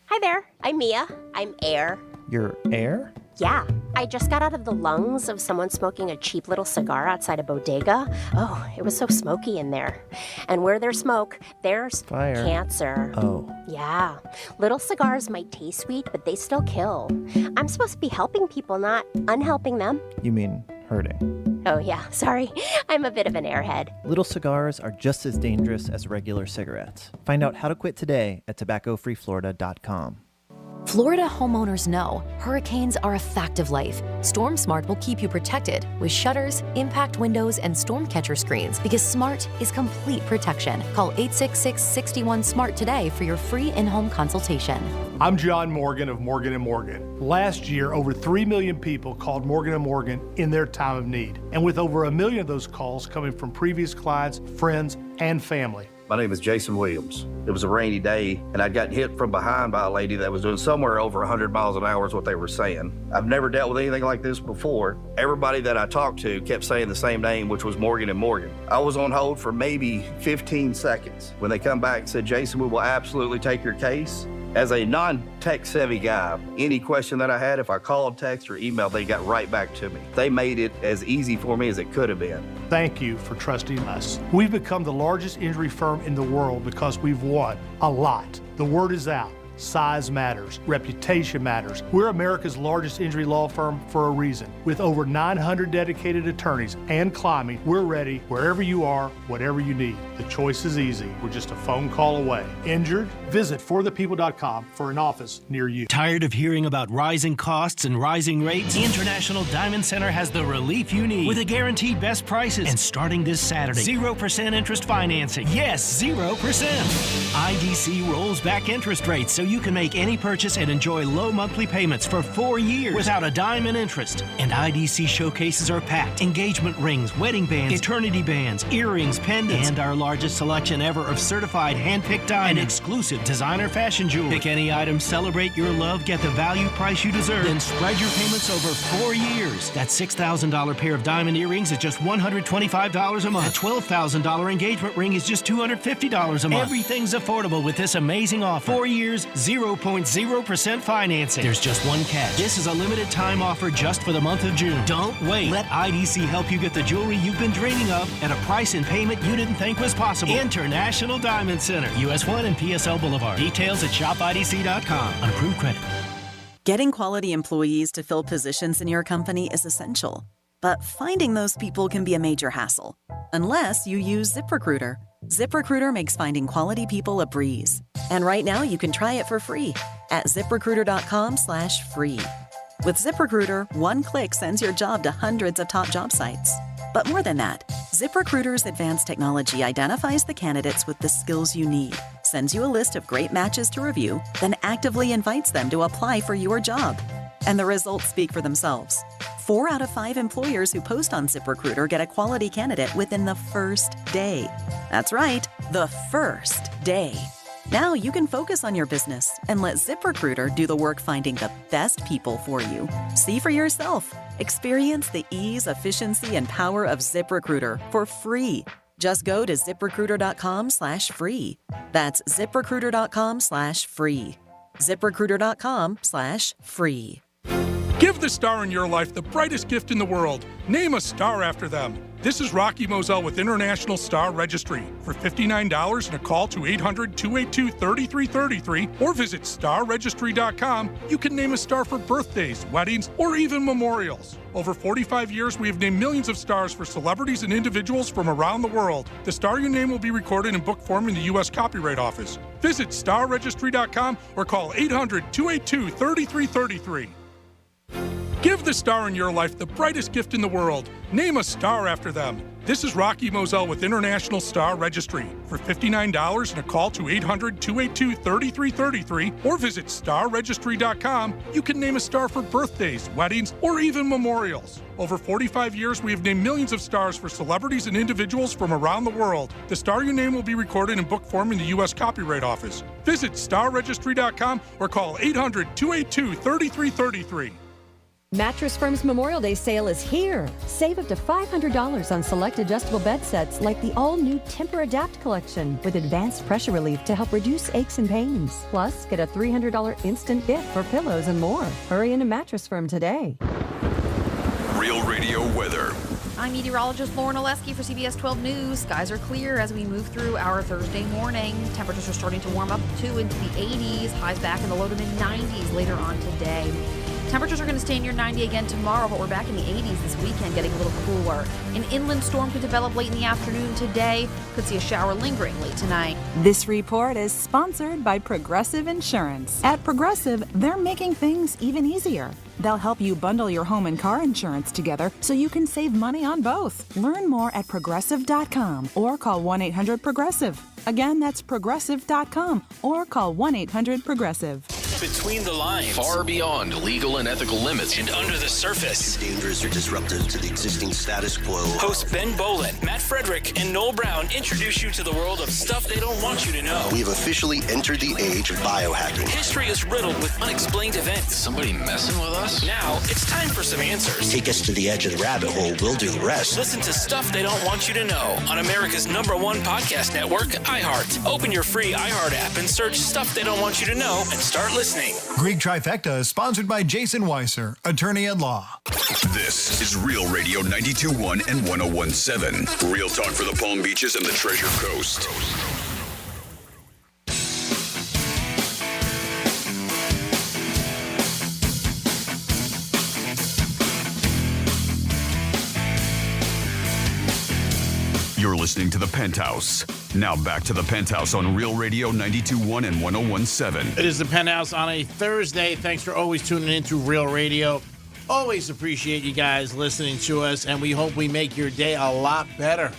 Hi there, I'm Mia. I'm Air. You're Air? Yeah, I just got out of the lungs of someone smoking a cheap little cigar outside a bodega. Oh, it was so smoky in there. And where there's smoke, there's fire. Cancer. Oh. Yeah, little cigars might taste sweet, but they still kill. I'm supposed to be helping people, not unhelping them. You mean hurting? Oh yeah, sorry. I'm a bit of an airhead. Little cigars are just as dangerous as regular cigarettes. Find out how to quit today at tobaccofreeflorida.com. Florida homeowners know hurricanes are a fact of life. Storm Smart will keep you protected with shutters, impact windows, and storm catcher screens because smart is complete protection. Call 866-61-SMART today for your free in-home consultation. I'm John Morgan of Morgan & Morgan. Last year, over 3 million people called Morgan & Morgan in their time of need. And with over 1 million of those calls coming from previous clients, friends, and family. My name is Jason Williams. It was a rainy day, and I'd gotten hit from behind by a lady that was doing somewhere over 100 miles an hour is what they were saying. I've never dealt with anything like this before. Everybody that I talked to kept saying the same name, which was Morgan & Morgan. I was on hold for maybe 15 seconds. When they come back and said, Jason, we will absolutely take your case. As a non-tech savvy guy, any question that I had, if I called, text, or emailed, they got right back to me. They made it as easy for me as it could have been. Thank you for trusting us. We've become the largest injury firm in the world because we've won a lot. The word is out. Size matters. Reputation matters. We're America's largest injury law firm for a reason. With over 900 dedicated attorneys and climbing, we're ready wherever you are, whatever you need. The choice is easy. We're just a phone call away. Injured? Visit forthepeople.com for an office near you. Tired of hearing about rising costs and rising rates? International Diamond Center has the relief you need with a guaranteed best prices. And starting this Saturday, 0% interest financing. Yes, 0%. IDC rolls back interest rates so you can make any purchase and enjoy low monthly payments for 4 years without a dime in interest. And IDC showcases are packed. Engagement rings, wedding bands, eternity bands, earrings, pendants, and our largest selection ever of certified hand-picked diamonds and exclusive designer fashion jewelry. Pick any item, celebrate your love, get the value price you deserve, then spread your payments over 4 years. That $6,000 pair of diamond earrings is just $125 a month. A $12,000 engagement ring is just $250 a month. Everything's affordable with this amazing offer. 4 years, 0.0% financing. There's just one catch. This is a limited time offer just for the month of June. Don't wait. Let IDC help you get the jewelry you've been dreaming of at a price and payment you didn't think was possible. International Diamond Center, US 1 and PSL Boulevard. Details at shopidc.com. Unapproved credit. Getting quality employees to fill positions in your company is essential, but finding those people can be a major hassle, unless you use ZipRecruiter. ZipRecruiter makes finding quality people a breeze. And right now you can try it for free at ZipRecruiter.com/free. With ZipRecruiter, one click sends your job to hundreds of top job sites. But more than that, ZipRecruiter's advanced technology identifies the candidates with the skills you need, sends you a list of great matches to review, then actively invites them to apply for your job. And the results speak for themselves. 4 out of 5 employers who post on ZipRecruiter get a quality candidate within the first day. That's right, the first day. Now you can focus on your business and let ZipRecruiter do the work finding the best people for you. See for yourself. Experience the ease, efficiency, and power of ZipRecruiter for free. Just go to ZipRecruiter.com/free. That's ZipRecruiter.com/free. ZipRecruiter.com/free. Give the star in your life the brightest gift in the world. Name a star after them. This is Rocky Moselle with International Star Registry. For $59 and a call to 800-282-3333 or visit starregistry.com, you can name a star for birthdays, weddings, or even memorials. Over 45 years, we have named millions of stars for celebrities and individuals from around the world. The star you name will be recorded in book form in the U.S. Copyright Office. Visit starregistry.com or call 800-282-3333. Give the star in your life the brightest gift in the world. Name a star after them. This is Rocky Moselle with International Star Registry. For $59 and a call to 800-282-3333 or visit starregistry.com, you can name a star for birthdays, weddings, or even memorials. Over 45 years, we have named millions of stars for celebrities and individuals from around the world. The star you name will be recorded in book form in the U.S. Copyright Office. Visit starregistry.com or call 800-282-3333. Mattress Firm's Memorial Day sale is here. Save up to $500 on select adjustable bed sets like the all-new Temper Adapt collection with advanced pressure relief to help reduce aches and pains. Plus, get a $300 instant gift for pillows and more. Hurry into Mattress Firm today. Real Radio weather. I'm meteorologist Lauren Oleski for CBS 12 News. Skies are clear as we move through our Thursday morning. Temperatures are starting to warm up too into the 80s. Highs back in the low to mid 90s later on today. Temperatures are going to stay near 90 again tomorrow, but we're back in the 80s this weekend, getting a little cooler. An inland storm could develop late in the afternoon today. Could see a shower lingering late tonight. This report is sponsored by Progressive Insurance. At Progressive, they're making things even easier. They'll help you bundle your home and car insurance together so you can save money on both. Learn more at progressive.com or call 1-800-PROGRESSIVE. Again, that's progressive.com or call 1-800-PROGRESSIve. Between the lines, far beyond legal and ethical limits, and under the surface, too dangerous or disruptive to the existing status quo. Hosts Ben Bolin, Matt Frederick, and Noel Brown introduce you to the world of stuff they don't want you to know. We have officially entered the age of biohacking. History is riddled with unexplained events. Somebody messing with us? Now it's time for some answers. Take us to the edge of the rabbit hole. We'll do the rest. Listen to Stuff They Don't Want You to Know on America's #1 podcast network, iHeart. Open your free iHeart app and search Stuff They Don't Want You to Know and start listening. Greek Trifecta is sponsored by Jason Weiser, attorney at law. This is Real Radio 92.1 and 101.7. Real talk for the Palm Beaches and the Treasure Coast. You're listening to The Penthouse. Now back to The Penthouse on Real Radio 92.1 and 101.7. It is The Penthouse on a Thursday. Thanks for always tuning into Real Radio. Always appreciate you guys listening to us, and we hope we make your day a lot better.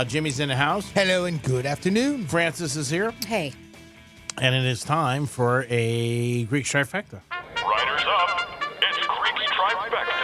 Jimmy's in the house. Hello and good afternoon. Francis is here. Hey. And it is time for a Greek Trifecta. Riders up. It's Greek Trifecta.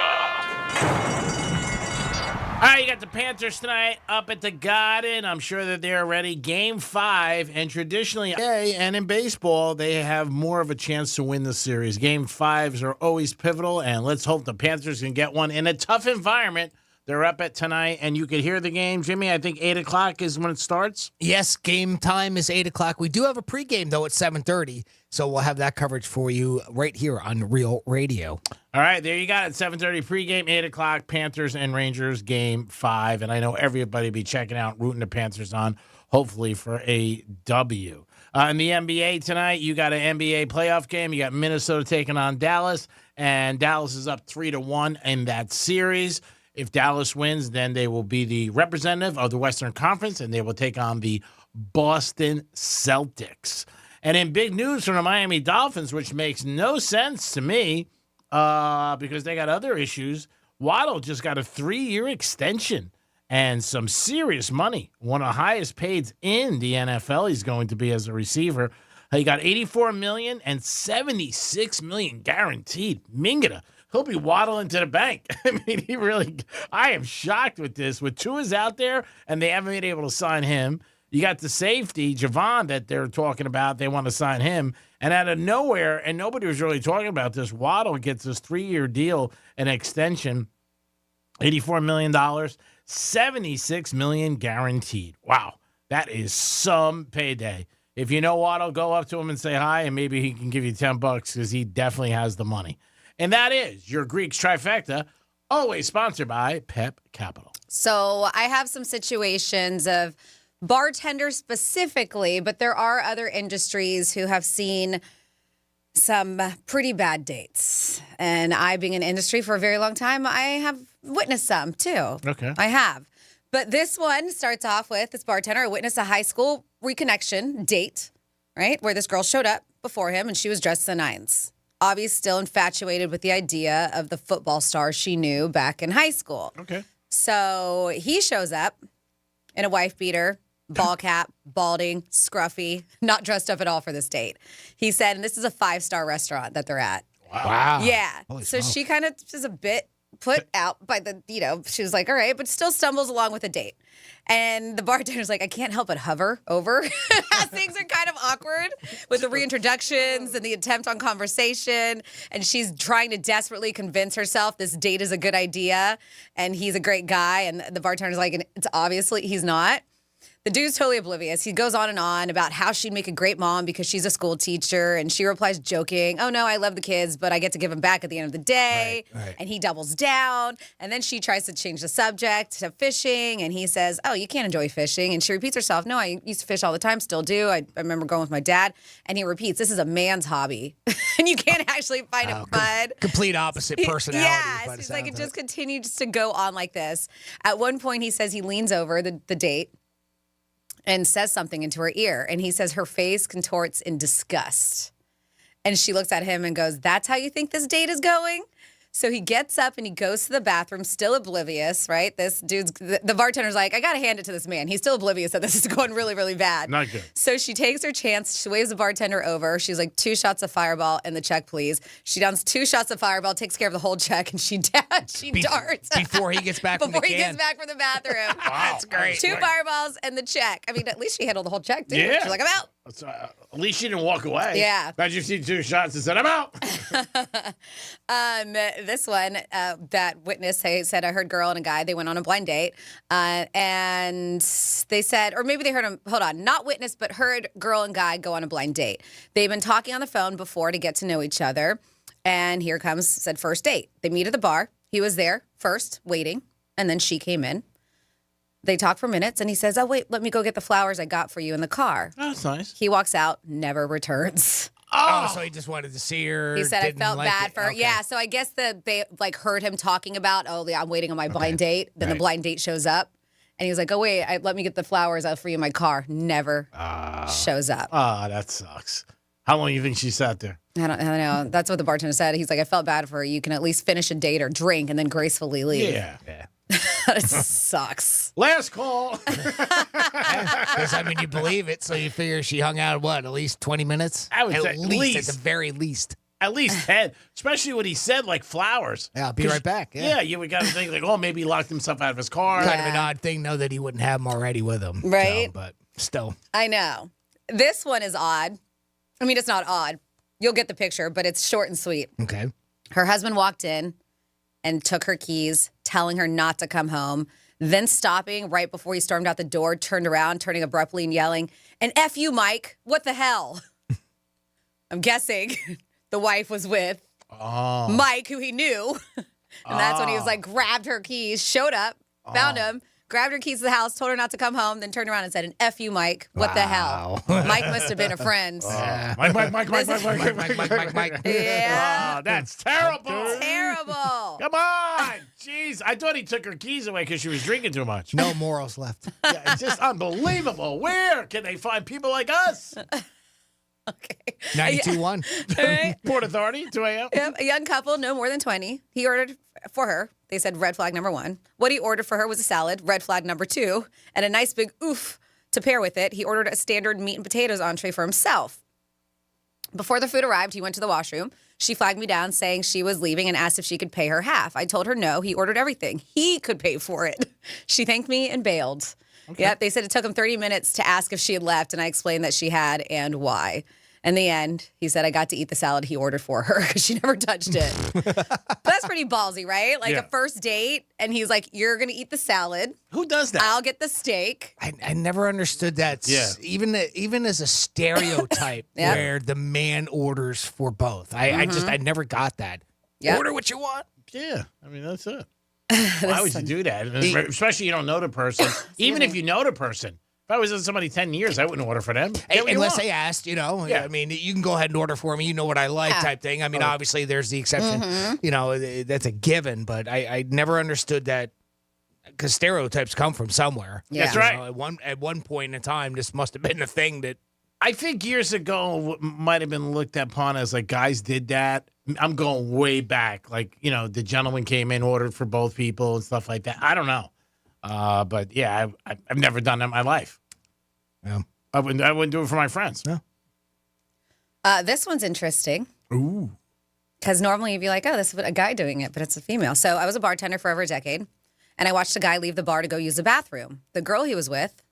All right, you got the Panthers tonight up at the Garden. I'm sure that they're ready. Game 5, and traditionally, and in baseball, they have more of a chance to win the series. Game 5s are always pivotal, and let's hope the Panthers can get one in a tough environment. They're up at tonight, and you can hear the game. Jimmy, I think 8 o'clock is when it starts. Yes, game time is 8 o'clock. We do have a pregame, though, at 7:30, so we'll have that coverage for you right here on Real Radio. All right, there you got it. 7:30 pregame, 8 o'clock, Panthers and Rangers, game 5. And I know everybody will be checking out, rooting the Panthers on, hopefully for a W. In the NBA tonight, you got an NBA playoff game. You got Minnesota taking on Dallas, and Dallas is up 3-1 in that series. If Dallas wins, then they will be the representative of the Western Conference, and they will take on the Boston Celtics. And in big news from the Miami Dolphins, which makes no sense to me because they got other issues, Waddle just got a 3-year extension and some serious money. One of the highest paid in the NFL he's going to be as a receiver. He got $84 million and $76 million guaranteed. Mingata. He'll be waddling to the bank. I mean, I am shocked with this. With Tua's out there, and they haven't been able to sign him. You got the safety, Javon, that they're talking about. They want to sign him. And out of nowhere, and nobody was really talking about this, Waddle gets this 3-year deal, an extension, $84 million, $76 million guaranteed. Wow, that is some payday. If you know Waddle, go up to him and say hi, and maybe he can give you $10 because he definitely has the money. And that is your Greeks Trifecta, always sponsored by Pep Capital. So I have some situations of bartenders specifically, but there are other industries who have seen some pretty bad dates. And I, being in industry for a very long time, I have witnessed some too. Okay. I have. But this one starts off with this bartender witnessed a high school reconnection date, right? Where this girl showed up before him and she was dressed to the nines. Avi's still infatuated with the idea of the football star she knew back in high school. Okay. So he shows up in a wife beater, ball cap, balding, scruffy, not dressed up at all for this date. He said, and this is a 5-star restaurant that they're at. Wow. Yeah. Holy So smoke. she kind of is a bit put out by the, she was like, all right, but still stumbles along with the date. And the bartender's like, I can't help but hover over. Things are kind of awkward with the reintroductions and the attempt on conversation. And she's trying to desperately convince herself this date is a good idea and he's a great guy. And the bartender's like, and it's obviously he's not. The dude's totally oblivious. He goes on and on about how she'd make a great mom because she's a school teacher. And she replies joking, oh, no, I love the kids, but I get to give them back at the end of the day. Right. And he doubles down. And then she tries to change the subject to fishing. And he says, oh, you can't enjoy fishing. And she repeats herself, no, I used to fish all the time, still do. I remember going with my dad. And he repeats, this is a man's hobby. And you can't actually find it fun. Complete opposite personality. Yeah, it's like it just continues to go on like this. At one point, he says he leans over the date and says something into her ear. And he says her face contorts in disgust. And she looks at him and goes, that's how you think this date is going? So he gets up and he goes to the bathroom, still oblivious, right? This dude's, the bartender's like, I got to hand it to this man. He's still oblivious that this is going really, really bad. Not good. So she takes her chance. She waves the bartender over. She's like, 2 shots of Fireball and the check, please. She downs 2 shots of Fireball, takes care of the whole check, and she darts. Before he gets back from the Before he can. gets back from the bathroom. Wow, that's great. 2 Fireballs and the check. I mean, at least she handled the whole check, too. Yeah. She's like, I'm out. At least she didn't walk away. Yeah. Imagine if you 2 shots and said, I'm out. This one, that witness said, I heard girl and a guy, they went on a blind date. And they said, or maybe they heard him, hold on, not witness, but heard girl and guy go on a blind date. They've been talking on the phone before to get to know each other. And here comes, said first date. They meet at the bar. He was there first, waiting. And then she came in. They talk for minutes, and he says, oh, wait, let me go get the flowers I got for you in the car. Oh, that's nice. He walks out, never returns. Oh, so he just wanted to see her. He said, I didn't felt like bad it. for her. Okay. Yeah, so I guess they like heard him talking about, oh, yeah, I'm waiting on my blind date. Then the blind date shows up. And he was like, oh, wait, let me get the flowers out for you in my car. Never shows up. That sucks. How long do you think she sat there? I don't know. That's what the bartender said. He's like, I felt bad for her. You can at least finish a date or drink and then gracefully leave. Yeah. That sucks. Last call. Because, I mean, you believe it, so you figure she hung out, what, at least 20 minutes? I would say at least, at the very least. At least 10, especially when he said, like, flowers. Yeah, I'll be right back. Yeah, you would got to think, like, oh, maybe he locked himself out of his car. Kind of an odd thing, though, that he wouldn't have them already with him. Right. So, but still. I know. This one is odd. I mean, it's not odd. You'll get the picture, but it's short and sweet. Okay. Her husband walked in and took her keys, telling her not to come home, then stopping right before he stormed out the door, turned around, turning abruptly and yelling, and F you, Mike, what the hell? I'm guessing the wife was with Mike, who he knew. And that's when he was like, grabbed her keys, showed up, found him, grabbed her keys to the house, told her not to come home, then turned around and said, an F you, Mike, what the hell? Mike must have been a friend. Mike. Yeah. Oh, that's terrible. Terrible. Come on. Jeez. I thought he took her keys away because she was drinking too much. No morals left. Yeah, it's just unbelievable. Where can they find people like us? 92.1. Right. Port Authority, 2 a.m. Yep, a young couple, no more than 20. He ordered for her. They said red flag number 1. What he ordered for her was a salad, red flag number 2, and a nice big oof to pair with it. He ordered a standard meat and potatoes entree for himself. Before the food arrived, he went to the washroom. She flagged me down saying she was leaving and asked if she could pay her half. I told her no. He ordered everything. He could pay for it. She thanked me and bailed. Okay. Yep, they said it took him 30 minutes to ask if she had left, and I explained that she had and why. In the end, he said, I got to eat the salad he ordered for her because she never touched it. That's pretty ballsy, right? Like a first date, and he's like, you're going to eat the salad. Who does that? I'll get the steak. I never understood that. Yeah. Even as a stereotype where the man orders for both. I never got that. Yep. Order what you want. Yeah. I mean, that's it. Why would you do that? Especially you don't know the person. Even if you know the person. If I was with somebody 10 years, I wouldn't order for them. Unless they asked, Yeah. I mean, you can go ahead and order for me. You know what I like type thing. I mean, obviously, there's the exception. That's a given. But I never understood that because stereotypes come from somewhere. Yeah. That's right. At one point in time, this must have been a thing that I think years ago might have been looked upon as like guys did that. I'm going way back. Like, the gentleman came in, ordered for both people and stuff like that. I don't know. But yeah, I've never done that in my life. Yeah. I wouldn't do it for my friends. No. This one's interesting. Ooh. Because normally you'd be like, oh, this is a guy doing it, but it's a female. So I was a bartender for over a decade, and I watched a guy leave the bar to go use the bathroom. The girl he was with,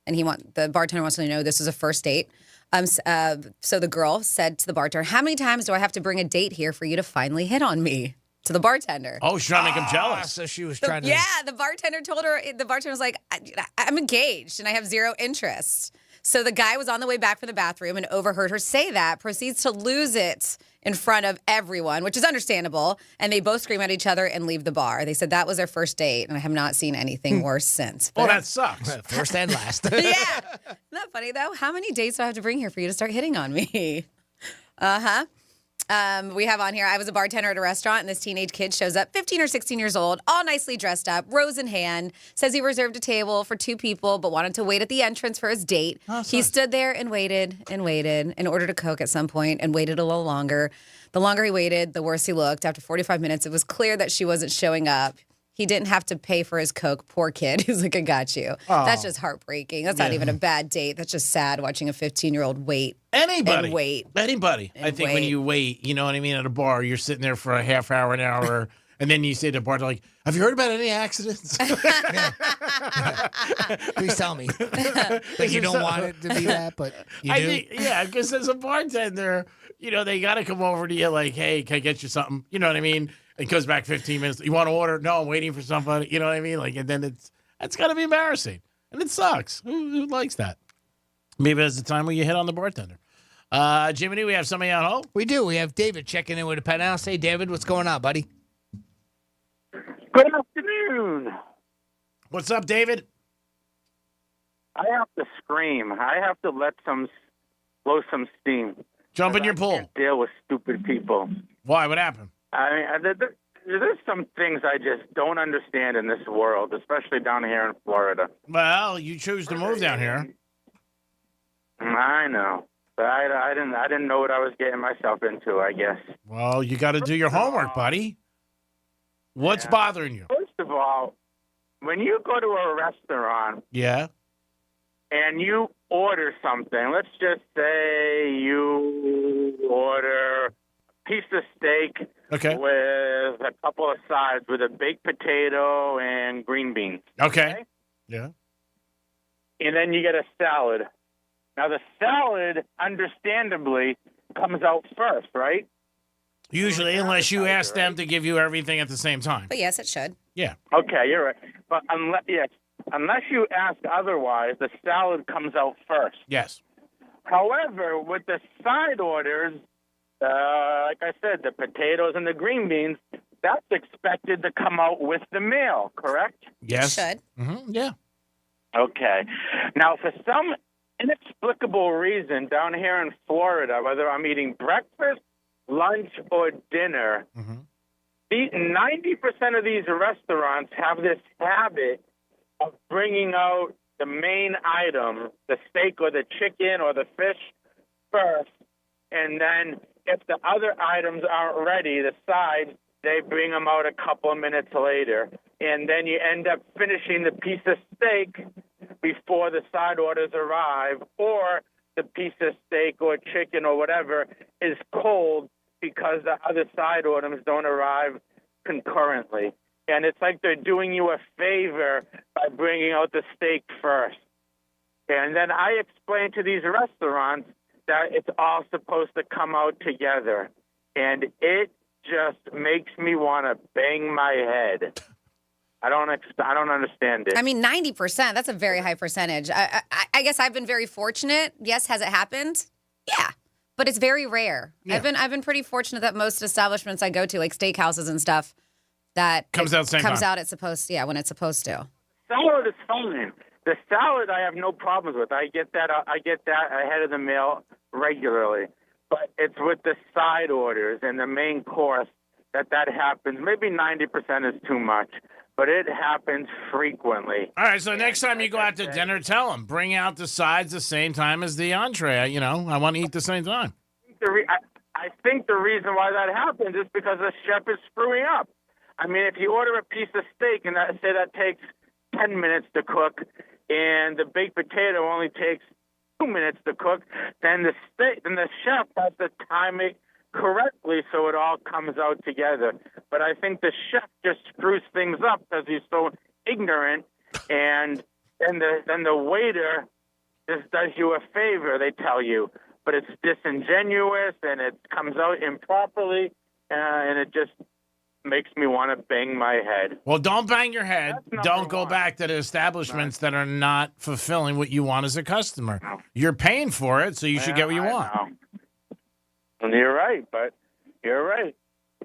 and the bartender wants to know this was a first date. So the girl said to the bartender, how many times do I have to bring a date here for you to finally hit on me? To the bartender. Oh, she's trying to make him jealous. So she was trying to. Yeah, the bartender told her, the bartender was like, I'm engaged and I have zero interest. So the guy was on the way back from the bathroom and overheard her say that, proceeds to lose it in front of everyone, which is understandable. And they both scream at each other and leave the bar. They said that was their first date, and I have not seen anything worse since. Oh, that sucks. First and last. Yeah. Isn't that funny, though? How many dates do I have to bring here for you to start hitting on me? Uh-huh. We have on here, I was a bartender at a restaurant, and this teenage kid shows up, 15 or 16 years old, all nicely dressed up, rose in hand, says he reserved a table for 2 people, but wanted to wait at the entrance for his date. Oh, he stood there and waited and ordered a Coke at some point and waited a little longer. The longer he waited, the worse he looked. After 45 minutes, it was clear that she wasn't showing up. He didn't have to pay for his Coke. Poor kid. He's like, I got you. Oh. That's just heartbreaking. That's not even a bad date. That's just sad watching a 15-year-old wait. Anybody. And wait. Anybody. And I think when wait. you wait, you know what I mean, at a bar, you're sitting there for a half hour, an hour, and then you say to the bartender, like, have you heard about any accidents? Please tell me. Like you don't want it to be that, but you do. Yeah, because as a bartender, they got to come over to you like, hey, can I get you something? You know what I mean? It goes back 15 minutes. You want to order? No, I'm waiting for somebody. You know what I mean? Like, and then that's got to be embarrassing. And it sucks. Who likes that? Maybe that's the time where you hit on the bartender. Jiminy, we have somebody on hold? We do. We have David checking in with the Penthouse. Hey, David, what's going on, buddy? Good afternoon. What's up, David? I have to scream. I have to blow some steam. Jump in your pool. I can't deal with stupid people. Why? What happened? I mean, there's some things I just don't understand in this world, especially down here in Florida. Well, you choose to move down here. I know, but I didn't know what I was getting myself into, I guess. Well, you got to do your homework, buddy. What's bothering you? First of all, when you go to a restaurant Yeah. and you order something, let's just say you order a piece of steak with a couple of sides, with a baked potato and green beans. Okay. Yeah. And then you get a salad. Now, the salad, understandably, comes out first, right? Usually, unless you ask them to give you everything at the same time. But yes, it should. Yeah. Okay, you're right. But unless you ask otherwise, the salad comes out first. Yes. However, with the side orders, like I said, the potatoes and the green beans, that's expected to come out with the meal, correct? Yes. It should. Mm-hmm. Yeah. Okay. Now, for some inexplicable reason down here in Florida, whether I'm eating breakfast, lunch, or dinner, 90% of these restaurants have this habit of bringing out the main item, the steak or the chicken or the fish first, and then if the other items aren't ready, the sides, they bring them out a couple of minutes later. And then you end up finishing the piece of steak before the side orders arrive, or the piece of steak or chicken or whatever is cold because the other side orders don't arrive concurrently. And it's like they're doing you a favor by bringing out the steak first. And then I explain to these restaurants that it's all supposed to come out together. And it just makes me want to bang my head. I don't understand it. I mean, 90%, that's a very high percentage. I guess I've been very fortunate. Yes, has it happened? Yeah. But it's very rare. Yeah. I've been pretty fortunate that most establishments I go to, like steakhouses and stuff, that Comes out same comes time. out it's supposed to, when it's supposed to. Salad is fine. The salad I have no problems with. I get that ahead of the meal regularly. But it's with the side orders and the main course that happens. Maybe 90% is too much. but it happens frequently. All right, so next time you go out to dinner, tell them, bring out the sides the same time as the entree. You know, I want to eat the same time. I think the reason why that happens is because the chef is screwing up. I mean, if you order a piece of steak and say that takes 10 minutes to cook, and the baked potato only takes 2 minutes to cook, then the chef has to time it correctly so it all comes out together. But I think the chef just screws things up because he's so ignorant, and then the waiter just does you a favor, they tell you. But it's disingenuous, and it comes out improperly, and it just makes me want to bang my head. Well, don't bang your head. Don't go back to the establishments that are not fulfilling what you want as a customer. You're paying for it, so you should get what you want. And you're right, but you're right.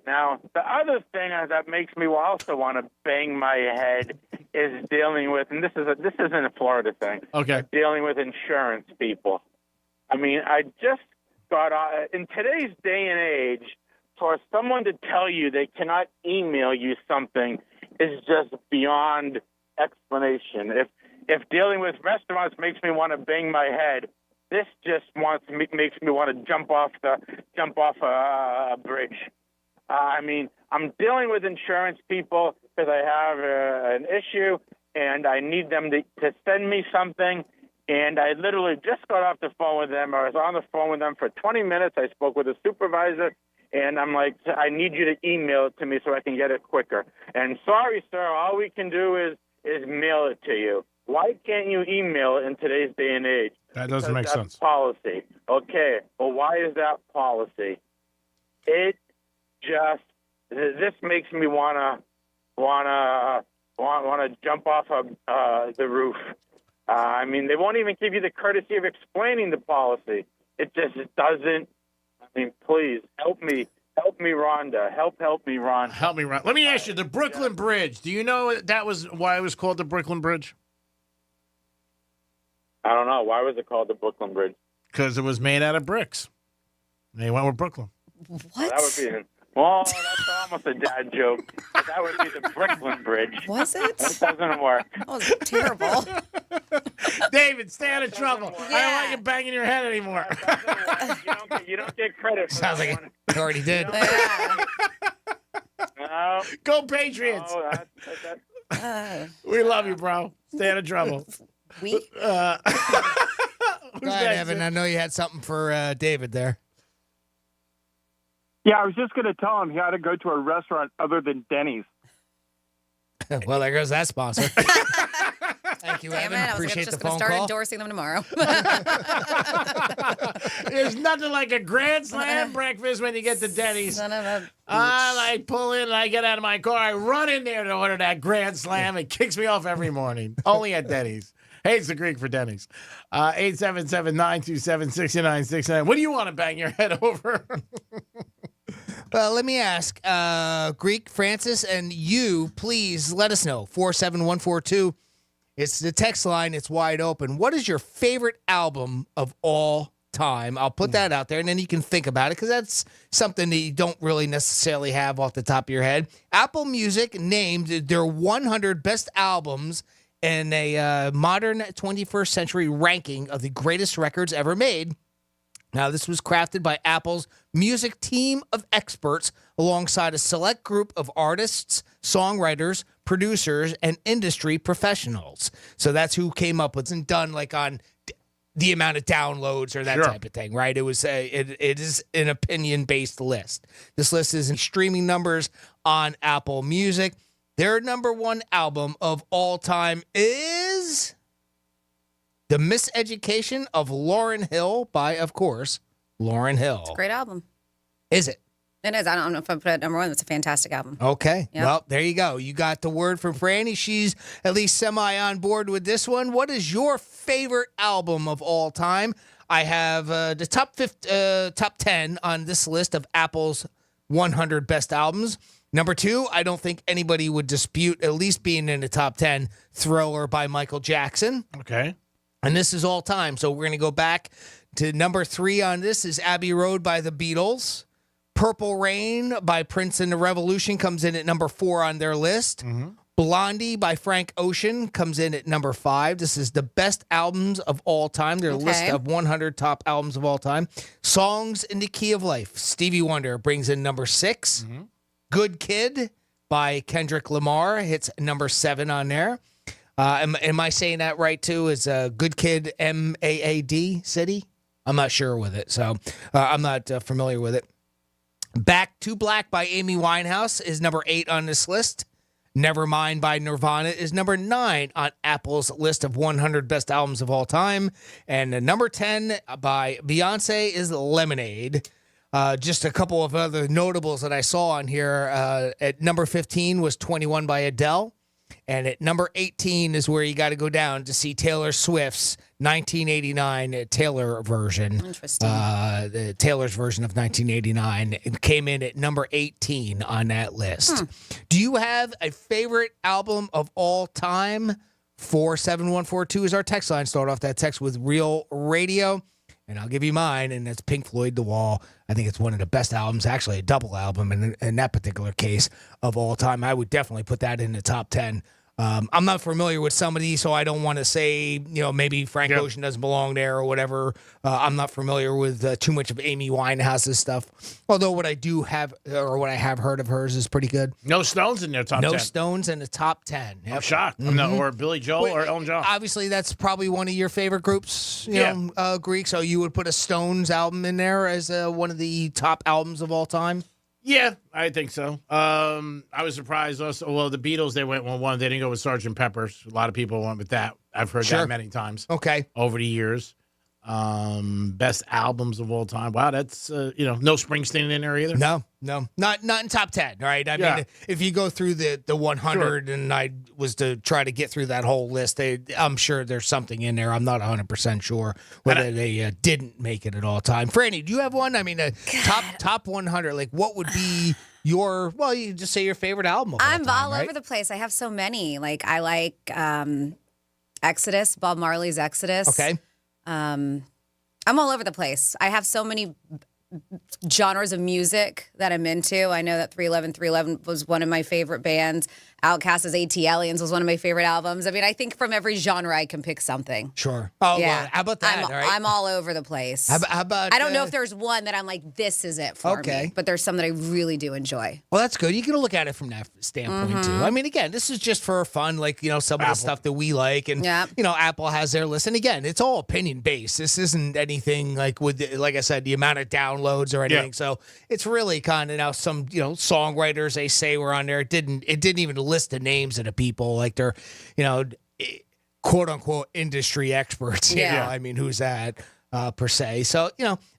Now, the other thing that makes me also want to bang my head is dealing with, and this isn't a Florida thing. Okay. Dealing with insurance people. I mean, I just got in today's day and age, for someone to tell you they cannot email you something is just beyond explanation. If dealing with restaurants makes me want to bang my head, this just makes me want to jump off a bridge. I mean, I'm dealing with insurance people because I have an issue and I need them to send me something. And I literally just got off the phone with them. I was on the phone with them for 20 minutes. I spoke with a supervisor, and I'm like, I need you to email it to me so I can get it quicker. And sorry, sir, all we can do is mail it to you. Why can't you email it in today's day and age? That doesn't make sense. Policy. Okay, well, why is that policy? It just, this makes me wanna jump off the roof. I mean, they won't even give you the courtesy of explaining the policy. It just doesn't. I mean, please help me, Rhonda. Help me, Rhonda. Help me, Rhonda. Let me ask you, the Brooklyn Bridge. Do you know that was why it was called the Brooklyn Bridge? I don't know. Why was it called the Brooklyn Bridge? Because it was made out of bricks. They went with Brooklyn. What? That would be. Well, that's almost a dad joke. But that would be the Brooklyn Bridge. Was it? That doesn't work. That was terrible. David, stay out of trouble. I don't want you banging your head anymore. You don't get credit for Sounds that like one. it already did. No. Go Patriots. No, We love you, bro. Stay out of trouble. We? Go ahead, next? Evan. I know you had something for David there. Yeah, I was just going to tell him he had to go to a restaurant other than Denny's. Well, there goes that sponsor. Thank you, Damn Evan. it, I was Appreciate just the going to phone start call. endorsing them tomorrow. There's nothing like a Grand Slam breakfast when you get to Denny's. I pull in and I get out of my car. I run in there to order that Grand Slam. It kicks me off every morning. Only at Denny's. Hey, it's the Greek for Denny's. 877-927-6969. What do you want to bang your head over? Well, let me ask, Greek, Francis, and you, please let us know. 47142. It's the text line. It's wide open. What is your favorite album of all time? I'll put that out there, and then you can think about it, because that's something that you don't really necessarily have off the top of your head. Apple Music named their 100 best albums in a modern 21st century ranking of the greatest records ever made. Now, this was crafted by Apple's music team of experts alongside a select group of artists, songwriters, producers, and industry professionals. So that's who came up with it. It's done like on the amount of downloads or that type of thing, right? It was it is an opinion-based list. This list is in streaming numbers on Apple Music. Their number one album of all time is The Miseducation of Lauryn Hill by, of course, Lauryn Hill. It's a great album. Is it? It is. I don't know if I put it at number one. It's a fantastic album. Okay. Yep. Well, there you go. You got the word from Franny. She's at least semi on board with this one. What is your favorite album of all time? I have the top 10 on this list of Apple's 100 best albums. Number 2, I don't think anybody would dispute at least being in the top 10, Thriller by Michael Jackson. Okay. And this is all time. So we're going to go back to number 3 on this is Abbey Road by the Beatles. Purple Rain by Prince and the Revolution comes in at number 4 on their list. Blondie by Frank Ocean comes in at number 5. This is the best albums of all time. Their list of 100 top albums of all time. Songs in the Key of Life. Stevie Wonder brings in number 6. Good Kid by Kendrick Lamar hits number 7 on there. Am I saying that right, too? Is Good Kid M-A-A-D City? I'm not sure with it, so I'm not familiar with it. Back to Black by Amy Winehouse is number 8 on this list. Nevermind by Nirvana is number 9 on Apple's list of 100 best albums of all time. And number 10 by Beyonce is Lemonade. Just a couple of other notables that I saw on here. At number 15 was 21 by Adele. And at number 18 is where you got to go down to see Taylor Swift's 1989 Taylor version. Interesting. Taylor's version of 1989. It came in at number 18 on that list. Do you have a favorite album of all time? 47142 is our text line. Start off that text with Real Radio. And I'll give you mine, and that's Pink Floyd, The Wall. I think it's one of the best albums, actually a double album in that particular case of all time. I would definitely put that in the top 10. I'm not familiar with some of these, so I don't want to say, maybe Frank Ocean doesn't belong there or whatever. I'm not familiar with too much of Amy Winehouse's stuff. Although what I do have, or what I have heard of hers is pretty good. No Stones in their top 10. No Stones in the top 10. Yep. I'm shocked. Or Billy Joel or Elton John. Obviously, that's probably one of your favorite groups, Greek. So you would put a Stones album in there as one of the top albums of all time? Yeah, I think so. I was surprised also. Well, the Beatles, they went with one. They didn't go with Sgt. Pepper's. A lot of people went with that. I've heard that many times. Okay. Over the years. Best albums of all time. Wow, that's, no Springsteen in there either? No. Not in top 10, right? I mean, if you go through the 100 and I was to try to get through that whole list, I'm sure there's something in there. I'm not 100% sure whether they didn't make it at all time. Franny, do you have one? I mean, top 100, like what would be you just say your favorite album of all I'm time, all right? over the place. I have so many. Like, I like Exodus, Bob Marley's Exodus. Okay. I'm all over the place. I have so many genres of music that I'm into. I know that 311 was one of my favorite bands. Outkast's AT Aliens was one of my favorite albums. I mean, I think from every genre I can pick something. Sure. Oh, yeah. well, how about that? All right? I'm all over the place. How about? I don't know if there's one that I'm like, this is it for me. But there's some that I really do enjoy. Well, that's good. You can look at it from that standpoint too. I mean, again, this is just for fun, like some of the stuff that we like, and Apple has their list. And again, it's all opinion based. This isn't anything like I said, the amount of downloads or anything. So it's really kind of now some songwriters they say were on there. It didn't even list the names of the people like they're quote unquote industry experts. I mean, who's that? Per se. So,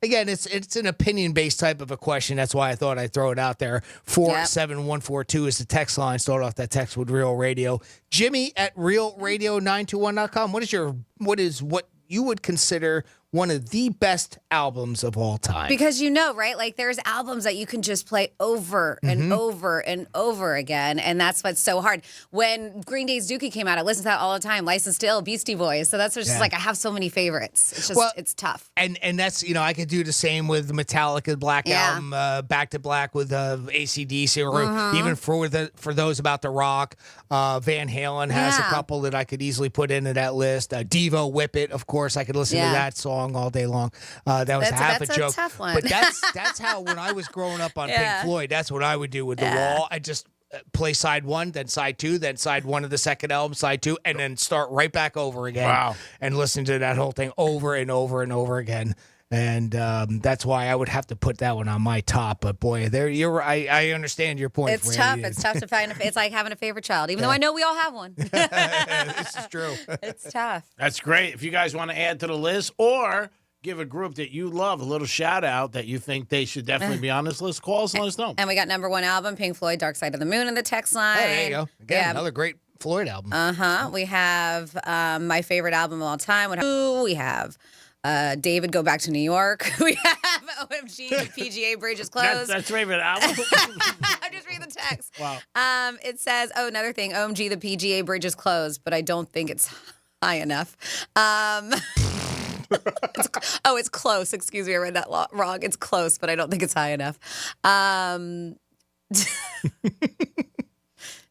again, it's an opinion-based type of a question. That's why I thought I'd throw it out there. 47142 is the text line. Start off that text with Real Radio. Jimmy at realradio921.com. What you would consider one of the best albums of all time? Because right? Like there's albums that you can just play over and over and over again. And that's what's so hard. When Green Day's Dookie came out, I listened to that all the time. Licensed to Ill, Beastie Boys. So that's just like I have so many favorites. It's just it's tough. And that's I could do the same with Metallica Black Album, Back to Black with AC/DC, or even for those about the rock. Van Halen has a couple that I could easily put into that list. Devo Whip It, of course, I could listen to that song all day long. That was half a joke. Tough one. But that's how when I was growing up on Pink Floyd, that's what I would do with The Wall. I just play side one, then side two, then side one of the second album, side two, and then start right back over again. Wow. And listen to that whole thing over and over and over again. And that's why I would have to put that one on my top. But boy, I understand your point. It's tough. It's tough to find. It's like having a favorite child, even though I know we all have one. This is true. It's tough. That's great. If you guys want to add to the list or give a group that you love a little shout out that you think they should definitely be on this list, call us and let us know. And we got number 1 album, Pink Floyd, Dark Side of the Moon, in the text line. Oh, there you go. Again, another great Floyd album. We have my favorite album of all time. We have David, Go Back to New York. We have OMG, the PGA Bridge is closed. That's favorite album. I'm just reading the text. Wow. It says, another thing, OMG, the PGA Bridge is closed, but I don't think it's high enough. It's close. Excuse me, I read that wrong. It's close, but I don't think it's high enough.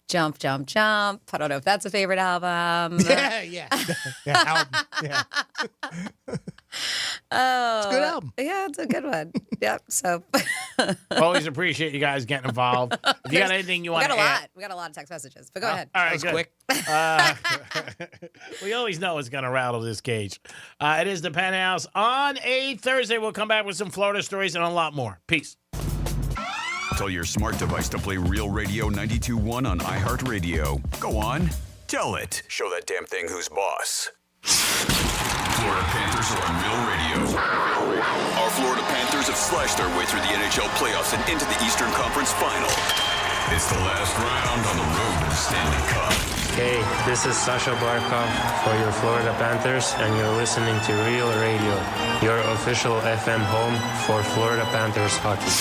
Jump, Jump, Jump. I don't know if that's a favorite album. Yeah. Album. Yeah. Oh, It's a good album. Yeah, it's a good one. Yep. So Always appreciate you guys getting involved. If you got anything you want to add. We got a lot of text messages, but go ahead. All right, That was good. We always know it's going to rattle this cage. It is the Penthouse on a Thursday. We'll come back with some Florida stories and a lot more. Peace. Tell your smart device to play Real Radio 92.1 on iHeartRadio. Go on, tell it. Show that damn thing who's boss. Florida Panthers are on Real Radio. Our Florida Panthers have slashed their way through the NHL playoffs and into the Eastern Conference Final. It's the last round on the road to the Stanley Cup. Hey, this is Sasha Barkov for your Florida Panthers, and you're listening to Real Radio, your official FM home for Florida Panthers hockey.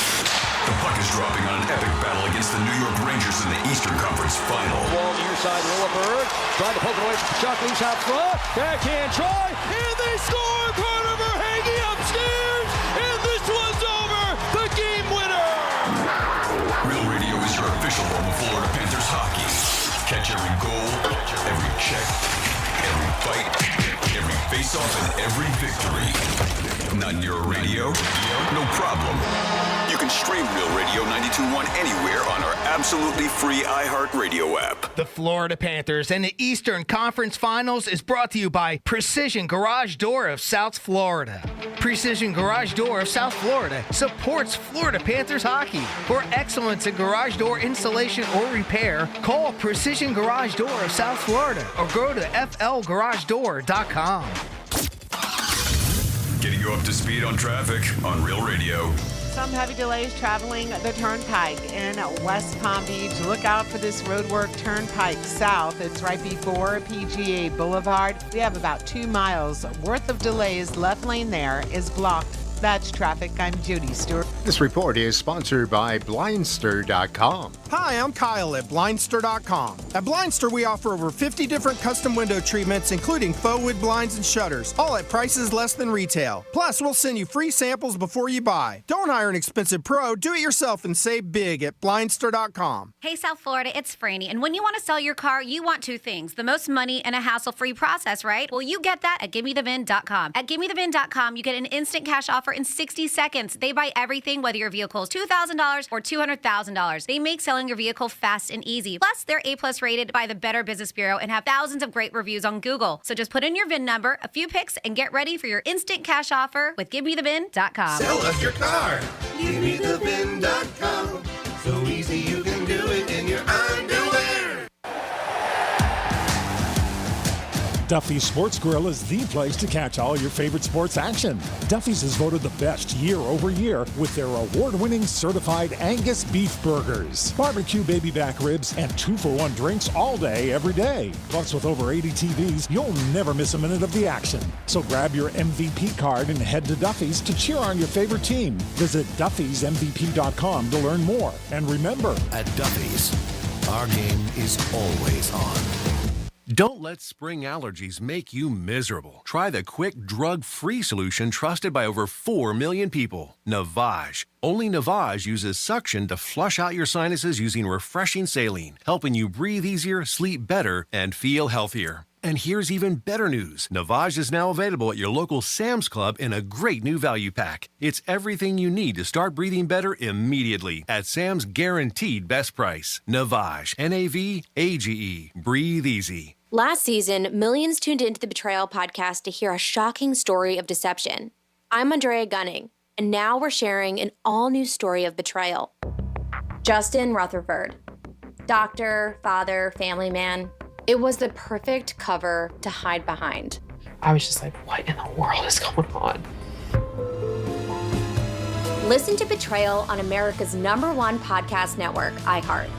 The puck is dropping on an epic battle against the New York Rangers in the Eastern Conference Final. Wall near side, Lilleberg trying to poke it away from Chuck, leaves out front. Backhand try, and they score! Carter Verhaeghe upstairs, and this one's over! The game winner! Real Radio is your official home of Florida Panthers hockey. Catch every goal, every check, every fight, every face-off, and every victory. Not near a radio? No problem. You can stream Real Radio 92.1 anywhere on our absolutely free iHeartRadio app. The Florida Panthers and the Eastern Conference Finals is brought to you by Precision Garage Door of South Florida. Precision Garage Door of South Florida supports Florida Panthers hockey. For excellence in garage door installation or repair, call Precision Garage Door of South Florida or go to flgaragedoor.com. Getting you up to speed on traffic on Real Radio. Some heavy delays traveling the Turnpike in West Palm Beach. Look out for this roadwork Turnpike south. It's right before PGA Boulevard. We have about 2 miles worth of delays. Left lane there is blocked. That's traffic. I'm Judy Stewart. This report is sponsored by Blindster.com. Hi, I'm Kyle at Blindster.com. At Blindster, we offer over 50 different custom window treatments, including faux wood blinds and shutters, all at prices less than retail. Plus, we'll send you free samples before you buy. Don't hire an expensive pro. Do it yourself and save big at Blindster.com. Hey, South Florida, it's Franny. And when you want to sell your car, you want 2 things. The most money and a hassle-free process, right? Well, you get that at GiveMeTheVin.com. At GiveMeTheVin.com, you get an instant cash offer in 60 seconds. They buy everything, whether your vehicle is $2,000 or $200,000. They make selling your vehicle fast and easy. Plus, they're A+ rated by the Better Business Bureau and have thousands of great reviews on Google. So just put in your VIN number, a few pics, and get ready for your instant cash offer with GiveMeTheVin.com. Sell us your car. GiveMeTheVin.com. So easy you can do it in your underwear. Duffy's Sports Grill is the place to catch all your favorite sports action. Duffy's is voted the best year over year with their award-winning certified Angus beef burgers, barbecue baby back ribs, and 2-for-1 drinks all day, every day. Plus, with over 80 TVs, you'll never miss a minute of the action. So grab your MVP card and head to Duffy's to cheer on your favorite team. Visit Duffy'sMVP.com to learn more. And remember, at Duffy's, our game is always on. Don't let spring allergies make you miserable. Try the quick, drug-free solution trusted by over 4 million people, Navage. Only Navage uses suction to flush out your sinuses using refreshing saline, helping you breathe easier, sleep better, and feel healthier. And here's even better news. Navage is now available at your local Sam's Club in a great new value pack. It's everything you need to start breathing better immediately at Sam's guaranteed best price. Navage, N-A-V-A-G-E. Breathe easy. Last season, millions tuned into the Betrayal podcast to hear a shocking story of deception. I'm Andrea Gunning, and now we're sharing an all-new story of betrayal. Justin Rutherford. Doctor, father, family man. It was the perfect cover to hide behind. I was just like, what in the world is going on? Listen to Betrayal on America's #1 podcast network, iHeart.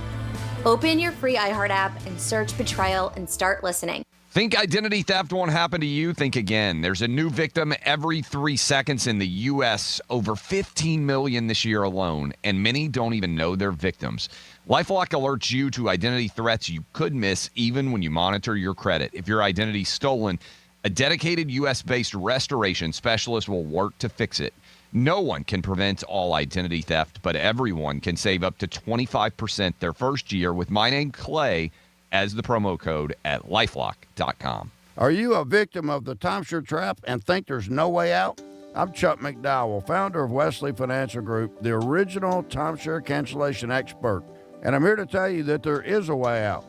Open your free iHeart app and search Betrayal and start listening. Think identity theft won't happen to you? Think again. There's a new victim every 3 seconds in the U.S., over 15 million this year alone, and many don't even know they're victims. LifeLock alerts you to identity threats you could miss even when you monitor your credit. If your identity's stolen, a dedicated U.S.-based restoration specialist will work to fix it. No one can prevent all identity theft, but everyone can save up to 25% their first year with my name, Clay, as the promo code at LifeLock.com. Are you a victim of the timeshare trap and think there's no way out? I'm Chuck McDowell, founder of Wesley Financial Group, the original timeshare cancellation expert, and I'm here to tell you that there is a way out.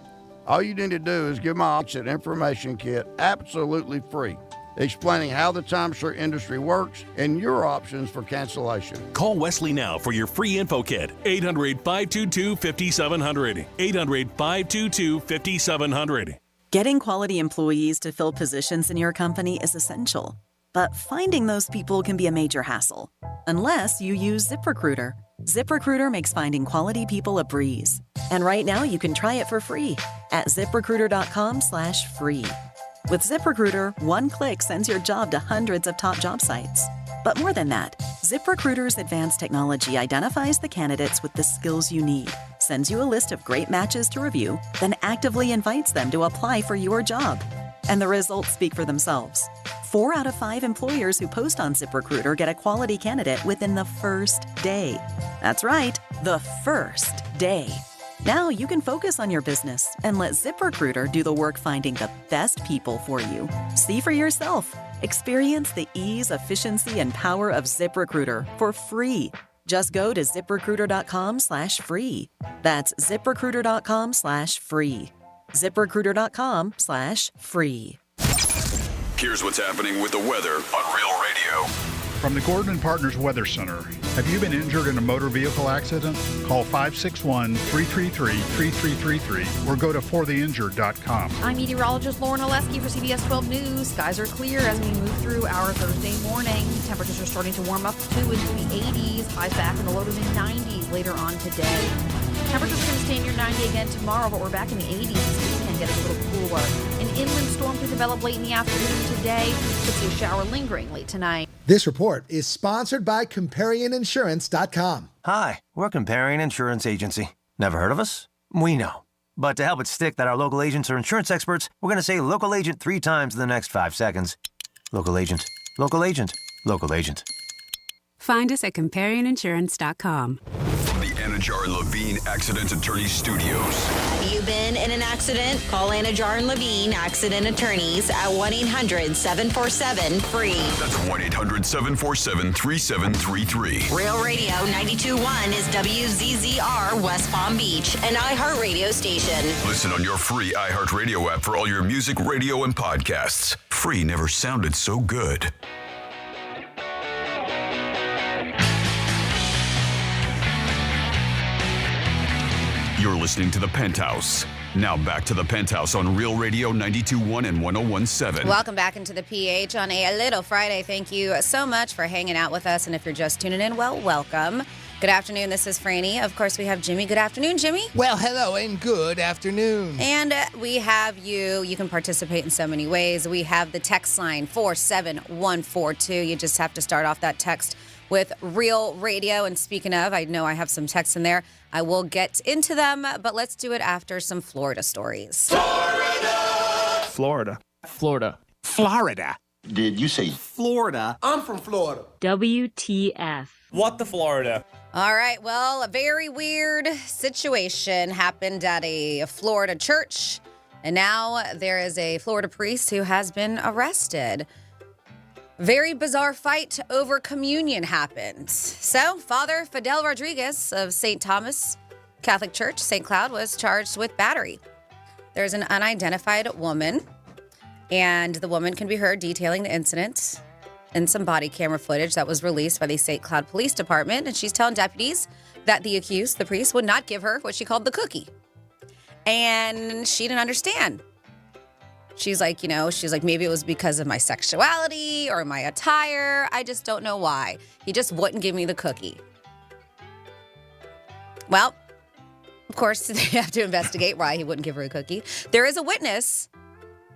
All you need to do is give my exit information kit absolutely free, explaining how the timeshare industry works and your options for cancellation. Call Wesley now for your free info kit. 800-522-5700. 800-522-5700. Getting quality employees to fill positions in your company is essential, but finding those people can be a major hassle, unless you use ZipRecruiter. ZipRecruiter makes finding quality people a breeze. And right now you can try it for free at ZipRecruiter.com/free. With ZipRecruiter, one click sends your job to hundreds of top job sites. But more than that, ZipRecruiter's advanced technology identifies the candidates with the skills you need, sends you a list of great matches to review, then actively invites them to apply for your job. And the results speak for themselves. 4 out of 5 employers who post on ZipRecruiter get a quality candidate within the first day. That's right, the first day. Now you can focus on your business and let ZipRecruiter do the work finding the best people for you. See for yourself. Experience the ease, efficiency, and power of ZipRecruiter for free. Just go to ZipRecruiter.com/free. That's ZipRecruiter.com/free. ZipRecruiter.com/free. Here's what's happening with the weather on Real Radio. From the Gordon and Partners Weather Center. Have you been injured in a motor vehicle accident? Call 561-333-3333 or go to fortheinjured.com. I'm meteorologist Lauren Oleski for CBS 12 News. Skies are clear as we move through our Thursday morning. Temperatures are starting to warm up too into the 80s. Highs back in the low to mid-90s later on today. Temperatures are going to stay near 90 again tomorrow, but we're back in the 80s this weekend, get a little cooler. An inland storm could develop late in the afternoon today. Could see a shower lingering late tonight. This report is sponsored by ComparionInsurance.com. Hi, we're Comparion Insurance Agency. Never heard of us? We know. But to help it stick that our local agents are insurance experts, we're going to say local agent 3 times in the next 5 seconds. Local agent, local agent, local agent. Find us at ComparionInsurance.com. From the Anajar and Levine Accident Attorney Studios. Have you been in an accident? Call Anajar and Levine Accident Attorneys at 1-800-747-FREE. That's 1-800-747-3733. Real Radio 92.1 is WZZR West Palm Beach, an iHeart radio station. Listen on your free iHeart Radio app for all your music, radio, and podcasts. Free never sounded so good. You're listening to The Penthouse. Now back to The Penthouse on Real Radio 92.1 and 101.7. Welcome back into the PH on a Little Friday. Thank you so much for hanging out with us. And if you're just tuning in, well, welcome. Good afternoon. This is Franny. Of course, we have Jimmy. Good afternoon, Jimmy. Well, hello and good afternoon. And we have you. You can participate in so many ways. We have the text line 47142. You just have to start off that text with Real Radio. And speaking of, I know I have some texts in there. I will get into them, but let's do it after some Florida stories. Florida. Florida. Did you say Florida? I'm from Florida. WTF. What the Florida? All right, well, a very weird situation happened at a Florida church, and now there is a Florida priest who has been arrested. Very bizarre fight over communion happened. So, Father Fidel Rodriguez of St. Thomas Catholic Church, St. Cloud, was charged with battery. There's an unidentified woman, and the woman can be heard detailing the incident in some body camera footage that was released by the St. Cloud Police Department, and she's telling deputies that the accused, the priest, would not give her what she called the cookie. And she didn't understand. She's like, maybe it was because of my sexuality or my attire. I just don't know why. He just wouldn't give me the cookie. Well, of course, they have to investigate why he wouldn't give her a cookie. There is a witness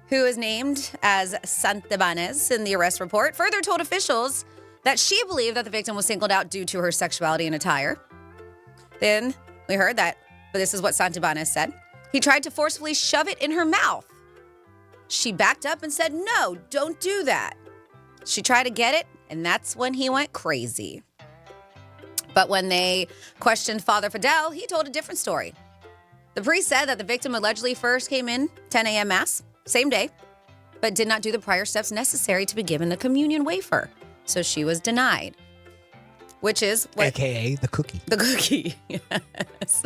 who is named as Santibanez in the arrest report, further told officials that she believed that the victim was singled out due to her sexuality and attire. Then we heard that, but this is what Santibanez said. He tried to forcefully shove it in her mouth. She backed up and said, "No, don't do that." She tried to get it, and that's when he went crazy. But when they questioned Father Fidel, he told a different story. The priest said that the victim allegedly first came in 10 a.m. Mass, same day, but did not do the prior steps necessary to be given the communion wafer. So she was denied, which is what... AKA the cookie. The cookie, yes.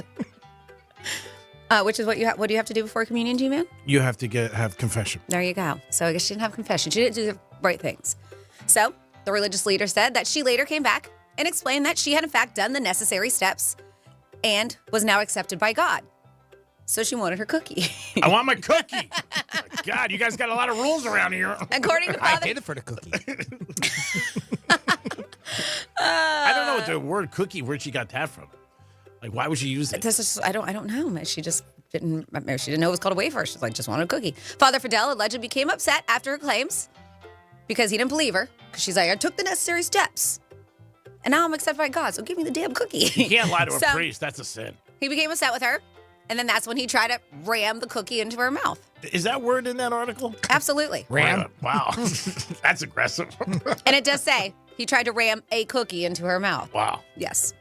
Which is what do you have to do before communion, G-Man? You have to have confession. There you go. So I guess she didn't have confession. She didn't do the right things. So the religious leader said that she later came back and explained that she had in fact done the necessary steps and was now accepted by God. So she wanted her cookie. I want my cookie. Oh, God, you guys got a lot of rules around here. According to Father... I did it for the cookie. I don't know what the word cookie, where she got that from. Like, why would she use it? This is, I don't know. She just didn't know it was called a wafer. She's like, just wanted a cookie. Father Fidel allegedly became upset after her claims because he didn't believe her. Because she's like, I took the necessary steps. And now I'm accepted by God, so give me the damn cookie. You can't lie to a priest. That's a sin. He became upset with her. And then that's when he tried to ram the cookie into her mouth. Is that word in that article? Absolutely. Ram? Wow. That's aggressive. And it does say he tried to ram a cookie into her mouth. Wow. Yes.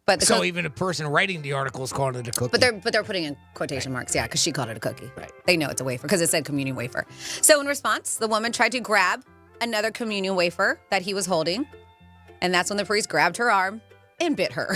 But so even the person writing the article is calling it a cookie. But they're putting in quotation marks, yeah, because she called it a cookie. Right. They know it's a wafer because it said communion wafer. So in response, the woman tried to grab another communion wafer that he was holding. And that's when the priest grabbed her arm and bit her.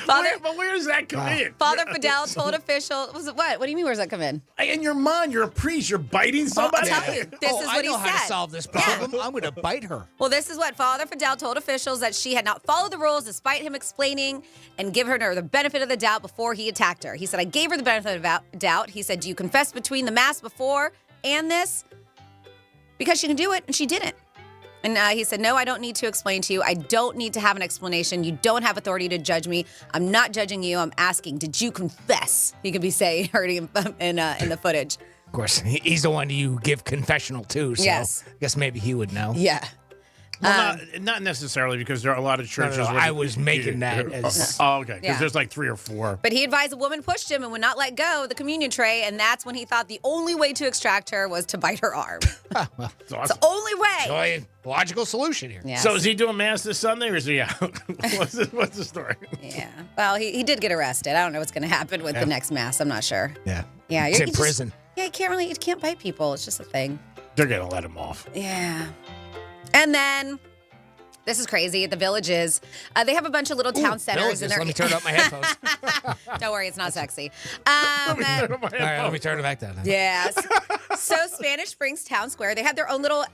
But where does that come in? Father Fidel told officials, what? What do you mean, where does that come in? In your mind, you're a priest. You're biting somebody. This is what he said. I know how to solve this problem. Yeah. I'm going to bite her. Well, this is what Father Fidel told officials, that she had not followed the rules despite him explaining and give her the benefit of the doubt before he attacked her. He said, I gave her the benefit of the doubt. He said, do you confess between the Mass before and this? Because she can do it, and she didn't. And he said, no, I don't need to explain to you. I don't need to have an explanation. You don't have authority to judge me. I'm not judging you. I'm asking, did you confess? He could be saying, heard him in the footage. Of course, he's the one you give confessional to. So yes. I guess maybe he would know. Yeah. Well, not necessarily, because there are a lot of churches. No, I was making that as... Oh, okay. Because there's like 3 or 4. But he advised a woman pushed him and would not let go of the communion tray, and that's when he thought the only way to extract her was to bite her arm. Well, it's the only way. So logical solution here. Yes. So is he doing Mass this Sunday, or is he out? What's the story? Yeah. Well, he did get arrested. I don't know what's going to happen with the next Mass. I'm not sure. Yeah. Yeah. He's in prison. You can't bite people. It's just a thing. They're going to let him off. Yeah. And then... This is crazy. At the Villages, they have a bunch of little town centers. Let me turn up my headphones. Don't worry, it's not sexy. All right, let me turn it back down. Yes. So Spanish Springs Town Square, they have their own little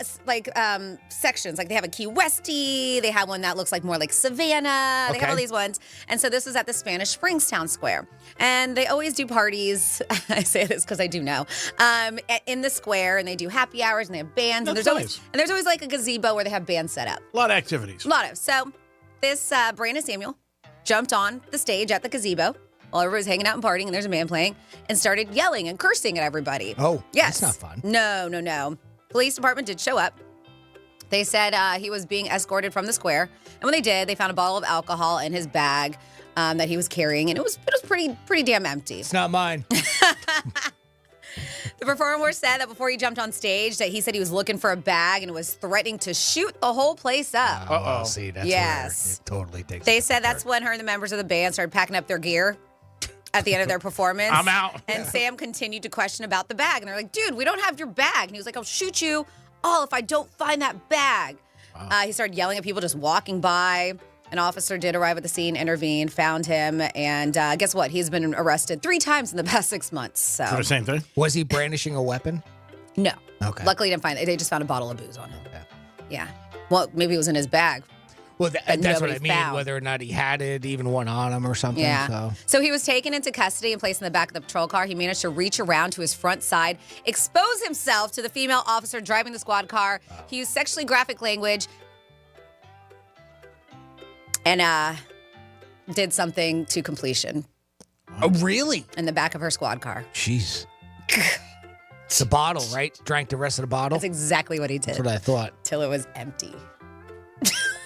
sections. Like they have a Key Westy. They have one that looks like more like Savannah. They have all these ones. And so this is at the Spanish Springs Town Square. And they always do parties. I say this because I do know. In the square, and they do happy hours, and they have bands. And there's always like a gazebo where they have bands set up. A lot of activities. So this Brandon Samuel jumped on the stage at the gazebo while everybody's hanging out and partying, and there's a band playing, and started yelling and cursing at everybody. Oh, yes. That's not fun. No. Police department did show up. They said he was being escorted from the square, and when they did, they found a bottle of alcohol in his bag that he was carrying, and it was pretty damn empty. It's not mine. The performer said that before he jumped on stage, that he said he was looking for a bag and was threatening to shoot the whole place up. Oh, see, that's where it totally takes. They said that's when her and the members of the band started packing up their gear at the end of their performance. I'm out. And Sam continued to question about the bag. And they're like, dude, we don't have your bag. And he was like, I'll shoot you all if I don't find that bag. Wow. He started yelling at people just walking by. An officer did arrive at the scene, intervened, found him, and guess what? He's been arrested 3 times in the past 6 months. So for the same thing? Was he brandishing a weapon? No. Okay. Luckily, didn't find it. They just found a bottle of booze on him. Okay. Yeah. Well, maybe it was in his bag. Well, that's what I mean. Found. Whether or not he had it, even one on him or something. Yeah. So he was taken into custody and placed in the back of the patrol car. He managed to reach around to his front side, expose himself to the female officer driving the squad car. He used sexually graphic language. And did something to completion. Oh, really? In the back of her squad car. Jeez. It's a bottle, right? Drank the rest of the bottle? That's exactly what he did. That's what I thought. Till it was empty.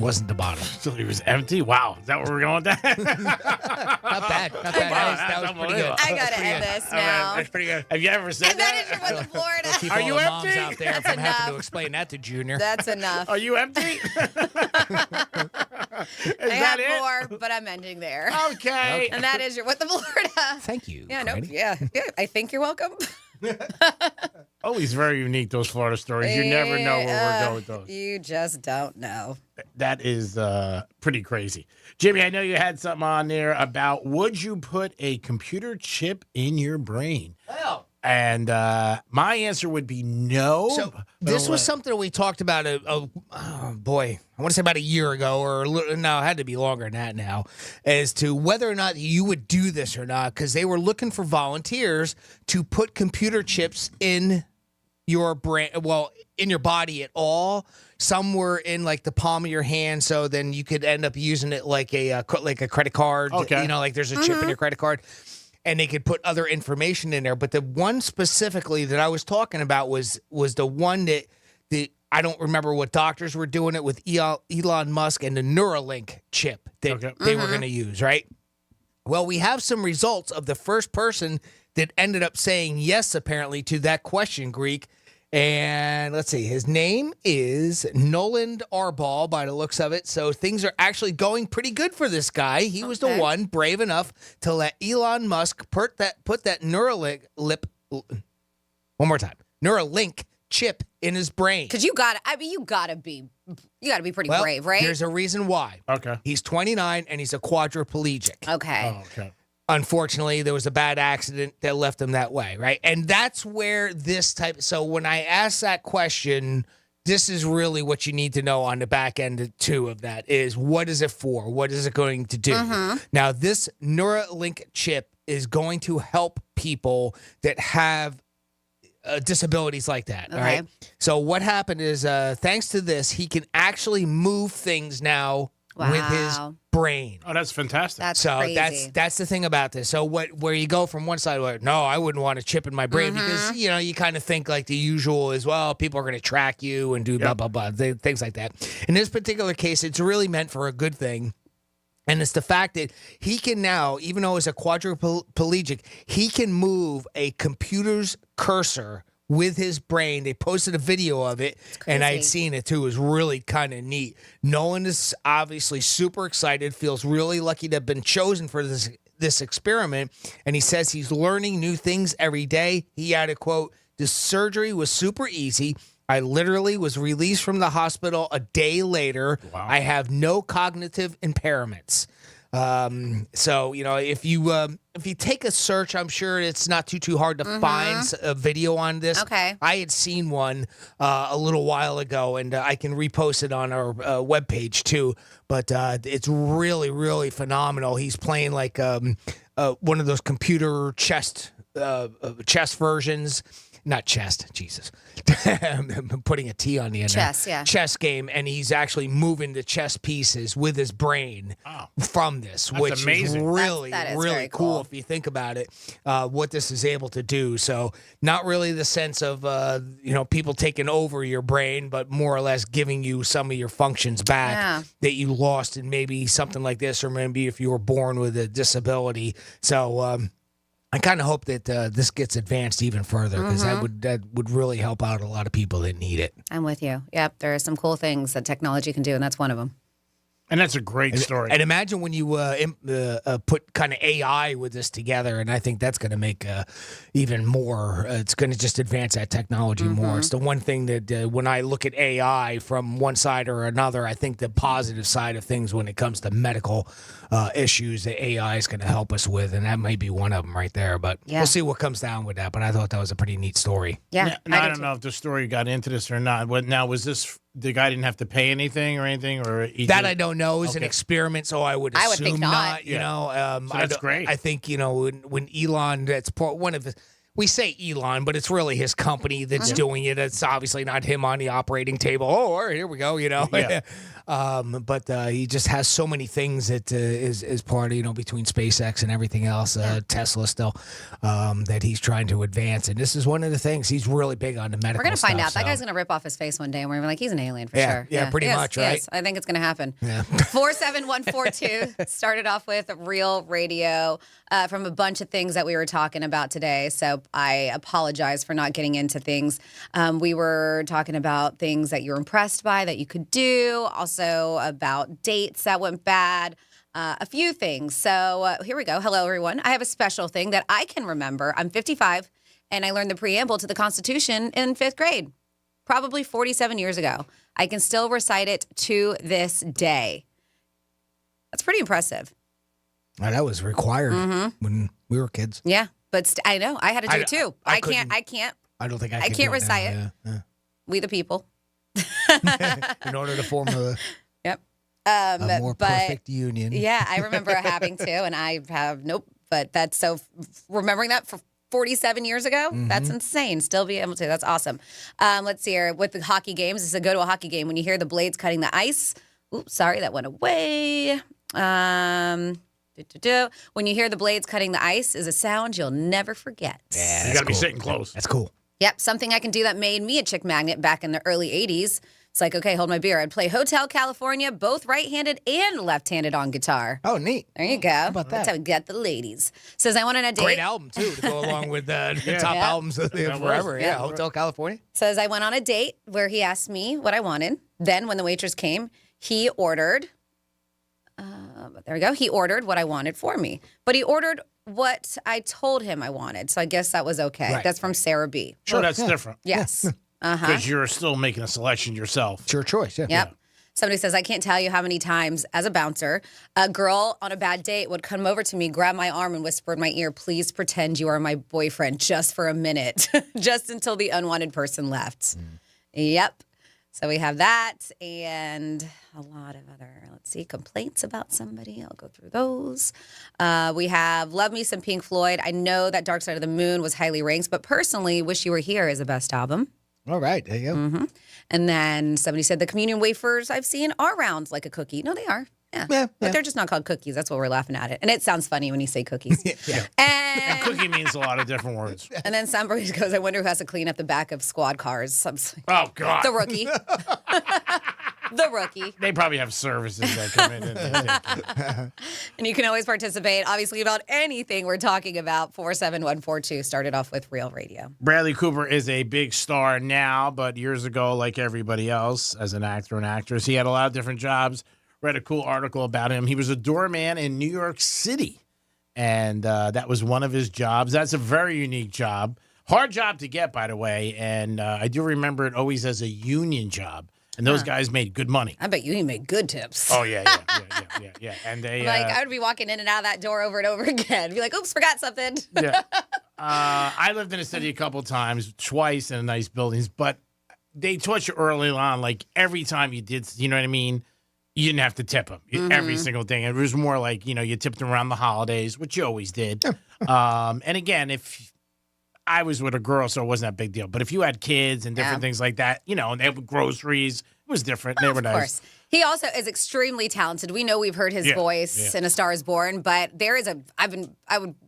Wasn't the bottom. So he was empty? Wow. Is that where we're going with that? Not bad. Not bad. That was pretty good. I got to end this now. That's pretty good. Have you ever said And that is your What the Florida. Keep Are all you the empty? moms out there That's from having enough. to explain that to Junior. That's enough. Are you empty? Is I that have it? more, but I'm ending there. Okay. And that is your What the Florida. Thank you. Yeah, no, Freddie. yeah. I think you're welcome. Always very unique, those Florida stories. You never know where we're going with those. You just don't know. That is pretty crazy. Jimmy, I know you had something on there about would you put a computer chip in your brain? Well. And my answer would be no. So this was something we talked about, oh boy, I want to say about a year ago, or no, it had to be longer than that now, as to whether or not you would do this or not, because they were looking for volunteers to put computer chips in your brain, well, in your body at all. Some were in like the palm of your hand, so then you could end up using it like a credit card. Okay. You know, like there's a chip in your credit card. And they could put other information in there. But the one specifically that I was talking about was the one that I don't remember what doctors were doing it with Elon Musk and the Neuralink chip that they were going to use, right? Well, we have some results of the first person that ended up saying yes, apparently, to that question, Greek. And let's see, his name is Nolan Arbol by the looks of it. So things are actually going pretty good for this guy. He was the one brave enough to let Elon Musk put that Neuralink chip in his brain. Because you gotta be pretty brave, right? There's a reason why. Okay. He's 29 and he's a quadriplegic. Okay. Oh, okay. Unfortunately, there was a bad accident that left him that way, right? And that's where so when I ask that question, this is really what you need to know on the back end too of that is what is it for? What is it going to do? Now, this Neuralink chip is going to help people that have disabilities like that, all right? So what happened is thanks to this, he can actually move things now with his brain. Oh, that's fantastic. That's so crazy. that's the thing about this. So where you go from one side, where no, I wouldn't want a chip in my brain because you kind of think like the usual as well. People are going to track you and do blah blah blah things like that. In this particular case, it's really meant for a good thing. And it's the fact that he can now, even though he's a quadriplegic, he can move a computer's cursor with his brain. They posted a video of it, and I had seen it too. It was really kind of neat. Nolan is obviously super excited, feels really lucky to have been chosen for this experiment, and he says he's learning new things every day. He had a quote, "The surgery was super easy. I literally was released from the hospital a day later. Wow. I have no cognitive impairments." So, if you take a search, I'm sure it's not too hard to find a video on this. Okay. I had seen one a little while ago, and I can repost it on our webpage too. But it's really, really phenomenal. He's playing like one of those computer chess versions. Not chest, Jesus. I'm putting a T on the end. Chess, yeah. Chess game, and he's actually moving the chess pieces with his brain from this, That's which amazing. is really, that is really very cool cool. if you think about it, what this is able to do. So not really the sense of, people taking over your brain, but more or less giving you some of your functions back that you lost in maybe something like this, or maybe if you were born with a disability. So, I kind of hope that this gets advanced even further because that would really help out a lot of people that need it. I'm with you. Yep, there are some cool things that technology can do, and that's one of them. And that's a great story. And imagine when you put kind of AI with this together, and I think that's going to make even more. It's going to just advance that technology more. It's the one thing that when I look at AI from one side or another, I think the positive side of things when it comes to medical issues that AI is going to help us with, and that might be one of them right there. But we'll see what comes down with that. But I thought that was a pretty neat story. Yeah, I don't know if the story got into this or not. Now, was this the guy didn't have to pay anything or anything, or that I don't know. It's an experiment, so I would assume think not. You know, so that's great. I think when Elon, that's one We say Elon, but it's really his company that's doing it. It's obviously not him on the operating table. Oh, all right, here we go, Yeah. But he just has so many things that is part of, between SpaceX and everything else, Tesla still, that he's trying to advance. And this is one of the things. He's really big on the medical We're going to find out. stuff, That guy's going to rip off his face one day, and we're like, he's an alien for Yeah, sure. yeah, pretty much, right? Yes, I think it's going to happen. Yeah. 47142 started off with Real Radio from a bunch of things that we were talking about today. So I apologize for not getting into things. We were talking about things that you're impressed by that you could do, also about dates that went bad, a few things. So here we go. Hello, everyone. I have a special thing that I can remember. I'm 55, and I learned the preamble to the Constitution in 5th grade, probably 47 years ago. I can still recite it to this day. That's pretty impressive. That was required when we were kids. Yeah, but I know I had to do it too. I can't. I don't think I can't do it recite now, it. yeah. We the people. In order to form a more but, perfect union. Yeah, I remember having to, and I have But that's so remembering that for 47 years ago, that's insane. Still be able to. That's awesome. Let's see here with the hockey games. This is a go to a hockey game when you hear the blades cutting the ice. Oops, sorry, that went away. When you hear the blades cutting the ice is a sound you'll never forget. Yeah, You got to be sitting close. That's cool. Yep, something I can do that made me a chick magnet back in the early 80s. It's like, okay, hold my beer. I'd play Hotel California, both right-handed and left-handed on guitar. Oh, neat. There you go. How about that? That's how we get the ladies. Says I went on a date. Great album, too, to go along with the top albums of forever. Yeah, Hotel California. Says I went on a date where he asked me what I wanted. Then when the waitress came, he ordered, there we go. He ordered what I wanted for me. But he ordered what I told him I wanted. So I guess that was okay. Right. That's from Sarah B. Sure, that's different. Yes. Because you're still making a selection yourself. It's your choice, yeah. Yep. Somebody says, I can't tell you how many times as a bouncer, a girl on a bad date would come over to me, grab my arm, and whisper in my ear, please pretend you are my boyfriend just for a minute, just until the unwanted person left. Yep. So we have that and a lot of other, complaints about somebody. I'll go through those. We have Love Me Some Pink Floyd. I know that Dark Side of the Moon was highly ranked, but personally, Wish You Were Here is the best album. All right, there you go. And then somebody said the communion wafers I've seen are round like a cookie. No, they are. Yeah. But they're just not called cookies. That's what we're laughing at it. And it sounds funny when you say cookies. And cookie means a lot of different words. And then somebody goes, I wonder who has to clean up the back of squad cars. Oh, God. The rookie. The rookie. They probably have services that come in. And And you can always participate, obviously, about anything we're talking about. 47142 started off with Real Radio. Bradley Cooper is a big star now, but years ago, like everybody else, as an actor and actress, he had a lot of different jobs. Read a cool article about him. He was a doorman in New York City, and that was one of his jobs. That's a very unique job. Hard job to get, by the way, and I do remember it always as a union job, and those guys made good money. I bet you made good tips. Oh, yeah. And they... I would be walking in and out of that door over and over again. Be like, oops, forgot something. Yeah. I lived in the city a couple times, twice in nice buildings, but they taught you early on, like every time you did, you know what I mean? You didn't have to tip them every single thing. It was more like, you tipped them around the holidays, which you always did. And again, if I was with a girl, so it wasn't that big deal. But if you had kids and different things like that, and they had groceries, it was different. They were nice. Of course. He also is extremely talented. We know we've heard his voice in A Star Is Born, but there is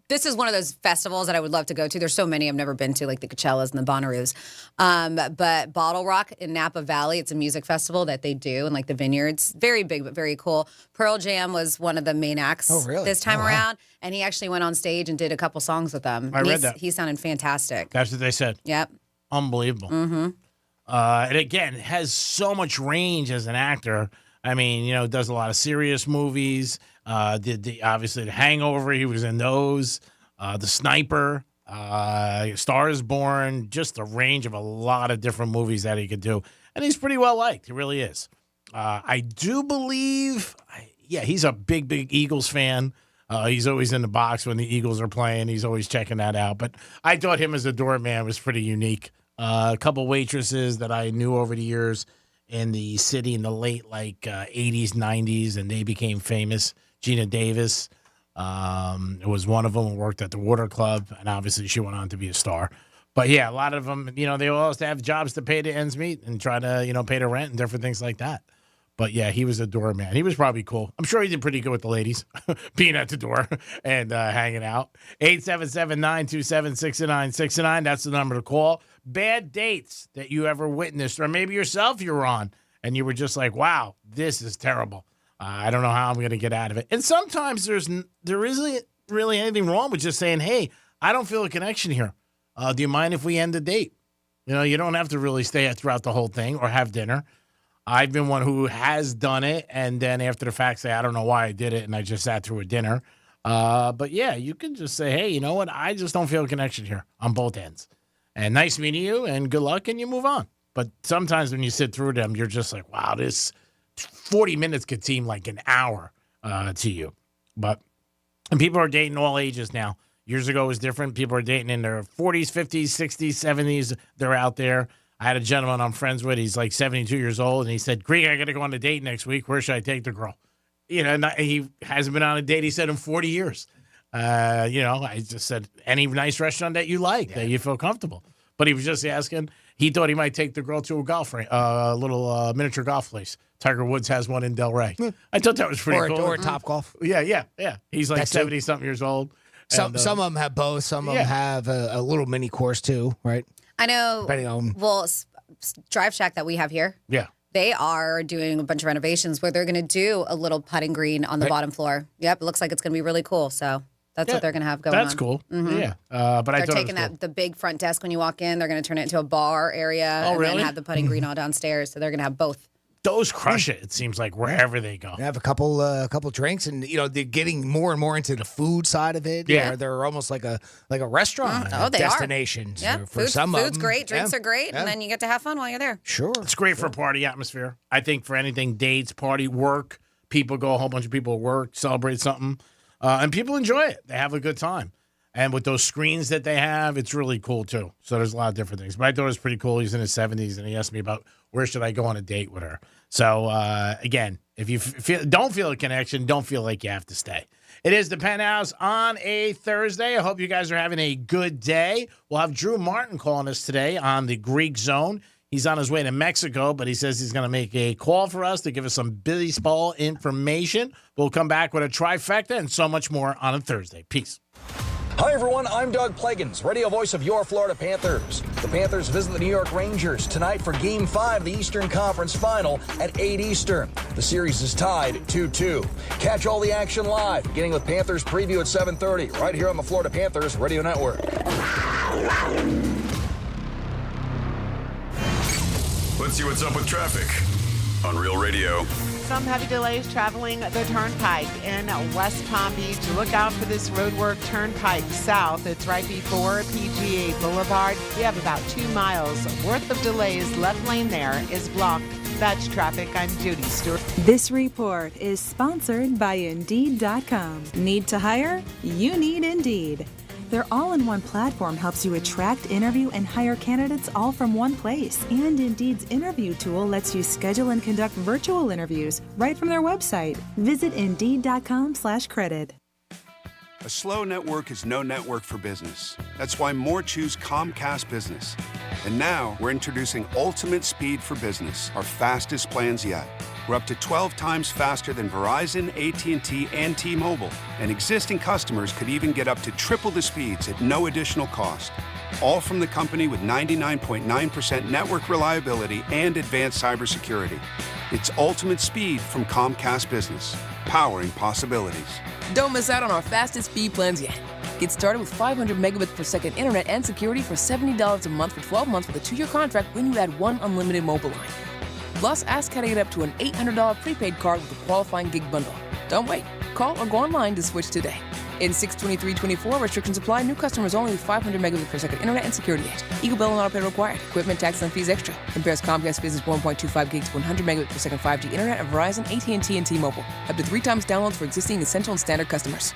this is one of those festivals that I would love to go to. There's so many I've never been to, like the Coachellas and the Bonnaroos. But Bottle Rock in Napa Valley, it's a music festival that they do in like the vineyards. Very big, but very cool. Pearl Jam was one of the main acts this time around, and he actually went on stage and did a couple songs with them. I read that. He sounded fantastic. That's what they said. Yep. Unbelievable. And again, has so much range as an actor. I mean, does a lot of serious movies. Did obviously The Hangover. He was in those. The Sniper. Star Is Born. Just a range of a lot of different movies that he could do. And he's pretty well liked. He really is. I do believe, he's a big, big Eagles fan. He's always in the box when the Eagles are playing. He's always checking that out. But I thought him as a doorman was pretty unique. A couple waitresses that I knew over the years in the city in the late 80s, 90s, and they became famous. Gina Davis, It was one of them who worked at the Water Club, and obviously she went on to be a star. But yeah, a lot of them, they all have to have jobs to pay the ends meet and try to, pay the rent and different things like that. But yeah, he was a doorman. He was probably cool. I'm sure he did pretty good with the ladies, being at the door and hanging out. 877-927-6969. That's the number to call. Bad dates that you ever witnessed, or maybe yourself you were on, and you were just like, wow, this is terrible. I don't know how I'm going to get out of it. And sometimes there isn't really anything wrong with just saying, hey, I don't feel a connection here. Do you mind if we end the date? You don't have to really stay throughout the whole thing or have dinner. I've been one who has done it, and then after the fact say, I don't know why I did it, and I just sat through a dinner. But yeah, you can just say, hey, you know what? I just don't feel a connection here on both ends. And nice meeting you, and good luck, and you move on. But sometimes when you sit through them, you're just like, wow, this 40 minutes could seem like an hour to you. And people are dating all ages now. Years ago it was different. People are dating in their 40s, 50s, 60s, 70s. They're out there. I had a gentleman I'm friends with. He's like 72 years old, and he said, Greg, I got to go on a date next week. Where should I take the girl? He hasn't been on a date, he said, in 40 years. I just said, any nice restaurant that you like, that you feel comfortable. But he was just asking. He thought he might take the girl to a little miniature golf place. Tiger Woods has one in Delray. I thought that was pretty cool. Or Top Golf. Yeah. He's like 70-something years old. Some of them have both. Some of them have a little mini course too, right? I know. Depending on Drive Shack that we have here. Yeah. They are doing a bunch of renovations where they're going to do a little putting green on the bottom floor. Yep, it looks like it's going to be really cool. So that's what they're going to have going on. That's cool. Mm-hmm. Yeah. But they're I thought taking the big front desk when you walk in. They're going to turn it into a bar area and then have the putting green all downstairs. So they're going to have both. Those crush it seems like, wherever they go. They have a couple drinks, and they're getting more and more into the food side of it. Yeah. They're almost like a restaurant they destination. Yeah, for some of food's them. great, drinks are great, and then you get to have fun while you're there. Sure. It's great for a party atmosphere. I think for anything, dates, party, work, people go, a whole bunch of people work, celebrate something, and people enjoy it. They have a good time. And with those screens that they have, it's really cool, too. So there's a lot of different things. But I thought it was pretty cool. He's in his 70s, and he asked me about where should I go on a date with her. So, again, if you don't feel a connection, don't feel like you have to stay. It is the Penthouse on a Thursday. I hope you guys are having a good day. We'll have Drew Martin calling us today on the Greek Zone. He's on his way to Mexico, but he says he's going to make a call for us to give us some baseball information. We'll come back with a trifecta and so much more on a Thursday. Peace. Hi, everyone. I'm Doug Plagens, radio voice of your Florida Panthers. The Panthers visit the New York Rangers tonight for Game 5 of the Eastern Conference Final at 8 Eastern. The series is tied 2-2. Catch all the action live, beginning with Panthers preview at 7:30, right here on the Florida Panthers Radio Network. Let's see what's up with traffic on Real Radio. Some heavy delays traveling the Turnpike in West Palm Beach. Look out for this roadwork Turnpike south. It's right before PGA Boulevard. We have about 2 miles worth of delays. Left lane there is blocked. That's traffic. I'm Judy Stewart. This report is sponsored by Indeed.com. Need to hire? You need Indeed. Their all-in-one platform helps you attract, interview, and hire candidates all from one place. And Indeed's interview tool lets you schedule and conduct virtual interviews right from their website. Visit Indeed.com/credit. A slow network is no network for business. That's why more choose Comcast Business. And now we're introducing Ultimate Speed for Business, our fastest plans yet. We're up to 12 times faster than Verizon, AT&T, and T-Mobile. And existing customers could even get up to triple the speeds at no additional cost. All from the company with 99.9% network reliability and advanced cybersecurity. It's Ultimate Speed from Comcast Business, powering possibilities. Don't miss out on our fastest speed plans yet. Get started with 500 megabits per second internet and security for $70 a month for 12 months with a 2-year contract when you add one unlimited mobile line. Plus, ask how to get up to an $800 prepaid card with a qualifying gig bundle. Don't wait. Call or go online to switch today. In 62324, restrictions apply. New customers only with 500 megabits per second internet and security edge. Eagle bill and auto pay required. Equipment, tax, and fees extra. Compares Comcast Business 1.25 gigs to 100 megabits per second 5G internet of Verizon, AT&T, and T-Mobile. Up to 3 times downloads for existing essential and standard customers.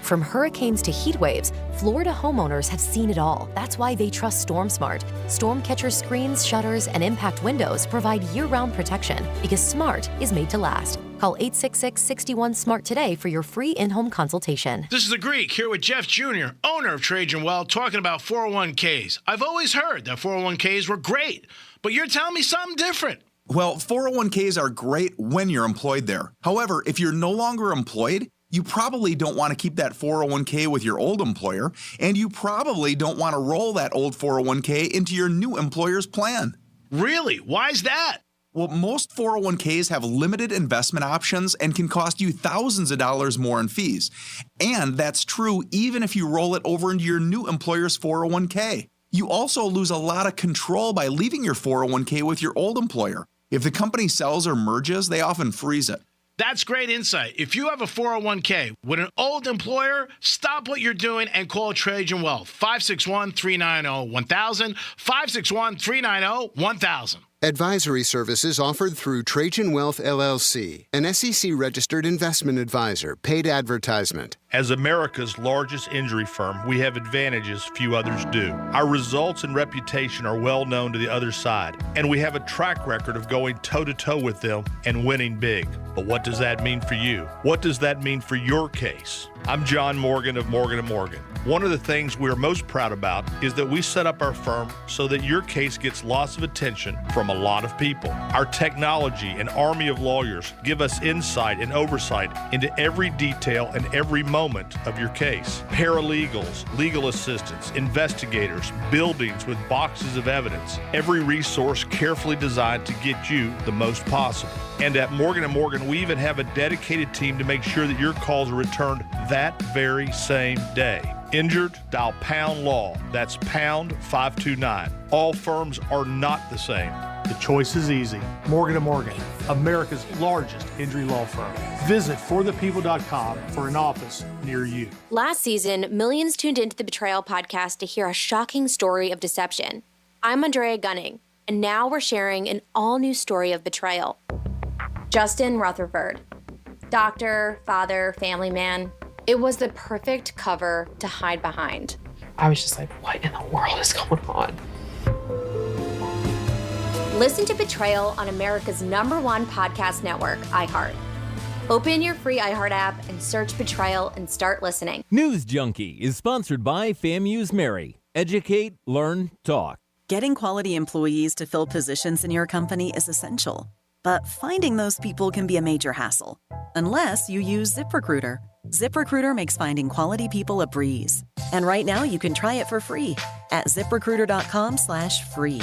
From hurricanes to heat waves, Florida homeowners have seen it all. That's why they trust StormSmart. Stormcatcher screens, shutters, and impact windows provide year-round protection because smart is made to last. Call 866-61-SMART today for your free in-home consultation. This is the Greek here with Jeff Jr., owner of Trajan Wealth, talking about 401ks. I've always heard that 401ks were great, but you're telling me something different. Well, 401ks are great when you're employed there. However, if you're no longer employed, you probably don't want to keep that 401k with your old employer, and you probably don't want to roll that old 401k into your new employer's plan. Really? Why's that? Well, most 401ks have limited investment options and can cost you thousands of dollars more in fees. And that's true even if you roll it over into your new employer's 401k. You also lose a lot of control by leaving your 401k with your old employer. If the company sells or merges, they often freeze it. That's great insight. If you have a 401k with an old employer, stop what you're doing and call Trajan Wealth. 561-390-1000, 561-390-1000. Advisory services offered through Trajan Wealth LLC, an SEC-registered investment advisor. Paid advertisement. As America's largest injury firm, we have advantages few others do. Our results and reputation are well known to the other side, and we have a track record of going toe-to-toe with them and winning big. But what does that mean for you? What does that mean for your case? I'm John Morgan of Morgan & Morgan. One of the things we're most proud about is that we set up our firm so that your case gets lots of attention from a lot of people. Our technology and army of lawyers give us insight and oversight into every detail and every moment of your case. Paralegals, legal assistants, investigators, buildings with boxes of evidence. Every resource carefully designed to get you the most possible. And at Morgan & Morgan, we even have a dedicated team to make sure that your calls are returned that very same day. Injured? Dial pound law. That's pound 529. All firms are not the same. The choice is easy. Morgan & Morgan, America's largest injury law firm. Visit forthepeople.com for an office near you. Last season, millions tuned into the Betrayal podcast to hear a shocking story of deception. I'm Andrea Gunning, and now we're sharing an all-new story of betrayal. Justin Rutherford. Doctor, father, family man. It was the perfect cover to hide behind. I was just like, what in the world is going on? Listen to Betrayal on America's #1 podcast network, iHeart. Open your free iHeart app and search Betrayal and start listening. News Junkie is sponsored by FAMU's Mary. Educate, learn, talk. Getting quality employees to fill positions in your company is essential, but finding those people can be a major hassle, unless you use ZipRecruiter. ZipRecruiter makes finding quality people a breeze. And right now you can try it for free at ZipRecruiter.com/free.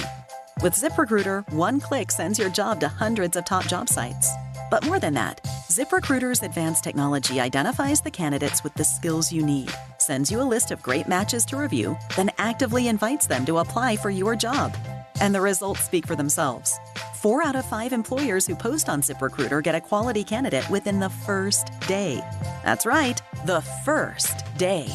With ZipRecruiter, one click sends your job to hundreds of top job sites. But more than that, ZipRecruiter's advanced technology identifies the candidates with the skills you need, sends you a list of great matches to review, then actively invites them to apply for your job. And the results speak for themselves. 4 out of 5 employers who post on ZipRecruiter get a quality candidate within the first day. That's right, the first day.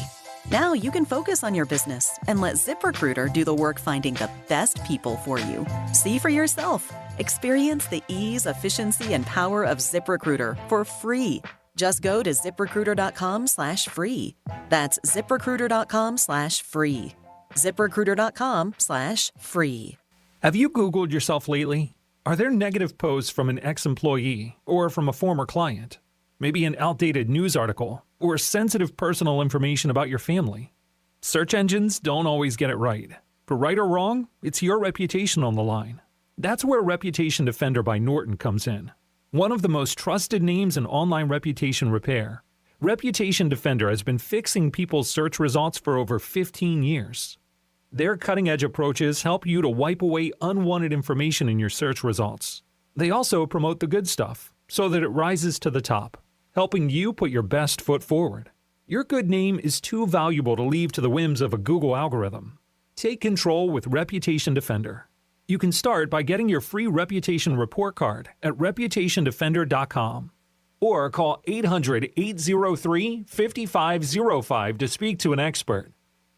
Now you can focus on your business and let ZipRecruiter do the work finding the best people for you. See for yourself. Experience the ease, efficiency, and power of ZipRecruiter for free. Just go to ZipRecruiter.com/free. That's ZipRecruiter.com/free. ZipRecruiter.com/free. Have you Googled yourself lately? Are there negative posts from an ex-employee or from a former client? Maybe an outdated news article or sensitive personal information about your family? Search engines don't always get it right. For right or wrong, it's your reputation on the line. That's where Reputation Defender by Norton comes in. One of the most trusted names in online reputation repair, Reputation Defender has been fixing people's search results for over 15 years. Their cutting-edge approaches help you to wipe away unwanted information in your search results. They also promote the good stuff so that it rises to the top, helping you put your best foot forward. Your good name is too valuable to leave to the whims of a Google algorithm. Take control with Reputation Defender. You can start by getting your free reputation report card at reputationdefender.com or call 800-803-5505 to speak to an expert.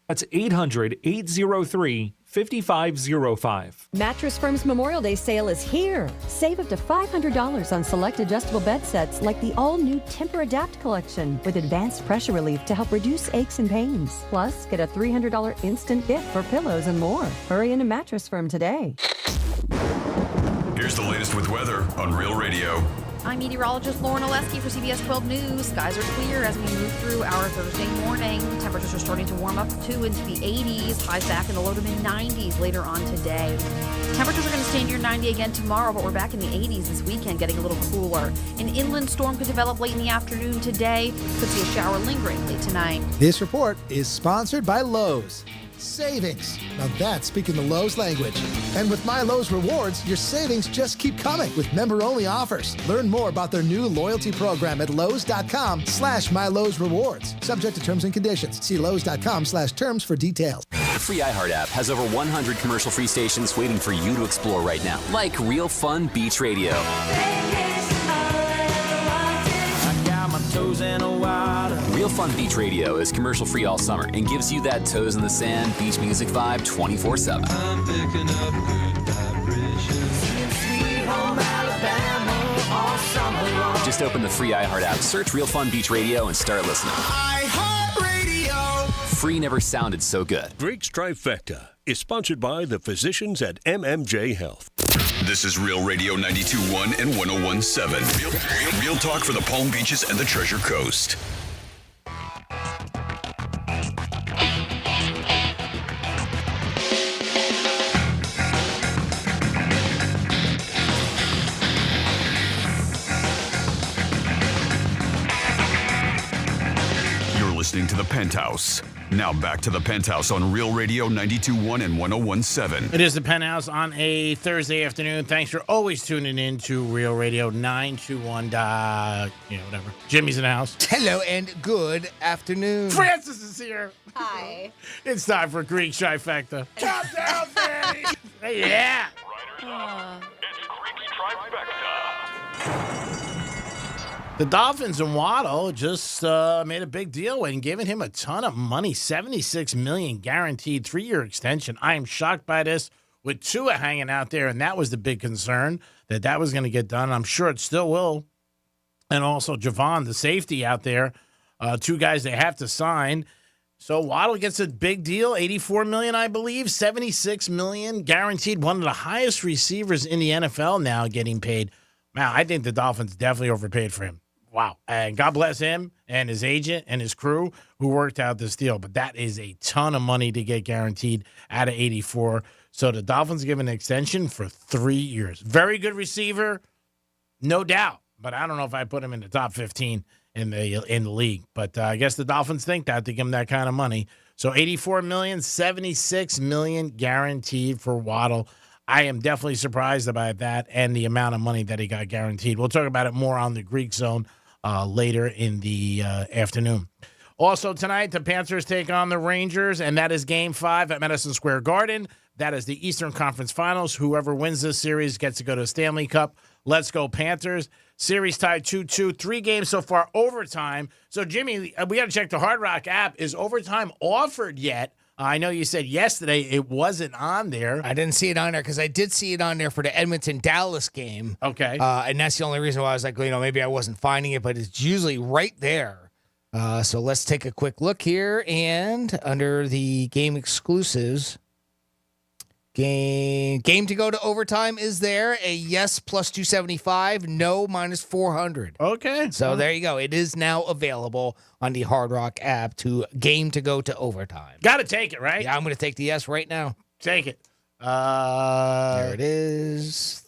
That's 800-803-5505. Mattress Firm's Memorial Day sale is here. Save up to $500 on select adjustable bed sets like the all-new Temper Adapt collection with advanced pressure relief to help reduce aches and pains. Plus, get a $300 instant gift for pillows and more. Hurry into Mattress Firm today. Here's the latest with weather on Real Radio. I'm meteorologist Lauren Oleski for CBS 12 News. Skies are clear as we move through our Thursday morning. Temperatures are starting to warm up into the 80s, highs back in the low to mid-90s later on today. Temperatures are going to stay near 90 again tomorrow, but we're back in the 80s this weekend, getting a little cooler. An inland storm could develop late in the afternoon today. Could see a shower lingering late tonight. This report is sponsored by Lowe's. Savings. Now that's speaking the Lowe's language. And with My Lowe's Rewards, your savings just keep coming with member-only offers. Learn more about their new loyalty program at lowes.com/MyLowe'sRewards. Subject to terms and conditions. See lowes.com/terms for details. The free iHeart app has over 100 commercial-free stations waiting for you to explore right now, like Real Fun Beach Radio. Real Fun Beach Radio is commercial-free all summer and gives you that toes in the sand beach music vibe 24/7. I'm picking up good vibrations. Sweet home Alabama all summer long. Just open the free iHeart app, search Real Fun Beach Radio, and start listening. iHeart Radio. Free never sounded so good. Greek's Trifecta is sponsored by the physicians at MMJ Health. This is Real Radio 92.1 and 101.7. Real talk for the Palm Beaches and the Treasure Coast. You're listening to the Penthouse. Now back to the Penthouse on Real Radio 92.1 and 101.7. It is the Penthouse on a Thursday afternoon. Thanks for always tuning in to Real Radio 921. Whatever. Jimmy's in the house. Hello and good afternoon. Francis is here. Hi. It's time for Greek Trifecta. Countdown, Fanny. Yeah. The Dolphins and Waddle just made a big deal and giving him a ton of money, $76 million guaranteed 3-year extension. I am shocked by this with Tua hanging out there, and that was the big concern, that was going to get done. I'm sure it still will. And also Javon, the safety out there, 2 guys they have to sign. So Waddle gets a big deal, $84 million, I believe, $76 million guaranteed. One of the highest receivers in the NFL now getting paid. Man, I think the Dolphins definitely overpaid for him. Wow. And God bless him and his agent and his crew who worked out this deal. But that is a ton of money to get guaranteed out of 84. So the Dolphins give an extension for 3 years. Very good receiver, no doubt. But I don't know if I put him in the top 15 in the league. But I guess the Dolphins think that to give him that kind of money. So $84 million, $76 million guaranteed for Waddle. I am definitely surprised about that and the amount of money that he got guaranteed. We'll talk about it more on the Greek Zone later in the afternoon. Also tonight, the Panthers take on the Rangers, and that is Game 5 at Madison Square Garden. That is the Eastern Conference Finals. Whoever wins this series gets to go to the Stanley Cup. Let's go Panthers. Series tied 2-2. 3 games so far, overtime. So, Jimmy, we got to check the Hard Rock app. Is overtime offered yet? I know you said yesterday it wasn't on there. I didn't see it on there because I did see it on there for the Edmonton-Dallas game. Okay. And that's the only reason why I was like, maybe I wasn't finding it, but it's usually right there. So let's take a quick look here. And under the game exclusives, game to go to overtime is there. A yes plus 275, no minus 400. Okay. So there you go. It is now available on the Hard Rock app to game to go to overtime. Got to take it, right? Yeah, I'm going to take the yes right now. Take it. There it is.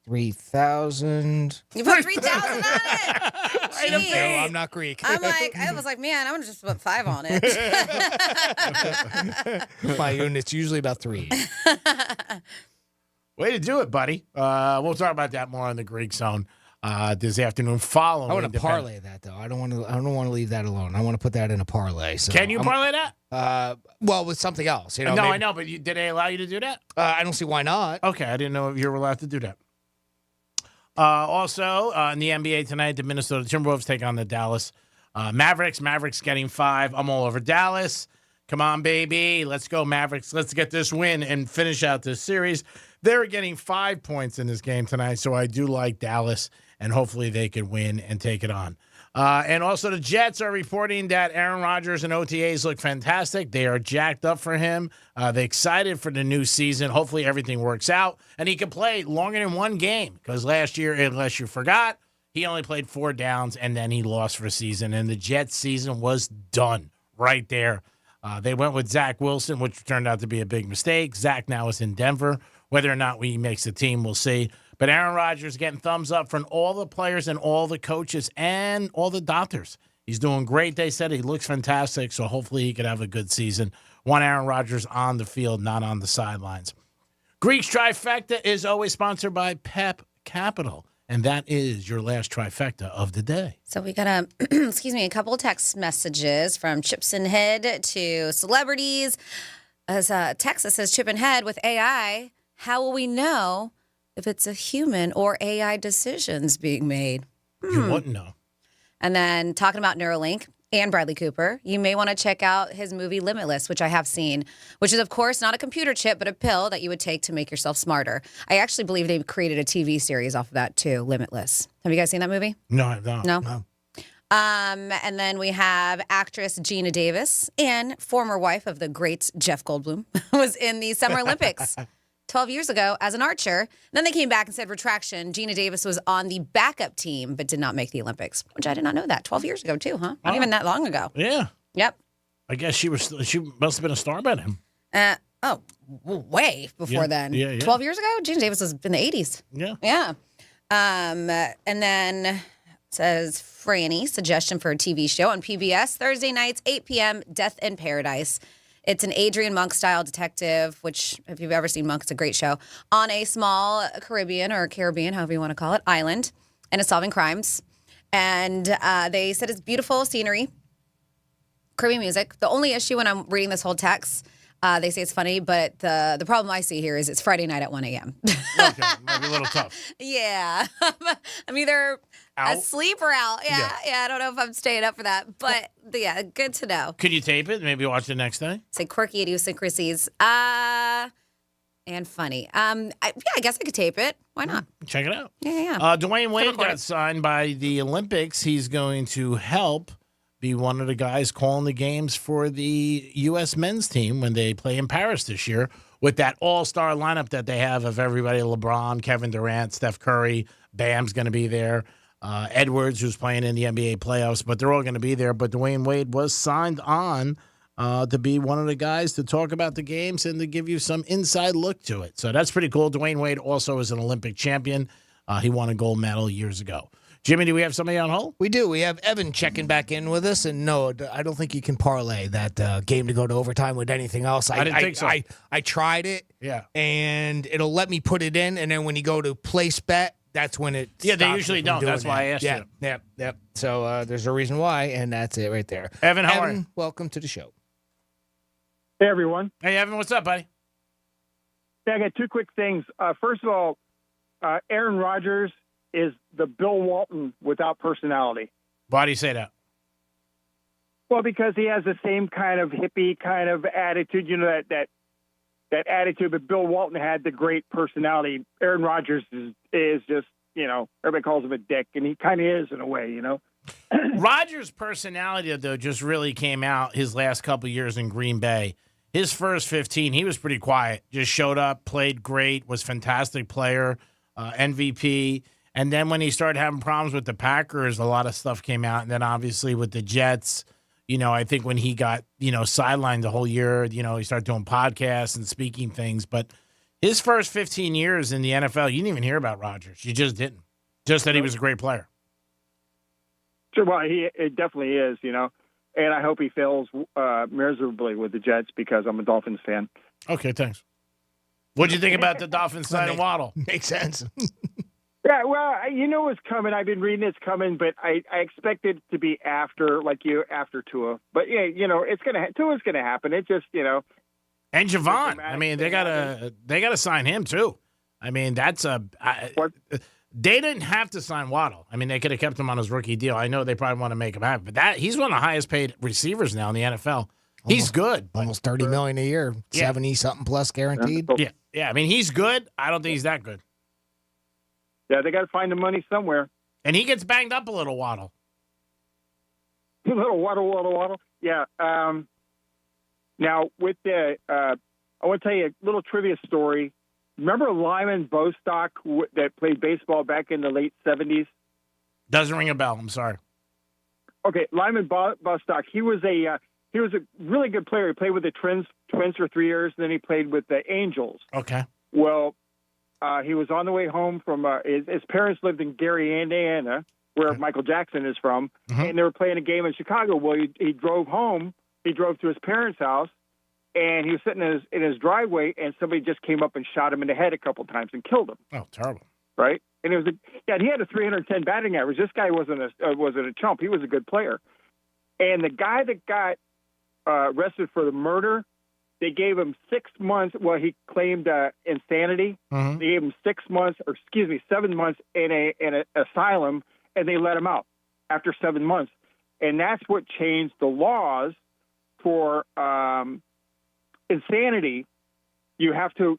3,000. You put 3,000 on it? No, I'm not Greek. I was like, man, I'm going to just put 5 on it. My unit's usually about 3. Way to do it, buddy. We'll talk about that more on the Greek Zone this afternoon. Following. I want to parlay that though. I don't want to leave that alone. I want to put that in a parlay. So can you parlay that? Well, with something else. No, maybe. I know, but did they allow you to do that? I don't see why not. Okay, I didn't know if you were allowed to do that. Also, in the NBA tonight, the Minnesota Timberwolves take on the Dallas Mavericks. Mavericks getting 5. I'm all over Dallas. Come on, baby. Let's go, Mavericks. Let's get this win and finish out this series. They're getting 5 points in this game tonight, so I do like Dallas, and hopefully they can win and take it on. And also the Jets are reporting that Aaron Rodgers and OTAs look fantastic. They are jacked up for him. They're excited for the new season. Hopefully everything works out, and he can play longer than one game because last year, unless you forgot, he only played 4 downs, and then he lost for a season. And the Jets' season was done right there. They went with Zach Wilson, which turned out to be a big mistake. Zach now is in Denver. Whether or not he makes the team, we'll see. But Aaron Rodgers getting thumbs up from all the players and all the coaches and all the doctors. He's doing great. They said he looks fantastic, so hopefully he could have a good season. Want Aaron Rodgers on the field, not on the sidelines. Greek's Trifecta is always sponsored by Pep Capital, and that is your last trifecta of the day. So we got a couple of text messages from Chips and Head to celebrities. As Texas says, Chip and Head, with AI, how will we know if it's a human or AI decisions being made? You wouldn't know. And then talking about Neuralink and Bradley Cooper, you may want to check out his movie Limitless, which I have seen, which is, of course, not a computer chip, but a pill that you would take to make yourself smarter. I actually believe they created a TV series off of that, too, Limitless. Have you guys seen that movie? No, I don't. No? And then we have actress Gina Davis and former wife of the great Jeff Goldblum was in the Summer Olympics 12 years ago as an archer. And then they came back and said, retraction, Gina Davis was on the backup team but did not make the Olympics, which I did not know that. 12 years ago, too, huh? Not even that long ago. Yeah. Yep. I guess she must have been a star by then. Way before then. Yeah. 12 years ago? Gina Davis was in the 80s. Yeah. Yeah. And then says Franny, suggestion for a TV show on PBS, Thursday nights, 8 p.m., Death in Paradise. It's an Adrian Monk-style detective, which, if you've ever seen Monk, it's a great show, on a small Caribbean, however you want to call it, island, and it's solving crimes. And they said it's beautiful scenery, Caribbean music. The only issue when I'm reading this whole text, they say it's funny, but the problem I see here is it's Friday night at 1 a.m. Okay, might be a little tough. Yeah. I'm either asleep or out. Yeah, I don't know if I'm staying up for that. But, yeah, good to know. Could you tape it? Maybe watch it next day? Say quirky idiosyncrasies. And funny. I guess I could tape it. Why not? Check it out. Yeah. Dwayne Wade got signed by the Olympics. He's going to help be one of the guys calling the games for the U.S. men's team when they play in Paris this year with that all-star lineup that they have of everybody, LeBron, Kevin Durant, Steph Curry, Bam's going to be there, Edwards, who's playing in the NBA playoffs, but they're all going to be there. But Dwayne Wade was signed on to be one of the guys to talk about the games and to give you some inside look to it. So that's pretty cool. Dwayne Wade also is an Olympic champion. He won a gold medal years ago. Jimmy, do we have somebody on hold? We do. We have Evan checking back in with us. And no, I don't think you can parlay that game to go to overtime with anything else. I didn't think so. I tried it. Yeah. And it'll let me put it in. And then when you go to place bet, that's when it Yeah, they usually don't. That's why I asked you. Yep. So there's a reason why, and that's it right there. Evan, how are you? Welcome to the show. Hey, everyone. Hey, Evan, what's up, buddy? Yeah, I got two quick things. First of all, Aaron Rodgers is the Bill Walton without personality. Why do you say that? Well, because he has the same kind of hippie kind of attitude, that attitude, but Bill Walton had the great personality. Aaron Rodgers is just, everybody calls him a dick, and he kind of is in a way, Rodgers' personality, though, just really came out his last couple of years in Green Bay. His first 15, he was pretty quiet. Just showed up, played great, was a fantastic player, MVP. And then when he started having problems with the Packers, a lot of stuff came out. And then obviously with the Jets, I think when he got, sidelined the whole year, he started doing podcasts and speaking things. But his first 15 years in the NFL, you didn't even hear about Rodgers. You just didn't. Just that he was a great player. Sure, well, it definitely is, and I hope he fails miserably with the Jets because I'm a Dolphins fan. Okay, thanks. What'd you think about the Dolphins signing Waddle? Makes sense. Yeah, well, it's coming. I've been reading it's coming, but I expect it to be after Tua. But Tua's gonna happen. It just And Javon. I mean, they gotta sign him too. I mean, that's they didn't have to sign Waddle. I mean, they could have kept him on his rookie deal. I know they probably want to make him happy, but he's one of the highest paid receivers now in the NFL. He's good. Almost $30 million a year, 70-something plus guaranteed. Yeah. I mean, he's good. I don't think he's that good. Yeah, they got to find the money somewhere. And he gets banged up a little, Waddle. A little Waddle. Yeah. Now, with I want to tell you a little trivia story. Remember Lyman Bostock that played baseball back in the late 70s? Doesn't ring a bell. I'm sorry. Okay, Lyman Bostock. He was a really good player. He played with the Twins for 3 years, and then he played with the Angels. Okay. Well, he was on the way home from his parents lived in Gary, Indiana, where Michael Jackson is from, and they were playing a game in Chicago. Well, he drove home. He drove to his parents' house, and he was sitting in his driveway, and somebody just came up and shot him in the head a couple times and killed him. Oh, terrible! Right? And it was he had a 310 batting average. This guy wasn't a chump. He was a good player. And the guy that got arrested for the murder, they gave him 6 months. Well, he claimed insanity. They gave him 7 months in an asylum, and they let him out after 7 months. And that's what changed the laws for insanity. You have to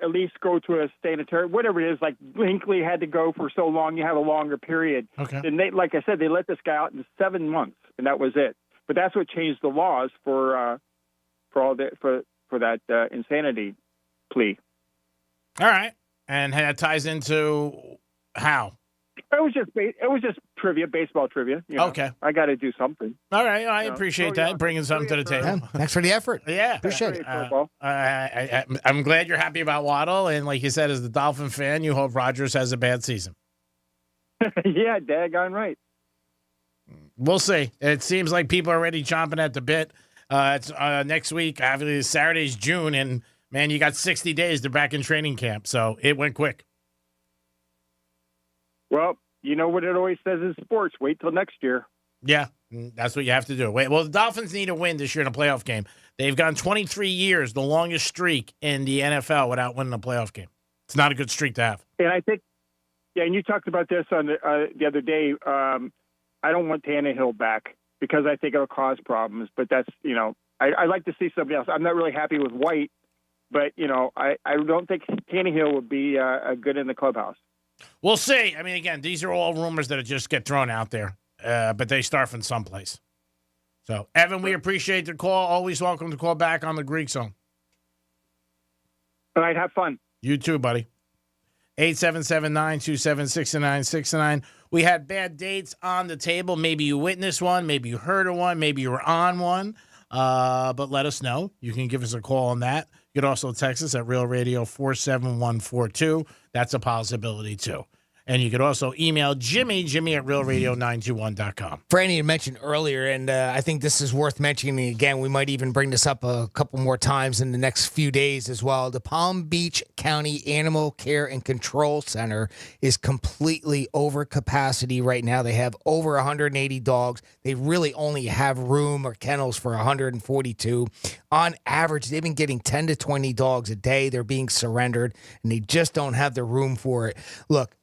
at least go to a sanitary, whatever it is. Like Hinckley had to go for so long, you have a longer period. Okay. And they, like I said, they let this guy out in 7 months, and that was it. But that's what changed the laws for that insanity plea. All right, and that ties into how? It was just trivia, baseball trivia. You know. Okay. I got to do something. All right, I appreciate that, bringing something to the table. Yeah, thanks for the effort. Yeah, Appreciate it. I'm glad you're happy about Waddle, and like you said, as the Dolphin fan, you hope Rodgers has a bad season. Yeah, daggone right. We'll see. It seems like people are already chomping at the bit. It's next week. Obviously, Saturday's June, and man, you got 60 days. They're back in training camp, so it went quick. Well, you know what it always says in sports: wait till next year. Yeah, that's what you have to do. Wait, well, the Dolphins need a win this year in a playoff game. They've gone 23 years, the longest streak in the NFL, without winning a playoff game. It's not a good streak to have. And I think, and you talked about this on the other day. I don't want Tannehill back because I think it'll cause problems. But that's, I like to see somebody else. I'm not really happy with White, but, I don't think Tannehill would be good in the clubhouse. We'll see. I mean, again, these are all rumors that just get thrown out there, but they start from someplace. So, Evan, we appreciate the call. Always welcome to call back on the Greek Zone. All right, have fun. You too, buddy. 877-927-6969. We had bad dates on the table. Maybe you witnessed one. Maybe you heard of one. Maybe you were on one. But let us know. You can give us a call on that. You can also text us at Real Radio 47142. That's a possibility, too. And you could also email Jimmy at realradio921.com. Franny had mentioned earlier, and I think this is worth mentioning again. We might even bring this up a couple more times in the next few days as well. The Palm Beach County Animal Care and Control Center is completely over capacity right now. They have over 180 dogs. They really only have room or kennels for 142. On average, they've been getting 10 to 20 dogs a day. They're being surrendered, and they just don't have the room for it. Look,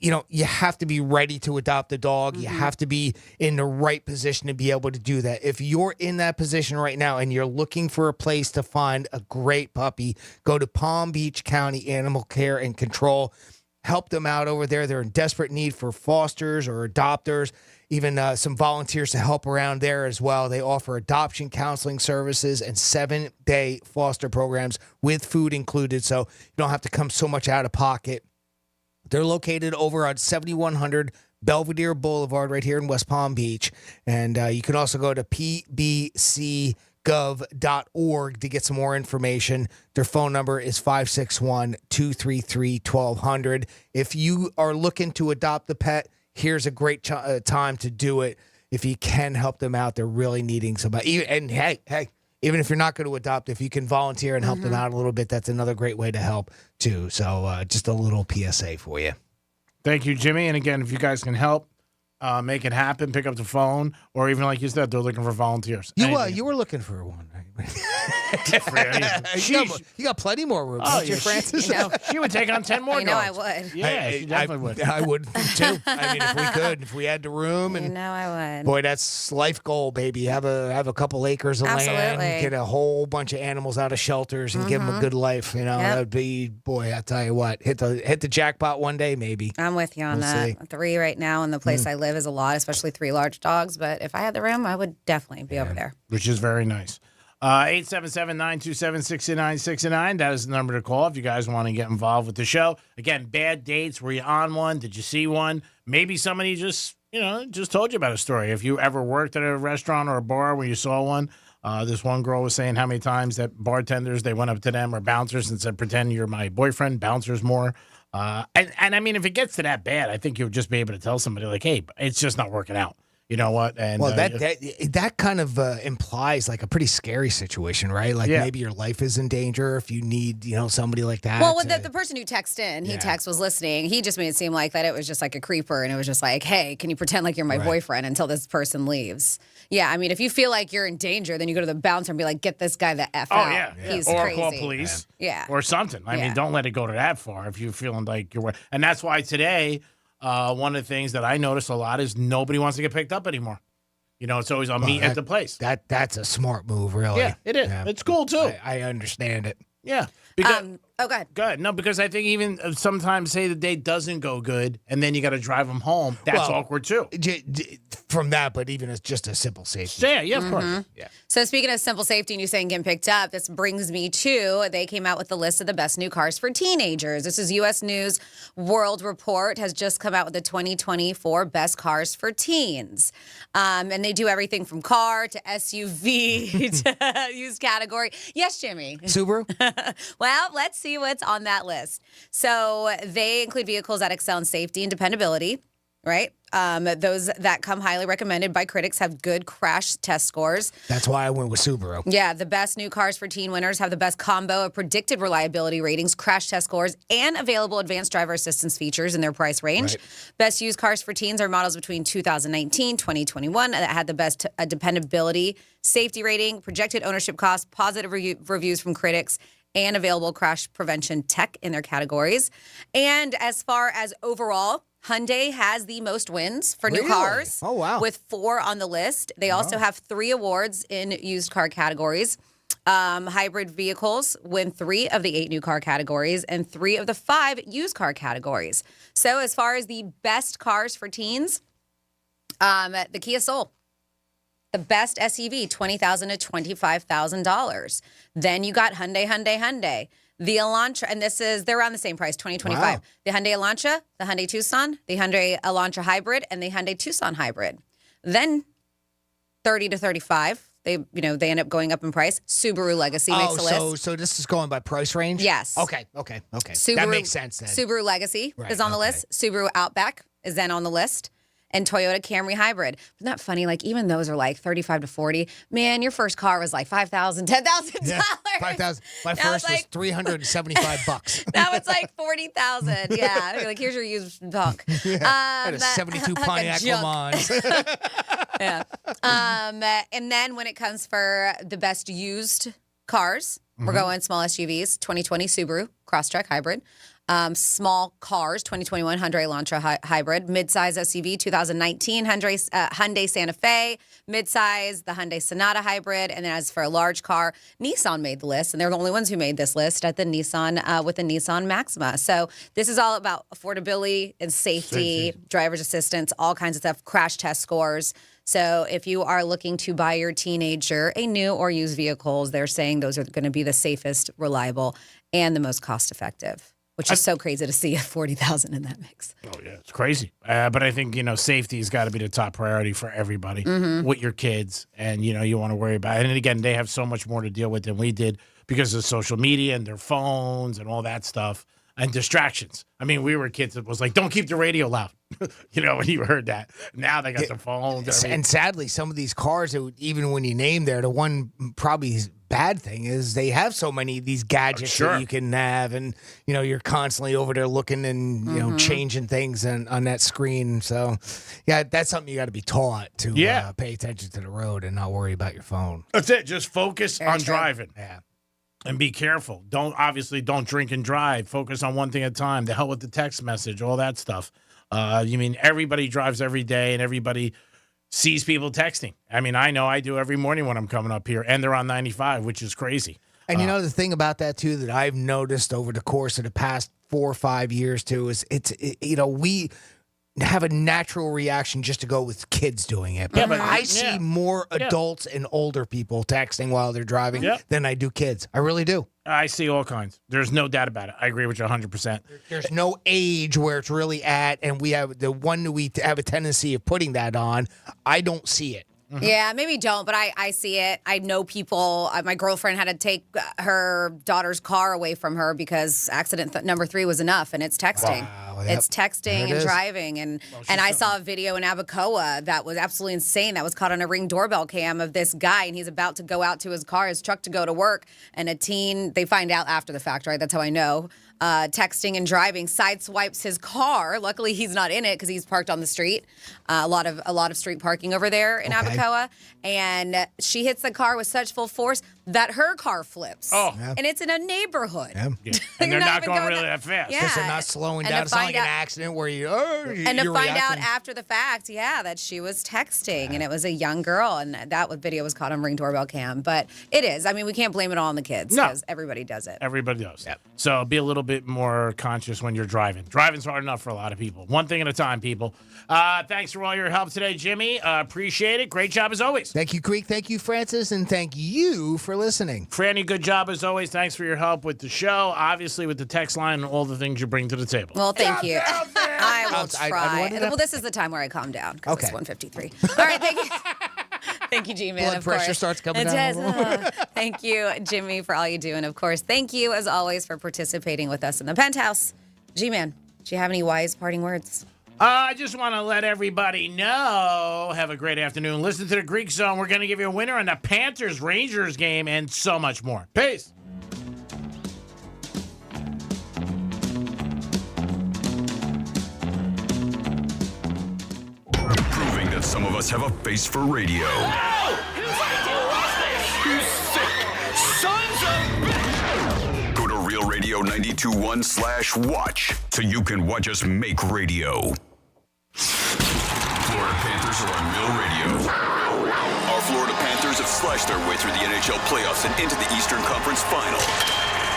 you have to be ready to adopt a dog. You have to be in the right position to be able to do that. If you're in that position right now and you're looking for a place to find a great puppy, go to Palm Beach County Animal Care and Control. Help them out over there. They're in desperate need for fosters or adopters, even some volunteers to help around there as well. They offer adoption counseling services and 7-day foster programs with food included, so you don't have to come so much out of pocket. They're located over on 7100 Belvedere Boulevard right here in West Palm Beach. And you can also go to pbcgov.org to get some more information. Their phone number is 561-233-1200. If you are looking to adopt a pet, here's a great time to do it. If you can help them out, they're really needing somebody. And hey, even if you're not going to adopt, if you can volunteer and help them out a little bit, that's another great way to help, too. So just a little PSA for you. Thank you, Jimmy. And again, if you guys can help make it happen, pick up the phone, or even like you said, they're looking for volunteers. You were looking for one, right? you got plenty more room, don't you, Francis? She would take on 10 more dogs. I would. Yeah, she definitely would. I would, too. I mean, if we could, if we had the room. And I would. Boy, that's life goal, baby. Have a couple acres of land, get a whole bunch of animals out of shelters, and give them a good life. That would be, boy, I tell you what, hit the jackpot one day, maybe. I'm with you on that. See. 3 right now, and the place I live is a lot, especially 3 large dogs. But if I had the room, I would definitely be over there. Which is very nice. 877-927-6969. That is the number to call if you guys want to get involved with the show. Again, bad dates. Were you on one? Did you see one? Maybe somebody just told you about a story. If you ever worked at a restaurant or a bar where you saw one, this one girl was saying how many times that bartenders, they went up to them or bouncers and said, pretend you're my boyfriend, bouncers more. And I mean, if it gets to that bad, I think you'll just be able to tell somebody like, hey, it's just not working out. You know what? And that kind of implies like a pretty scary situation, right? Like maybe your life is in danger if you need, somebody like that. Well, with the person who texted in, was listening. He just made it seem like that it was just like a creeper, and it was just like, hey, can you pretend like you're my boyfriend until this person leaves? Yeah, I mean, if you feel like you're in danger, then you go to the bouncer and be like, get this guy the F out. Yeah. He's or crazy. Call police. Yeah. Or something. I mean, don't let it go to that far if you're feeling like you're... And that's why today, one of the things that I notice a lot is nobody wants to get picked up anymore. It's always on meet at the place. That's a smart move, really. Yeah, it is. Yeah. It's cool, too. I understand it. Yeah. Because, go ahead. Go ahead. No, because I think even sometimes say the date doesn't go good, and then you got to drive them home. That's awkward, too. From that, but even as just a simple safety. Yeah, of course. Yeah. So speaking of simple safety and you saying getting picked up, this brings me to, they came out with the list of the best new cars for teenagers. This is U.S. News World Report has just come out with the 2024 best cars for teens. And they do everything from car to SUV to used category. Yes, Jimmy. Subaru? Well, let's see what's on that list. So they include vehicles that excel in safety and dependability, right? Those that come highly recommended by critics have good crash test scores. That's why I went with Subaru. Yeah, the best new cars for teen winners have the best combo of predicted reliability ratings, crash test scores, and available advanced driver assistance features in their price range. Right. Best used cars for teens are models between 2019, 2021 that had the best dependability, safety rating, projected ownership cost, positive reviews from critics, and available crash prevention tech in their categories. And as far as overall, Hyundai has the most wins for new cars. Oh, wow. With 4 on the list. They also have 3 awards in used car categories. Hybrid vehicles win 3 of the 8 new car categories and 3 of the 5 used car categories. So as far as the best cars for teens, the Kia Soul. The best SUV, $20,000 to $25,000. Then you got Hyundai. The Elantra, and they're around the same price, $20,025. Wow. The Hyundai Elantra, the Hyundai Tucson, the Hyundai Elantra Hybrid, and the Hyundai Tucson Hybrid. Then $30,000 to $35,000. They end up going up in price. Subaru Legacy makes the list. So this is going by price range? Yes. Okay. That makes sense then. Subaru Legacy is on the list. Subaru Outback is then on the list. And Toyota Camry Hybrid. Isn't that funny? Like, even those are like $35,000 to $40,000. Man, your first car was like $5,000, $10,000. Yeah, $5,000. My first was $375. Now it's like $40,000. Yeah. Like, here's your used junk. Yeah. I had a 72 Pontiac Le Mans. Yeah. And then when it comes for the best used cars, we're going small SUVs, 2020 Subaru Crosstrek Hybrid. Small cars, 2021 Hyundai Elantra Hybrid. Midsize SUV, 2019 Hyundai Santa Fe. Midsize, the Hyundai Sonata Hybrid. And then as for a large car, Nissan made the list. And they're the only ones who made this list at the Nissan with the Nissan Maxima. So this is all about affordability and safety, driver's assistance, all kinds of stuff, crash test scores. So if you are looking to buy your teenager a new or used vehicles, they're saying those are going to be the safest, reliable, and the most cost effective. Which is so crazy to see $40,000 in that mix. Oh, yeah. It's crazy. But I think, safety has got to be the top priority for everybody with your kids. And, you want to worry about it. And again, they have so much more to deal with than we did because of social media and their phones and all that stuff and distractions. I mean, we were kids that was like, don't keep the radio loud. When you heard that. Now they got the phones. And sadly, some of these cars, even when you name there, the one probably bad thing is they have so many of these gadgets that you can have, and you're constantly over there looking and changing things on that screen. So yeah, that's something you got to be taught to pay attention to the road and not worry about your phone. That's it. Just focus on driving. Yeah. And be careful. Don't drink and drive. Focus on one thing at a time. The hell with the text message, all that stuff. Everybody drives every day and everybody sees people texting. I mean, I know I do every morning when I'm coming up here, and they're on 95, which is crazy. And the thing about that too that I've noticed over the course of the past 4 or 5 years too is have a natural reaction just to go with kids doing it. But I see more adults and older people texting while they're driving than I do kids. I really do. I see all kinds. There's no doubt about it. I agree with you 100%. There's no age where it's really at, and we have the one that we have a tendency of putting that on. I don't see it. Yeah, maybe don't, but I see it. I know people. My girlfriend had to take her daughter's car away from her because accident number 3 was enough, and it's texting. Wow, It's texting and driving. And I saw a video in Abacoa that was absolutely insane. That was caught on a Ring doorbell cam of this guy, and he's about to go out to his car, his truck to go to work, and a teen, they find out after the fact, right? That's how I know. Texting and driving, sideswipes his car. Luckily, he's not in it because he's parked on the street. A lot of street parking over there in Abacoa, and she hits the car with such full force that her car flips. And it's in a neighborhood. And they're not going really that fast. Because they're not slowing down. It's not like an accident where and to find out after the fact, that she was texting, and it was a young girl, and that video was caught on Ring doorbell cam. But it is. I mean, we can't blame it all on the kids because everybody does it. Everybody does. So be a little bit more conscious when you're driving. Driving's hard enough for a lot of people. One thing at a time, people. Thanks for all your help today, Jimmy. Appreciate it. Great job as always. Thank you, Creek. Thank you, Francis. And thank you for listening. Franny, good job as always. Thanks for your help with the show, obviously with the text line and all the things you bring to the table. Well, thank you. I will try. Well, this is the time where I calm down because it's 1:53. All right, thank you. Thank you, G-Man. Blood pressure starts coming down. It does. Thank you, Jimmy, for all you do. And, of course, thank you, as always, for participating with us in the Penthouse. G-Man, do you have any wise parting words? I just want to let everybody know. Have a great afternoon. Listen to the Greek Zone. We're going to give you a winner on the Panthers-Rangers game and so much more. Peace. Proving that some of us have a face for radio. You sick sons of... Go to RealRadio921/watch so you can watch us make radio. Florida Panthers are on Real Radio. Our Florida Panthers have slashed their way through the NHL playoffs and into the Eastern Conference Final.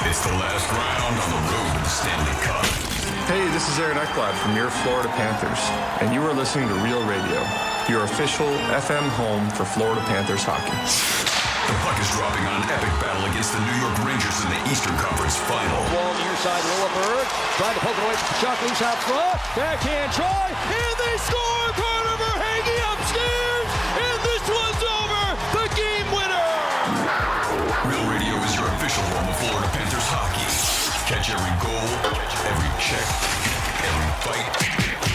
It's the last round on the road to the Stanley Cup. Hey, this is Aaron Ekblad from your Florida Panthers, and you are listening to Real Radio, your official FM home for Florida Panthers hockey. The puck is dropping on an epic battle against the New York Rangers in the Eastern Conference Final. Wall near side, Lilleberg trying to poke away from the shot, loose out front. Backhand try, and they score! Carter hanging upstairs, and this one's over! The game winner! Real Radio is your official home of Florida Panthers hockey. Catch every goal, every check, every fight,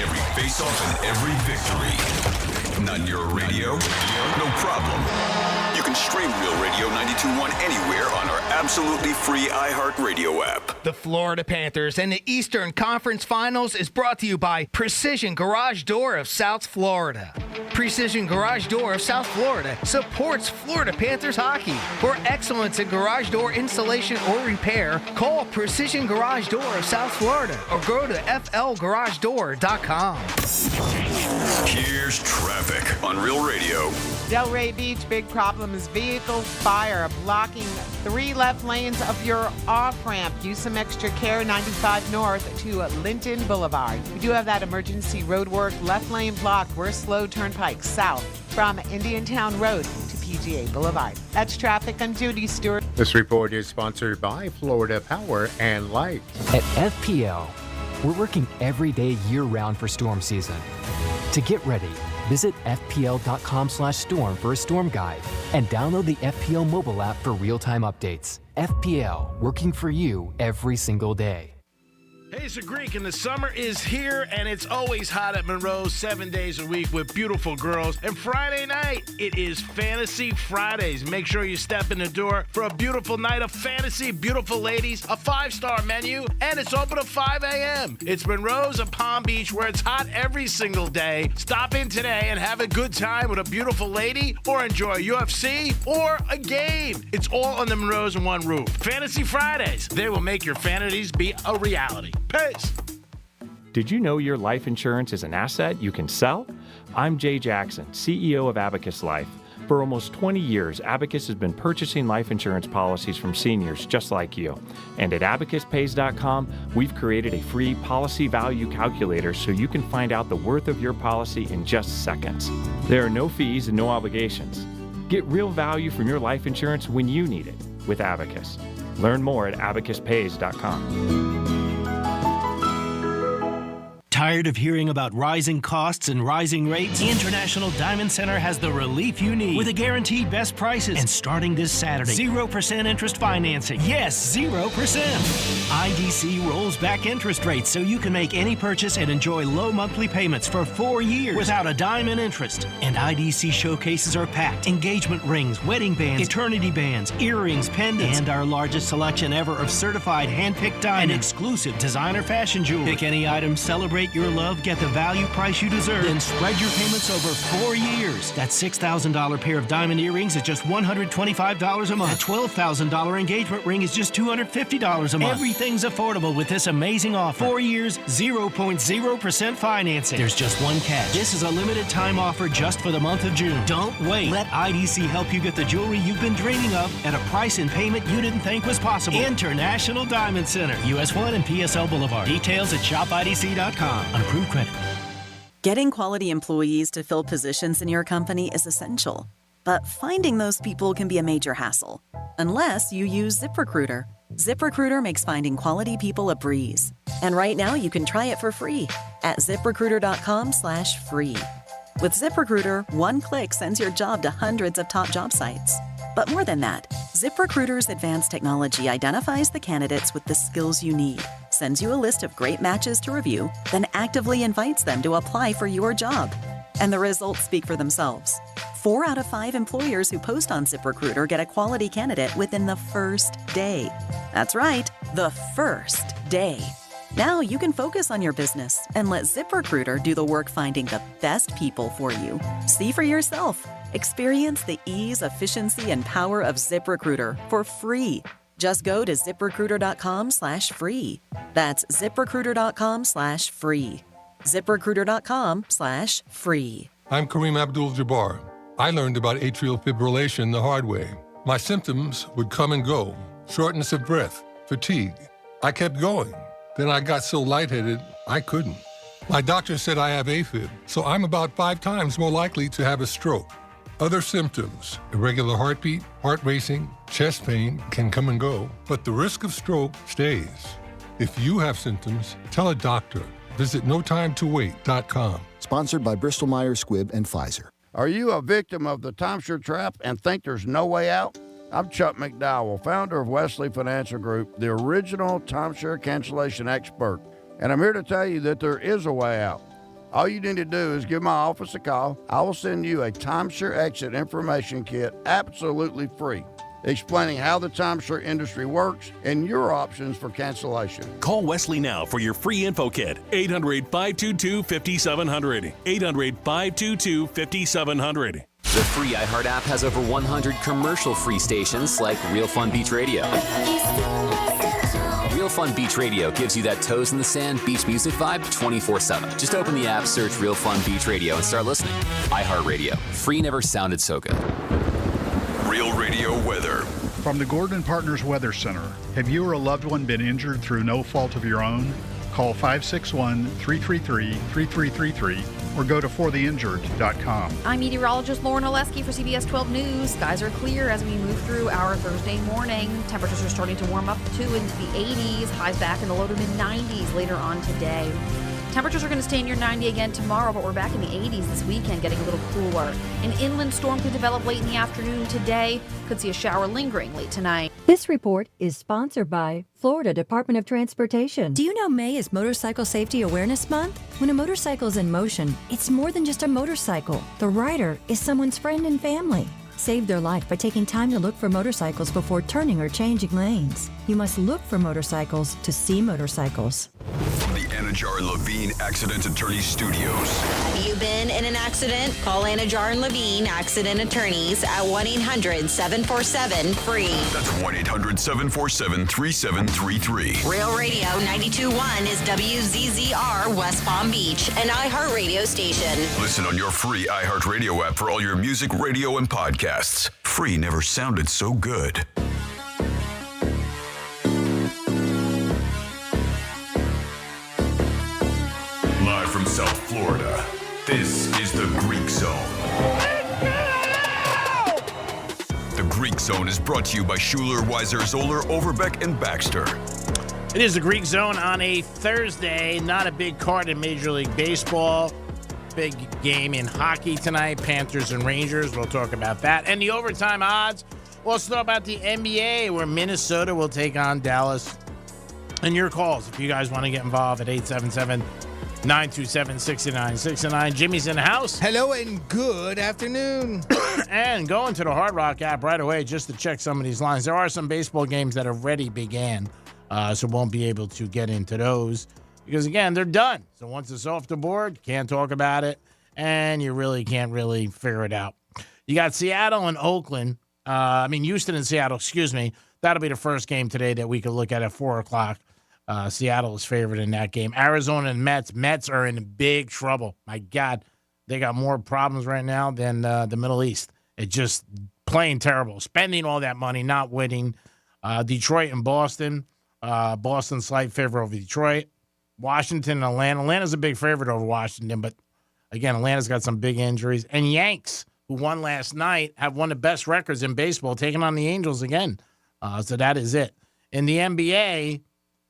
every face-off, and every victory. Not your radio? No problem. You can stream Real Radio 92.1 anywhere on our absolutely free iHeartRadio app. The Florida Panthers and the Eastern Conference Finals is brought to you by Precision Garage Door of South Florida. Precision Garage Door of South Florida supports Florida Panthers hockey. For excellence in garage door installation or repair, call Precision Garage Door of South Florida or go to flgaragedoor.com. Here's traffic on Real Radio. Delray Beach, big problem is vehicles fire blocking 3 left lanes of your off-ramp. Use some extra care, 95 north to Linton Boulevard. We do have that emergency road work, left lane blocked. We're slow turnpike south from Indiantown Road to PGA Boulevard. That's traffic on duty, Stuart. This report is sponsored by Florida Power and Light. At FPL, we're working every day year-round for storm season. To get ready, visit fpl.com/storm for a storm guide and download the FPL mobile app for real-time updates. FPL, working for you every single day. Hey, it's a Greek, and the summer is here, and it's always hot at Monroe 7 days a week with beautiful girls. And Friday night, it is Fantasy Fridays. Make sure you step in the door for a beautiful night of fantasy, beautiful ladies, a 5-star menu, and it's open at 5 a.m. It's Monroe's of Palm Beach, where it's hot every single day. Stop in today and have a good time with a beautiful lady, or enjoy UFC or a game. It's all on the Monroe's in one roof. Fantasy Fridays. They will make your fantasies be a reality. Peace. Did you know your life insurance is an asset you can sell? I'm Jay Jackson, CEO of Abacus Life. For almost 20 years, Abacus has been purchasing life insurance policies from seniors just like you. And at abacuspays.com, we've created a free policy value calculator so you can find out the worth of your policy in just seconds. There are no fees and no obligations. Get real value from your life insurance when you need it with Abacus. Learn more at abacuspays.com. Tired of hearing about rising costs and rising rates? International Diamond Center has the relief you need with a guaranteed best prices. And starting this Saturday, 0% interest financing. Yes, 0%. IDC rolls back interest rates so you can make any purchase and enjoy low monthly payments for 4 years without a dime in interest. And IDC showcases are packed. Engagement rings, wedding bands, eternity bands, earrings, pendants, and our largest selection ever of certified hand-picked diamonds and exclusive designer fashion jewelry. Pick any item, celebrate your love, get the value price you deserve, then spread your payments over 4 years. That $6,000 pair of diamond earrings is just $125 a month. A $12,000 engagement ring is just $250 a month. Everything's affordable with this amazing offer. 4 years, 0.0% financing. There's just one catch. This is a limited time offer just for the month of June. Don't wait. Let IDC help you get the jewelry you've been dreaming of at a price and payment you didn't think was possible. International Diamond Center, US 1 and PSL Boulevard. Details at shopidc.com. Unapproved credit. Getting quality employees to fill positions in your company is essential, but finding those people can be a major hassle, unless you use ZipRecruiter. ZipRecruiter makes finding quality people a breeze. And right now you can try it for free at ZipRecruiter.com/free. With ZipRecruiter, one click sends your job to hundreds of top job sites. But more than that, ZipRecruiter's advanced technology identifies the candidates with the skills you need, sends you a list of great matches to review, then actively invites them to apply for your job. And the results speak for themselves. 4 out of 5 employers who post on ZipRecruiter get a quality candidate within the first day. That's right, the first day. Now you can focus on your business and let ZipRecruiter do the work finding the best people for you. See for yourself. Experience the ease, efficiency, and power of ZipRecruiter for free. Just go to ZipRecruiter.com/free. That's ZipRecruiter.com/free. ZipRecruiter.com/free. I'm Kareem Abdul-Jabbar. I learned about atrial fibrillation the hard way. My symptoms would come and go. Shortness of breath, fatigue. I kept going. Then I got so lightheaded, I couldn't. My doctor said I have AFib, so I'm about 5 times more likely to have a stroke. Other symptoms, irregular heartbeat, heart racing, chest pain can come and go, but the risk of stroke stays. If you have symptoms, tell a doctor. Visit notimetowait.com. Sponsored by Bristol Myers Squibb and Pfizer. Are you a victim of the timeshare trap and think there's no way out? I'm Chuck McDowell, founder of Wesley Financial Group, the original timeshare cancellation expert. And I'm here to tell you that there is a way out. All you need to do is give my office a call. I will send you a timeshare exit information kit absolutely free, explaining how the timeshare industry works and your options for cancellation. Call Wesley now for your free info kit. 800-522-5700. 800-522-5700. The free iHeart app has over 100 commercial-free stations like Real Fun Beach Radio. Real Fun Beach Radio gives you that toes in the sand beach music vibe 24/7. Just open the app, search Real Fun Beach Radio, and start listening. iHeart Radio. Free never sounded so good. Real Radio weather. From the Gordon Partners Weather Center, have you or a loved one been injured through no fault of your own? Call 561-333-3333 or go to fortheinjured.com. I'm meteorologist Lauren Oleski for CBS 12 News. Skies are clear as we move through our Thursday morning. Temperatures are starting to warm up too into the 80s, highs back in the low to mid 90s later on today. Temperatures are going to stay near 90 again tomorrow, but we're back in the 80s this weekend, getting a little cooler. An inland storm could develop late in the afternoon today. Could see a shower lingering late tonight. This report is sponsored by Florida Department of Transportation. Do you know May is Motorcycle Safety Awareness Month? When a motorcycle is in motion, it's more than just a motorcycle. The rider is someone's friend and family. Save their life by taking time to look for motorcycles before turning or changing lanes. You must look for motorcycles to see motorcycles. From the Anajar and Levine Accident Attorneys Studios. Have you been in an accident? Call Anajar and Levine Accident Attorneys at 1-800-747-FREE. That's 1-800-747-3733. Real Radio 92.1 is WZZR West Palm Beach, an iHeartRadio station. Listen on your free iHeartRadio app for all your music, radio, and podcasts. Free never sounded so good. Live from South Florida, this is the Greek Zone. The Greek Zone is brought to you by Schuler, Weiser, Zoller, Overbeck, and Baxter. It is the Greek Zone on a Thursday. Not a big card in Major League Baseball. Big game in hockey tonight, Panthers and Rangers. We'll talk about that. And the overtime odds. We'll also talk about the NBA, where Minnesota will take on Dallas. And your calls, if you guys want to get involved, at 877-927-6969. Jimmy's in the house. Hello and good afternoon. And going to the Hard Rock app right away just to check some of these lines. There are some baseball games that already began, so won't be able to get into those because, again, they're done. So once it's off the board, can't talk about it, and you really can't really figure it out. You got Seattle and Oakland. Houston and Seattle, excuse me. That'll be the first game today that we could look at 4 o'clock. Seattle is favored in that game. Arizona and Mets. Mets are in big trouble. My God, they got more problems right now than the Middle East. It's just playing terrible. Spending all that money, not winning. Detroit and Boston. Boston slight favor over Detroit. Washington and Atlanta. Atlanta's a big favorite over Washington, but again, Atlanta's got some big injuries. And Yanks, who won last night, have one of the best records in baseball, taking on the Angels again. So that is it. In the NBA,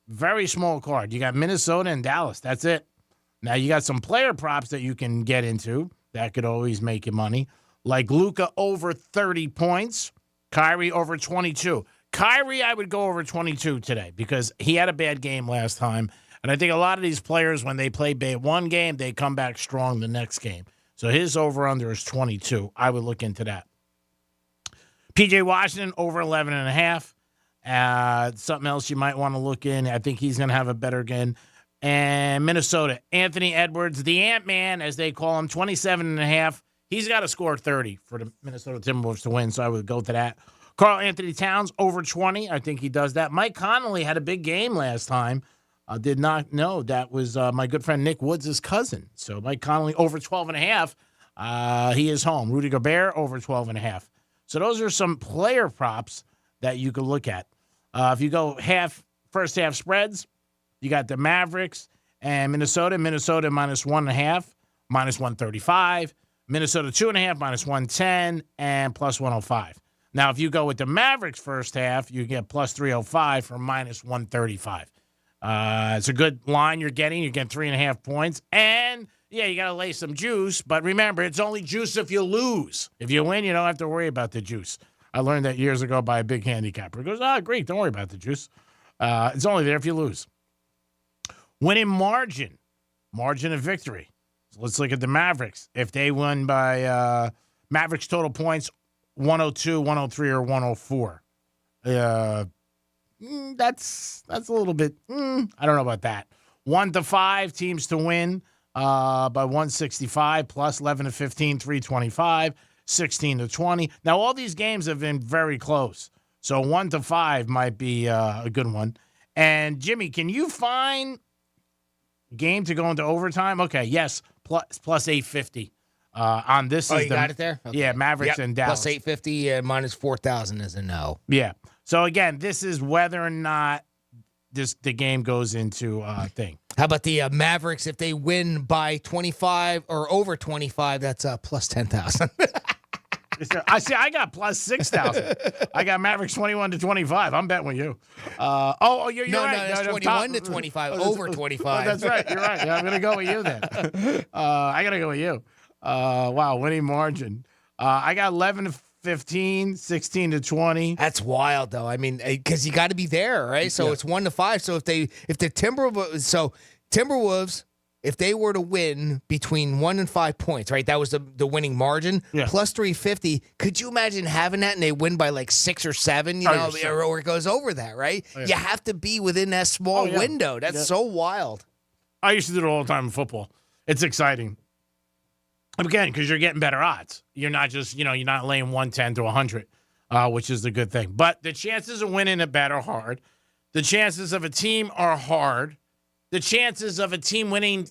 very small card. You got Minnesota and Dallas. That's it. Now, you got some player props that you can get into. That could always make you money. Like Luka over 30 points. Kyrie over 22. Kyrie, I would go over 22 today because he had a bad game last time. And I think a lot of these players, when they play bad one game, they come back strong the next game. So his over-under is 22. I would look into that. P.J. Washington over 11.5. Something else you might want to look in. I think he's going to have a better game. And Minnesota, Anthony Edwards, the Ant-Man, as they call him, 27.5. He's got to score 30 for the Minnesota Timberwolves to win, so I would go to that. Karl Anthony Towns over 20. I think he does that. Mike Connolly had a big game last time. Did not know that was my good friend Nick Woods' cousin. So Mike Connolly over 12.5. He is home. Rudy Gobert over 12.5. So those are some player props that you could look at. If you go first half spreads, you got the Mavericks and Minnesota. Minnesota minus 1.5, minus 135. Minnesota 2.5, minus 110, and plus 105. Now, if you go with the Mavericks first half, you get plus 305 for minus 135. It's a good line you're getting. You get 3.5 points. And, yeah, you got to lay some juice. But remember, it's only juice if you lose. If you win, you don't have to worry about the juice. I learned that years ago by a big handicapper. He goes, great, don't worry about the juice. It's only there if you lose. Winning margin of victory. So let's look at the Mavericks. If they win by Mavericks total points, 102, 103, or 104. That's a little bit, I don't know about that. 1 to 5 teams to win by 165, plus 11 to 15, 325, 16 to 20. Now, all these games have been very close. So 1 to 5 might be a good one. And, Jimmy, can you find game to go into overtime? Okay, yes, plus 850. On this you is got it there? Okay. Yeah, Mavericks and Dallas. Plus 850, minus 4,000 is a no. Yeah. So, again, this is whether or not the game goes into thing. How about the Mavericks? If they win by 25 or over 25, that's plus 10,000. I got plus 6,000. I got Mavericks 21 to 25. I'm betting with you. You're no, right. No, that's 21 to 25, over 25. That's right. You're right. Yeah, I'm going to go with you then. I got to go with you. Wow, winning margin. I got 11 to 15, 16 to 20. That's wild, though. I mean, because you got to be there, right? So it's 1 to 5. So if the Timberwolves, if they were to win between 1 and 5 points, right? That was the winning margin. Yeah. Plus 350. Could you imagine having that and they win by like 6 or 7? Or it goes over that, right? Oh, yeah. You have to be within that small window. That's so wild. I used to do it all the time in football. It's exciting. Again, because you're getting better odds. You're not just, you're not laying 110 to 100, which is the good thing. But the chances of winning a bet are hard. The chances of a team are hard. The chances of a team winning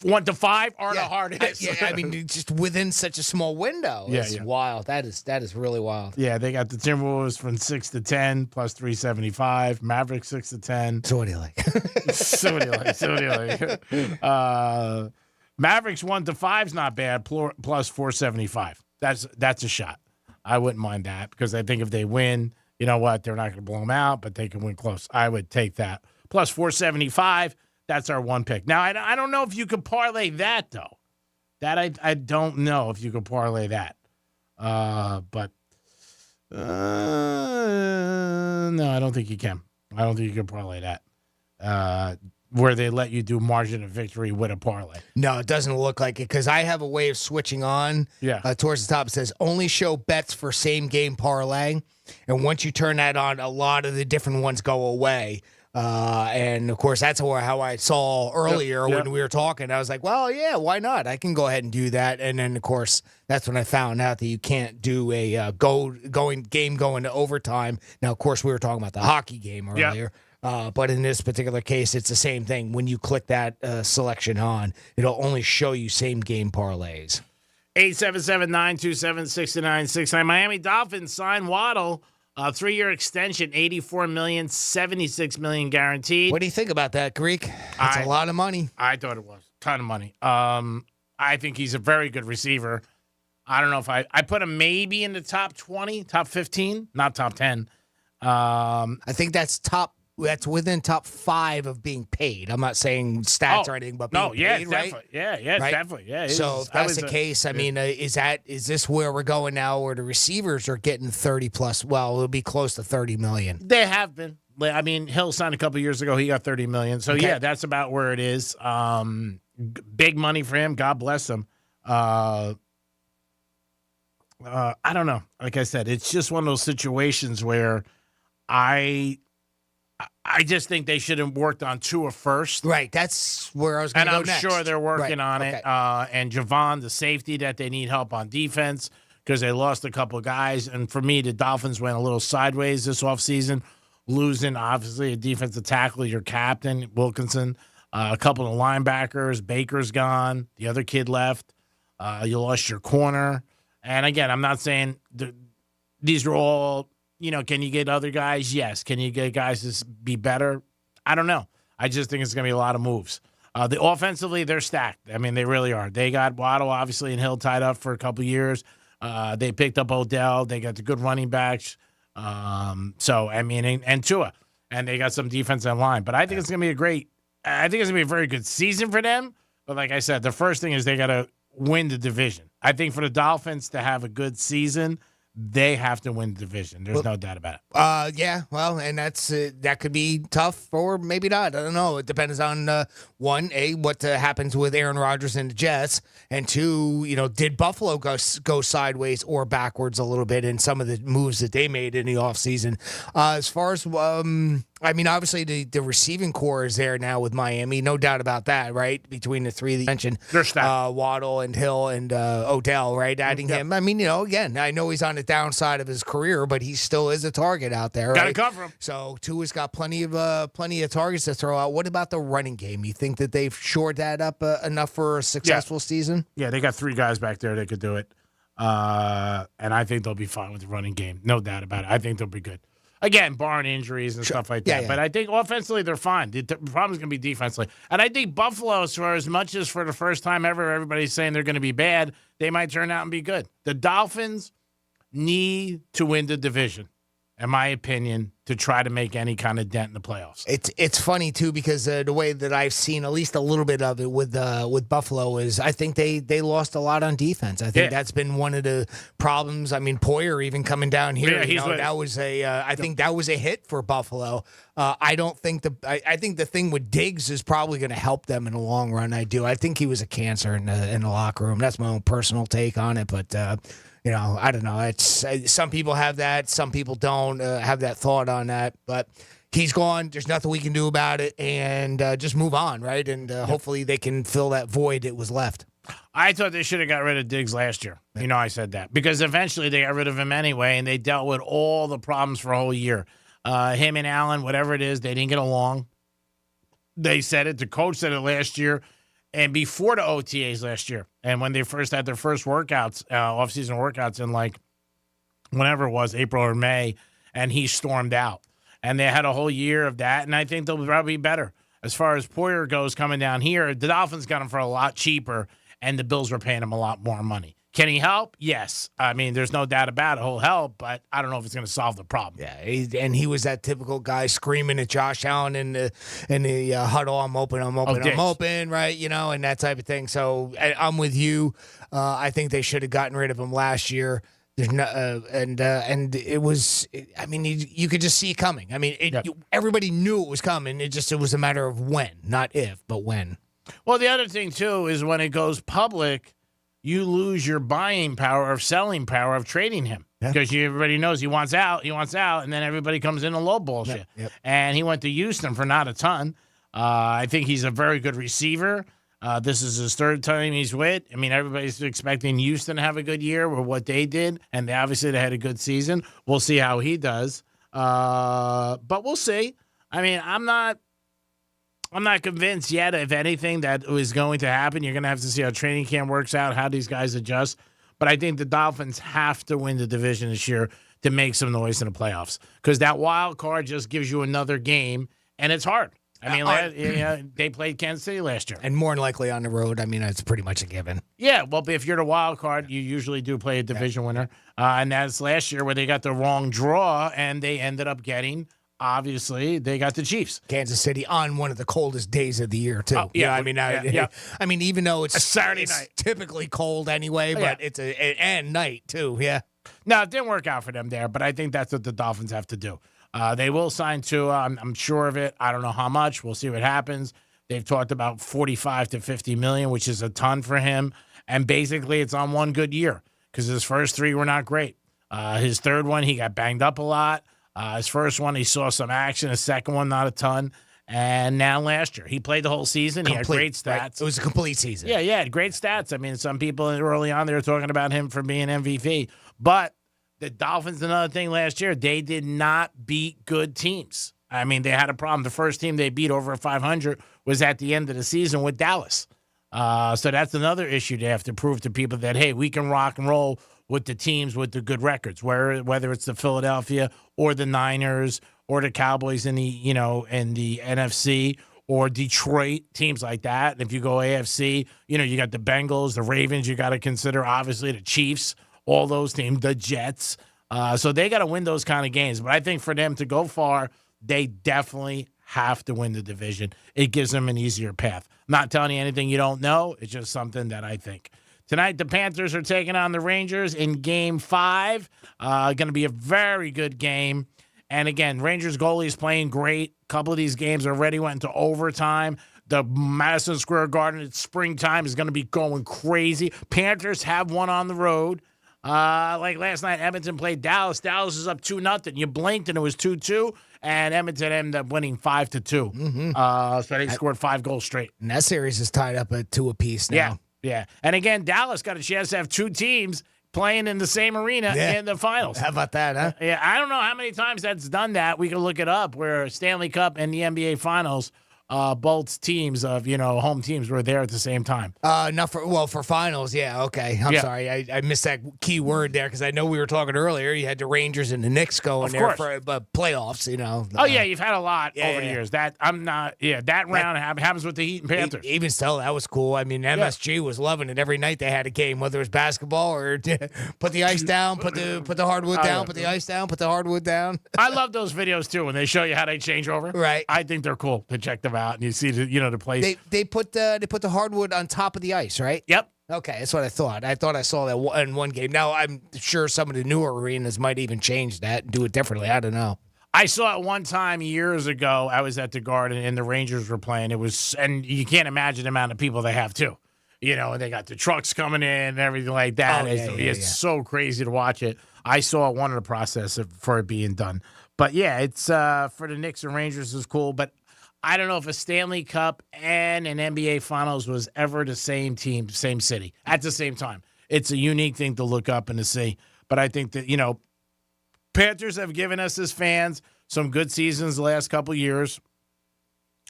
1 to 5 are the hardest. I mean, just within such a small window. It's wild. That is really wild. Yeah, they got the Timberwolves from 6 to 10 plus 375. Mavericks 6 to 10. So what do you like? So what do you like? Mavericks 1 to 5 is not bad. Plus 475. That's a shot. I wouldn't mind that because I think if they win, you know what? They're not going to blow them out, but they can win close. I would take that. Plus 475. That's our one pick. Now, I don't know if you could parlay that, though. That I don't know if you could parlay that. But no, I don't think you can. I don't think you can parlay that. Where they let you do margin of victory with a parlay. No, it doesn't look like it because I have a way of switching on. Towards the top, it says only show bets for same game parlay. And once you turn that on, a lot of the different ones go away. And, of course, that's how I saw earlier when we were talking. I was like, well, yeah, why not? I can go ahead and do that. And then, of course, that's when I found out that you can't do a game going to overtime. Now, of course, we were talking about the hockey game earlier. But in this particular case, it's the same thing. When you click that selection on, it'll only show you same-game parlays. 877-927-6969. Miami Dolphins sign Waddle. 3-year extension, $84 million, $76 million guaranteed. What do you think about that, Greek? That's a lot of money. I thought it was a ton of money. I think he's a very good receiver. I don't know if I put him maybe in the top 20, top 15, not top 10. I think that's within top 5 of being paid. I'm not saying stats or anything, but being paid, right? Definitely. Yeah, right? definitely. Yeah. So if that's the case, I mean, is this where we're going now, where the receivers are getting 30 plus? Well, it'll be close to 30 million. They have been. I mean, Hill signed a couple years ago. He got 30 million. So yeah, that's about where it is. Big money for him. God bless him. I don't know. Like I said, it's just one of those situations where I just think they should have worked on Tua first. Right. That's where I was going to go next. And I'm sure they're working on it. And Javon, the safety that they need help on defense because they lost a couple of guys. And for me, the Dolphins went a little sideways this offseason, losing, obviously, a defensive tackle, your captain, Wilkinson, a couple of linebackers. Baker's gone. The other kid left. You lost your corner. And, again, I'm not saying these are all – can you get other guys? Yes. Can you get guys to be better? I don't know. I just think it's going to be a lot of moves. Offensively, they're stacked. I mean, they really are. They got Waddle, obviously, and Hill tied up for a couple years. They picked up Odell. They got the good running backs. And Tua. And they got some defensive line. But I think it's going to be I think it's going to be a very good season for them. But like I said, the first thing is they got to win the division. I think for the Dolphins to have a good season, they have to win the division. There's no doubt about it. Yeah, well, and that could be tough or maybe not. I don't know. It depends on, one, what happens with Aaron Rodgers and the Jets, and two, did Buffalo go sideways or backwards a little bit in some of the moves that they made in the offseason? As far as obviously the receiving core is there now with Miami, no doubt about that, right? Between the three that you mentioned, Waddle and Hill and Odell, right? Adding him. I mean, again, I know he's on the downside of his career, but he still is a target out there. Got to cover him. So Tua's got plenty of targets to throw out. What about the running game? You think that they've shored that up enough for a successful season? Yeah, they got 3 guys back there that could do it, and I think they'll be fine with the running game. No doubt about it. I think they'll be good. Again, barring injuries and stuff like that. Yeah. But I think offensively they're fine. The problem is going to be defensively. And I think Buffalo, for as much as for the first time ever, everybody's saying they're going to be bad, they might turn out and be good. The Dolphins need to win the division, in my opinion, to try to make any kind of dent in the playoffs. It's funny, too, because the way that I've seen at least a little bit of it with Buffalo is I think they lost a lot on defense. I think that's been one of the problems. I mean, Poyer even coming down here, that was I think that was a hit for Buffalo. I think the thing with Diggs is probably going to help them in the long run. I do. I think he was a cancer in the locker room. That's my own personal take on it, but I don't know. It's some people have that, some people don't have that thought on that. But he's gone. There's nothing we can do about it, and just move on, right? And hopefully they can fill that void that was left. I thought they should have got rid of Diggs last year. You know, I said that because eventually they got rid of him anyway, and they dealt with all the problems for a whole year. Him and Allen, whatever it is, they didn't get along. They said it. The coach said it last year and before the OTAs last year. And when they first had their first workouts, off-season workouts in like whenever it was, April or May, and he stormed out. And they had a whole year of that, and I think they'll probably be better. As far as Poyer goes coming down here, the Dolphins got him for a lot cheaper, and the Bills were paying him a lot more money. Can he help? Yes. I mean, there's no doubt about it. He'll help, but I don't know if it's going to solve the problem. Yeah, and he was that typical guy screaming at Josh Allen in the huddle, I'm open, I'm open, right? You know, and that type of thing. So I'm with you. I think they should have gotten rid of him last year. There's no, and it was. I mean, you could just see it coming. I mean, everybody knew it was coming. It was a matter of when, not if, but when. Well, the other thing too is when it goes public, you lose your buying power, of selling power, of trading him because everybody knows he wants out, and then everybody comes in and lowballs you. And he went to Houston for not a ton. I think he's a very good receiver. This is his third time he's with. I mean, everybody's expecting Houston to have a good year with what they did, and obviously they had a good season. We'll see how he does, but we'll see. I mean, I'm not convinced yet, if anything, that is going to happen. You're going to have to see how training camp works out, how these guys adjust. But I think the Dolphins have to win the division this year to make some noise in the playoffs because that wild card just gives you another game, and it's hard. I mean, they played Kansas City last year. And more than likely on the road. I mean, it's pretty much a given. Yeah, well, if you're the wild card, you usually do play a division winner. And that's last year where they got the wrong draw, and they ended up getting, obviously, they got the Chiefs. Kansas City on one of the coldest days of the year, too. I mean, even though it's a Saturday night, typically cold anyway, but it's and night, too, No, it didn't work out for them there, but I think that's what the Dolphins have to do. They will sign Tua. I'm sure of it. I don't know how much. We'll see what happens. They've talked about 45 to 50 million, which is a ton for him. And basically, it's on one good year because his first three were not great. His third one, he got banged up a lot. His first one, he saw some action. His second one, not a ton. And now last year, he played the whole season. He had great stats. Right? It was a complete season. Yeah, he had great stats. I mean, some people early on, they were talking about him for being MVP. But the Dolphins, another thing last year, they did not beat good teams. I mean, they had a problem. The first team they beat over 500 was at the end of the season with Dallas. So that's another issue they have to prove to people that, hey, we can rock and roll with the teams with the good records, whether it's the Philadelphia or the Niners or the Cowboys in the NFC or Detroit, teams like that. And if you go AFC, you got the Bengals, the Ravens, you got to consider, obviously, the Chiefs. All those teams, the Jets. So they got to win those kind of games. But I think for them to go far, they definitely have to win the division. It gives them an easier path. I'm not telling you anything you don't know. It's just something that I think. Tonight, the Panthers are taking on the Rangers in Game 5. Going to be a very good game. And again, Rangers goalie is playing great. A couple of these games already went into overtime. The Madison Square Garden at springtime is going to be going crazy. Panthers have one on the road. Like last night, Edmonton played Dallas. Dallas is up 2-0. You blinked and it was 2-2, and Edmonton ended up winning 5-2. Mm-hmm. So they scored 5 goals straight. And that series is tied up at 2 apiece now. Yeah. And again, Dallas got a chance to have 2 teams playing in the same arena in the finals. How about that, huh? Yeah, I don't know how many times that's done that. We can look it up where Stanley Cup and the NBA Finals, both teams of, home teams were there at the same time. For finals, okay. I'm sorry. I missed that key word there because I know we were talking earlier. You had the Rangers and the Knicks going there for playoffs, You've had a lot over the years. That round happens with the Heat and Panthers. Even still, that was cool. I mean, MSG was loving it every night they had a game, whether it was basketball or put the ice down, put the hardwood down, put the ice down, put the hardwood down. I love those videos too when they show you how they change over. Right. I think they're cool to check them out, and you see the place. They put the hardwood on top of the ice, right? Yep. Okay, that's what I thought. I thought I saw that in one game. Now I'm sure some of the newer arenas might even change that and do it differently. I don't know. I saw it one time years ago. I was at the Garden and the Rangers were playing. And you can't imagine the amount of people they have too. And they got the trucks coming in and everything like that. It's so crazy to watch it. I saw one of the process for it being done. But yeah, it's for the Knicks and Rangers is cool. But I don't know if a Stanley Cup and an NBA Finals was ever the same team, same city at the same time. It's a unique thing to look up and to see. But I think that, Panthers have given us as fans some good seasons the last couple years.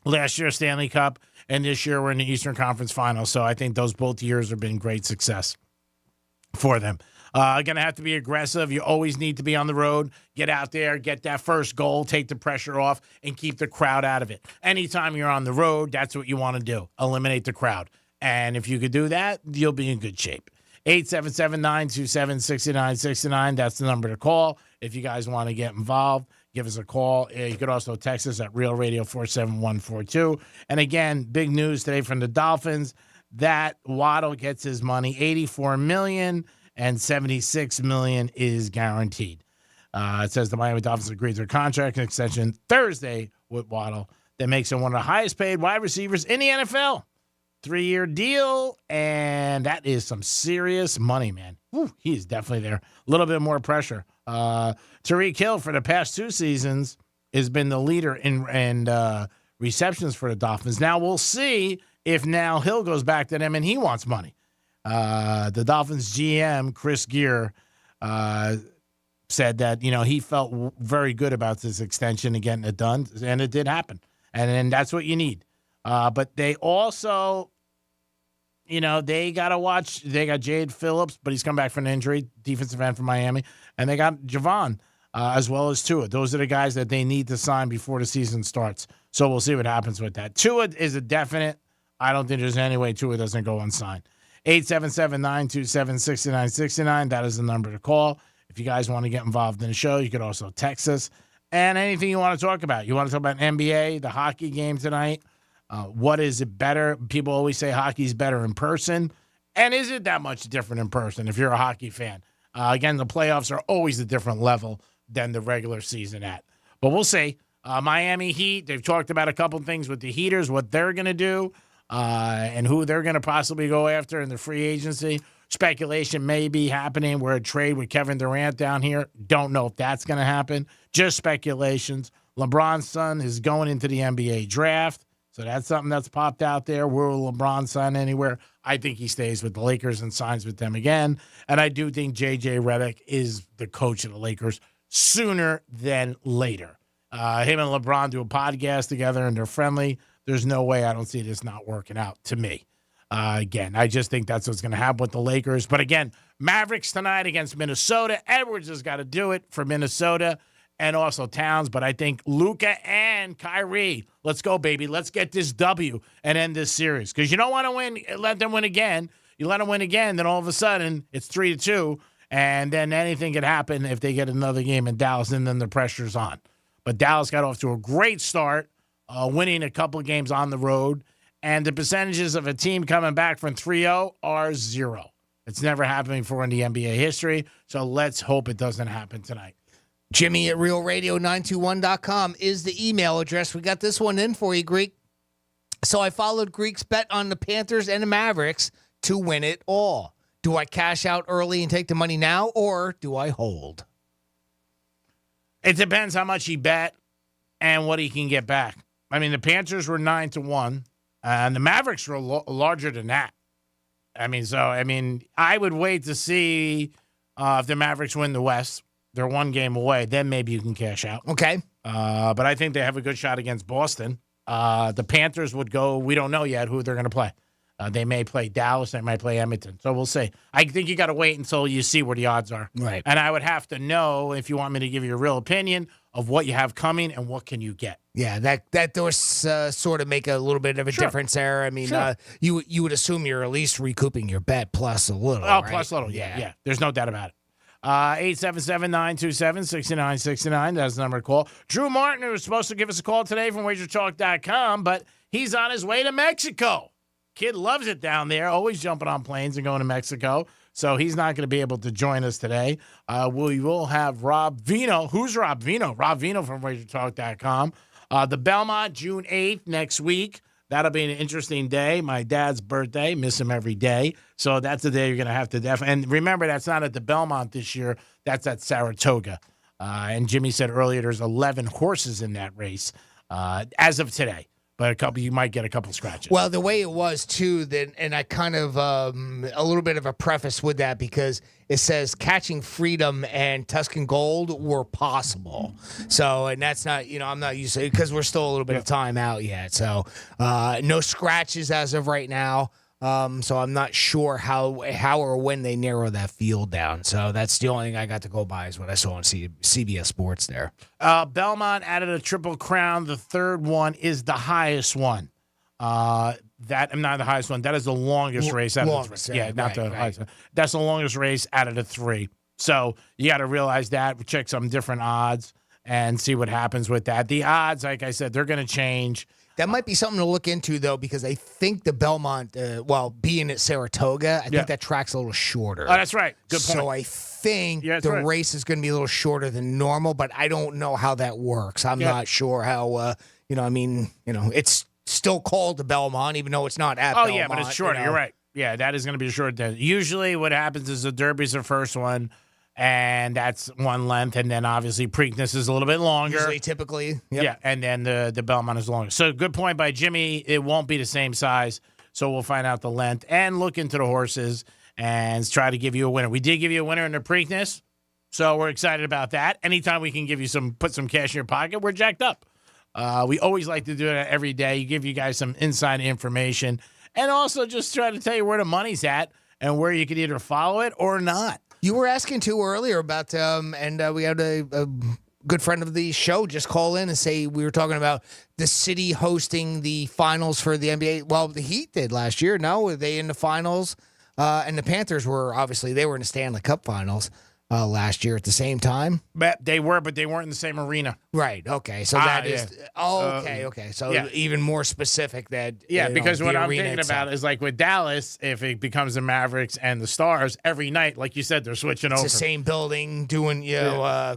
Last year, Stanley Cup, and this year we're in the Eastern Conference Finals. So I think those both years have been great success for them. Going to have to be aggressive. You always need to be on the road. Get out there, get that first goal, take the pressure off, and keep the crowd out of it. Anytime you're on the road, that's what you want to do. Eliminate the crowd. And if you could do that, you'll be in good shape. 877-927-6969. That's the number to call. If you guys want to get involved, give us a call. You could also text us at Real Radio 47142. And again, big news today from the Dolphins that Waddle gets his money, $84 million. And $76 million is guaranteed. It says the Miami Dolphins agreed to a contract extension Thursday with Waddle that makes him one of the highest paid wide receivers in the NFL. 3-year deal, and that is some serious money, man. Whew, he is definitely there. A little bit more pressure. Tyreek Hill, for the past 2 seasons, has been the leader in receptions for the Dolphins. Now we'll see if now Hill goes back to them and he wants money. The Dolphins GM, Chris Gear, said that, he felt very good about this extension and getting it done, and it did happen. And that's what you need. But they also, they got to watch. They got Jade Phillips, but he's come back from an injury, defensive end from Miami. And they got Javon, as well as Tua. Those are the guys that they need to sign before the season starts. So we'll see what happens with that. Tua is a definite. I don't think there's any way Tua doesn't go unsigned. 877-927-6969. That is the number to call. If you guys want to get involved in the show, you could also text us. And anything you want to talk about. You want to talk about NBA, the hockey game tonight? What is it better? People always say hockey's better in person. And is it that much different in person if you're a hockey fan? Again, the playoffs are always a different level than the regular season at. But we'll see. Miami Heat, they've talked about a couple things with the Heaters, what they're going to do. And who they're going to possibly go after in the free agency. Speculation may be happening. We're a trade with Kevin Durant down here. Don't know if that's going to happen. Just speculations. LeBron's son is going into the NBA draft. So that's something that's popped out there. Will LeBron sign anywhere? I think he stays with the Lakers and signs with them again. And I do think J.J. Redick is the coach of the Lakers sooner than later. Him and LeBron do a podcast together, and they're friendly. There's no way I don't see this not working out to me. Again, I just think that's what's going to happen with the Lakers. But again, Mavericks tonight against Minnesota. Edwards has got to do it for Minnesota and also Towns. But I think Luka and Kyrie, let's go, baby. Let's get this W and end this series. Because you don't want to win, let them win again. You let them win again, then all of a sudden it's 3-2. And then anything could happen if they get another game in Dallas, and then the pressure's on. But Dallas got off to a great start. Winning a couple of games on the road, and the percentages of a team coming back from 3-0 are 0. It's never happened before in the NBA history, so let's hope it doesn't happen tonight. Jimmy at realradio921.com is the email address. We got this one in for you, Greek. So I followed Greek's bet on the Panthers and the Mavericks to win it all. Do I cash out early and take the money now, or do I hold? It depends how much he bet and what he can get back. I mean, the Panthers were 9-1, and the Mavericks were larger than that. I would wait to see if the Mavericks win the West. They're 1 game away. Then maybe you can cash out. Okay. But I think they have a good shot against Boston. The Panthers would go, we don't know yet who they're going to play. They may play Dallas. They might play Edmonton. So we'll see. I think you got to wait until you see where the odds are. Right. And I would have to know, if you want me to give you a real opinion, of what you have coming and what can you get. Yeah, that does sort of make a little bit of a difference there. I mean, you would assume you're at least recouping your bet plus a little. Oh, right? Plus a little, yeah. There's no doubt about it. 877-927-6969. That's the number to call. Drew Martin, who was supposed to give us a call today from WagerTalk.com, but he's on his way to Mexico. Kid loves it down there, always jumping on planes and going to Mexico. So he's not going to be able to join us today. We will have Rob Vino. Who's Rob Vino? Rob Vino from WagerTalk.com. The Belmont, June 8th, next week. That'll be an interesting day. My dad's birthday. Miss him every day. So that's the day you're going to have to definitely. And remember, that's not at the Belmont this year. That's at Saratoga. And Jimmy said earlier there's 11 horses in that race as of today. But you might get a couple scratches. Well, the way it was, too, then, and I kind of a little bit of a preface with that because it says Catching Freedom and Tuscan Gold were possible. So, and that's not, I'm not used to it because we're still a little bit of time out yet. So, no scratches as of right now. So I'm not sure how or when they narrow that field down. So that's the only thing I got to go by is what I saw on CBS Sports there. Belmont added a Triple Crown. The third one is the highest one. Not the highest one. That is the longest race out of the three. Yeah, not the highest one. That's the longest race out of the three. So you got to realize that. Check some different odds and see what happens with that. The odds, like I said, they're going to change. That might be something to look into, though, because I think the Belmont, being at Saratoga, I think that track's a little shorter. Oh, that's right. Good point. So I think the race is going to be a little shorter than normal, but I don't know how that works. I'm not sure how, it's still called the Belmont, even though it's not at Belmont. Oh, yeah, but it's shorter. You're right. Yeah, that is going to be a short. Usually what happens is the Derby's the first one. And that's one length, and then obviously Preakness is a little bit longer. Usually, typically. Yep. Yeah, and then the Belmont is longer. So good point by Jimmy. It won't be the same size, so we'll find out the length and look into the horses and try to give you a winner. We did give you a winner in the Preakness, so we're excited about that. Anytime we can give you put some cash in your pocket, we're jacked up. We always like to do that every day. Give you guys some inside information, and also just try to tell you where the money's at and where you can either follow it or not. You were asking, too, earlier about, and we had a good friend of the show just call in and say we were talking about the city hosting the finals for the NBA. Well, the Heat did last year. No, were they in the finals? And the Panthers were, obviously, they were in the Stanley Cup finals last year at the same time. But they weren't in the same arena. Right. Okay. So that is okay. So even more specific that because what I'm thinking itself. about is like with Dallas, if it becomes the Mavericks and the Stars every night, like you said, they're switching over. It's the same building, doing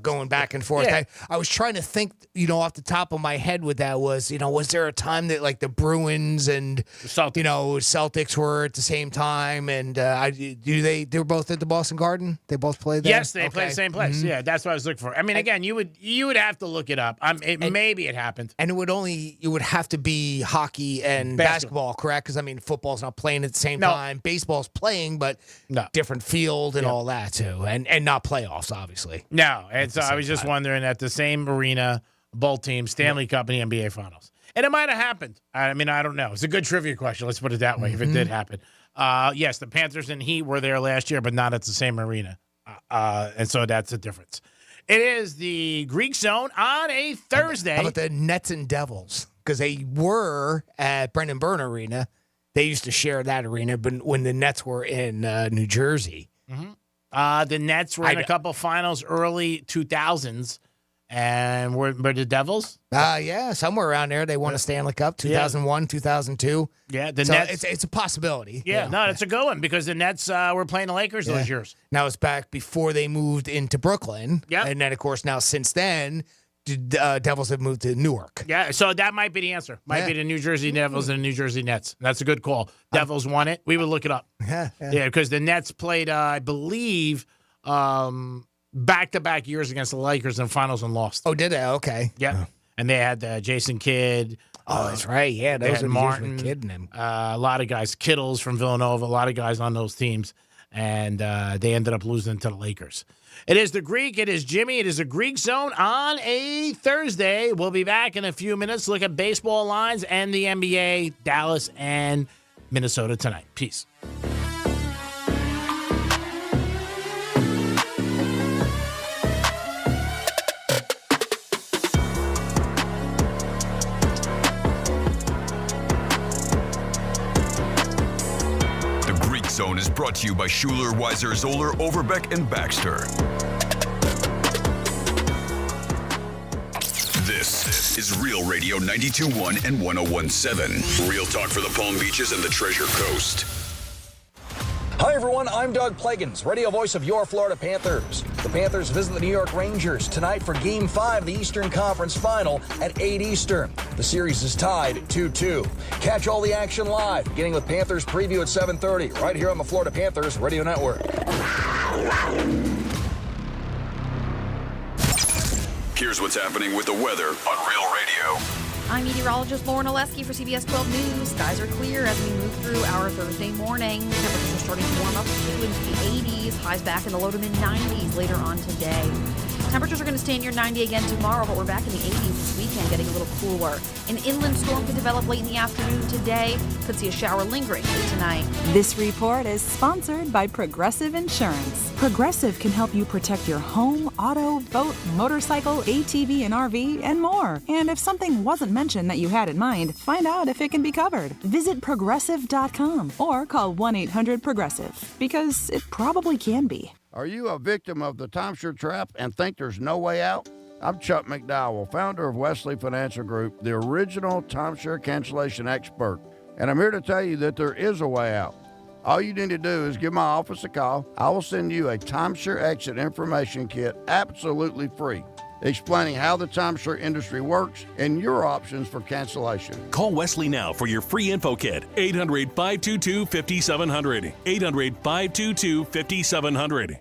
going back and forth. Yeah. I was trying to think, off the top of my head, what that was. Was there a time that like the Bruins and Celtics were at the same time? And they were both at the Boston Garden? They both played there. Yes, they play the same place. Mm-hmm. Yeah, that's what I was looking for. I mean, again, you would have to look it up. Maybe it happened. And it would have to be hockey and basketball, correct? Because, I mean, football's not playing at the same time. Baseball's playing, but different field and all that, too. And not playoffs, obviously. No, and so I was just wondering, at the same arena, both teams, Stanley Cup and the NBA Finals. And it might have happened. I mean, I don't know. It's a good trivia question. Let's put it that way, if it did happen. Yes, the Panthers and Heat were there last year, but not at the same arena. And so that's the difference. It is the Greek Zone on a Thursday. How about the Nets and Devils? Because they were at Brendan Byrne Arena. They used to share that arena, but when the Nets were in New Jersey. Mm-hmm. The Nets were in a couple finals early 2000s. And were the Devils? Yeah, somewhere around there. They won a Stanley Cup, 2001, 2002. Yeah, the Nets. It's a possibility. Yeah, that's a good one because the Nets were playing the Lakers those years. Now it's back before they moved into Brooklyn. Yeah. And then, of course, now since then, the Devils have moved to Newark. Yeah, so that might be the answer. Might be the New Jersey Devils and the New Jersey Nets. That's a good call. Devils won it. We would look it up. Yeah, because the Nets played, I believe, back-to-back years against the Lakers in finals and lost. Oh, did they? Okay. Yeah. And they had Jason Kidd. Oh, that's right. Yeah, those are Martin, Kidd and them. A lot of guys. Kittles from Villanova. A lot of guys on those teams. And they ended up losing to the Lakers. It is the Greek. It is Jimmy. It is the Greek Zone on a Thursday. We'll be back in a few minutes. Look at baseball lines and the NBA, Dallas and Minnesota tonight. Peace. Zone is brought to you by Schuler, Weiser, Zoller, Overbeck, and Baxter. This is Real Radio 92.1 and 101.7. Real talk for the Palm Beaches and the Treasure Coast. Hi, everyone. I'm Doug Plagans, radio voice of your Florida Panthers. The Panthers visit the New York Rangers tonight for Game 5 of the Eastern Conference Final at 8 Eastern. The series is tied 2-2. Catch all the action live, beginning with Panthers preview at 7:30, right here on the Florida Panthers Radio Network. Here's what's happening with the weather on Real Radio. I'm meteorologist Lauren Oleski for CBS 12 News. Skies are clear as we move through our Thursday morning. Temperatures are starting to warm up to into the 80s. Highs back in the low to mid 90s later on today. Temperatures are going to stay near 90 again tomorrow, but we're back in the 80s this weekend, getting a little cooler. An inland storm could develop late in the afternoon today. Could see a shower lingering late tonight. This report is sponsored by Progressive Insurance. Progressive can help you protect your home, auto, boat, motorcycle, ATV, and RV, and more. And if something wasn't mentioned that you had in mind, find out if it can be covered. Visit Progressive.com or call 1-800-PROGRESSIVE, because it probably can be. Are you a victim of the timeshare trap and think there's no way out? I'm Chuck McDowell, founder of Wesley Financial Group, the original timeshare cancellation expert. And I'm here to tell you that there is a way out. All you need to do is give my office a call. I will send you a timeshare exit information kit absolutely free, explaining how the timeshare industry works and your options for cancellation. Call Wesley now for your free info kit. 800-522-5700. 800-522-5700.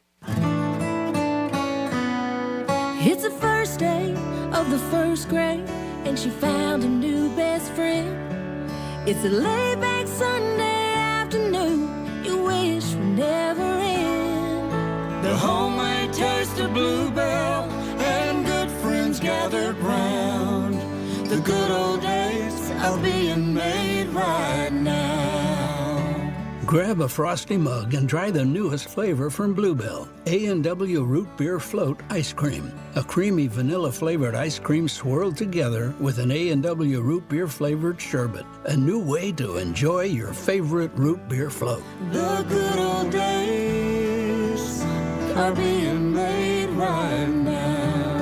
It's the first day of the first grade, and she found a new best friend. It's a laid-back Sunday afternoon you wish would never end. The homemade taste of Bluebell and good friends gathered round. The good old days are being made right now. Grab a frosty mug and try the newest flavor from Bluebell, A&W Root Beer Float Ice Cream. A creamy vanilla-flavored ice cream swirled together with an A&W Root Beer flavored sherbet. A new way to enjoy your favorite root beer float. The good old days are being made right now.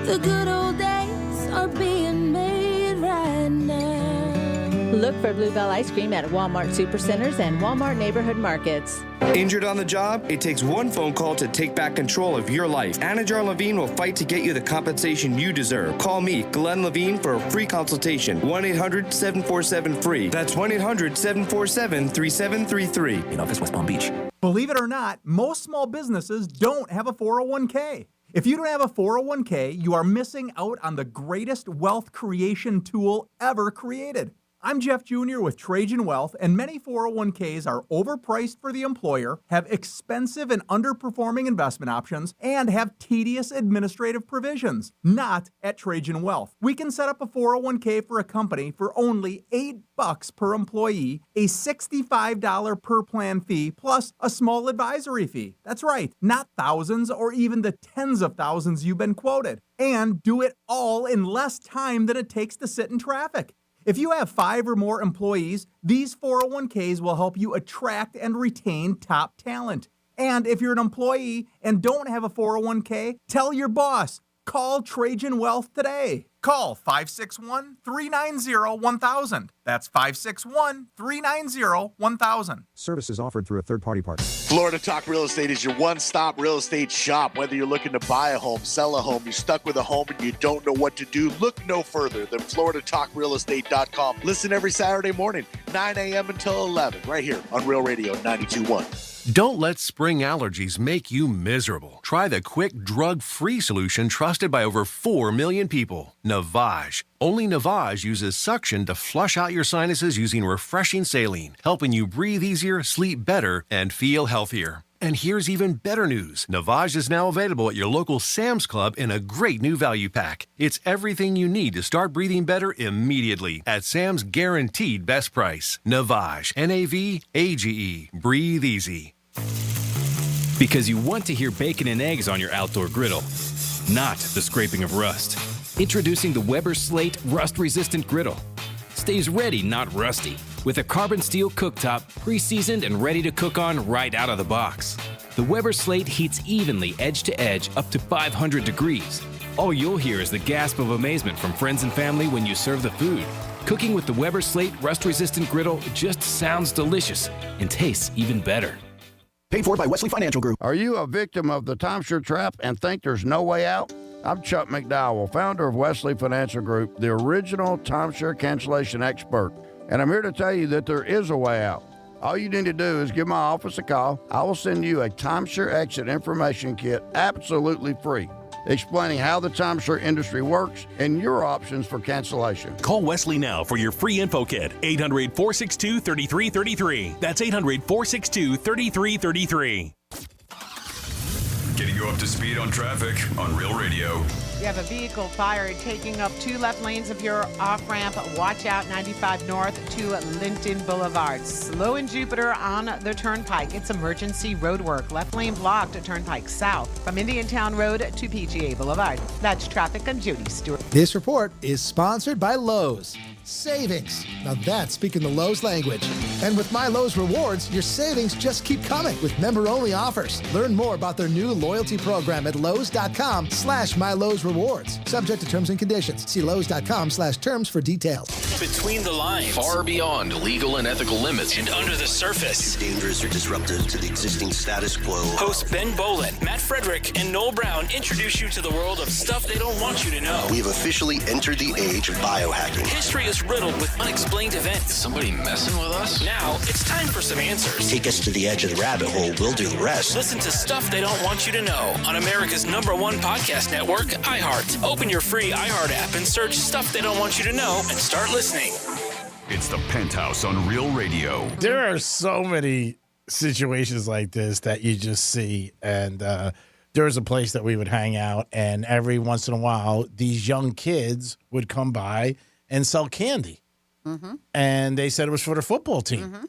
The good old days are being made right now. Look for Bluebell ice cream at Walmart Supercenters and Walmart Neighborhood Markets. Injured on the job? It takes one phone call to take back control of your life. Anajar Levine will fight to get you the compensation you deserve. Call me, Glenn Levine, for a free consultation. 1-800-747-FREE. That's 1-800-747-3733. In office, West Palm Beach. Believe it or not, most small businesses don't have a 401k. If you don't have a 401k, you are missing out on the greatest wealth creation tool ever created. I'm Jeff Jr. with Trajan Wealth, and many 401ks are overpriced for the employer, have expensive and underperforming investment options, and have tedious administrative provisions. Not at Trajan Wealth. We can set up a 401k for a company for only $8 per employee, a $65 per plan fee, plus a small advisory fee. That's right, not thousands or even the tens of thousands you've been quoted. And do it all in less time than it takes to sit in traffic. If you have 5 or more employees, these 401ks will help you attract and retain top talent. And if you're an employee and don't have a 401k, tell your boss. Call Trajan Wealth today. Call 561-390-1000. That's 561-390-1000. Services offered through a third-party partner. Florida Talk Real Estate is your one-stop real estate shop. Whether you're looking to buy a home, sell a home, you're stuck with a home and you don't know what to do, look no further than FloridaTalkRealEstate.com. Listen every Saturday morning, 9 a.m. until 11, right here on Real Radio 92.1. Don't let spring allergies make you miserable. Try the quick, drug-free solution trusted by over 4 million people, Navage. Only Navage uses suction to flush out your sinuses using refreshing saline, helping you breathe easier, sleep better, and feel healthier. And here's even better news. Navage is now available at your local Sam's Club in a great new value pack. It's everything you need to start breathing better immediately at Sam's guaranteed best price. Navage, N-A-V-A-G-E. Breathe easy. Because you want to hear bacon and eggs on your outdoor griddle, not the scraping of rust. Introducing the Weber Slate Rust-Resistant Griddle. Stays ready, not rusty, with a carbon steel cooktop, pre-seasoned and ready to cook on right out of the box. The Weber Slate heats evenly edge to edge up to 500 degrees. All you'll hear is the gasp of amazement from friends and family when you serve the food. Cooking with the Weber Slate Rust-Resistant Griddle just sounds delicious and tastes even better. Paid for by Wesley Financial Group. Are you a victim of the timeshare trap and think there's no way out? I'm Chuck McDowell, founder of Wesley Financial Group, the original timeshare cancellation expert. And I'm here to tell you that there is a way out. All you need to do is give my office a call. I will send you a timeshare exit information kit absolutely free, explaining how the timeshare industry works and your options for cancellation. Call Wesley now for your free info kit. 800-462-3333. That's 800-462-3333. Getting you up to speed on traffic on Real Radio. You have a vehicle fire taking up 2 left lanes of your off-ramp. Watch out 95 north to Linton Boulevard. Slow in Jupiter on the Turnpike. It's emergency road work. Left lane blocked at Turnpike South from Indiantown Road to PGA Boulevard. That's traffic. I'm Judy Stewart. This report is sponsored by Lowe's. Savings. Now that's speaking the Lowe's language. And with My Lowe's Rewards, your savings just keep coming with member-only offers. Learn more about their new loyalty program at lowes.com/MyLowe'sRewards. Subject to terms and conditions. See lowes.com/terms for details. Between the lines, far beyond legal and ethical limits, and under the surface, too dangerous or disruptive to the existing status quo. Hosts Ben Bolin, Matt Frederick, and Noel Brown introduce you to the world of stuff they don't want you to know. We have officially entered the age of biohacking. History is riddled with unexplained events. Is somebody messing with us? Now it's time for some answers. Take us to the edge of the rabbit hole. We'll do the rest. Listen to Stuff They Don't Want You to Know on America's #1 podcast network, iHeart. Open your free iHeart app and search Stuff They Don't Want You to Know and start listening. It's the Penthouse on Real Radio. There are so many situations like this that you just see. And there was a place that we would hang out, and every once in a while, these young kids would come by and sell candy. Mm-hmm. And they said it was for the football team.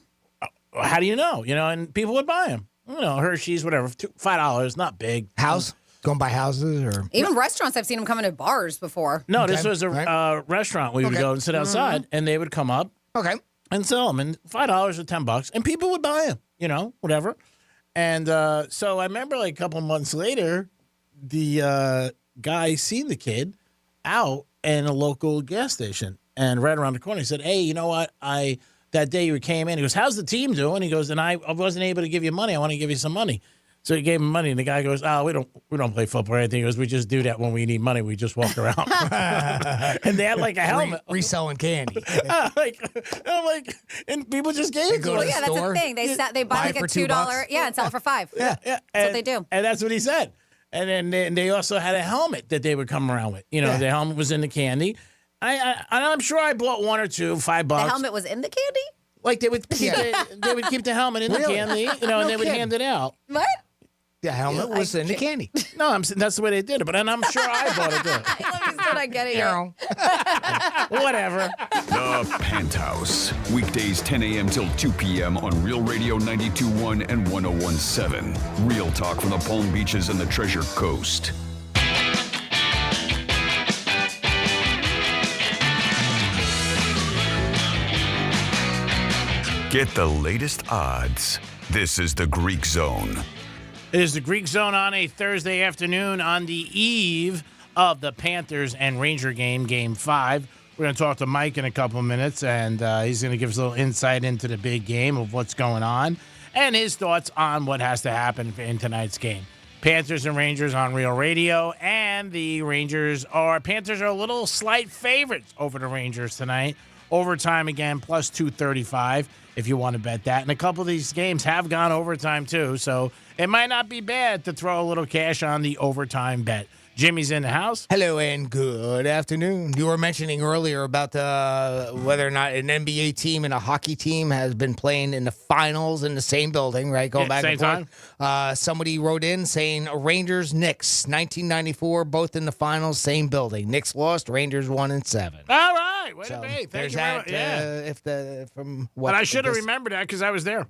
How do you know? And people would buy them. Hershey's, whatever, $5, not big. House? Going by houses or Even restaurants, I've seen them come into bars before. No, this was a restaurant. We would go and sit outside, and they would come up and sell them, and $5 or $10, and people would buy them, whatever. And so I remember like a couple months later, the guy seen the kid out in a local gas station, and right around the corner, he said, "Hey, you know what? That day you came in," he goes, "How's the team doing?" He goes, "And I wasn't able to give you money. I want to give you some money." So he gave him money, and the guy goes, "Oh, we don't play football or anything." He goes, "We just do that when we need money. We just walk around." And they had like a helmet. Reselling candy. I'm like, and people just gave it to Well, us. yeah, that's the thing. They buy like a $2, and sell it for $5. Yeah. That's what they do. And that's what he said. And then they also had a helmet that they would come around with. The helmet was in the candy. I'm sure I bought one or two, $5. The helmet was in the candy? Like they would keep the helmet in the candy, and they would hand it out. What? The helmet was in the candy. No, that's the way they did it. And I'm sure I bought it too. I'm still not getting it. Whatever. The Penthouse. Weekdays 10 a.m. till 2 p.m. on Real Radio 92.1 and 101.7. Real talk from the Palm Beaches and the Treasure Coast. Get the latest odds. This is the Greek Zone. It is the Greek Zone on a Thursday afternoon on the eve of the Panthers and Ranger game, Game 5. We're going to talk to Mike in a couple of minutes, and he's going to give us a little insight into the big game of what's going on and his thoughts on what has to happen in tonight's game. Panthers and Rangers on Real Radio, and the Panthers are a little slight favorites over the Rangers tonight. Overtime again, plus 235 if you want to bet that. And a couple of these games have gone overtime too, so it might not be bad to throw a little cash on the overtime bet. Jimmy's in the house. Hello and good afternoon. You were mentioning earlier about whether or not an NBA team and a hockey team has been playing in the finals in the same building, right? Going back and forth. Somebody wrote in saying Rangers, Knicks, 1994, both in the finals, same building. Knicks lost, Rangers won in 7. All right, way to be. Thank you very much. But I should have remembered that because I was there.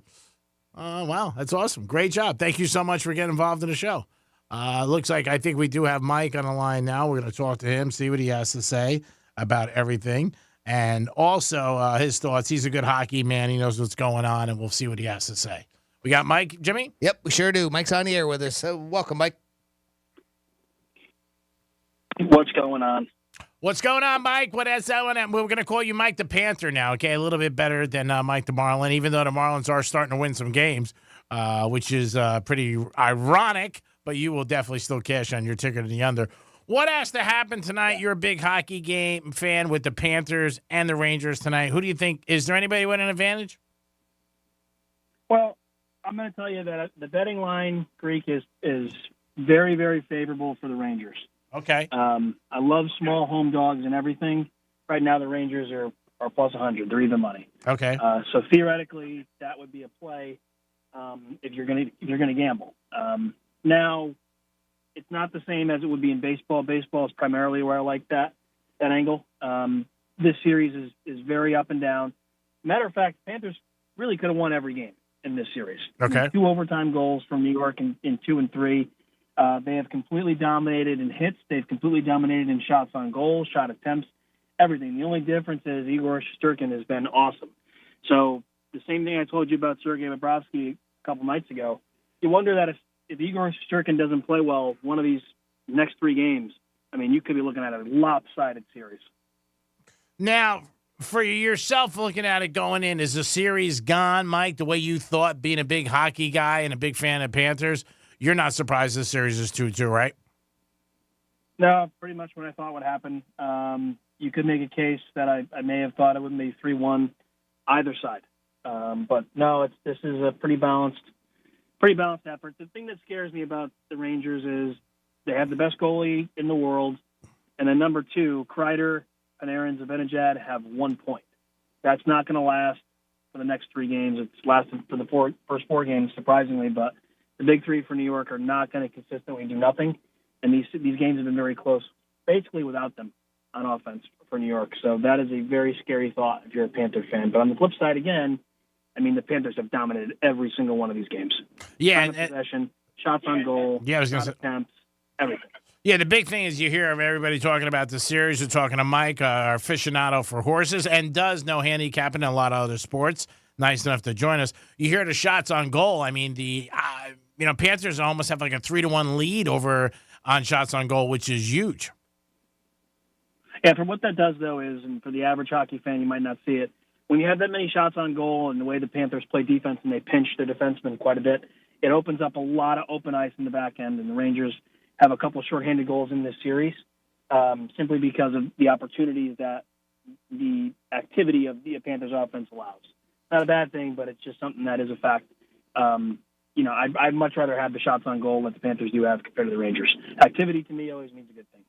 Wow, that's awesome. Great job. Thank you so much for getting involved in the show. Looks like I think we do have Mike on the line now. We're going to talk to him, see what he has to say about everything. And also his thoughts. He's a good hockey man. He knows what's going on, and we'll see what he has to say. We got Mike, Jimmy? Yep, we sure do. Mike's on the air with us. Welcome, Mike. What's going on? What's going on, Mike? What is that one? We're going to call you Mike the Panther now, okay? A little bit better than Mike the Marlin, even though the Marlins are starting to win some games, which is pretty ironic. But you will definitely still cash on your ticket in the under. What has to happen tonight? You're a big hockey game fan with the Panthers and the Rangers tonight. Who do you think? Is there anybody with an advantage? Well, I'm going to tell you that the betting line, Greek, is very, very favorable for the Rangers. Okay. I love small home dogs and everything. Right now, the Rangers are plus 100. They're even money. Okay. So theoretically, that would be a play if you're gonna gamble. Now, it's not the same as it would be in baseball. Baseball is primarily where I like that angle. This series is very up and down. Matter of fact, Panthers really could have won every game in this series. Okay. 2 overtime goals from New York in 2 and 3. They have completely dominated in hits. They've completely dominated in shots on goal, shot attempts, everything. The only difference is Igor Shesterkin has been awesome. So the same thing I told you about Sergei Bobrovsky a couple nights ago. You wonder that if Igor Shesterkin doesn't play well one of these next 3 games, I mean, you could be looking at a lopsided series. Now, for yourself looking at it going in, is the series gone, Mike, the way you thought, being a big hockey guy and a big fan of Panthers? You're not surprised this series is 2-2, right? No, pretty much what I thought would happen. You could make a case that I may have thought it would be 3-1 either side. But no, this is a pretty balanced effort. The thing that scares me about the Rangers is they have the best goalie in the world, and then number 2, Kreider, Panarin, Zibanejad have 1 point. That's not going to last for the next 3 games. It's lasted for the first 4 games, surprisingly, but the big 3 for New York are not going to consistently do nothing, and these games have been very close, basically without them on offense for New York. So that is a very scary thought if you're a Panther fan. But on the flip side, again, I mean, the Panthers have dominated every single one of these games. Yeah, and possession, shots on goal, yeah, I was going to say attempts, everything. Yeah, the big thing is you hear everybody talking about the series. We're talking to Mike, our aficionado for horses, and does know handicapping in a lot of other sports. Nice enough to join us. You hear the shots on goal. I mean, the Panthers almost have like a 3-1 lead over on shots on goal, which is huge. Yeah, for what that does, though, is, and for the average hockey fan, you might not see it, when you have that many shots on goal and the way the Panthers play defense and they pinch their defensemen quite a bit, it opens up a lot of open ice in the back end, and the Rangers have a couple of shorthanded goals in this series simply because of the opportunities that the activity of the Panthers offense allows. Not a bad thing, but it's just something that is a fact. I'd much rather have the shots on goal that the Panthers do have compared to the Rangers. Activity, to me, always means a good thing.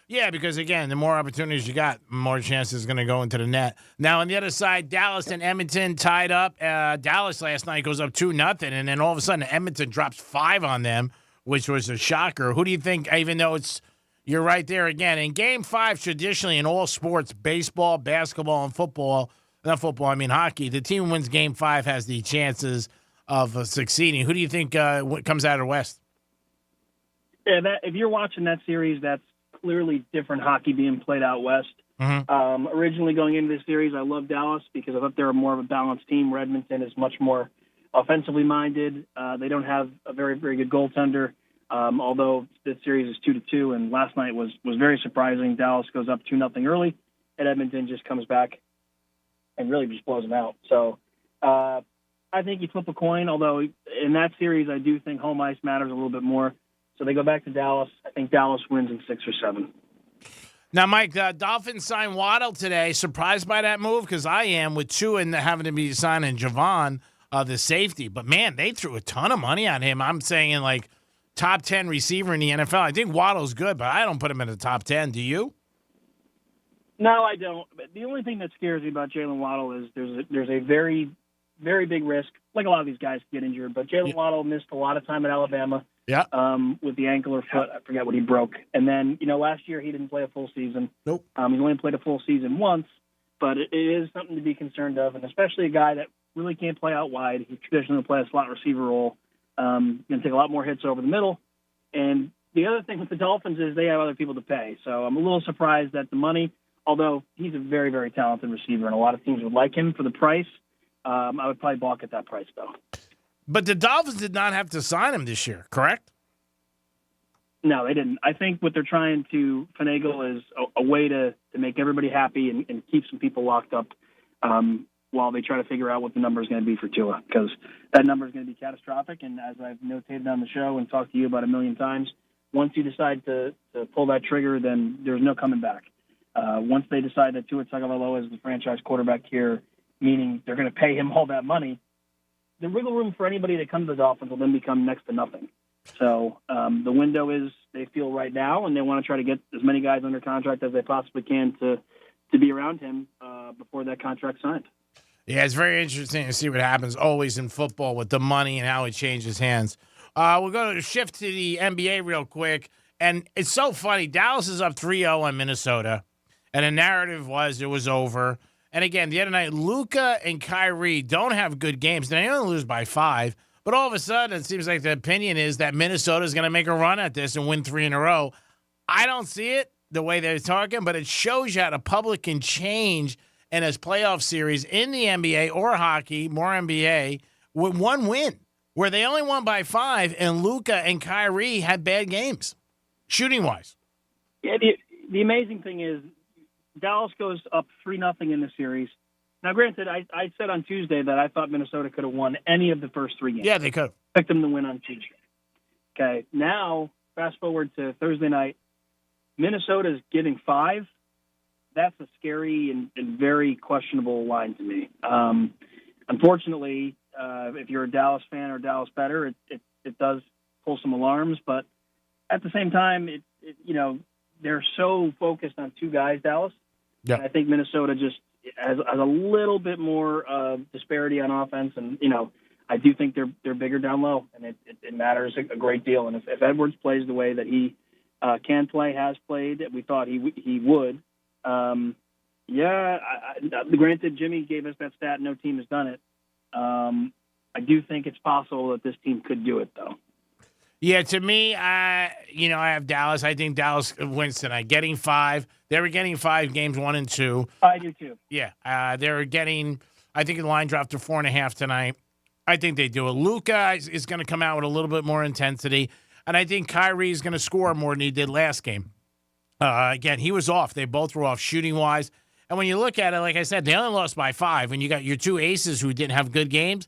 Yeah, because, again, the more opportunities you got, the more chances is going to go into the net. Now, on the other side, Dallas and Edmonton tied up. Dallas last night goes up 2-0, and then all of a sudden Edmonton drops 5 on them, which was a shocker. Who do you think, even though you're right there again, in Game 5, traditionally in all sports, baseball, basketball, and football, not football, I mean hockey, the team who wins Game 5 has the chances of succeeding. Who do you think comes out of the West? Yeah, if you're watching that series, that's clearly different hockey being played out west. Mm-hmm. Originally going into this series, I love Dallas because I thought they were more of a balanced team. Where Edmonton is much more offensively minded. They don't have a very, very good goaltender, although this series is 2-2, and last night was very surprising. Dallas goes up 2-0 early, and Edmonton just comes back and really just blows them out. So I think you flip a coin, although in that series I do think home ice matters a little bit more. So they go back to Dallas. I think Dallas wins in 6 or 7. Now, Mike, Dolphins signed Waddle today. Surprised by that move? Because I am, with two and having to be signing Javon, the safety. But, man, they threw a ton of money on him. I'm saying, like, top 10 receiver in the NFL. I think Waddle's good, but I don't put him in the top 10. Do you? No, I don't. But the only thing that scares me about Jalen Waddle is there's a very, very big risk, like a lot of these guys get injured. But Jalen Waddle missed a lot of time at Alabama. Yeah. With the ankle or foot, I forget what he broke. And then, last year he didn't play a full season. Nope. He's only played a full season once, but it is something to be concerned of, and especially a guy that really can't play out wide. He traditionally will play a slot receiver role. Going to take a lot more hits over the middle. And the other thing with the Dolphins is they have other people to pay. So I'm a little surprised at the money, although he's a very, very talented receiver, and a lot of teams would like him for the price. I would probably balk at that price, though. But the Dolphins did not have to sign him this year, correct? No, they didn't. I think what they're trying to finagle is a way to make everybody happy and keep some people locked up while they try to figure out what the number is going to be for Tua, because that number is going to be catastrophic. And as I've notated on the show and talked to you about a million times, once you decide to pull that trigger, then there's no coming back. Once they decide that Tua Tagovailoa is the franchise quarterback here, meaning they're going to pay him all that money, the wiggle room for anybody to come to the Dolphins will then become next to nothing. So the window is, they feel right now, and they want to try to get as many guys under contract as they possibly can to be around him before that contract's signed. Yeah, it's very interesting to see what happens always in football with the money and how it changes hands. We're going to shift to the NBA real quick. And it's so funny. Dallas is up 3-0 on Minnesota. And the narrative was it was over. And again, the other night, Luka and Kyrie don't have good games. They only lose by 5. But all of a sudden, it seems like the opinion is that Minnesota is going to make a run at this and win 3 in a row. I don't see it the way they're talking, but it shows you how the public can change in this playoff series in the NBA or hockey, more NBA, with one win, where they only won by 5, and Luka and Kyrie had bad games, shooting-wise. Yeah, the amazing thing is Dallas goes up 3-0 in the series. Now, granted, I said on Tuesday that I thought Minnesota could have won any of the first 3 games. Yeah, they could have. Picked them to win on Tuesday. Okay, now, fast forward to Thursday night, Minnesota's getting 5. That's a scary and very questionable line to me. Unfortunately, if you're a Dallas fan or Dallas bettor, it does pull some alarms. But at the same time, they're so focused on 2 guys, Dallas. Yeah. I think Minnesota just has a little bit more disparity on offense, and I do think they're bigger down low, and it matters a great deal. And if Edwards plays the way that he can play, has played, we thought he would. Granted, Jimmy gave us that stat. No team has done it. I do think it's possible that this team could do it, though. Yeah, to me, I have Dallas. I think Dallas wins tonight, getting 5. They were getting 5 games 1 and 2. I do too. Yeah, they're getting. I think the line dropped to 4.5 tonight. I think they do it. Luka is going to come out with a little bit more intensity, and I think Kyrie is going to score more than he did last game. Again, he was off. They both were off shooting-wise. And when you look at it, like I said, they only lost by 5. And you got your 2 aces who didn't have good games.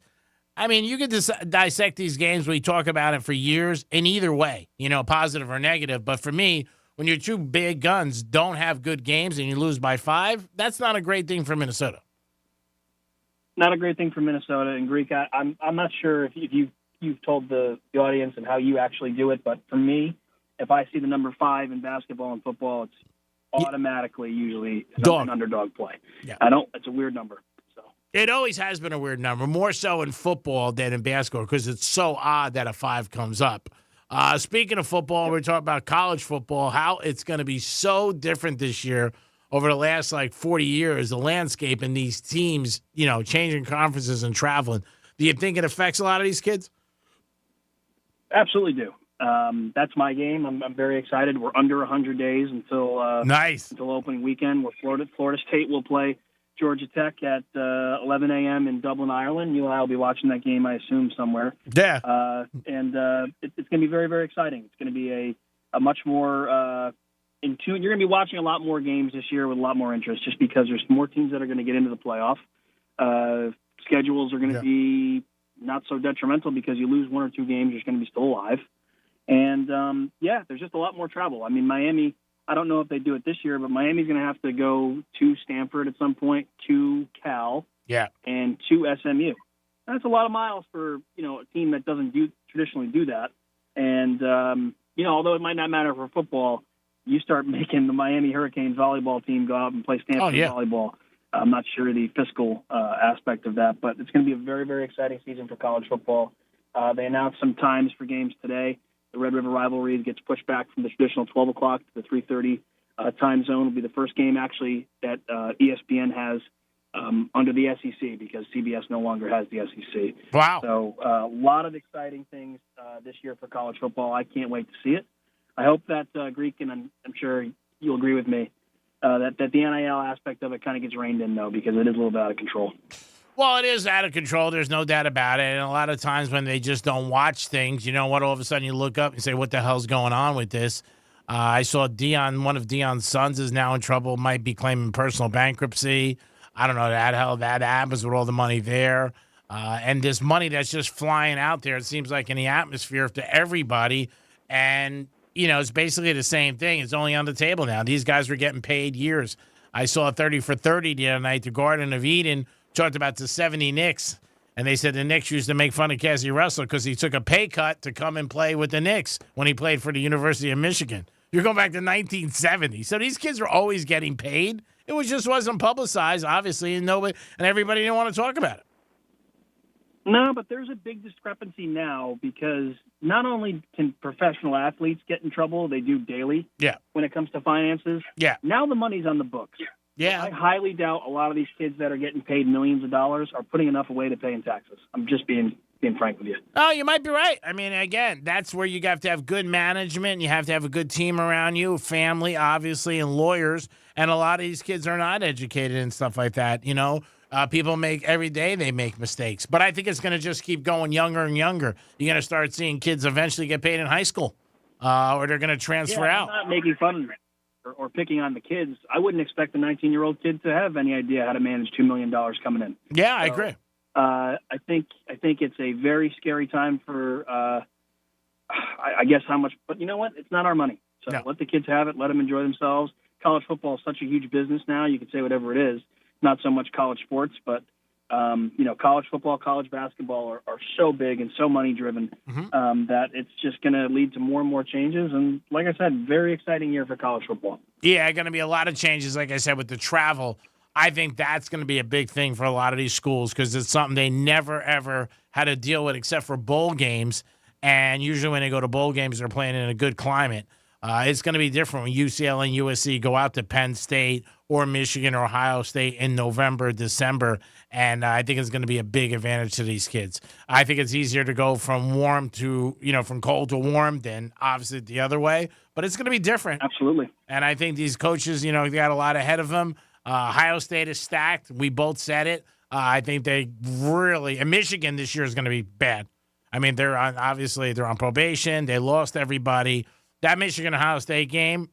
I mean, you could dissect these games. We talk about it for years in either way, positive or negative. But for me, when your 2 big guns don't have good games and you lose by 5, that's not a great thing for Minnesota. Not a great thing for Minnesota. And Greek, I'm not sure if you've told the audience and how you actually do it. But for me, if I see the number 5 in basketball and football, it's automatically usually an underdog play. Yeah. It's a weird number. So it always has been a weird number, more so in football than in basketball, because it's so odd that a 5 comes up. Speaking of football, we're talking about college football, how it's going to be so different this year over the last 40 years, the landscape and these teams, changing conferences and traveling. Do you think it affects a lot of these kids? Absolutely do. That's my game. I'm very excited. We're under 100 days until opening weekend, where Florida State will play Georgia Tech at 11 a.m. in Dublin, Ireland. You and I will be watching that game, I assume, somewhere. Yeah. And it's going to be very, very exciting. It's going to be a much more in tune. You're going to be watching a lot more games this year with a lot more interest, just because there's more teams that are going to get into the playoff. Schedules are going to be not so detrimental, because you lose 1 or 2 games, you're going to be still alive. And, there's just a lot more travel. I mean, Miami, I don't know if they do it this year, but Miami's going to have to go to Stanford at some point, to Cal, and to SMU. That's a lot of miles for, a team that doesn't traditionally do that. And, although it might not matter for football, you start making the Miami Hurricanes volleyball team go out and play Stanford volleyball. I'm not sure the fiscal aspect of that, but it's going to be a very, very exciting season for college football. They announced some times for games today. The Red River rivalry gets pushed back from the traditional 12 o'clock to the 3:30 time zone. Will be the first game, actually, that ESPN has under the SEC, because CBS no longer has the SEC. Wow. So a lot of exciting things this year for college football. I can't wait to see it. I hope that, Greek, and I'm sure you'll agree with me, that the NIL aspect of it kind of gets reined in, though, because it is a little bit out of control. Well, it is out of control. There's no doubt about it. And a lot of times when they just don't watch things, all of a sudden you look up and say, what the hell's going on with this? I saw one of Deion's sons is now in trouble, might be claiming personal bankruptcy. I don't know how that happens with all the money there. And this money that's just flying out there, it seems like in the atmosphere to everybody. And, it's basically the same thing. It's only on the table now. These guys were getting paid years. I saw 30 for 30 the other night, the Garden of Eden. Talked about the 70 Knicks. And they said the Knicks used to make fun of Cassie Russell because he took a pay cut to come and play with the Knicks when he played for the University of Michigan. You're going back to 1970. So these kids are always getting paid. It just wasn't publicized, obviously, and everybody didn't want to talk about it. No, but there's a big discrepancy now because not only can professional athletes get in trouble, they do daily. Yeah. When it comes to finances. Yeah. Now the money's on the books. Yeah. I highly doubt a lot of these kids that are getting paid millions of dollars are putting enough away to pay in taxes. I'm just being frank with you. Oh, you might be right. I mean, again, that's where you have to have good management. You have to have a good team around you, family, obviously, and lawyers. And a lot of these kids are not educated and stuff like that. People every day they make mistakes. But I think it's going to just keep going younger and younger. You're going to start seeing kids eventually get paid in high school, or they're going to transfer out. I'm not making fun or picking on the kids. I wouldn't expect a 19-year-old kid to have any idea how to manage $2 million coming in. Yeah, I agree. I think it's a very scary time for, I guess how much, but you know what? It's not our money. So let the kids have it. Let them enjoy themselves. College football is such a huge business now. You can say whatever it is. Not so much college sports, but college football, college basketball are so big and so money driven that it's just going to lead to more and more changes. And like I said, very exciting year for college football. Yeah, going to be a lot of changes. Like I said, with the travel, I think that's going to be a big thing for a lot of these schools because it's something they never ever had to deal with except for bowl games. And usually when they go to bowl games, they're playing in a good climate. It's going to be different when UCLA and USC go out to Penn State or Michigan or Ohio State in November, December, and I think it's going to be a big advantage to these kids. I think it's easier to go from from cold to warm than obviously the other way, but it's going to be different. Absolutely. And I think these coaches, they got a lot ahead of them. Ohio State is stacked. We both said it. I think they really – and Michigan this year is going to be bad. I mean, they're on probation. They lost everybody. That Michigan-Ohio State game,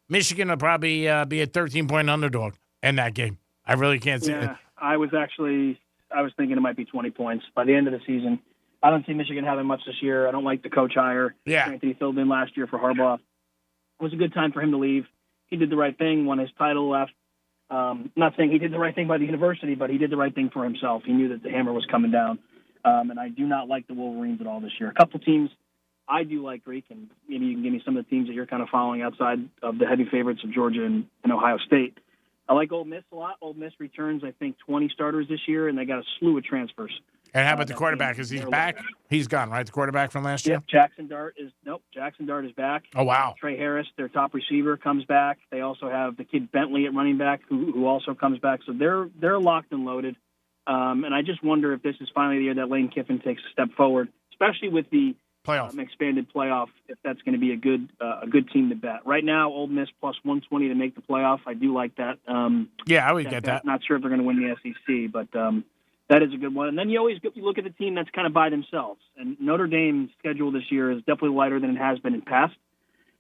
Michigan will probably be a 13-point underdog in that game. I really can't see it. I was thinking it might be 20 points by the end of the season. I don't see Michigan having much this year. I don't like the coach hire. Yeah. Anthony filled in last year for Harbaugh. It was a good time for him to leave. He did the right thing, won his title, left. Not saying he did the right thing by the university, but he did the right thing for himself. He knew that the hammer was coming down. And I do not like the Wolverines at all this year. A couple teams I do like, Greek, and maybe you can give me some of the teams that you're kind of following outside of the heavy favorites of Georgia and Ohio State. I like Ole Miss a lot. Ole Miss returns, I think, 20 starters this year, and they got a slew of transfers. And how about the quarterback? Is he back? He's gone, right? The quarterback from last year? Yeah, Jackson Dart is back. Oh, wow. Trey Harris, their top receiver, comes back. They also have the kid Bentley at running back who also comes back. So they're locked and loaded. And I just wonder if this is finally the year that Lane Kiffin takes a step forward, especially with the expanded playoff, if that's going to be a good team to bet. Right now, Ole Miss plus 120 to make the playoff. I do like that. I would get that. Not sure if they're going to win the SEC, but that is a good one. And then you look at the team that's kind of by themselves. And Notre Dame's schedule this year is definitely lighter than it has been in past.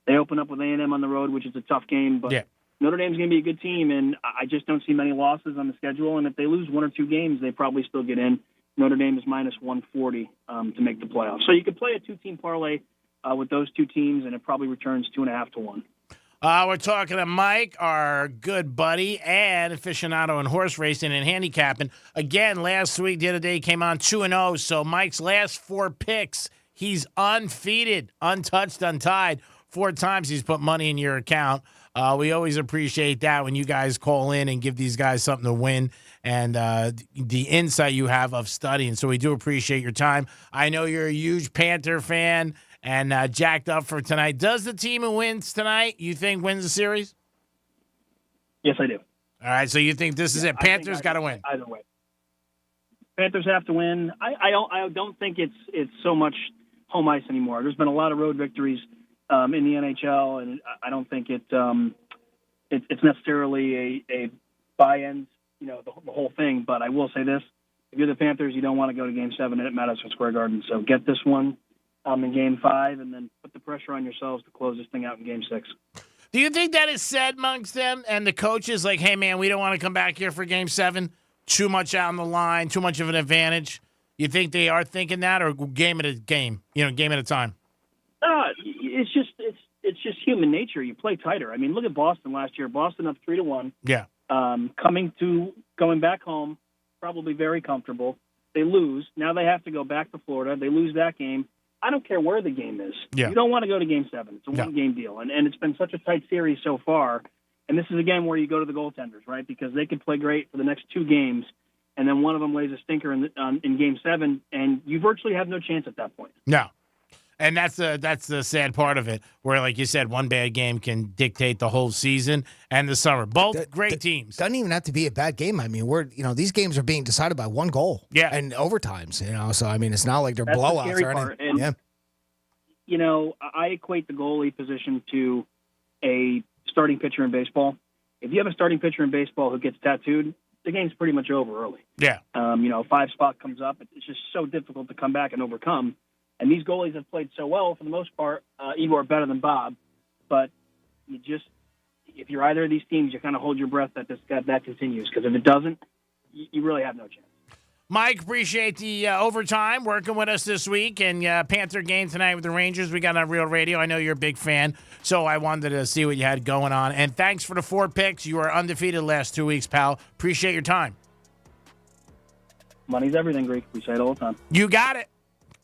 They open up with A&M on the road, which is a tough game, but Notre Dame's going to be a good team, and I just don't see many losses on the schedule. And if they lose one or two games, they probably still get in. Notre Dame is minus 140 to make the playoffs. So you could play a two-team parlay with those two teams, and it probably returns 2.5 to 1. We're talking to Mike, our good buddy and aficionado in horse racing and handicapping. Again, last week, the other day, he came on 2-0. So Mike's last 4 picks, he's undefeated, untouched, untied. 4 times he's put money in your account. We always appreciate that when you guys call in and give these guys something to win and the insight you have of studying. So we do appreciate your time. I know you're a huge Panther fan and jacked up for tonight. Does the team who wins tonight, you think, wins the series? Yes, I do. All right, so you think this is it. Panthers got to win. Either way. Panthers have to win. I don't think it's so much home ice anymore. There's been a lot of road victories in the NHL, and I don't think it's necessarily a buy-in, the whole thing. But I will say this: if you're the Panthers, you don't want to go to Game 7 at Madison Square Garden. So get this one in Game 5, and then put the pressure on yourselves to close this thing out in Game 6. Do you think that is said amongst them and the coaches? Like, hey, man, we don't want to come back here for Game 7. Too much out on the line, too much of an advantage. You think they are thinking that, or game at a game? Game at a time. It's just human nature. You play tighter. I mean, look at Boston last year. Boston up 3-1. Yeah. Going back home, probably very comfortable. They lose. Now they have to go back to Florida. They lose that game. I don't care where the game is. Yeah. You don't want to go to Game 7. It's a one-game deal. And it's been such a tight series so far. And this is, again, where you go to the goaltenders, right? Because they could play great for the next 2 games, and then one of them lays a stinker in Game 7, and you virtually have no chance at that point. No. And that's the sad part of it, where, like you said, one bad game can dictate the whole season and the summer. Both great teams. Doesn't even have to be a bad game. I mean, these games are being decided by 1 goal. Yeah. And overtimes, So, I mean, it's not like they're That's blowouts the scary or part. anything. And, I equate the goalie position to a starting pitcher in baseball. If you have a starting pitcher in baseball who gets tattooed, the game's pretty much over early. Yeah. 5 spot comes up. It's just so difficult to come back and overcome. And these goalies have played so well, for the most part, Igor better than Bob. But if you're either of these teams, you kind of hold your breath that that continues. Because if it doesn't, you really have no chance. Mike, appreciate the overtime working with us this week. And Panther game tonight with the Rangers. We got on Real Radio. I know you're a big fan, so I wanted to see what you had going on. And thanks for the 4 picks. You are undefeated the last 2 weeks, pal. Appreciate your time. Money's everything, Greek. We say it all the time. You got it.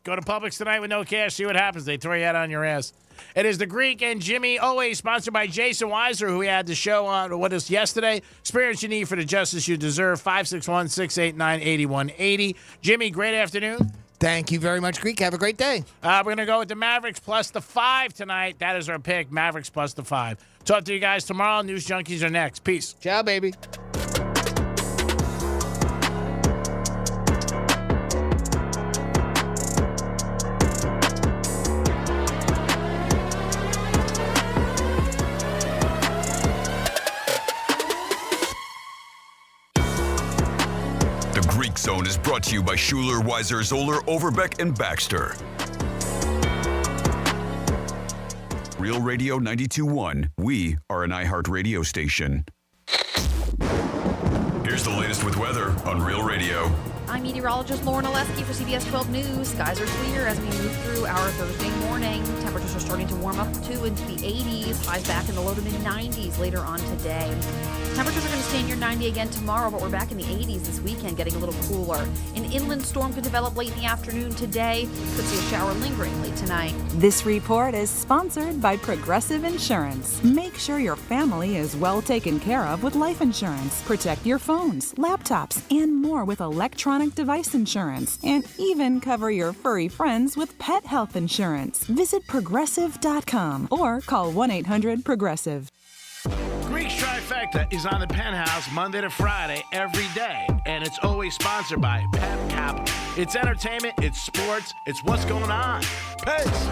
Go to Publix tonight with no cash. See what happens. They throw you out on your ass. It is the Greek and Jimmy, always sponsored by Jason Weiser, who we had the show on with us yesterday. Experience you need for the justice you deserve. 561-689-8180. Jimmy, great afternoon. Thank you very much, Greek. Have a great day. We're going to go with the Mavericks plus the 5 tonight. That is our pick, Mavericks plus the 5. Talk to you guys tomorrow. News Junkies are next. Peace. Ciao, baby. Zone is brought to you by Schuler, Weiser, Zoller, Overbeck, and Baxter. Real Radio 92.1. We are an iHeart radio station. Here's the latest with weather on Real Radio. I'm meteorologist Lauren Oleski for CBS 12 News. Skies are clear as we move through our Thursday morning. Temperatures are starting to warm up too into the 80s. Highs back in the low to mid 90s later on today. Temperatures are going to stay near 90 again tomorrow, but we're back in the 80s this weekend, getting a little cooler. An inland storm could develop late in the afternoon today. Could see a shower lingering late tonight. This report is sponsored by Progressive Insurance. Make sure your family is well taken care of with life insurance. Protect your phones, laptops, and more with electronic device insurance. And even cover your furry friends with pet health insurance. Visit Progressive.com or call 1-800-PROGRESSIVE. Greek's Trifecta is on the Penthouse Monday to Friday every day, and it's always sponsored by Pet Capital. It's entertainment, it's sports, it's what's going on. Peace.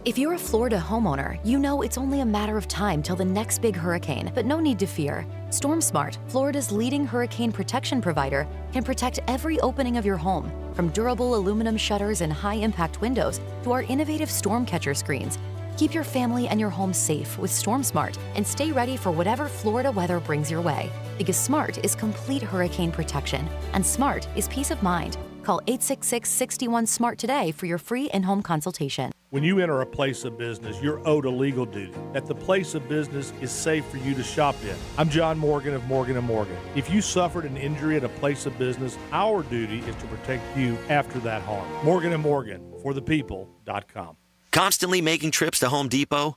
If you're a Florida homeowner, you know it's only a matter of time till the next big hurricane, but no need to fear. StormSmart, Florida's leading hurricane protection provider, can protect every opening of your home, from durable aluminum shutters and high-impact windows to our innovative storm catcher screens. Keep your family and your home safe with StormSmart and stay ready for whatever Florida weather brings your way. Because smart is complete hurricane protection, and smart is peace of mind. Call 866-61-SMART today for your free in-home consultation. When you enter a place of business, you're owed a legal duty that the place of business is safe for you to shop in. I'm John Morgan of Morgan & Morgan. If you suffered an injury at a place of business, our duty is to protect you after that harm. Morgan & Morgan, forthepeople.com. Constantly making trips to Home Depot?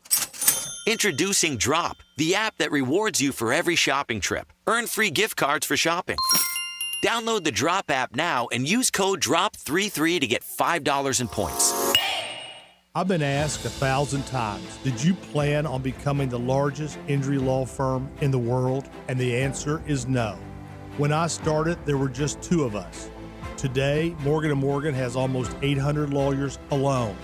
Introducing Drop, the app that rewards you for every shopping trip. Earn free gift cards for shopping. Download the Drop app now and use code DROP33 to get $5 in points. I've been asked 1,000 times, did you plan on becoming the largest injury law firm in the world? And the answer is no. When I started, there were just 2 of us. Today, Morgan & Morgan has almost 800 lawyers alone.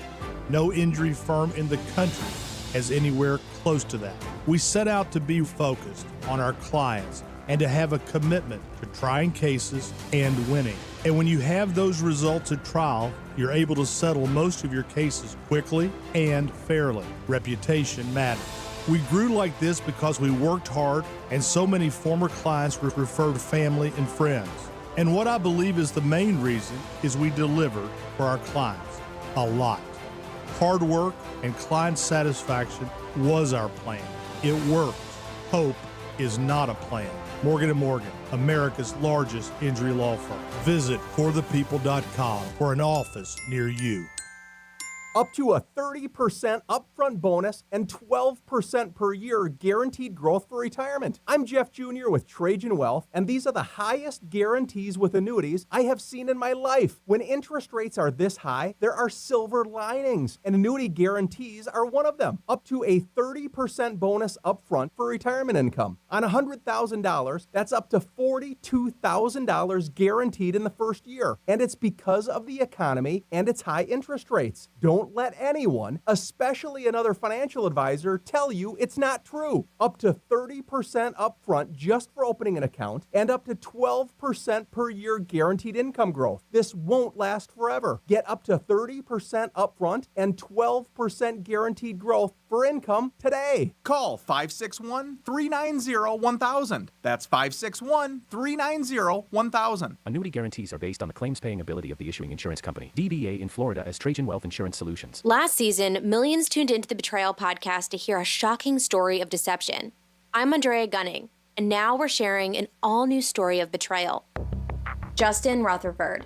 No injury firm in the country has anywhere close to that. We set out to be focused on our clients and to have a commitment to trying cases and winning. And when you have those results at trial, you're able to settle most of your cases quickly and fairly. Reputation matters. We grew like this because we worked hard, and so many former clients referred family and friends. And what I believe is the main reason is we delivered for our clients a lot. Hard work and client satisfaction was our plan. It worked. Hope is not a plan. Morgan & Morgan, America's largest injury law firm. Visit forthepeople.com for an office near you. Up to a 30% upfront bonus and 12% per year guaranteed growth for retirement. I'm Jeff Jr. with Trajan Wealth, and these are the highest guarantees with annuities I have seen in my life. When interest rates are this high, there are silver linings, and annuity guarantees are one of them. Up to a 30% bonus upfront for retirement income. On $100,000, that's up to $42,000 guaranteed in the first year. And it's because of the economy and its high interest rates. Don't let anyone, especially another financial advisor, tell you it's not true. Up to 30% upfront just for opening an account and up to 12% per year guaranteed income growth. This won't last forever. Get up to 30% upfront and 12% guaranteed growth for income today. Call 561-390-1000. That's 561-390-1000. Annuity guarantees are based on the claims-paying ability of the issuing insurance company. DBA in Florida as Trajan Wealth Insurance Solutions. Last season, millions tuned into the Betrayal podcast to hear a shocking story of deception. I'm Andrea Gunning, and now we're sharing an all-new story of betrayal. Justin Rutherford.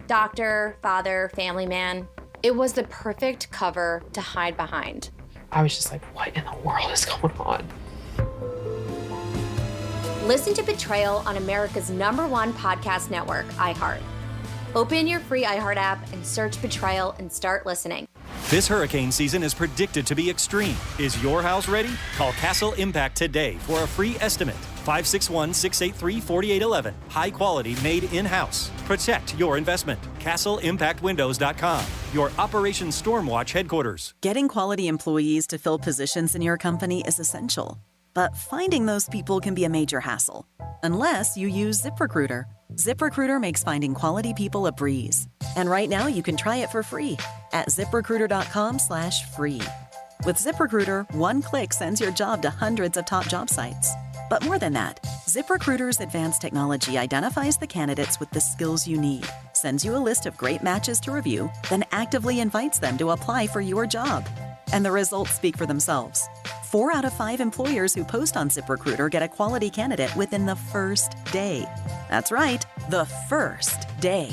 Doctor, father, family man. It was the perfect cover to hide behind. I was just like, what in the world is going on? Listen to Betrayal on America's #1 podcast network, iHeart. Open your free iHeart app and search Betrayal and start listening. This hurricane season is predicted to be extreme. Is your house ready? Call Castle Impact today for a free estimate. 561-683-4811. High quality, made in-house. Protect your investment. CastleImpactWindows.com. Your Operation Stormwatch headquarters. Getting quality employees to fill positions in your company is essential. But finding those people can be a major hassle, unless you use ZipRecruiter. ZipRecruiter makes finding quality people a breeze. And right now you can try it for free at ZipRecruiter.com/free. With ZipRecruiter, one click sends your job to hundreds of top job sites. But more than that, ZipRecruiter's advanced technology identifies the candidates with the skills you need, sends you a list of great matches to review, then actively invites them to apply for your job. And the results speak for themselves. 4 out of 5 employers who post on ZipRecruiter get a quality candidate within the first day. That's right, the first day.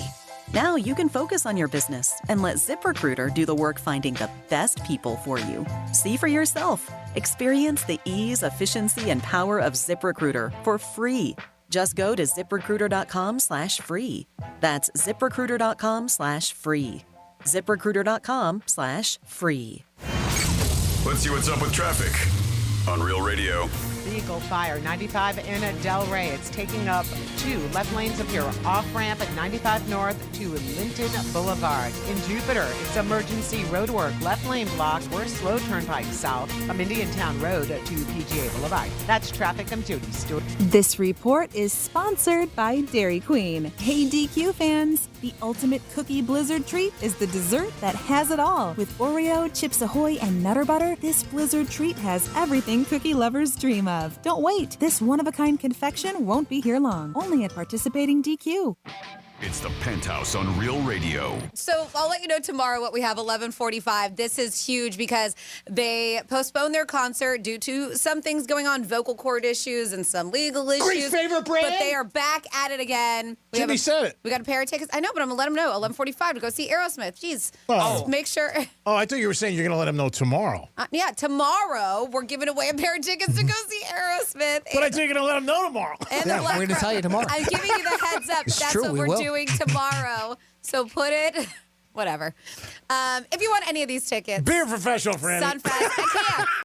Now you can focus on your business and let ZipRecruiter do the work finding the best people for you. See for yourself. Experience the ease, efficiency, and power of ZipRecruiter for free. Just go to ZipRecruiter.com/free. That's ZipRecruiter.com/free. ZipRecruiter.com/free. Let's see what's up with traffic on Real Radio. Vehicle fire, 95 in Delray. It's taking up 2 left lanes of your off-ramp at 95 North to Linton Boulevard. In Jupiter, it's emergency roadwork. Left lane blocked. We're slow turnpike south from Indiantown Road to PGA Boulevard. That's traffic. I'm Jody Stewart. This report is sponsored by Dairy Queen. Hey DQ fans, the ultimate cookie blizzard treat is the dessert that has it all. With Oreo, Chips Ahoy, and Nutter Butter, this blizzard treat has everything cookie lovers dream of. Don't wait. This one-of-a-kind confection won't be here long. Only at participating DQ. It's the Penthouse on Real Radio. So I'll let you know tomorrow what we have, 11:45. This is huge because they postponed their concert due to some things going on, vocal cord issues and some legal issues. Great favorite brand. But they are back at it again. Jimmy said it. We got a pair of tickets. I know, but I'm going to let them know, 11:45 to go see Aerosmith. Jeez. Oh. Just make sure. Oh, I thought you were saying you're going to let him know tomorrow. Yeah, tomorrow we're giving away a pair of tickets to go see Aerosmith. But I thought you were going to let him know tomorrow. And Yeah, we're going to tell you tomorrow. I'm giving you the heads up. It's That's true, what we we're will. doing tomorrow. So put it, whatever. If you want any of these tickets, Be a professional, Franny. Sunfest, I can't.